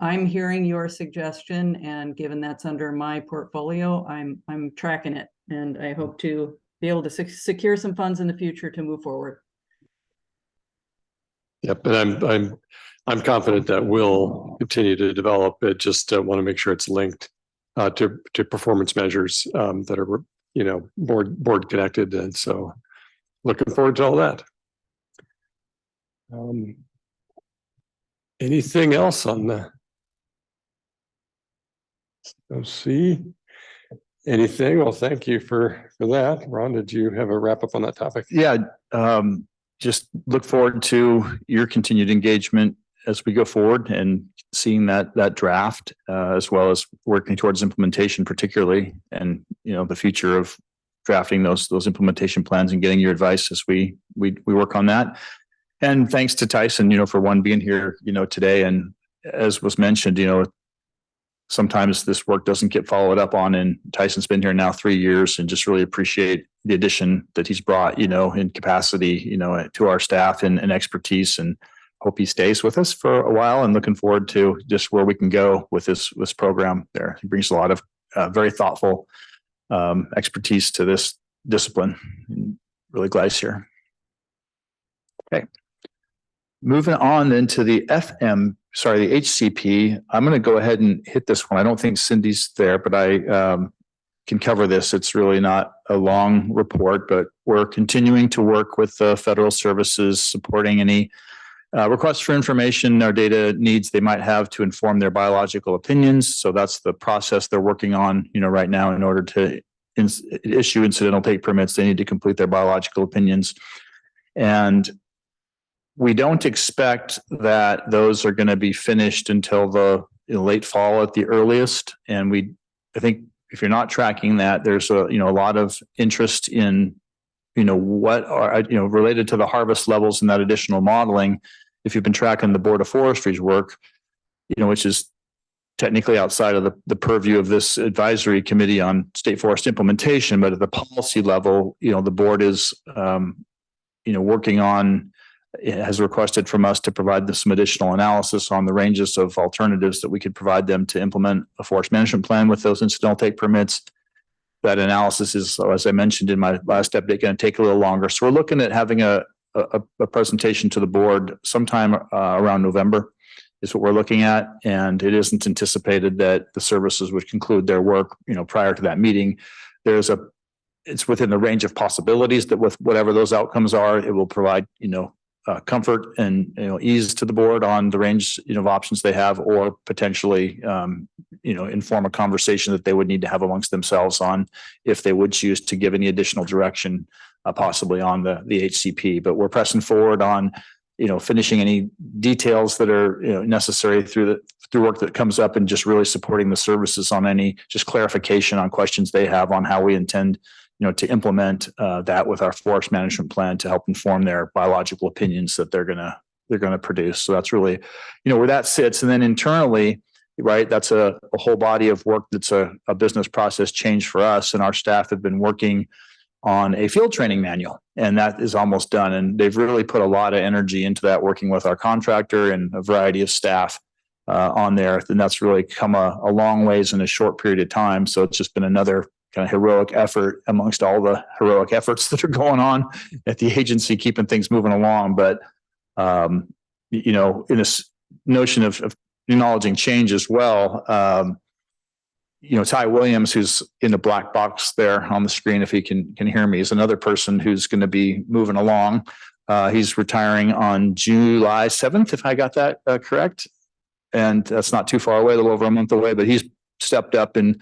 I'm hearing your suggestion, and given that's under my portfolio, I'm tracking it, and I hope to be able to secure some funds in the future to move forward. Yep, and I'm confident that we'll continue to develop it. Just want to make sure it's linked to performance measures that are board connected, and so looking forward to all that. Anything else on the? Let's see. Anything? Well, thank you for that. Ron, did you have a wrap up on that topic? Yeah, just look forward to your continued engagement as we go forward and seeing that draft, as well as working towards implementation particularly, and, the future of drafting those implementation plans and getting your advice as we work on that. And thanks to Tyson, for one being here, today. And as was mentioned, sometimes this work doesn't get followed up on, and Tyson's been here now 3 years, and just really appreciate the addition that he's brought, in capacity, to our staff and expertise, and hope he stays with us for a while, and looking forward to just where we can go with this program there. He brings a lot of very thoughtful expertise to this discipline. Really glad he's here. Okay. Moving on then to the the HCP. I'm going to go ahead and hit this one. I don't think Cindy's there, but I can cover this. It's really not a long report, but we're continuing to work with the federal services, supporting any requests for information or data needs they might have to inform their biological opinions. So that's the process they're working on, right now. In order to issue incidental take permits, they need to complete their biological opinions. And we don't expect that those are going to be finished until the late fall at the earliest. And I think if you're not tracking that, there's a lot of interest in, what are, related to the harvest levels and that additional modeling. If you've been tracking the Board of Forestry's work, which is technically outside of the purview of this advisory committee on state forest implementation, but at the policy level, the board is, working on, it has requested from us to provide them some additional analysis on the ranges of alternatives that we could provide them to implement a forest management plan with those incidental take permits. That analysis is, as I mentioned in my last update, going to take a little longer. So we're looking at having a presentation to the board sometime around November is what we're looking at. And it isn't anticipated that the services would conclude their work, prior to that meeting. It's within the range of possibilities that with whatever those outcomes are, it will provide, comfort and ease to the board on the range of options they have, or potentially inform a conversation that they would need to have amongst themselves on if they would choose to give any additional direction, possibly on the HCP. But we're pressing forward on finishing any details that are necessary through work that comes up, and just really supporting the services on any just clarification on questions they have on how we intend to implement that with our forest management plan to help inform their biological opinions that they're gonna produce. So that's really, where that sits. And then internally, right, that's a whole body of work that's a business process change for us. And our staff have been working on a field training manual, and that is almost done. And they've really put a lot of energy into that, working with our contractor and a variety of staff on there. And that's really come a long ways in a short period of time. So it's just been another kind of heroic effort amongst all the heroic efforts that are going on at the agency, keeping things moving along. But, in this notion of acknowledging change as well, Ty Williams, who's in the black box there on the screen, if he can hear me, is another person who's going to be moving along. He's retiring on July 7th, if I got that correct. And that's not too far away, a little over a month away, but he's stepped up and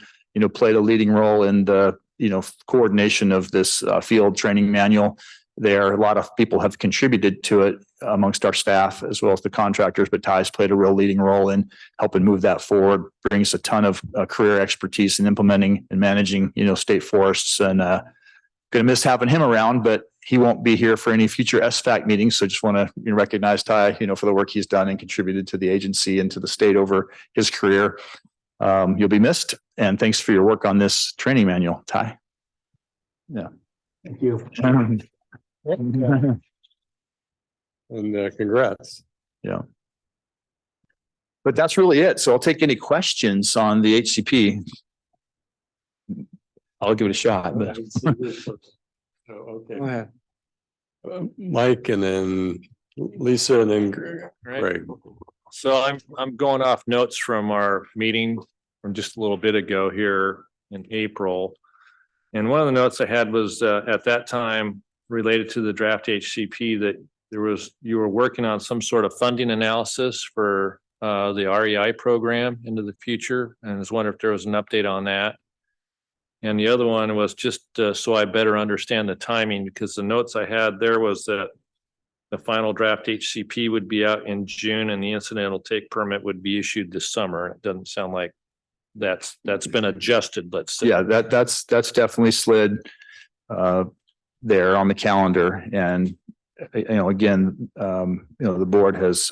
played a leading role in the, coordination of this field training manual. There, a lot of people have contributed to it amongst our staff as well as the contractors, but Ty's played a real leading role in helping move that forward, brings a ton of career expertise in implementing and managing, state forests, and going to miss having him around, but he won't be here for any future SFAC meetings. So just want to recognize Ty, for the work he's done and contributed to the agency and to the state over his career. You'll be missed, and thanks for your work on this training manual, Ty. Yeah. Thank you. And congrats. Yeah. But that's really it. So I'll take any questions on the HCP. I'll give it a shot. But okay. Go ahead. Mike, and then Lisa, and then Greg. So I'm going off notes from our meeting from just a little bit ago here in April. And one of the notes I had was at that time related to the draft HCP that you were working on some sort of funding analysis for the REI program into the future. And I was wondering if there was an update on that. And the other one was just so I better understand the timing, because the notes I had there was that The final draft HCP would be out in June and the incidental take permit would be issued this summer. It doesn't sound like that's been adjusted, let's say. Yeah, that's definitely slid there on the calendar. And again, the board has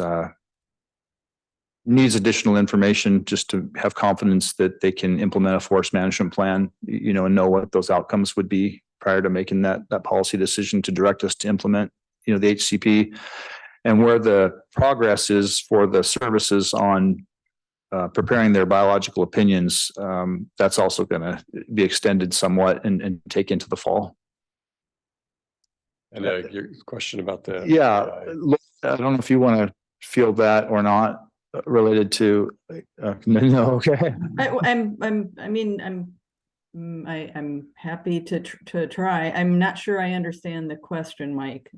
needs additional information just to have confidence that they can implement a forest management plan, and know what those outcomes would be prior to making that policy decision to direct us to implement, the HCP, and where the progress is for the services on preparing their biological opinions. That's also going to be extended somewhat and take into the fall. And your question about the. Yeah, I don't know if you want to field that or not related to, no, okay. I'm happy to try. I'm not sure I understand the question, Mike.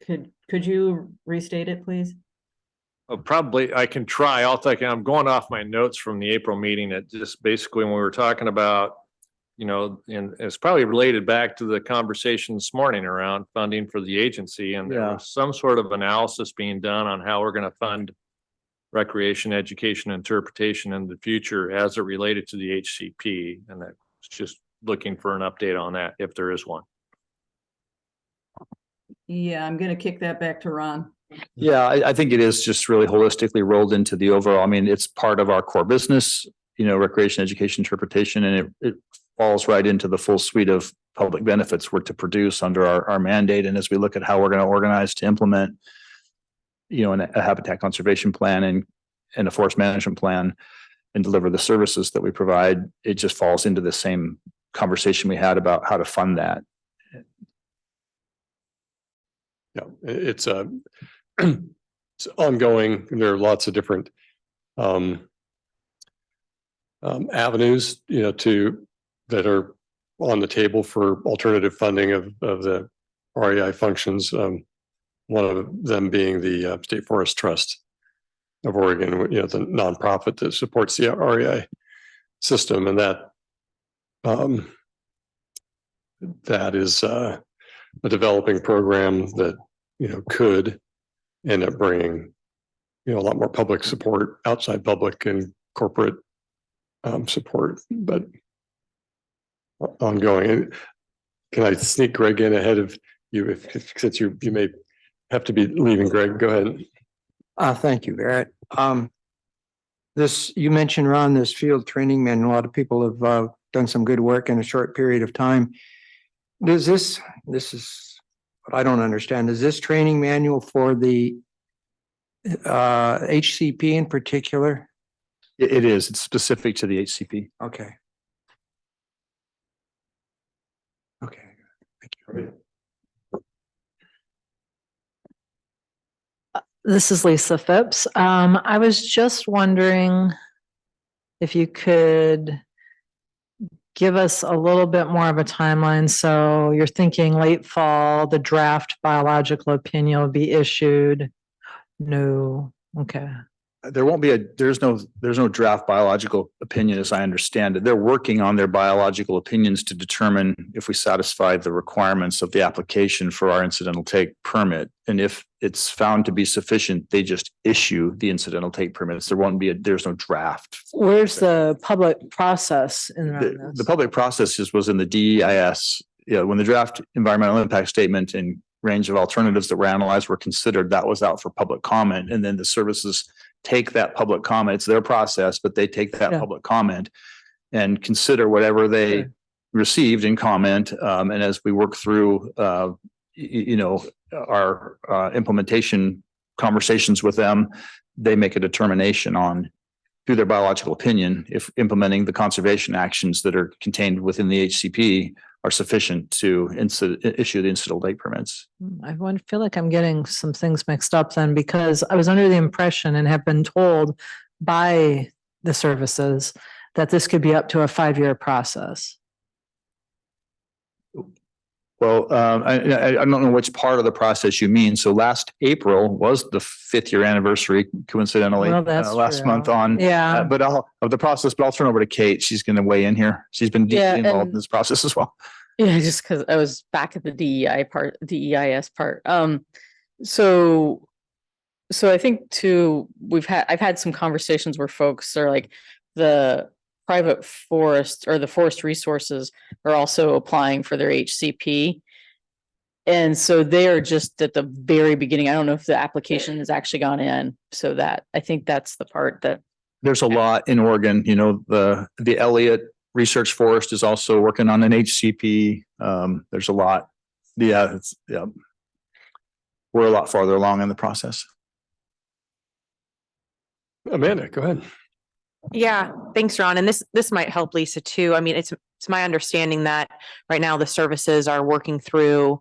Could you restate it, please? Probably I can try. I'm going off my notes from the April meeting. That just basically when we were talking about, and it's probably related back to the conversation this morning around funding for the agency. And there was some sort of analysis being done on how we're going to fund recreation, education, interpretation in the future as it related to the HCP. And that's just looking for an update on that if there is one. Yeah, I'm going to kick that back to Ron. Yeah, I think it is just really holistically rolled into the overall. I mean, it's part of our core business, recreation, education, interpretation, and it falls right into the full suite of public benefits we're to produce under our mandate. And as we look at how we're going to organize to implement, a habitat conservation plan and a forest management plan and deliver the services that we provide, it just falls into the same conversation we had about how to fund that. Yeah, it's ongoing. There are lots of different avenues, that are on the table for alternative funding of the REI functions. One of them being the State Forest Trust of Oregon, the nonprofit that supports the REI system, and that is a developing program that could end up bringing a lot more public support, outside public and corporate support, but ongoing. Can I sneak Greg in ahead of you, since you may have to be leaving? Greg, go ahead. Thank you, Barrett. You mentioned, Ron, this field training manual. A lot of people have done some good work in a short period of time. This is what I don't understand. Is this training manual for the HCP in particular? It is. It's specific to the HCP. Okay. Okay. Thank you. This is Lisa Phipps. I was just wondering if you could give us a little bit more of a timeline. So you're thinking late fall, the draft biological opinion will be issued? No. Okay. There won't be there's no draft biological opinion, as I understand it. They're working on their biological opinions to determine if we satisfy the requirements of the application for our incidental take permit. And if it's found to be sufficient, they just issue the incidental take permits. There's no draft. Where's the public process in The public process was in the DEIS. When the draft environmental impact statement and range of alternatives that were analyzed were considered, that was out for public comment. And then the services take that public comment. It's their process, but they take that public comment and consider whatever they received in comment. And as we work through, our implementation conversations with them, they make a determination on, through their biological opinion, if implementing the conservation actions that are contained within the HCP are sufficient to issue the incidental take permits. I feel like I'm getting some things mixed up then, because I was under the impression and have been told by the services that this could be up to a 5-year process. Well, I don't know which part of the process you mean. So last April was the 5th year anniversary, coincidentally, Well, that's last true. month on. Yeah. But of the process, but I'll turn over to Kate. She's going to weigh in here. She's been deeply involved in this process as well. Yeah, just because I was back at the DEI part, DEIS part. So I think too, I've had some conversations where folks are like, the private forest or the forest resources are also applying for their HCP. And so they are just at the very beginning. I don't know if the application has actually gone in. So that, I think that's the part that, There's a lot in Oregon, you know, the Elliott Research Forest is also working on an HCP. There's a lot. Yeah, we're a lot farther along in the process. Amanda, go ahead. Yeah, thanks, Ron. And this might help Lisa too. I mean, it's my understanding that right now the services are working through,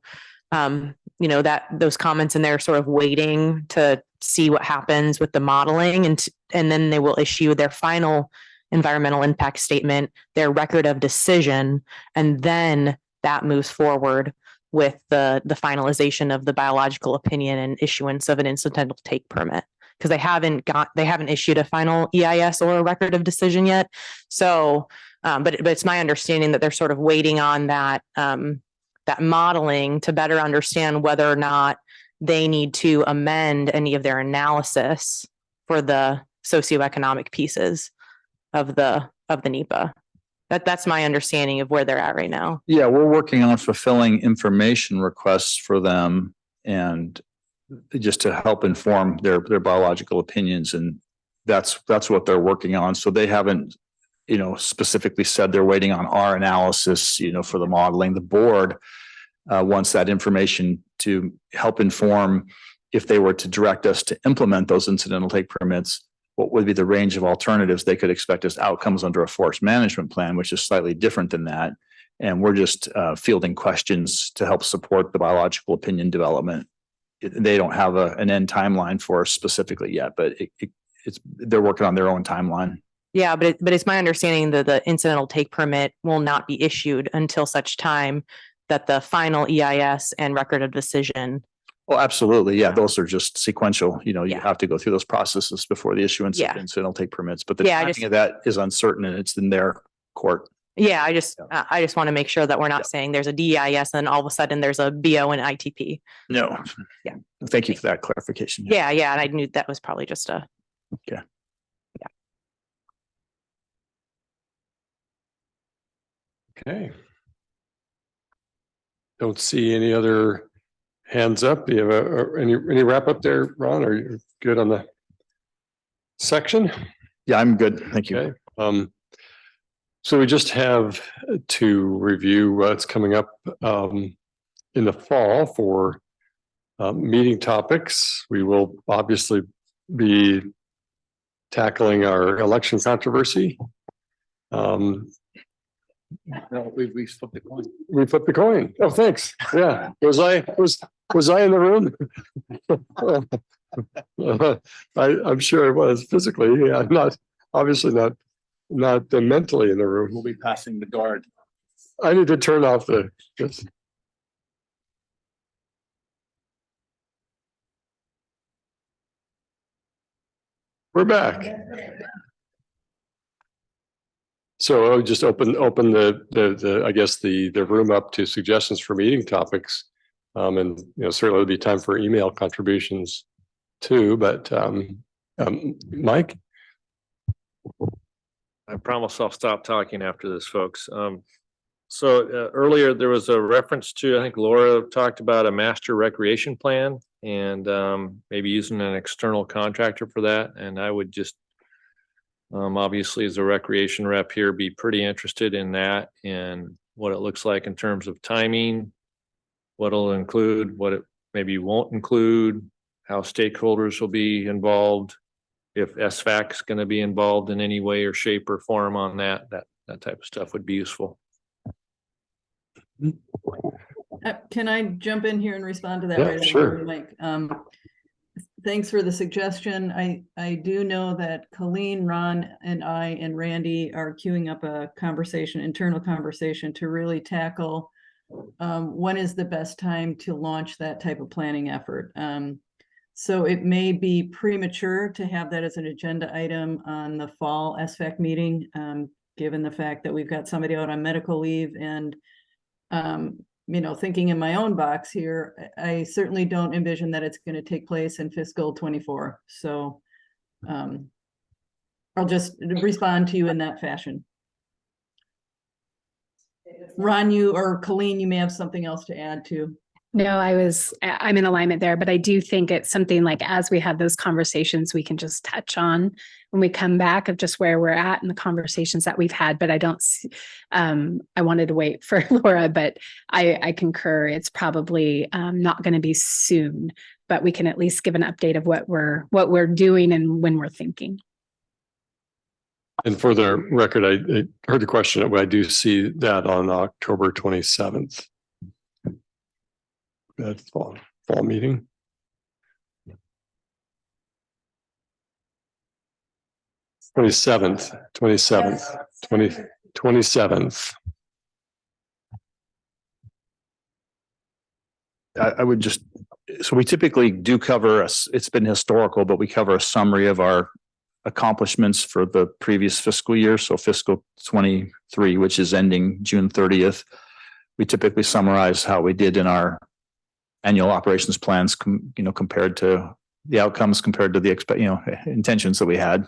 you know, that those comments and they're sort of waiting to see what happens with the modeling, and then they will issue their final environmental impact statement, their record of decision, and then that moves forward with the finalization of the biological opinion and issuance of an incidental take permit. Because they haven't issued a final EIS or a record of decision yet. So, but it's my understanding that they're sort of waiting on that that modeling to better understand whether or not they need to amend any of their analysis for the socioeconomic pieces of the NEPA. That's my understanding of where they're at right now. Yeah, we're working on fulfilling information requests for them and just to help inform their biological opinions. And that's what they're working on. So they haven't, you know, specifically said they're waiting on our analysis, you know, for the modeling. The board wants that information to help inform if they were to direct us to implement those incidental take permits, what would be the range of alternatives they could expect as outcomes under a forest management plan, which is slightly different than that. And we're just fielding questions to help support the biological opinion development. They don't have an end timeline for us specifically yet, but they're working on their own timeline. Yeah, but it's my understanding that the incidental take permit will not be issued until such time that the final EIS and record of decision. Oh, absolutely. Yeah, those are just sequential. You know, you have to go through those processes before the issuance of incidental take permits. But the timing of that is uncertain, and it's in their court. Yeah, I just want to make sure that we're not saying there's a DEIS and all of a sudden there's a BO and ITP. No. Yeah. Thank you for that clarification. Yeah, and I knew that was probably just a. Okay. Okay. Don't see any other hands up. Do you have any wrap up there, Ron? Are you good on the section? Yeah, I'm good. Thank you. Okay. So we just have to review what's coming up in the fall for meeting topics. We will obviously be tackling our election controversy. No, we flipped the coin. We flipped the coin. Oh, thanks. Yeah. Was I in the room? I'm sure I was physically. Yeah, obviously not mentally in the room. We'll be passing the guard. I need to turn off this. We're back. So I'll just open the I guess the room up to suggestions for meeting topics. And you know, certainly there'll be time for email contributions too, but Mike? I promise I'll stop talking after this, folks. So earlier there was a reference to, I think Laura talked about a master recreation plan and maybe using an external contractor for that. And I would just obviously as a recreation rep here, be pretty interested in that and what it looks like in terms of timing, what it'll include, what it maybe won't include, how stakeholders will be involved, if SFAC is going to be involved in any way or shape or form on that type of stuff would be useful. Can I jump in here and respond to that? Yeah, right away, sure. Mike? Thanks for the suggestion. I do know that Colleen, Ron, and I and Randy are queuing up a internal conversation to really tackle when is the best time to launch that type of planning effort. So it may be premature to have that as an agenda item on the fall SFAC meeting, given the fact that we've got somebody out on medical leave and thinking in my own box here, I certainly don't envision that it's going to take place in fiscal 24. So I'll just respond to you in that fashion. Ron, you or Colleen, you may have something else to add too. No, I'm in alignment there, but I do think it's something like as we have those conversations, we can just touch on when we come back of just where we're at and the conversations that we've had. But I don't, I wanted to wait for Laura, but I concur. It's probably not going to be soon, but we can at least give an update of what we're doing and when we're thinking. And for the record, I heard the question, but I do see that on October 27th. That fall meeting. 27th. I would just, so we typically do cover us, it's been historical, but we cover a summary of our accomplishments for the previous fiscal year. So fiscal 23, which is ending June 30th. We typically summarize how we did in our annual operations plans, compared to the outcomes, compared to the intentions that we had.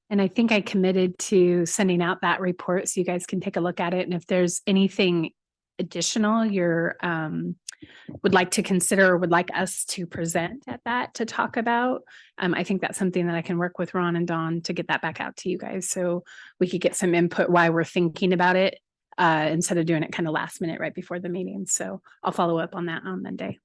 And I think I committed to sending out that report so you guys can take a look at it. And if there's anything additional you're would like to consider or would like us to present at that to talk about, I think that's something that I can work with Ron and Dawn to get that back out to you guys so we could get some input why we're thinking about it instead of doing it kind of last minute right before the meeting. So I'll follow up on that on Monday.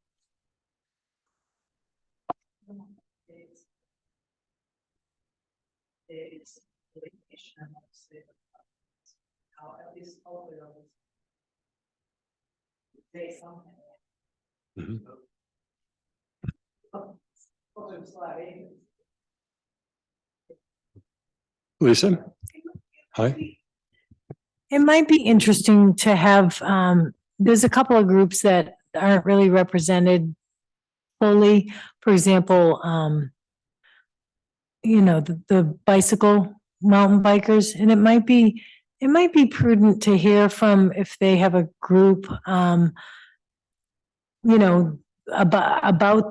Lisa, hi. It might be interesting to have, there's a couple of groups that aren't really represented fully. For example, the bicycle mountain bikers, and it might be prudent to hear from if they have a group, about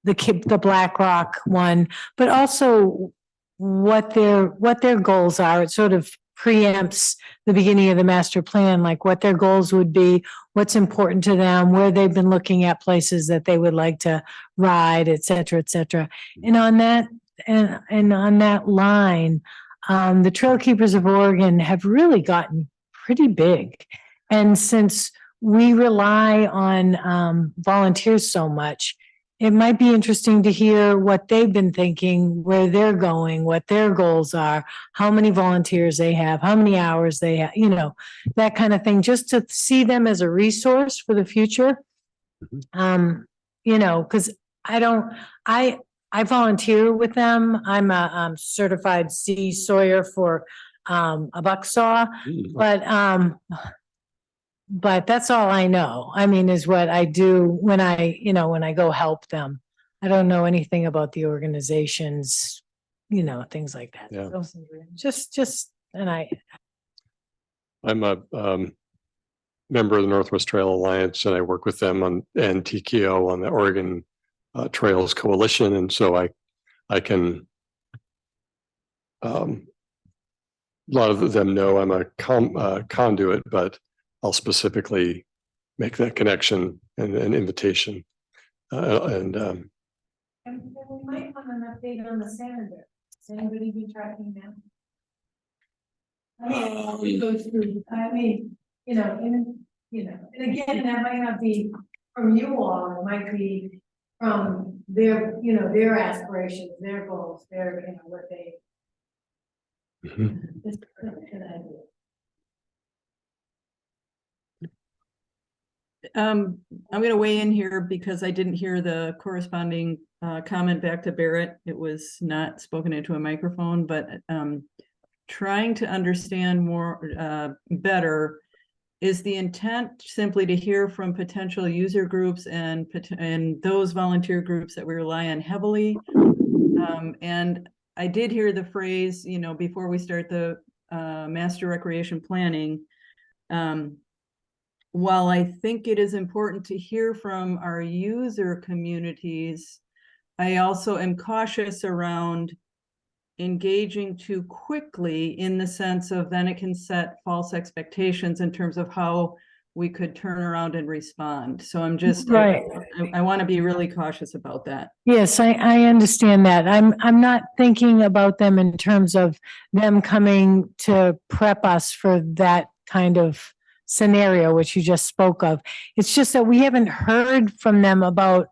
the BlackRock one, but also what their goals are. It sort of preempts the beginning of the master plan, like what their goals would be, what's important to them, where they've been looking at places that they would like to ride, et cetera, et cetera. And on that, and on that line, the Trail Keepers of Oregon have really gotten pretty big. And since we rely on volunteers so much, it might be interesting to hear what they've been thinking, where they're going, what their goals are, how many volunteers they have, how many hours they have, that kind of thing, just to see them as a resource for the future. Because I volunteer with them. I'm a certified sea sawyer for a buck saw, but that's all I know. I mean, is what I do when I go help them. I don't know anything about the organizations, things like that. Yeah. So I'm a member of the Northwest Trail Alliance, and I work with them and TKO on the Oregon Trails Coalition, and so I can. A lot of them know I'm a conduit, but I'll specifically make that connection and an invitation. we might want an update on the senator. Has anybody been tracking them? And again, that might not be from you all, it might be from their, their aspirations, their goals, their, what they. Just an idea. I'm going to weigh in here because I didn't hear the corresponding comment back to Barrett. It was not spoken into a microphone, but trying to understand more better, is the intent simply to hear from potential user groups and those volunteer groups that we rely on heavily? And I did hear the phrase, before we start the master recreation planning, while I think it is important to hear from our user communities, I also am cautious around engaging too quickly in the sense of then it can set false expectations in terms of how we could turn around and respond. So I'm just, Right. I want to be really cautious about that. Yes, I understand that. I'm not thinking about them in terms of them coming to prep us for that kind of scenario, which you just spoke of. It's just that we haven't heard from them about,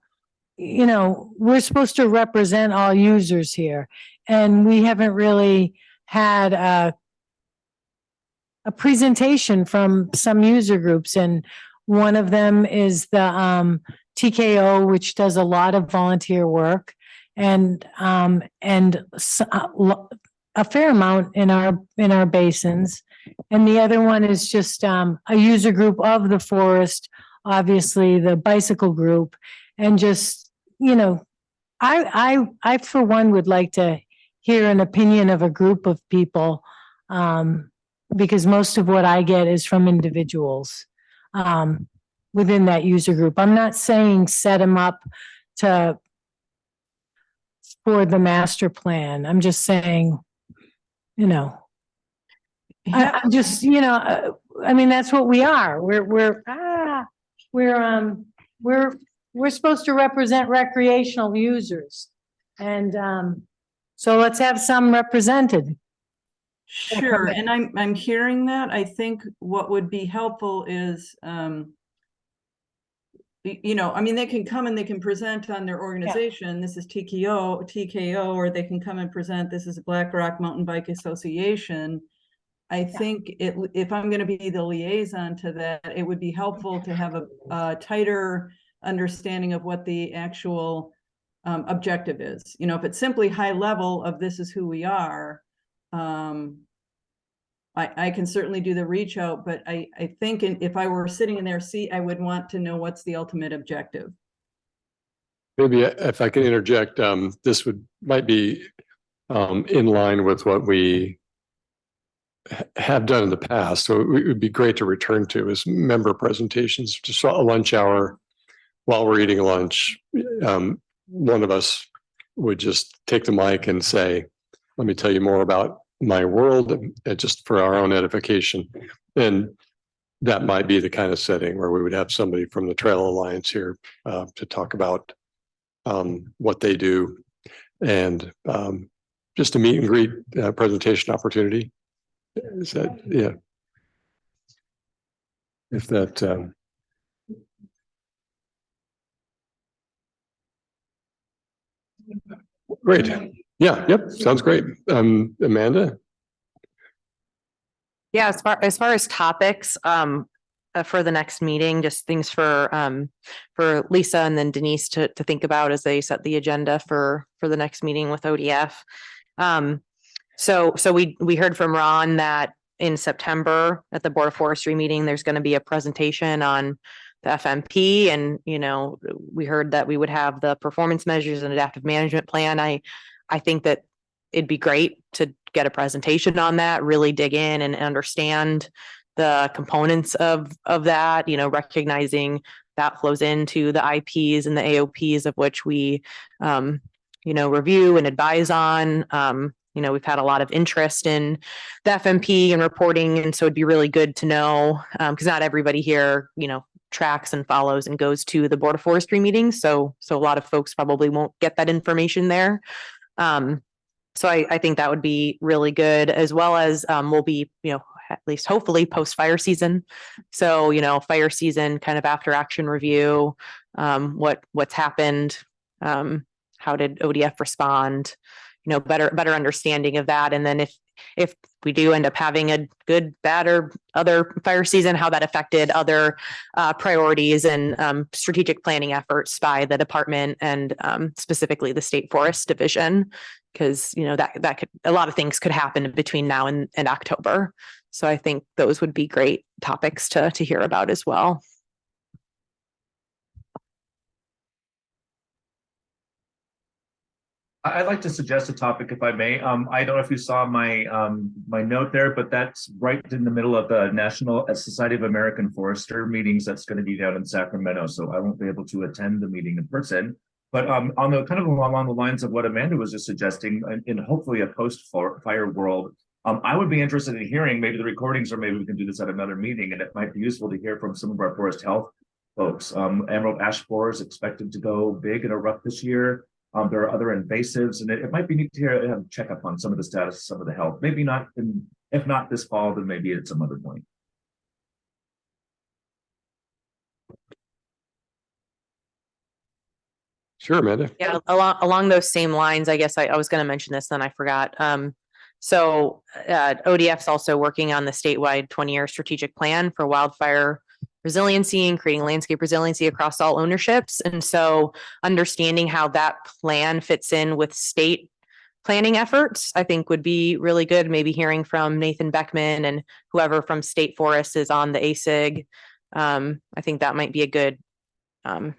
you know, we're supposed to represent all users here. And we haven't really had a presentation from some user groups, and one of them is the TKO, which does a lot of volunteer work, and a fair amount in our basins. And the other one is just a user group of the forest, obviously the bicycle group, and just, you know, I for one would like to hear an opinion of a group of people, because most of what I get is from individuals within that user group. I'm not saying set them up for the master plan. I'm just saying, you know, I'm just, you know, I mean, that's what we are. We're supposed to represent recreational users. And so let's have some represented. Sure, and I'm hearing that. I think what would be helpful is, you know, I mean, they can come and they can present on their organization. This is TKO, or they can come and present, this is Black Rock Mountain Bike Association. I think if I'm going to be the liaison to that, it would be helpful to have a tighter understanding of what the actual objective is. You know, if it's simply high level of this is who we are, I can certainly do the reach out, but I think if I were sitting in their seat, I would want to know what's the ultimate objective. Maybe if I can interject, this might be in line with what we have done in the past. So it would be great to return to is member presentations, just a lunch hour while we're eating lunch. One of us would just take the mic and say, let me tell you more about my world, just for our own edification. And that might be the kind of setting where we would have somebody from the Trail Alliance here to talk about what they do, and just a meet and greet presentation opportunity. Is that, yeah. If that great. Yeah, yep, sounds great. Amanda? Yeah, as far as topics, for the next meeting, just things for Lisa and then Denise to think about as they set the agenda for the next meeting with ODF. So we heard from Ron that in September at the Board of Forestry meeting, there's going to be a presentation on the FMP, and you know, we heard that we would have the performance measures and adaptive management plan. I think that it'd be great to get a presentation on that, really dig in and understand the components of that, you know, recognizing that flows into the IPs and the AOPs of which we, you know, review and advise on. You know, we've had a lot of interest in the FMP and reporting, and so it'd be really good to know, because not everybody here, you know, tracks and follows and goes to the Board of Forestry meetings. So a lot of folks probably won't get that information there. So I think that would be really good, as well as we'll be, you know, at least hopefully post fire season. So, you know, fire season kind of after action review, what's happened, how did ODF respond, you know, better understanding of that. And then if we do end up having a good, bad, or other fire season, how that affected other priorities and strategic planning efforts by the department and specifically the State Forest Division, because, you know, that could, a lot of things could happen between now and October. So I think those would be great topics to hear about as well. I'd like to suggest a topic if I may. I don't know if you saw my note there, but that's right in the middle of the National Society of American Forester meetings that's going to be down in Sacramento. So I won't be able to attend the meeting in person. But on the kind of along the lines of what Amanda was just suggesting, in hopefully a post-fire world, I would be interested in hearing maybe the recordings, or maybe we can do this at another meeting, and it might be useful to hear from some of our forest health folks. Emerald ash borer is expected to go big and erupt this year. There are other invasives, and it might be neat to hear, have a checkup on some of the status, some of the health. Maybe not, if not this fall, then maybe at some other point. Sure, Amanda. Yeah, along those same lines, I guess I was going to mention this, then I forgot. So ODF's also working on the statewide 20-year strategic plan for wildfire resiliency and creating landscape resiliency across all ownerships. And so understanding how that plan fits in with state planning efforts, I think would be really good. Maybe hearing from Nathan Beckman and whoever from State Forest is on the ASIG. I think that might be a good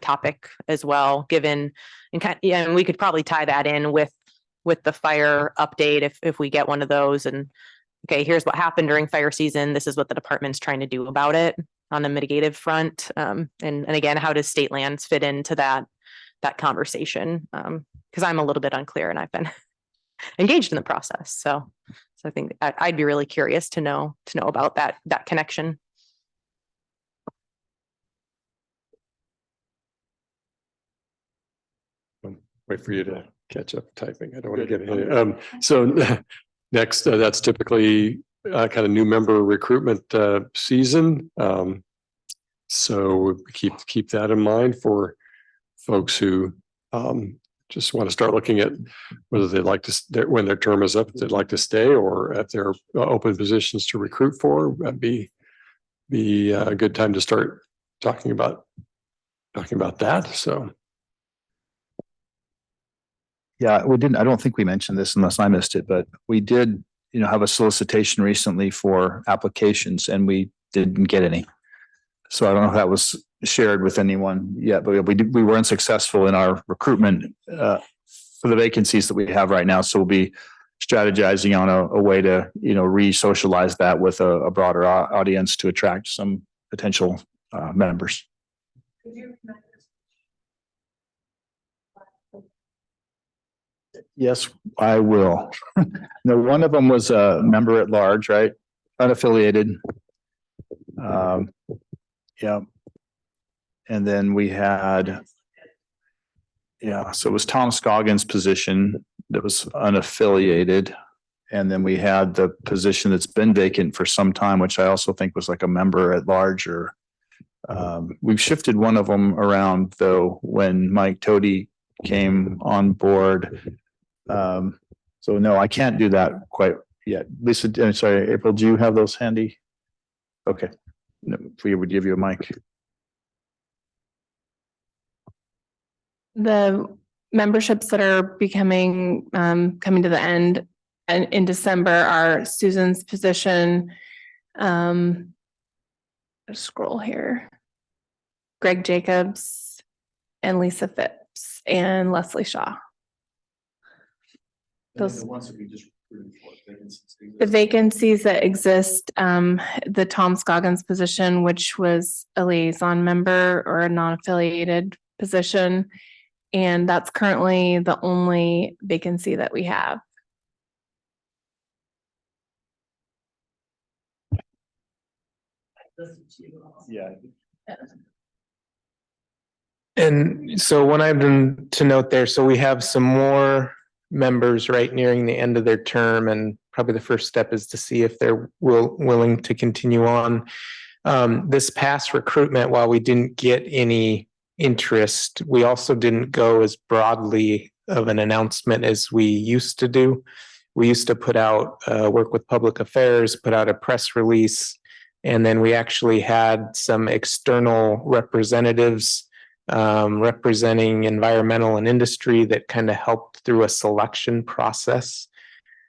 topic as well, given and we could probably tie that in with the fire update if we get one of those. And okay, here's what happened during fire season. This is what the department's trying to do about it on a mitigative front. And again, how does state lands fit into that conversation? Because I'm a little bit unclear and I've been engaged in the process. So I think I'd be really curious to know about that connection. Wait for you to catch up typing. I don't want to get ahead. So next, that's typically kind of new member recruitment season. So keep that in mind for folks who just want to start looking at whether they'd like to, when their term is up, if they'd like to stay, or at their open positions to recruit for. That'd be a good time to start talking about that. So. Yeah, we didn't, I don't think we mentioned this unless I missed it, but we did, have a solicitation recently for applications and we didn't get any. So I don't know if that was shared with anyone yet, but we were unsuccessful in our recruitment for the vacancies that we have right now. So we'll be strategizing on a way to, re-socialize that with a broader audience to attract some potential members. Yes, I will. No, one of them was a member at large, right? Unaffiliated. Yeah. And then we had, so it was Tom Scoggins' position that was unaffiliated. And then we had the position that's been vacant for some time, which I also think was like a member at large. Or we've shifted one of them around though when Mike Toady came on board. So no, I can't do that quite yet. Lisa, I'm sorry, April, do you have those handy? Okay, no, we would give you a mic. The memberships that are becoming, coming to the end and in December are Susan's position. Scroll here. Greg Jacobs and Lisa Phipps and Leslie Shaw. Those the ones that we just the vacancies that exist, the Tom Scoggins position, which was a liaison member or a non-affiliated position. And that's currently the only vacancy that we have. Yeah. And so one item to note there, so we have some more members right nearing the end of their term, and probably the first step is to see if they're willing to continue on. This past recruitment, while we didn't get any interest, we also didn't go as broadly of an announcement as we used to do. We used to put out, work with public affairs, put out a press release, and then we actually had some external representatives representing environmental and industry that kind of helped through a selection process.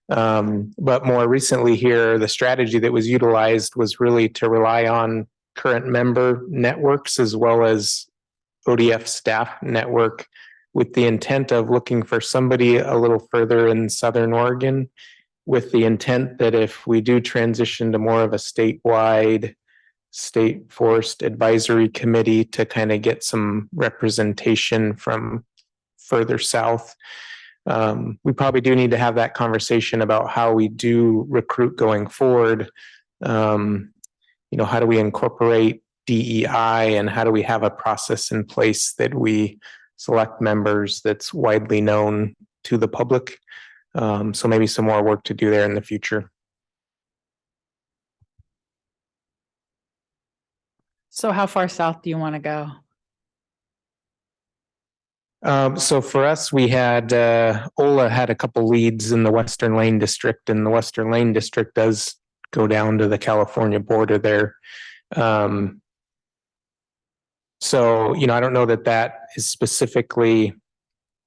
But more recently here, the strategy that was utilized was really to rely on current member networks as well as ODF staff network with the intent of looking for somebody a little further in Southern Oregon, with the intent that if we do transition to more of a statewide state forest advisory committee to kind of get some representation from further south. We probably do need to have that conversation about how we do recruit going forward. How do we incorporate DEI and how do we have a process in place that we select members that's widely known to the public? So maybe some more work to do there in the future. So how far south do you want to go? So for us, we had Ola had a couple leads in the Western Lane District, and the Western Lane District does go down to the California border there. So, I don't know that is specifically,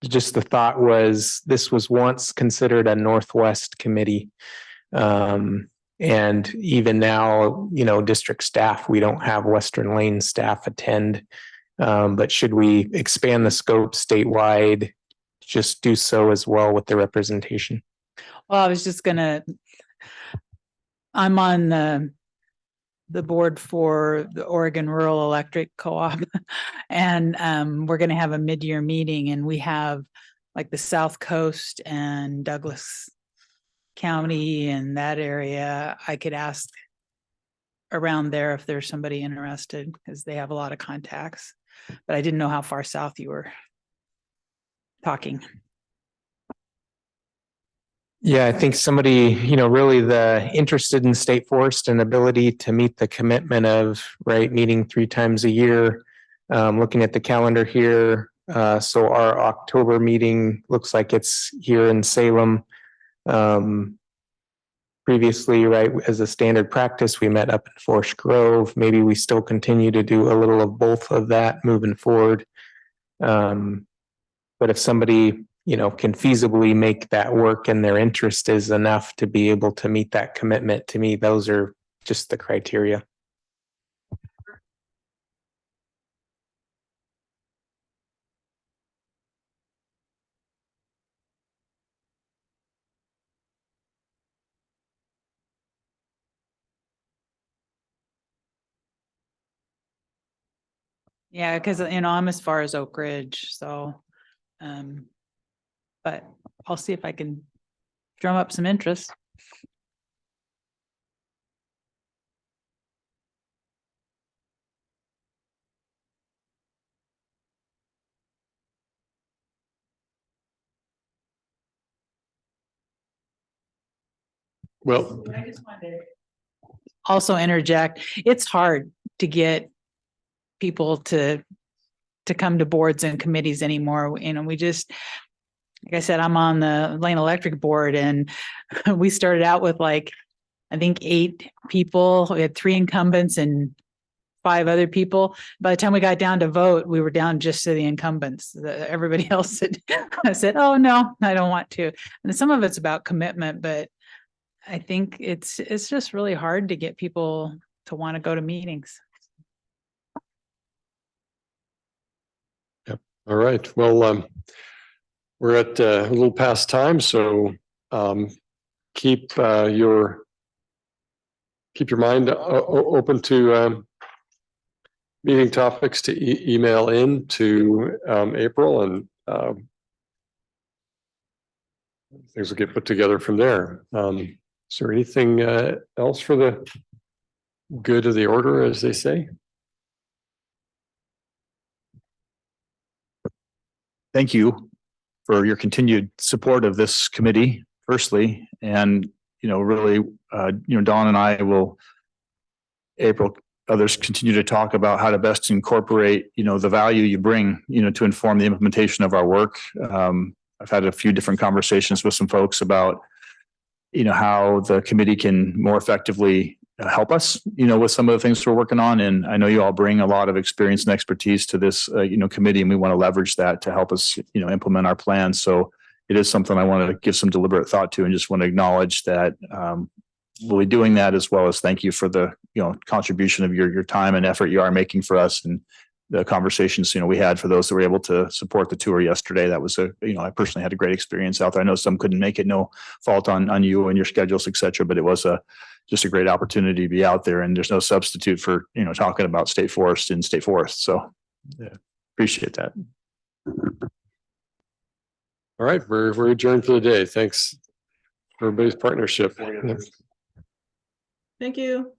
just the thought was this was once considered a Northwest committee. And even now, district staff, we don't have Western Lane staff attend. But should we expand the scope statewide, just do so as well with the representation? Well, I was just I'm on the board for the Oregon Rural Electric Co-op. And we're going to have a mid-year meeting, and we have like the South Coast and Douglas County and that area. I could ask around there if there's somebody interested, because they have a lot of contacts. But I didn't know how far south you were talking. Yeah, I think somebody, really the interested in state forest and ability to meet the commitment of meeting 3 times a year. Looking at the calendar here, so our October meeting looks like it's here in Salem. Previously, as a standard practice, we met up in Forest Grove. Maybe we still continue to do a little of both of that moving forward. But if somebody, can feasibly make that work and their interest is enough to be able to meet that commitment, to me, those are just the criteria. Yeah, because I'm as far as Oak Ridge, so but I'll see if I can drum up some interest. Well, I just wanted to also interject. It's hard to get people to come to boards and committees anymore. We just, like I said, I'm on the Lane Electric board, and we started out with I think 8 people. We had 3 incumbents and 5 other people. By the time we got down to vote, we were down just to the incumbents. Everybody else said, "Oh no, I don't want to." And some of it's about commitment, but I think it's just really hard to get people to want to go to meetings. Yep. All right. Well, we're at a little past time, so keep your mind open to meeting topics to email in to April, and things will get put together from there. Is there anything else for the good of the order, as they say? Thank you for your continued support of this committee, firstly, and, really, Dawn and I will, April, others continue to talk about how to best incorporate, the value you bring, to inform the implementation of our work. I've had a few different conversations with some folks about, how the committee can more effectively help us, with some of the things we're working on. And I know you all bring a lot of experience and expertise to this, committee, and we want to leverage that to help us, implement our plan. So it is something I want to give some deliberate thought to, and just want to acknowledge that we'll be doing that, as well as thank you for the, contribution of your time and effort you are making for us. And the conversations, we had for those that were able to support the tour yesterday. That was I personally had a great experience out there. I know some couldn't make it, no fault on you and your schedules, et cetera, but it was just a great opportunity to be out there, and there's no substitute for, talking about state forest and state forest. So yeah, appreciate that. All right, we're adjourned for the day. Thanks for everybody's partnership. Thank you.